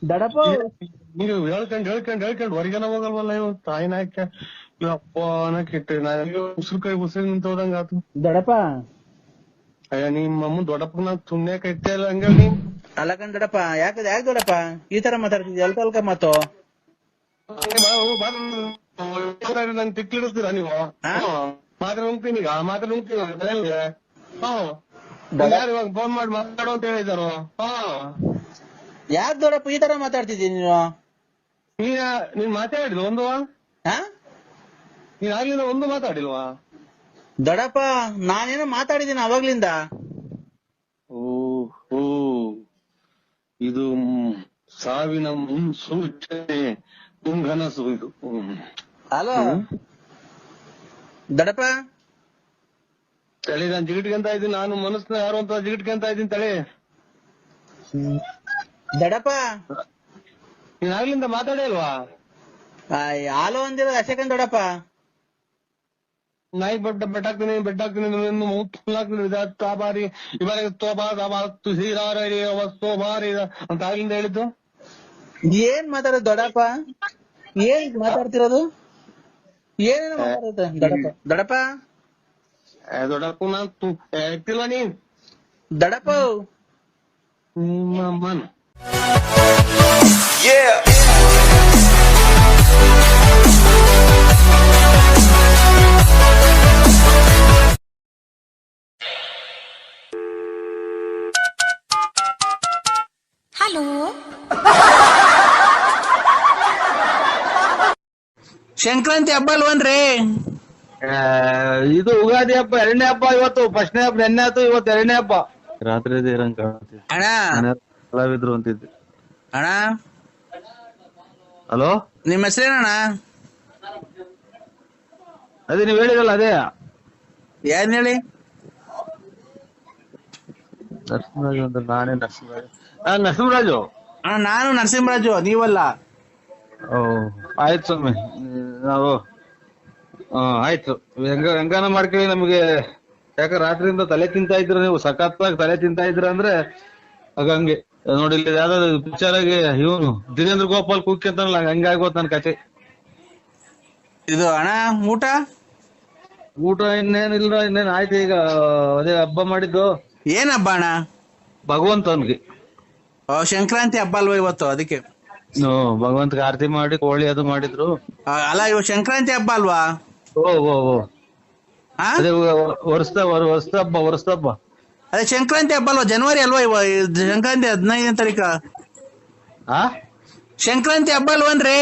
Speaker 1: ದಡಪ್ಪ
Speaker 13: ನೀವು ಹೇಳ್ಕೊಂಡ್ ಹೊರಗನ ಹೋಗಲ್ವಲ್ಲ ಇವ್ ತಾಯಿನ ಹಾಕ್ಯ. ಅಪ್ಪ ಅನ್ನಕ್ಕಿಟ್ಟು ನನಗೆ ಉಸಿರು ಕೈ ಉಸಿರು ನಿಂತೋದಂಗ ಆತು.
Speaker 1: ದಡಪ್ಪ
Speaker 13: ಅಯ್ಯ ನಿಮ್ಮ ದೊಡ್ಡಪ್ಪ ನಾ ಸುಮ್ನೆ ಕೈತೆ ಇಲ್ಲ ಹಂಗ ನೀ
Speaker 1: ಅಲ್ಲಕಂಡ್ ದೊಡ್ಡಪ್ಪ. ಯಾಕೆ ದೊಡ್ಡಪ್ಪ ಈ ತರ ಮಾತಾಡ್ತಿದ್ಯ? ಅಲ್ಕ ಮಾತು
Speaker 13: ನನ್ ತಿಕ್ಕಿಡಿಸ್ತೀರಾ ನೀವು? ಮಾತ್ರ ನುಂಗ್ತೀನಿ, ಈಗ ಮಾತ್ರ ನುಂಗ್ತೀನಿ. ಇವಾಗ ಫೋನ್ ಮಾಡಿ ಮಾತಾಡೋ ಅಂತ ಹೇಳಿದಾರು.
Speaker 1: ಯಾಕೆ ದೊಡ್ಡಪ್ಪ ಈ ತರ ಮಾತಾಡ್ತಿದ್ದೀನಿ ನೀನು?
Speaker 13: ನೀನ್ ಮಾತಾಡಿಲ್ವ ಒಂದು? ನೀನ್ ಆಗ್ಲಿಲ್ಲ ಒಂದು ಮಾತಾಡಿಲ್ವಾ?
Speaker 1: ದೊಡ್ಡಪ್ಪ ನಾನೇನೋ ಮಾತಾಡಿದ್ದೀನಿ ಅವಾಗ್ಲಿಂದ.
Speaker 13: ಓ ಇದು ಸಾವಿನ ಮುನ್ಸೂಚನೆ, ಮುಂಗನಸು ಇದು.
Speaker 1: ಹಲೋ ದೊಡ್ಡಪ್ಪ,
Speaker 13: ತಳಿ ನಾನ್ ಜಿಗಿಟ್ಕೊಂತ ಇದ್ದೀನಿ. ನಾನು ಮನಸ್ನ ಯಾರು ಅಂತ ಜಿಗಿಟ್ಕೊಂತ ಇದ್ದೀನಿ ತಳಿ.
Speaker 1: ದೊಡ್ಡಪ್ಪ
Speaker 13: ನೀನ್ ಆಗ್ಲಿಂದ ಮಾತಾಡೇ ಇಲ್ವಾ?
Speaker 1: ಹಾಲು ಅಂದಿರೋದು ಅಷ್ಟಕ್ಕಂದ್ ದೊಡ್ಡಪ್ಪ.
Speaker 13: ನಾಯಿ ಬೆಟ್ಟಾಕ್ತೀನಿ ಬಾರಿ ಇವರಿಗೆ ಬಾರಿ ಅಂತ ಆಗ್ಲಿಂದ ಹೇಳಿದ್ದು.
Speaker 1: ಏನ್ ಮಾತಾಡೋದು ದೊಡ್ಡಪ್ಪ, ಏನ್ ಮಾತಾಡ್ತಿರೋದು, ಏನೇನು ಮಾತಾಡುತ್ತೆ ದೊಡ್ಡಪ್ಪ
Speaker 13: ದೊಡ್ಡಪ್ಪ ನಾನು ಹೇಳ್ತಿಲ್ವ ನೀನ್
Speaker 1: ದೊಡ್ಡಪ್ಪ
Speaker 13: ನಿಮ್ಮ ಅಮ್ಮನ.
Speaker 6: ಹಲೋ
Speaker 1: ಸಂಕ್ರಾಂತಿ ಹಬ್ಬ ಅಲ್ವನ್ರಿ?
Speaker 13: ಇದು ಉಗಾದಿ ಹಬ್ಬ 2ನೇ ಹಬ್ಬ. ಇವತ್ತು 1ನೇ ಹಬ್ಬ ನೆನ್ನೆ ಆಯ್ತು, ಇವತ್ತು 2ನೇ ಹಬ್ಬ. ರಾತ್ರಿ ಇರಂಗ ಕಲಾವಿದ್ರು ಅಂತಿದ್ದೆ.
Speaker 1: ಅಣ್ಣ
Speaker 13: ಹಲೋ,
Speaker 1: ನಿಮ್ಮ ಹೆಸರೇನಣ್ಣ?
Speaker 13: ಅದೇ ನೀವ್ ಹೇಳಿರಲ್ಲ ಅದೇ.
Speaker 1: ಏನ್ ಹೇಳಿ?
Speaker 13: ನರಸಿಂಹರಾಜು ಅಂದ್ರೆ ನಾನೇ ನರಸಿಂಹರಾಜು. ನರಸಿಂಹರಾಜು
Speaker 1: ಅಣ್ಣ ನಾನು ನರಸಿಂಹರಾಜು, ನೀವಲ್ಲ.
Speaker 13: ಆಯ್ತು ಸ್ವಾಮಿ, ನಾವು ಆಯ್ತು ಹೆಂಗಾನ ಮಾಡ್ಕೊಳ್ಳಿ. ನಮ್ಗೆ ಯಾಕ ರಾತ್ರಿಯಿಂದ ತಲೆ ತಿಂತಾ ಇದ್ರ, ನೀವು ಸಖತ್ತಾಗಿ ತಲೆ ತಿಂತಾ ಇದ್ರ ಅಂದ್ರೆ ಹಂಗೆ ನೋಡಿ. ಇಲ್ಲಿ ಯಾವ್ದಾದ್ರು ಪಿಕ್ಚರ್ ಆಗಿ ಇವನು ದಿನೇಂದ್ರ ಗೋಪಾಲ್ ಕುಕ್ಕಿ ಅಂತ ಹಂಗಾಗೋತ್ ನನ್ ಕತೆ.
Speaker 1: ಇದು ಅಣ್ಣ
Speaker 13: ಊಟ ಇನ್ನೇನಿಲ್ಲ, ಇನ್ನೇನ್ ಆಯ್ತು. ಈಗ ಅದೇ ಹಬ್ಬ ಮಾಡಿದ್ದು.
Speaker 1: ಏನ್ ಹಬ್ಬ ಅಣ್ಣ?
Speaker 13: ಭಗವಂತನ್ಗೆ
Speaker 1: ಸಂಕ್ರಾಂತಿ ಹಬ್ಬ ಅಲ್ವಾ ಇವತ್ತು, ಅದಕ್ಕೆ.
Speaker 13: ಭಗವಂತಗೆ ಆರತಿ ಮಾಡಿ ಕೋಳಿ ಅದು ಮಾಡಿದ್ರು.
Speaker 1: ಅಲ್ಲ ಇವ ಸಂಕ್ರಾಂತಿ ಹಬ್ಬ ಅಲ್ವಾ?
Speaker 13: ಅದೇ ವರ್ಷದ ಹಬ್ಬ.
Speaker 1: ಅದೇ ಸಂಕ್ರಾಂತಿ ಹಬ್ಬ ಅಲ್ವಾ? ಜನವರಿ ಅಲ್ವಾ ಇವ ಸಂಕ್ರಾಂತಿ 15ನೇ ತಾರೀಕ. ಸಂಕ್ರಾಂತಿ ಹಬ್ಬ ಅಲ್ವನ್ರಿ?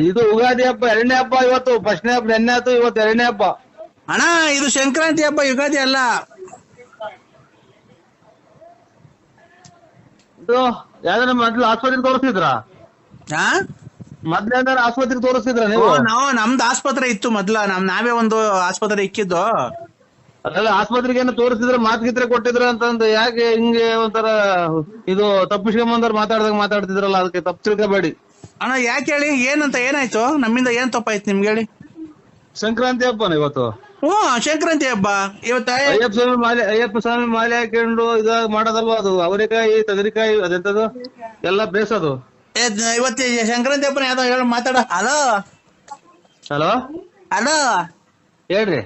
Speaker 13: ಇದು ಉಗಾದಿ ಹಬ್ಬ 2ನೇ ಹಬ್ಬ. ಇವತ್ತು 1ನೇ ಹಬ್ಬ ನೆನ್ನೆ ಆಯ್ತು, ಇವತ್ತು 2ನೇ ಹಬ್ಬ.
Speaker 1: ಅಣ್ಣ ಇದು ಸಂಕ್ರಾಂತಿ ಹಬ್ಬ, ಯುಗಾದಿ ಅಲ್ಲ.
Speaker 13: ಇದು ಯಾವ್ದಾರ ಮೊದ್ಲು ಆಸ್ಪತ್ರೆಗೆ ತೋರಿಸ್ತಿದ್ರ? ಮೊದ್ಲು ಯಾವ್ದಾರ ಆಸ್ಪತ್ರೆಗೆ ತೋರಿಸ್ತಿದ್ರ ನೀವು?
Speaker 1: ನಮ್ದು ಆಸ್ಪತ್ರೆ ಇತ್ತು ಮೊದ್ಲ, ನಾವೇ ಒಂದು ಆಸ್ಪತ್ರೆ ಇಕ್ಕಿದ್ದು.
Speaker 13: ಅದೆಲ್ಲ ಆಸ್ಪತ್ರೆಗೆ ಏನೋ ತೋರಿಸ್ತಿದ್ರ, ಮಾತ್ಗಿತ್ರೆ ಕೊಟ್ಟಿದ್ರ ಅಂತಂದು ಯಾಕೆ ಹಿಂಗೆ ಒಂಥರ ಇದು ತಪ್ಪಿಸ್ಕೊಂಬಂದವ್ರು ಮಾತಾಡ್ತಿದ್ರಲ್ಲ, ಅದಕ್ಕೆ ತಪ್ಪು ತಿಳ್ಕೊಬೇಡಿ.
Speaker 1: ಅಣ್ಣ ಯಾಕೆ ಹೇಳಿ, ಏನಂತ ಏನಾಯ್ತು? ನಮ್ಮಿಂದ ಏನ್ ತಪ್ಪಾಯ್ತು ನಿಮ್ಗೆ ಹೇಳಿ?
Speaker 13: ಸಂಕ್ರಾಂತಿ ಹಬ್ಬನ ಇವತ್ತು.
Speaker 1: ಸಂಕ್ರಾಂತಿ ಹಬ್ಬ ಇವತ್ತ.
Speaker 13: ಅಯ್ಯಪ್ಪ ಸ್ವಾಮಿ ಮಾಲೆ ಹಾಕೊಂಡು ಇದಾಗ ಮಾಡೋದಲ್ವಾ ಅದು? ಅವರೆಕಾಯಿ ತಗರಿಕಾಯಿ ಅದೆಂತದು ಎಲ್ಲ ಬೇಸದು.
Speaker 1: ಇವತ್ತು ಸಂಕ್ರಾಂತಿ ಹಬ್ಬನ ಯಾವ್ದೋ ಹೇಳ ಮಾತಾಡ. ಹಲೋ
Speaker 13: ಹೇಳ್ರಿ.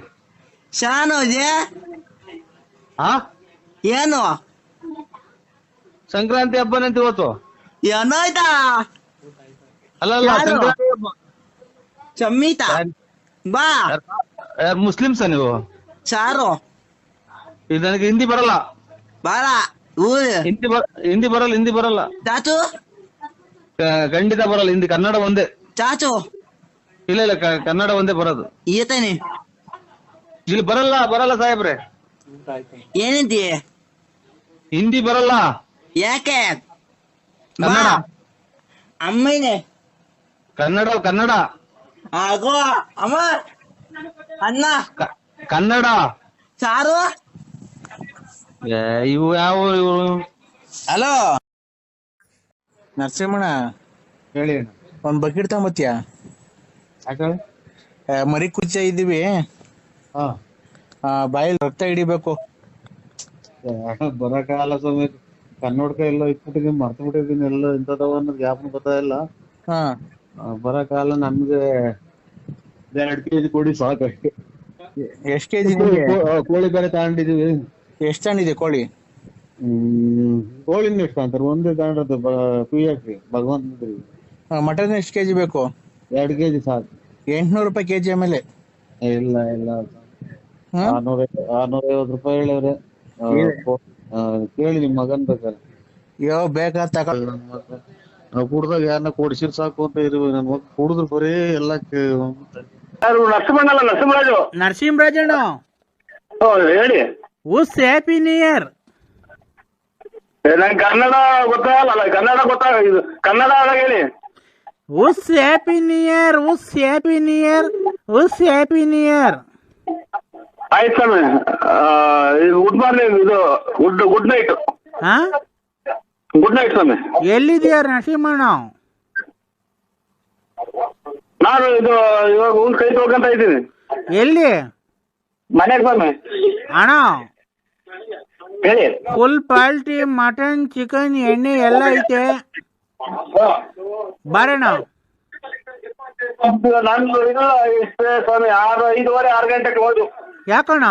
Speaker 1: ಶಾನು ಏನು
Speaker 13: ಸಂಕ್ರಾಂತಿ ಹಬ್ಬನಂತ ಇವತ್ತು?
Speaker 1: ಏನಾಯ್ತಾ?
Speaker 13: ಅಲ್ಲ
Speaker 1: ಚಮ್ಮಿತಾ ಬಾ.
Speaker 13: ಮುಸ್ಲಿಮ್ಸ ನೀವು?
Speaker 1: ಸಾರು
Speaker 13: ನನಗೆ ಹಿಂದಿ ಬರಲ್ಲ. ಹಿಂದಿ ಬರಲ್ಲ
Speaker 1: ಚಾಚು,
Speaker 13: ಖಂಡಿತ ಬರಲ್ಲ ಹಿಂದಿ. ಕನ್ನಡ ಒಂದೇ
Speaker 1: ಚಾಚು.
Speaker 13: ಇಲ್ಲ ಕನ್ನಡ ಒಂದೇ ಬರೋದು.
Speaker 1: ಈತೇನೆ
Speaker 13: ಇಲ್ಲಿ ಬರಲ್ಲ ಸಾಹೇಬ್ರೆ.
Speaker 1: ಏನಂತೀಯ?
Speaker 13: ಹಿಂದಿ ಬರಲ್ಲ.
Speaker 1: ಯಾಕೆ? ಕನ್ನಡ ಅಮ್ಮನೇ
Speaker 13: ಕನ್ನಡ
Speaker 1: ಆಗೋ ಅಮ್ಮ ಅನ್ನ
Speaker 13: ಕನ್ನಡ
Speaker 1: ಸಾರು.
Speaker 13: ಇವು ಯಾವ ಇವು?
Speaker 1: ಹಲೋ ನರಸಿಂಹಣ್ಣ,
Speaker 13: ಹೇಳಿ.
Speaker 1: ಒಂದ್ ಬಕೆಟ್ ತಗೊಂಬತ್ತೀಯ? ಮರಿ ಕುಚ್ಚ ಇದ್ದೀವಿ, ಬಾಯಲ್ಲಿ ರಕ್ತ ಹಿಡಿಬೇಕು.
Speaker 13: ಬರಕಾಲ ಸ್ವಾಮಿ, ಕನ್ನಡಕ ಎಲ್ಲ ಇಟ್ಬಿಟ್ಟಿದೀನಿ, ಮರ್ತು ಬಿಟ್ಟಿದೀನಿ. ಎಲ್ಲ ಇಂಥದವ ಅನ್ನೋದು ಜ್ಞಾಪನ ಬರ್ತಾ ಇಲ್ಲ. ಬರಕಾಲ ನಮ್ಗೆ 2 kg ಕೊಡಿ ಸಾಕಷ್ಟೇ.
Speaker 1: ಎಷ್ಟ್ ಕೆಜಿ?
Speaker 13: ಕೋಳಿ ಬೇರೆ ತಗೊಂಡಿದೀವಿ.
Speaker 1: ಎಷ್ಟ್ ತಗೊಂಡಿದೆ ಕೋಳಿ?
Speaker 13: ಕೋಳಿನ ಎಷ್ಟು ಅಂತಾರೆ? ಒಂದೇ ತಗೊಂಡ್ರದ್ದು PF ಭಗವಂತಂದ್ರಿ.
Speaker 1: ಮಟನ್ ಎಷ್ಟ್ ಕೆಜಿ ಬೇಕು?
Speaker 13: 2 kg ಸಾಕು.
Speaker 1: 800 ರೂಪಾಯಿ ಕೆಜಿ. ಆಮೇಲೆ
Speaker 13: ಇಲ್ಲ 650 ರೂಪಾಯಿ ಹೇಳಿವ್ರೆ. ಕೇಳಿ ನಿಮ್ ಮಗನ್ ಬೇಕಾದ್ರೆ.
Speaker 1: ಬೇಕಾದ ತಗೊಳ್ಳಿ.
Speaker 13: ನಾವು ಕುಡ್ದಾಗ ಯಾರನ್ನ ಕೊಡ್ಸಿರ್ ಸಾಕು ಅಂತ ಇರ್ಬೇಕು. ನನ್ ಮಗ ಕುಡಿದ್ರು ಬರೀ ಎಲ್ಲ
Speaker 1: ನರಸಿಂಹರಾಜಣ್ಣ
Speaker 3: ಹೇಳಿ.
Speaker 1: Happy new year.
Speaker 3: ನಂಗೆ ಕನ್ನಡ ಗೊತ್ತಾಗಲ್ಲ. ಕನ್ನಡ ಹೇಳಿ.
Speaker 1: Happy new year, happy new year, happy new year.
Speaker 3: ಆಯ್ತು ಸ್ವಾಮಿ. Good morning. ಇದು ಗುಡ್ ನೈಟ್. ಗುಡ್ ನೈಟ್ ಸ್ವಾಮಿ.
Speaker 1: ಎಲ್ಲಿದೆಯಾ ನರಸಿಂಹಣ್ಣ?
Speaker 3: ನಾನು ಇದು ಇವಾಗ ಕೈ ತೊಳ್ಕೊಂತ ಇದ್ದೀನಿ.
Speaker 14: ಎಲ್ಲಿ
Speaker 7: ಮನೆಗೆ ಸ್ವಾಮಿ
Speaker 14: ಅಣ್ಣ
Speaker 7: ಹೇಳಿ.
Speaker 14: ಫುಲ್ ಪಾಲ್ಟಿ ಮಟನ್ ಚಿಕನ್ ಎಣ್ಣೆ ಎಲ್ಲ ಐತೆ ಬರೋಣ.
Speaker 7: ನಂದು ಇಲ್ಲ ಇಷ್ಟೇ ಸ್ವಾಮಿ, 5:30 ಗಂಟೆಗೆ ಹೋದು.
Speaker 14: ಯಾಕಣ್ಣ?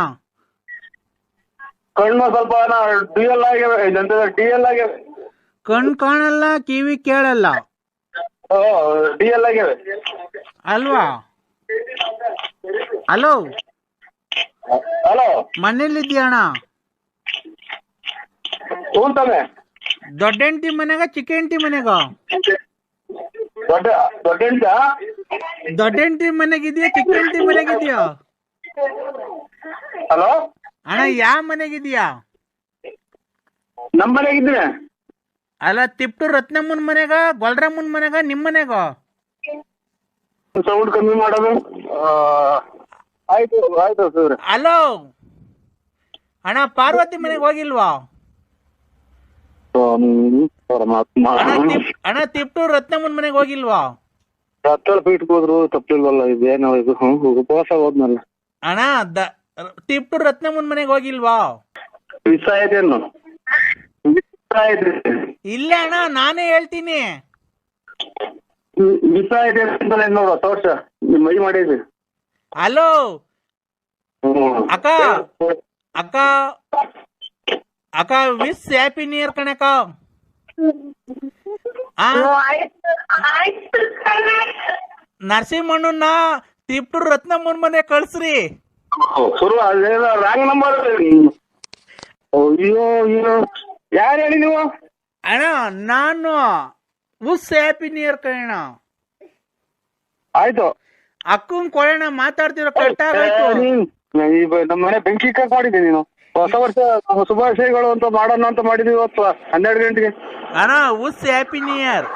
Speaker 7: ಕಣ್ಣು ಸ್ವಲ್ಪ ಡಿಎಲ್ ಆಗ್ಯಾವೆ, ಡಿಎಲ್ ಆಗ್ಯಾವೆ.
Speaker 14: ಕಣ್ ಕಾಣಲ್ಲ, ಕಿವಿ ಕೇಳಲ್ಲ
Speaker 7: ಡಿಎಲ್ ಆಗ್ಯಾವೆ
Speaker 14: ಅಲ್ವಾ? ಹಲೋ
Speaker 7: ಹಲೋ,
Speaker 14: ಮನೇಲಿದ್ಯಾ ಅಣ್ಣ?
Speaker 7: ಹ್ಞೂ ತಾನೆ.
Speaker 14: ದೊಡ್ಡ ಹೆಂಡತಿ ಮನೆಗ ಚಿಕ್ಕ ಹೆಂಡತಿ ಮನೆಗ?
Speaker 7: ದೊಡ್ಡ ಹೆಂಡ
Speaker 14: ದೊಡ್ಡ ಹೆಂಡತಿ ಮನೆಗಿದ್ಯಾ ಚಿಕ್ಕ ಹೆಂಡತಿ ಮನೆಗಿದ್ಯಾ?
Speaker 7: ಹಲೋ
Speaker 14: ಅಣ್ಣ ಯಾವ ಮನೆಗಿದ್ಯಾ?
Speaker 7: ನಮ್ಮ ಮನೆಗಿದ್ದೀನಿ.
Speaker 14: ಅಲ್ಲ ತಿಪ್ಟೂರ್ ರತ್ನಮ್ಮನ್ ಮನೆಗ, ಗೊಲ್ರಮ್ಮನ್ ಮನೆಗ, ನಿಮ್ ಮನೆಗ?
Speaker 7: ಸೌಂಡ್ ಕಮ್ಮಿ ಮಾಡೋದು. ಆಯ್ತು ಆಯ್ತು ಸರ್.
Speaker 14: ಹಲೋ ಅಣ್ಣ, ಪಾರ್ವತಿ ಮನೆಗೆ ಹೋಗಿಲ್ವಾ?
Speaker 7: ಪರಮಾತ್ಮ.
Speaker 14: ಅಣ್ಣ ತಿಪ್ಟೂರ್ ರತ್ನಮ್ಮನ್ ಮನೆಗೆ ಹೋಗಿಲ್ವಾ?
Speaker 7: 10 ಫೀಟ್ ಹೋದ್ರು ತಪ್ಪಿಲ್ವಲ್ಲ, ಇದೇನೋ ಇದು ಉಪವಾಸ ಹೋದ್ನಲ್ಲ.
Speaker 14: ಅಣ್ಣ ತಿಪ್ಟೂರ್ ರತ್ನಮ್ಮನ್ ಮನೆಗೆ ಹೋಗಿಲ್ವಾ?
Speaker 7: ಮಿಸ್ ಆಯ್ತೇನು?
Speaker 14: ಇಲ್ಲ ಅಣ್ಣ, ನಾನೇ ಹೇಳ್ತೀನಿ.
Speaker 7: ಮಿಸ್ ಆಯ್ತು ನೋಡು, ತೋರ್ಸ ನಿಮ್ ಮೈ ಮಾಡಿದ್ವಿ.
Speaker 14: ಹಲೋ ಅಕ್ಕ ಅಕ್ಕ ಅಕ್ಕ, ವಿಶ್ ಹ್ಯಾಪಿ ನ್ಯೂ ಇಯರ್ ಕಣಕ್ಕ. ನರಸಿಂಹಣ್ಣನ ತಿಪ್ಟೂರ್ ರತ್ನಮ್ಮನ್ ಮನೆ ಕಳ್ಸ್ರಿ.
Speaker 7: Wrong number. ಅಯ್ಯೋ ಅಯ್ಯೋ, ಯಾರು ಹೇಳಿ ನೀವು?
Speaker 14: ಅಣ್ಣ ನಾನು ವಿಶ್ ಹ್ಯಾಪಿ ನ್ಯೂ ಇಯರ್ ಕಣ.
Speaker 7: ಆಯ್ತು,
Speaker 14: ಅಕ್ಕನ್ ಕೊಡೋಣ, ಮಾತಾಡ್ತಿರೋ ಕರೆಕ್ಟ್ ಆಗಾಯ್ತು.
Speaker 7: ನಮ್ಮ ಮನೆ ಬೆಂಕಿ ಇಕ್ಕಕ್ ಮಾಡಿದ್ದೀನಿ. ನೀನು ಹೊಸ ವರ್ಷ ಶುಭಾಶಯಗಳು ಅಂತ ಮಾಡೋಣ ಅಂತ ಮಾಡಿದೀವಿ ಇವತ್ತು 12 ಗಂಟೆಗೆ.
Speaker 14: ಅಣ್ಣ ವಿಶ್ ಹ್ಯಾಪಿ ನ್ಯೂ ಇಯರ್.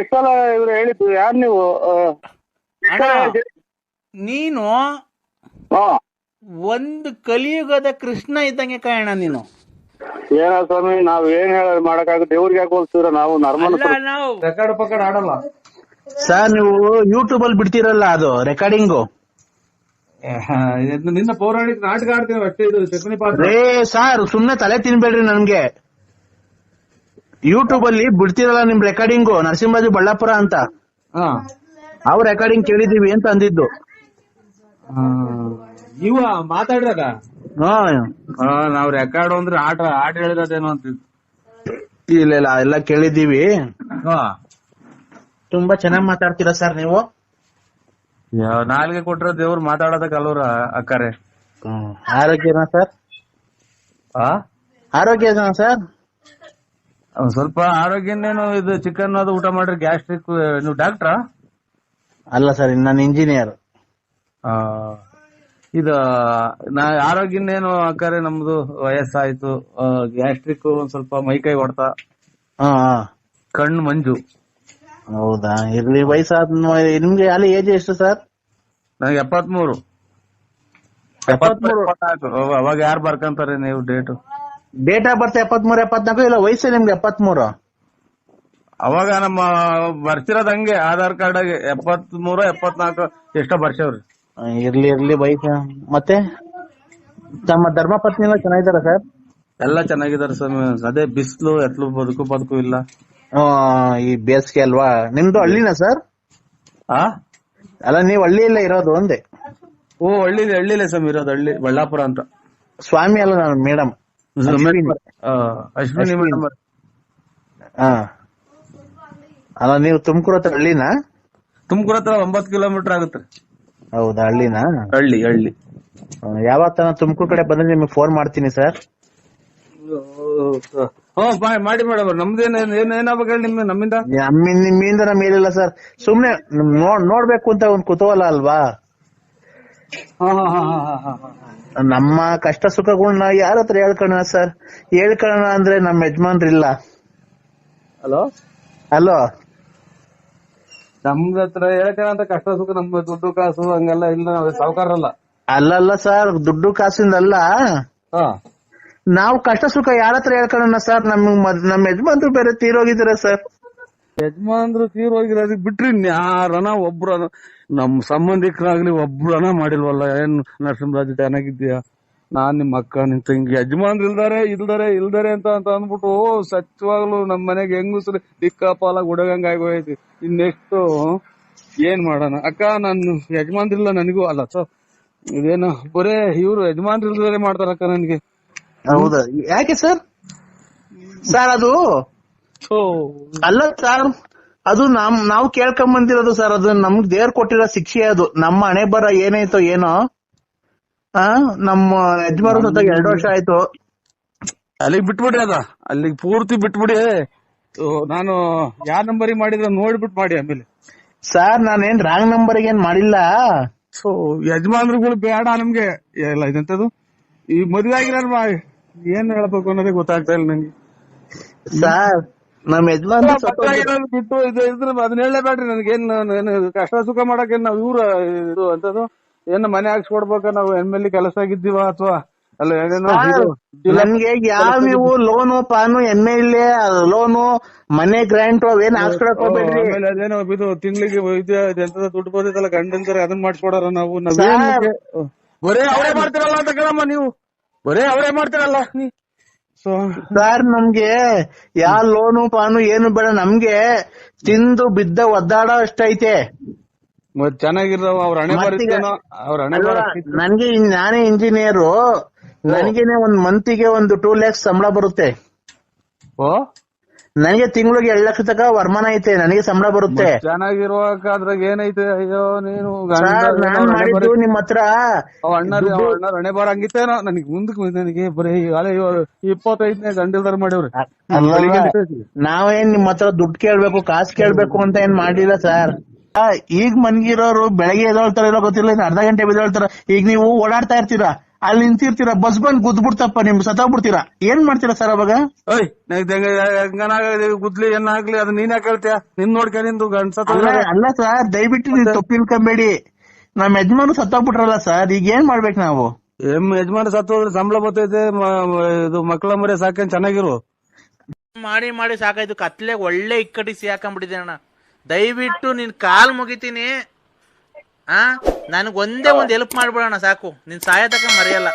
Speaker 7: ಎಷ್ಟು ಸಲ ಇವ್ರು ಹೇಳಿದ್ದು? ಯಾರು ನೀವು?
Speaker 14: ನೀನು ಒಂದು ಕಲಿಯುಗದ ಕೃಷ್ಣ ಇದ್ದಂಗೆ ಕಾಯಣ ನೀನು.
Speaker 7: ಏನ ಸ್ವಾಮಿ, ನಾವ್ ಏನ್ ಮಾಡಕ್ಕಾಗುತ್ತೆ? ದೇವ್ರಿಗೆ ಯಾಕೆ ಹೋಲ್ತೀರ? ನಾವು ನಾರ್ಮಲ್
Speaker 14: ನಾವು
Speaker 13: ರೆಕಾರ್ಡ್ ಪಕ್ಕಡ್ ಆಡಲ್ಲ
Speaker 2: ಸರ್. ನೀವು ಯೂಟ್ಯೂಬ್ ಅಲ್ಲಿ ಬಿಡ್ತೀರಲ್ಲ ಅದು ರೆಕಾರ್ಡಿಂಗು.
Speaker 13: ನಿನ್ನ ಪೌರಾಣಿಕ ನಾಟಕ ಆಡ್ತೀವಿ ಅಷ್ಟೇ. ಇದು ಚಕ್ಕನಿ ಪಾತ್ರ.
Speaker 2: ಸರ್ ಸುಮ್ನೆ ತಲೆ ತಿನ್ಬೇಡ್ರಿ ನನ್ಗೆ. ಯೂಟ್ಯೂಬ್ ಅಲ್ಲಿ ಬಿಡ್ತೀರಲ್ಲ ನಿಮ್ ರೆಕಾರ್ಡಿಂಗು, ನರಸಿಂಹರಾಜು ಬಳ್ಳಾಪುರ ಅಂತ, ಅವ್ರ ರೆಕಾರ್ಡಿಂಗ್ ಕೇಳಿದೀವಿ ಅಂತ ಅಂದಿದ್ದು.
Speaker 13: ಇವ ಮಾತಾಡ್ರಾಗ
Speaker 11: ನಾವ್ ರೆಕಾರ್ಡ್ ಅಂದ್ರೆ ಆಟ ಹೇಳಿರೋದೇನೋ ಅಂತಿದ್ವಿ.
Speaker 2: ಇಲ್ಲ ಇಲ್ಲ, ಎಲ್ಲ ಕೇಳಿದೀವಿ. ತುಂಬಾ ಚೆನ್ನಾಗ್ ಮಾತಾಡ್ತೀರಾ ಸರ್ ನೀವು.
Speaker 11: ನಾಲ್ಗೆ ಕೊಟ್ರ ದೇವ್ರು ಮಾತಾಡೋದಕ್ಕೆ ಅಲ್ವರ ಅಕ್ಕಾರೆ.
Speaker 2: ಆರೋಗ್ಯನಾ ಸರ್? ಆರೋಗ್ಯನಾ ಸರ್?
Speaker 11: ಸ್ವಲ್ಪ ಆರೋಗ್ಯನೇನು. ಇದು ಚಿಕನ್ ಅದು ಊಟ ಮಾಡ್ರಿ, ಗ್ಯಾಸ್ಟ್ರಿಕ್. ನೀವು ಡಾಕ್ಟ್ರಾ?
Speaker 2: ಅಲ್ಲ ಸರ್, ನಾನು ಇಂಜಿನಿಯರ್.
Speaker 11: ಇದು ಆರೋಗ್ಯನೇನು ಅಕ್ಕಾರೆ, ನಮ್ದು ವಯಸ್ಸಾಯ್ತು. ಗ್ಯಾಸ್ಟ್ರಿಕ್, ಒಂದ್ ಸ್ವಲ್ಪ ಮೈಕೈ ಹೊಡ್ತಾ, ಕಣ್ಣು ಮಂಜು.
Speaker 2: ಹೌದಾ, ಇರ್ಲಿ. ವಯಸ್ಸಾದ ನಿಮ್ಗೆ ಅಲ್ಲಿ ಏಜ್ ಎಷ್ಟು ಸರ್?
Speaker 11: ನನಗೆ 73. 74. ಅವಾಗ ಯಾರು ಬರ್ಕಂತಾರೆ ನೀವು ಡೇಟ್?
Speaker 2: Date of birth 73, 74. ಇಲ್ಲ ವಯಸ್ಸು ನಿಮ್ಗೆ 73.
Speaker 11: ಅವಾಗ ನಮ್ಮ ಬರ್ತಿರೋದ್ ಹಂಗೆ ಆಧಾರ್ ಕಾರ್ಡ್ ಆಗಿ 73, 74 ಎಷ್ಟೋ ಬರ್ಸವ್ರಿ.
Speaker 2: ಇರ್ಲಿ ಇರ್ಲಿ ವಯಸ್ಸು. ಮತ್ತೆ ತಮ್ಮ ಧರ್ಮಪತ್ನಿ ಎಲ್ಲ ಚೆನ್ನಾಗಿದಾರ ಸರ್?
Speaker 11: ಎಲ್ಲ ಚೆನ್ನಾಗಿದಾರೆ ಸ್ವಾಮಿ. ಅದೇ ಬಿಸಿಲು ಎತ್ಲು ಬದುಕು ಇಲ್ಲ.
Speaker 2: ಈ ಬೇಸಿಗೆ ಅಲ್ವಾ. ನಿಮ್ದು ಹಳ್ಳಿನಾ ಸರ್? ಅಲ್ಲ, ನೀವು ಹಳ್ಳಿಯಲ್ಲೇ ಇರೋದು ಒಂದೇ?
Speaker 11: ಹಳ್ಳಿಲೇ ಸ್ವಾಮಿ ಇರೋದು. ಹಳ್ಳಿ ಬಳ್ಳಾಪುರ ಅಂತ.
Speaker 2: ಸ್ವಾಮಿ ಅಲ್ಲ, ನಾನು ಮೇಡಮ್
Speaker 11: ಅಶ್ವಿನಿ ಮೇಡಮ್.
Speaker 2: ಅಲ್ಲ, ನೀವು ತುಮಕೂರು ಹತ್ರ ಹಳ್ಳಿನಾ?
Speaker 11: ತುಮಕೂರು ಹತ್ರ 9 ಕಿಲೋಮೀಟರ್ ಆಗುತ್ತೆ.
Speaker 2: ಹೌದಾ, ಹಳ್ಳಿನಾ?
Speaker 11: ಹಳ್ಳಿ.
Speaker 2: ಯಾವತ್ತ ತುಮಕೂರು ಕಡೆ ಬಂದ್ರೆ ನಿಮಗೆ ಫೋನ್ ಮಾಡ್ತೀನಿ ಸರ್.
Speaker 11: ಮಾಡಿ ಮೇಡಮ್. ನಮ್ದೇನಾಗ್ಬೇಕು ಹೇಳಿ ನಮ್ಮಿಂದ?
Speaker 2: ನಿಮ್ಮಿಂದ ನಮ್ಮ ಏನಿಲ್ಲ ಸರ್. ಸುಮ್ನೆ ನೋಡ್ಬೇಕು ಅಂತ ಒಂದ್ ಕುತೂಹಲ ಅಲ್ವಾ. ನಮ್ಮ ಕಷ್ಟ ಸುಖಗಳನ್ನ ಯಾರ ಹತ್ರ ಹೇಳ್ಕೊಳ್ಳೋಣ ಸರ್? ಹೇಳ್ಕೊಳ್ಳೋಣ ಅಂದ್ರೆ ನಮ್ಮ ಯಜಮಾನ್ರಿಲ್ಲ. ಹಲೋ,
Speaker 11: ನಮ್ದ ಹತ್ರ ಹೇಳ್ಕೊಳ್ಳೋ ಕಷ್ಟ ಸುಖ, ನಮ್ಮ ದುಡ್ಡು ಕಾಸು ಹಂಗೆಲ್ಲ ಇಲ್ಲ. ನಾವು ಸಾವುಕಾರಲ್ಲ.
Speaker 2: ಅಲ್ಲಲ್ಲ ಸರ್, ದುಡ್ಡು ಕಾಸಿಂದಲ್ಲ. ನಾವು ಕಷ್ಟ ಸುಖ ಯಾರ ಹತ್ರ ಹೇಳ್ಕೊಳ್ಳೋಣ ಸರ್? ನಮ್ಮ ಯಜಮಾನ್ರು ಬೇರೆ ತೀರೋಗಿದ್ದಾರೆ ಸರ್.
Speaker 11: ಯಜಮಾನ್ರು ತೀರೋಗಿರೋದಕ್ಕೆ ಬಿಟ್ರಿ ಯಾರನ ಒಬ್ರನ ನಮ್ ಸಂಬಂಧಿಕರಾಗ್ಲಿ ಒಬ್ರನ ಮಾಡಿಲ್ವಲ್ಲ. ಏನ್ ನರಸಿಂಹರಾಜ್ ಚೆನ್ನಾಗಿದ್ದೀಯಾ, ನಾನ್ ನಿಮ್ ಅಕ್ಕ ನಿನ್ ತಂಗಿ, ಯಜಮಾನ್ರು ಇಲ್ದಾರೆ ಅಂತ ಅಂದ್ಬಿಟ್ಟು ಸತ್ಯವಾಗ್ಲು ನಮ್ ಮನೆಗೆ ಹೆಂಗಸ್ರು ದಿಕ್ಕಾಪಾಲ ಗುಡಗಂಗ ಆಗೋಯ್ತು. ಇನ್ನೆಷ್ಟು ಏನ್ ಮಾಡೋಣ ಅಕ್ಕ, ನಾನು ಯಜಮಾನ್ರಿಲ್ಲ ನನಗೂ ಅಲ್ಲ ಸೊ ಇದೇನು ಬರೇ ಇವ್ರು ಯಜಮಾನ್ರು ಇಲ್ದಾರೆ ಮಾಡ್ತಾರಕ್ಕ ನನ್ಗೆ.
Speaker 2: ಹೌದಾ? ಯಾಕೆ ಸರ್? ಸರ್ ಅದು ಅಲ್ಲ ಸರ್, ಅದು ನಾವು ಕೇಳ್ಕೊಂಡ್ ಬಂದಿರೋದು ಸರ್. ಅದು ನಮ್ಗ್ ದೇವ್ರು ಕೊಟ್ಟಿರೋ ಶಿಕ್ಷೆ. ಅದು ನಮ್ಮ ಹಣೆ ಬರ ಏನಾಯ್ತೋ ಏನೋ. ನಮ್ಮ ಯಜಮಾನ ಸತ್ತಾಗ 2 ವರ್ಷ ಆಯ್ತು.
Speaker 11: ಅಲ್ಲಿಗೆ ಬಿಟ್ಬಿಡಿ ಅಲ್ಲಿಗೆ ಪೂರ್ತಿ ಬಿಟ್ಬಿಡಿ. ನಾನು ಯಾವ ನಂಬರಿಗೆ ಮಾಡಿದ್ರೆ ನೋಡ್ಬಿಟ್ಟು ಮಾಡಿ ಆಮೇಲೆ.
Speaker 2: ಸರ್ ನಾನೇನ್ ರಾಂಗ್ ನಂಬರ್ಗೆ ಏನ್ ಮಾಡಿಲ್ಲ.
Speaker 11: ಸೊ ಯಜಮಾನ್ರುಗಳು ಬೇಡ ನಮ್ಗೆ. ಎಲ್ಲ ಇದಂತದು ಈ ಮದ್ವೆ ಆಗಿರೋ ಏನ್ ಹೇಳ್ಬೇಕು ಅನ್ನೋದೇ ಗೊತ್ತಾಗ್ತಾ ಇಲ್ಲ ನಂಗೆ.
Speaker 2: ಸರ್ ನಮ್ ಯಜಮಾನ್
Speaker 11: ಬಿಟ್ಟು ಇದ್ರ ಅದನ್ನ ಹೇಳಲೇಬೇಡ್ರಿ ನನಗೇನು ಕಷ್ಟ ಸುಖ ಮಾಡಕ್ ನಾವ್ ಇವ್ರ ಇದು ಅಂತದು ಏನ್ ಮನೆ ಹಾಕ್ಸ್ಕೊಡ್ಬೇಕ, ನಾವು ಎಮ್ಮೆಲ್ಲಿ ಕೆಲಸ ಆಗಿದ್ದೀವ ಅಥವಾ ಅಲ್ಲ
Speaker 2: ನನ್ಗೆ ಯಾವ ನೀವು ಲೋನು ಪಾನು MLA ಲೋನು ಮನೆ ಗ್ರಾಂಟ್ ಅವೇನ್ ಹಾಕ್ಸ್ಕೊಡಕ್ ಹೋಗ್ಬೇಡ್ರಿ.
Speaker 11: ಅದೇನೋ ಇದು ತಿಂಗಳಿಗೆ ಎಂತದ ದುಡ್ಡು ಬರ್ತೈತಲ್ಲ ಗಂಡಂತಾರೆ ಅದನ್ನ ಮಾಡ್ಸ್ಕೊಡಾರ ನಾವು. ಬರೇ ಅವರೇ ಮಾಡ್ತಿರಲ್ಲ ಅಂತ ಕೇಳಮ್ಮ ನೀವು, ಬರೇ ಅವರೇ ಮಾಡ್ತಿರಲ್ಲ.
Speaker 2: ಸರ್ ನಮ್ಗೆ ಯಾವ ಲೋನು ಪಾನು ಏನು ಬೇಡ, ನಮ್ಗೆ ತಿಂದು ಬಿದ್ದ ಒದ್ದಾಡೋ ಅಷ್ಟೈತೆ.
Speaker 11: ಮತ್ ಚೆನ್ನಾಗಿರೋ ಅವ್ರ ಹಣೆ
Speaker 2: ನನ್ಗೆ ನಾನೇ ಇಂಜಿನಿಯರು, ನನಗೇನೆ ಒಂದ್ ಮಂತಿಗೆ ಒಂದು 2 lakhs ಸಂಬಳ ಬರುತ್ತೆ. ನನಗೆ ತಿಂಗಳಿಗೆ 2 ಲಕ್ಷ ತನಕ ವರಮಾನ ಐತೆ, ನನಗೆ ಸಂಬಳ ಬರುತ್ತೆ.
Speaker 11: ಚೆನ್ನಾಗಿರುವಾಗ ಅದ್ರಾಗ ಏನೈತೆ? ಅಯ್ಯೋ ನೀನು
Speaker 2: ನಾನ್ ಮಾಡಿದ್ದು ನಿಮ್ ಹತ್ರ
Speaker 11: ಅಣ್ಣ ಹಣೆ ಬಾರ ಹಂಗಿತ್ತೇನೋ. ನನಗೆ ಮುಂದಕ್ಕೆ ನನಗೆ ಬರೀ 25ನೇ ಗಂಡಲ್ದಾರ ಮಾಡಿವ್ರಿ.
Speaker 2: ನಾವೇನ್ ನಿಮ್ ಹತ್ರ ದುಡ್ಡು ಕೇಳ್ಬೇಕು ಕಾಸು ಕೇಳ್ಬೇಕು ಅಂತ ಏನ್ ಮಾಡಿಲ್ಲ ಸರ್. ಈಗ ಮನ್ಗಿರೋರು ಬೆಳಗ್ಗೆ ಎದೊಳ್ತಾರ ಗೊತ್ತಿಲ್ಲ, ಅರ್ಧ ಗಂಟೆ ಬಿದ್ದೊಳ್ತಾರ. ಈಗ ನೀವು ಓಡಾಡ್ತಾ ಇರ್ತೀರಾ, ಅಲ್ಲಿ ನಿಂತಿರ್ತೀರಾ, ಬಸ್ ಬಂದ್ ಗುದ್ಬಿಡ್ತಪ್ಪ, ನಿಮ್ ಸತ್ತೋಗ್ಬಿಡ್ತೀರಾ, ಏನ್ ಮಾಡ್ತೀರಾ ಸರ್ ಅವಾಗ?
Speaker 11: ಗುದ್ಲಿ ಏನಾಗ್ಲಿ ಅದು ನೀನ್ ಯಾಕೆ ಹೇಳ್ತೀಯ? ನಿನ್ ನೋಡ್ಕ ನಿಂದು
Speaker 2: ಅಲ್ಲ ಸರ್, ದಯವಿಟ್ಟು ನೀವು ತಪ್ಪಿಲ್ಕೊಂಬೇಡಿ. ನಮ್ ಯಜಮಾನು ಸತ್ತೋಗ್ಬಿಟ್ರಲ್ಲ ಸರ್, ಈಗ ಏನ್ ಮಾಡ್ಬೇಕು ನಾವು?
Speaker 11: ಯಜಮಾನ ಸತ್ತೋದ್ರೆ ಸಂಬಳ ಬರ್ತೈತೆ, ಇದು ಮಕ್ಕಳ ಮರಿ ಸಾಕೇನ್ ಚೆನ್ನಾಗಿರು.
Speaker 1: ಮಾಡಿ ಸಾಕಾಯ್ತು. ಕತ್ಲೆಗೆ ಒಳ್ಳೆ ಇಕ್ಕಟ್ಟಿ ಸಿಹಾಕೊಂಡ್ಬಿಟ್ಟಿದೆ ಅಣ್ಣ. ದಯವಿಟ್ಟು ನಿನ್ ಕಾಲ್ ಮುಗಿತೀನಿ. ನನಗ್ ಒಂದೇ ಒಂದ್ ಹೆಲ್ಪ್ ಮಾಡ್ಬಿಡೋಣ ಸಾಕು, ನಿನ್ ಸಹಾಯ ತಕ ಮರೆಯಲ್ಲ.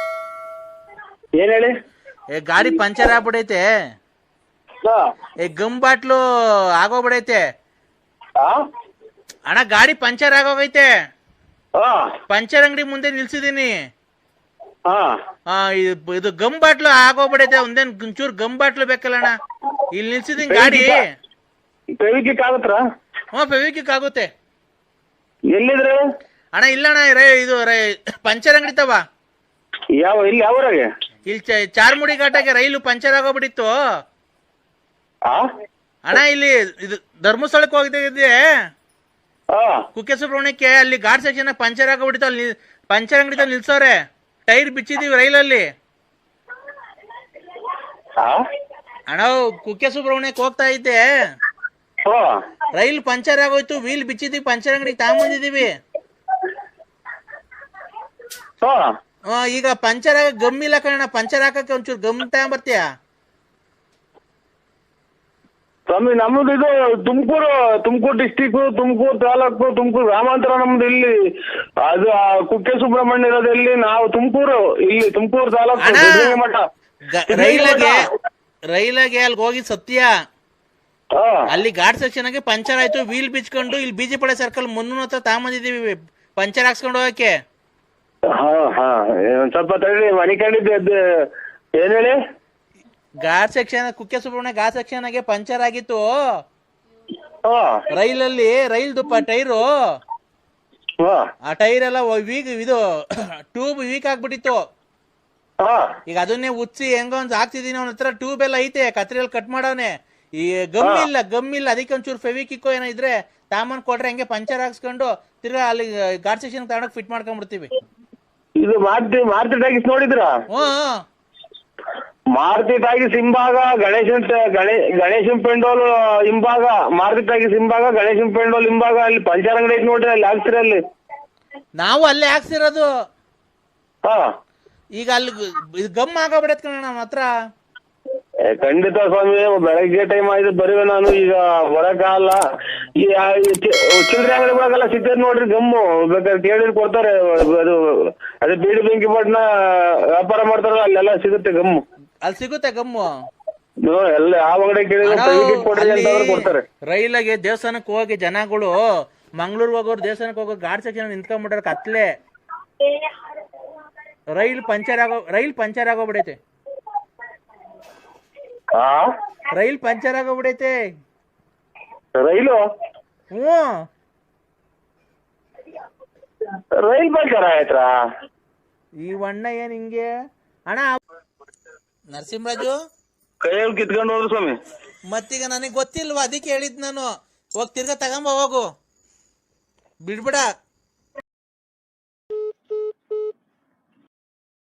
Speaker 7: ಏನ್ ಹೇಳಿ?
Speaker 1: ಗಾಡಿ ಪಂಚರ್ ಆಗ್ಬಿಡೈತೆ, ಗಮ್ ಬಾಟ್ಲು ಆಗೋಗ್ಬಿಡೈತೆ ಅಣ್ಣ. ಗಾಡಿ ಪಂಚರ್ ಆಗೋಗೈತೆ, ಪಂಚರ್ ಅಂಗಡಿ ಮುಂದೆ ನಿಲ್ಸಿದೀನಿ. ಇದು ಗಮ್ ಬಾಟ್ಲು ಆಗೋಗ್ಬಿಡೈತೆ. ಒಂದೇನ್ ಒಂಚೂರು ಗಮ್ ಬಾಟ್ಲು ಬೇಕಲ್ಲ ಅಣ್ಣ, ಇಲ್ಲಿ ನಿಲ್ಸಿದೀನಿ ಗಾಡಿ.
Speaker 7: ಫೆವಿಕ್ವಿಕ್ ಆಗುತ್ತಾ?
Speaker 1: ಫೆವಿಕ್ವಿಕ್ ಆಗುತ್ತೆ.
Speaker 7: ಎಲ್ಲಿದ್ರೆ
Speaker 1: ಅಣ್ಣ? ಇಲ್ಲ ಅಣ್ಣ, ಇದು ಪಂಚರ್ ಅಂಗಡಿ ತವ.
Speaker 7: ಇಲ್ಲಿ ಯಾವ್ರಾಗೆ?
Speaker 1: ಇಲ್ಲಿ ಚಾರ್ಮುಡಿ ಘಾಟಾಗೆ ರೈಲು ಪಂಚರ್ ಆಗೋಗ್ಬಿಟ್ಟಿತ್ತು ಅಣ್ಣ. ಇಲ್ಲಿ ಇದು ಧರ್ಮಸ್ಥಳಕ್ಕೆ ಹೋಗಿದ್ದೆ ಕುಕ್ಕೆ ಸುಬ್ರಹ್ಮಣ್ಯಕ್ಕೆ, ಅಲ್ಲಿ ಘಾಟ್ ಸೆಕ್ಷನ್ ಪಂಚರ್ ಆಗೋಗ್ಬಿಟ್ಟಿತ್ತು. ಅಲ್ಲಿ ಪಂಚರ್ ಅಂಗಡಿ ನಿಲ್ಸವ್ರೆ, ಟೈರ್ ಬಿಚ್ಚಿದೀವಿ ರೈಲಲ್ಲಿ ಅಣ್ಣ. ಕುಕ್ಕೆ ಸುಬ್ರಹ್ಮಣ್ಯಕ್ಕೆ ಹೋಗ್ತಾ ಇದ್ದೆ, ರೈಲ್ ಪಂಚರ್ ಆಗೋಯ್ತು, ವೀಲ್ ಬಿಚ್ಚಿದೀವಿ, ಪಂಚರ್ ಅಂಗಡಿ ತಗೊಂಬಂದಿದೀವಿ. ಈಗ ಪಂಚರ್ ಆಗ ಗಮ್ ಇಲ್ಲ ಕಣ, ಪಂಚರ್ ಹಾಕಕ್ಕೆ ಒಂಚೂರು ಗಮ್ ತಗೊಂಬರ್ತೀಯ?
Speaker 7: ಸ್ವಾಮಿ ನಮ್ದು ಇದು ತುಮಕೂರು ಡಿಸ್ಟಿಕ್, ತುಮಕೂರು ತಾಲೂಕು, ತುಮಕೂರು ಗ್ರಾಮಾಂತರ ನಮ್ದು. ಇಲ್ಲಿ ಅದು ಕುಕ್ಕೆ ಸುಬ್ರಹ್ಮಣ್ಯ ಇರೋದಲ್ಲಿ ನಾವು ತುಮಕೂರು, ಇಲ್ಲಿ ತುಮಕೂರು ತಾಲೂಕು ಮಠ.
Speaker 1: ರೈಲಾಗೆ ಅಲ್ಲಿ ಹೋಗಿ ಸತ್ಯ, ಅಲ್ಲಿ ಘಾಟ್ ಸೆಕ್ಷನ್ ಆಗಿ ಪಂಚರ್ ಆಯ್ತು, ವೀಲ್ ಬಿಚ್ಕೊಂಡು ಇಲ್ಲಿ ಬಿಜಿಪಡೆ ಸರ್ಕಲ್ ಮುನ್ನೂರ ಹತ್ರ ತಗೊಂಬಂದಿದೀವಿ ಪಂಚರ್ ಹಾಕ್ಸ್ಕೊಂಡು ಹೋಗಕ್ಕೆ.
Speaker 7: ಸ್ವಲ್ಪ ತಡಿ ಮನಿಕೊಂಡಿದ್ದೆ. ಏನ್ ಹೇಳಿ?
Speaker 1: ಘಾಟ್ ಸೆಕ್ಷನ್, ಕುಕ್ಕೆ ಸುಬ್ರಹ್ಮಣ್ಯ ಘಾಟ್ ಸೆಕ್ಷನ್ ಆಗಿ ಪಂಚರ್ ಆಗಿತ್ತು ರೈಲಲ್ಲಿ. ರೈಲ್ದು ಟೈರು, ಆ ಟೈರ್ ಎಲ್ಲ ಇದು ಟ್ಯೂಬ್ ವೀಕ್ ಆಗ್ಬಿಟ್ಟಿತ್ತು. ಈಗ ಅದನ್ನೇ ಉಚ್ಚಿ ಹೆಂಗೊಂದ್ ಹಾಕ್ತಿದೀನಿ. ಅವನ ಹತ್ರ ಟ್ಯೂಬ್ ಎಲ್ಲ ಐತೆ, ಕತ್ರಿಯಲ್ಲಿ ಕಟ್ ಮಾಡವನೆ. ಈ ಗಮ್ ಇಲ್ಲ, ಅದಕ್ಕೆ ಒಂಚೂರು ಫೆವಿಕ್ವಿಕ್ ಏನೋ ಇದ್ರೆ ತಾಮನ್ ಕೊಟ್ರೆ ಹಂಗೆ ಪಂಚರ್ ಹಾಕ್ಸ್ಕೊಂಡು ತಿರ್ಗಾ ಅಲ್ಲಿ ಘಾಟ್ ಸೆಕ್ಷನ್ ತಗೊಂಡೋಗಿ ಫಿಟ್ ಮಾಡ್ಕೊಂಡ್ಬಿಡ್ತೀವಿ.
Speaker 7: ಇದು ಮಾರುತಿ ಟಾಕೀಸ್ ನೋಡಿದ್ರಾ? ಮಾರುತಿ ಟಾಕೀಸ್ ಹಿಂಭಾಗ ಗಣೇಶನ್ ಪೆಂಡೋಲ್ ಹಿಂಭಾಗ, ಮಾರುತಿ ಟಾಕೀಸ್ ಹಿಂಭಾಗ, ಗಣೇಶನ್ ಪೆಂಡೋಲ್ ಹಿಂಭಾಗ, ಅಲ್ಲಿ ಪಂಚರ್ ಅಂಗಡಿ ಐತಿ ನೋಡ್ರಿ, ಅಲ್ಲಿ ಹಾಕ್ತಿರ. ಅಲ್ಲಿ
Speaker 1: ನಾವು ಅಲ್ಲೇ ಹಾಕ್ಸಿರೋದು. ಈಗ ಅಲ್ಲಿ ಗಮ್ ಆಗೋಗ್ಬಿಡತ್ ಕಣ ನಮ್ಮ ಹತ್ರ.
Speaker 7: ಖಂಡಿತ ಸ್ವಾಮಿ, ಬೆಳಗ್ಗೆ ಟೈಮ್ ಆಯ್ತು ಬರೀ ನಾನು ಈಗ ಬರಕಾಗಲ್ಲ. ಈ ಚಿಲ್ಲರೆ ಅಂಗಡಿಗಳಾಗೆಲ್ಲ ಸಿಗ್ತದೆ ನೋಡ್ರಿ ಗಮ್ಮು, ಬೇಕಾದ್ರೆ ಕೇಳಿ ಕೊಡ್ತಾರೆ. ಅದು ಅದೇ ಬೀಡಿ ಬೆಂಕಿ ಪಟ್ನ ವ್ಯಾಪಾರ ಮಾಡ್ತಾರಲ್ಲ ಅಲ್ಲೆಲ್ಲ ಸಿಗುತ್ತೆ ಗಮ್ಮು.
Speaker 1: ಅಲ್ಲಿ ಸಿಗುತ್ತೆ ಗಮ್ಮು
Speaker 7: ಎಲ್ಲ ಯಾವ ಅಂಗಡಿ ಕೇಳಿದ್ರೆ ಕೊಡ್ರಿ ಅಂತ ಕೊಡ್ತಾರೆ.
Speaker 1: ರೈಲಾಗೆ ದೇವಸ್ಥಾನಕ್ಕೆ ಹೋಗಿ ಜನಗಳು ಮಂಗ್ಳೂರ್ ಹೋಗೋರು ದೇವಸ್ಥಾನಕ್ಕೆ ಹೋಗೋ ಗಾಡಿ ಸೆಕ್ಷನ್ ನಿಂತ್ಕೊಂಡ್ಬಿಟ್ರೆ ಕತ್ಲೆ. ರೈಲ್ ಪಂಚರ್ ಆಗೋಗ್ಬಿಡೈತೆ. ರೈಲ್ ಪಂಚರ್ ಆಗೋಗ್ಬಿಡೈತೆ.
Speaker 7: ರೈಲು ರೈಲ್ ಪಂಚರ್ ಆಯ್ತಾ?
Speaker 1: ಈ ಅಣ್ಣ ಏನ್ ಹಿಂಗೆ ಅಣ್ಣ? ನರಸಿಂಹರಾಜು
Speaker 7: ಕೈಯಲ್ಲಿ ಕಿತ್ಕೊಂಡು ಹೋದ್ರು ಸ್ವಾಮಿ.
Speaker 1: ಮತ್ತೀಗ ನನಗೆ ಗೊತ್ತಿಲ್ವಾ, ಅದಕ್ಕೆ ಹೇಳಿದ್ ನಾನು. ಹೋಗಿ ತಿರ್ಗಾ ತಗೊಂಬ ಹೋಗು, ಬಿಡ್ಬಿಡ.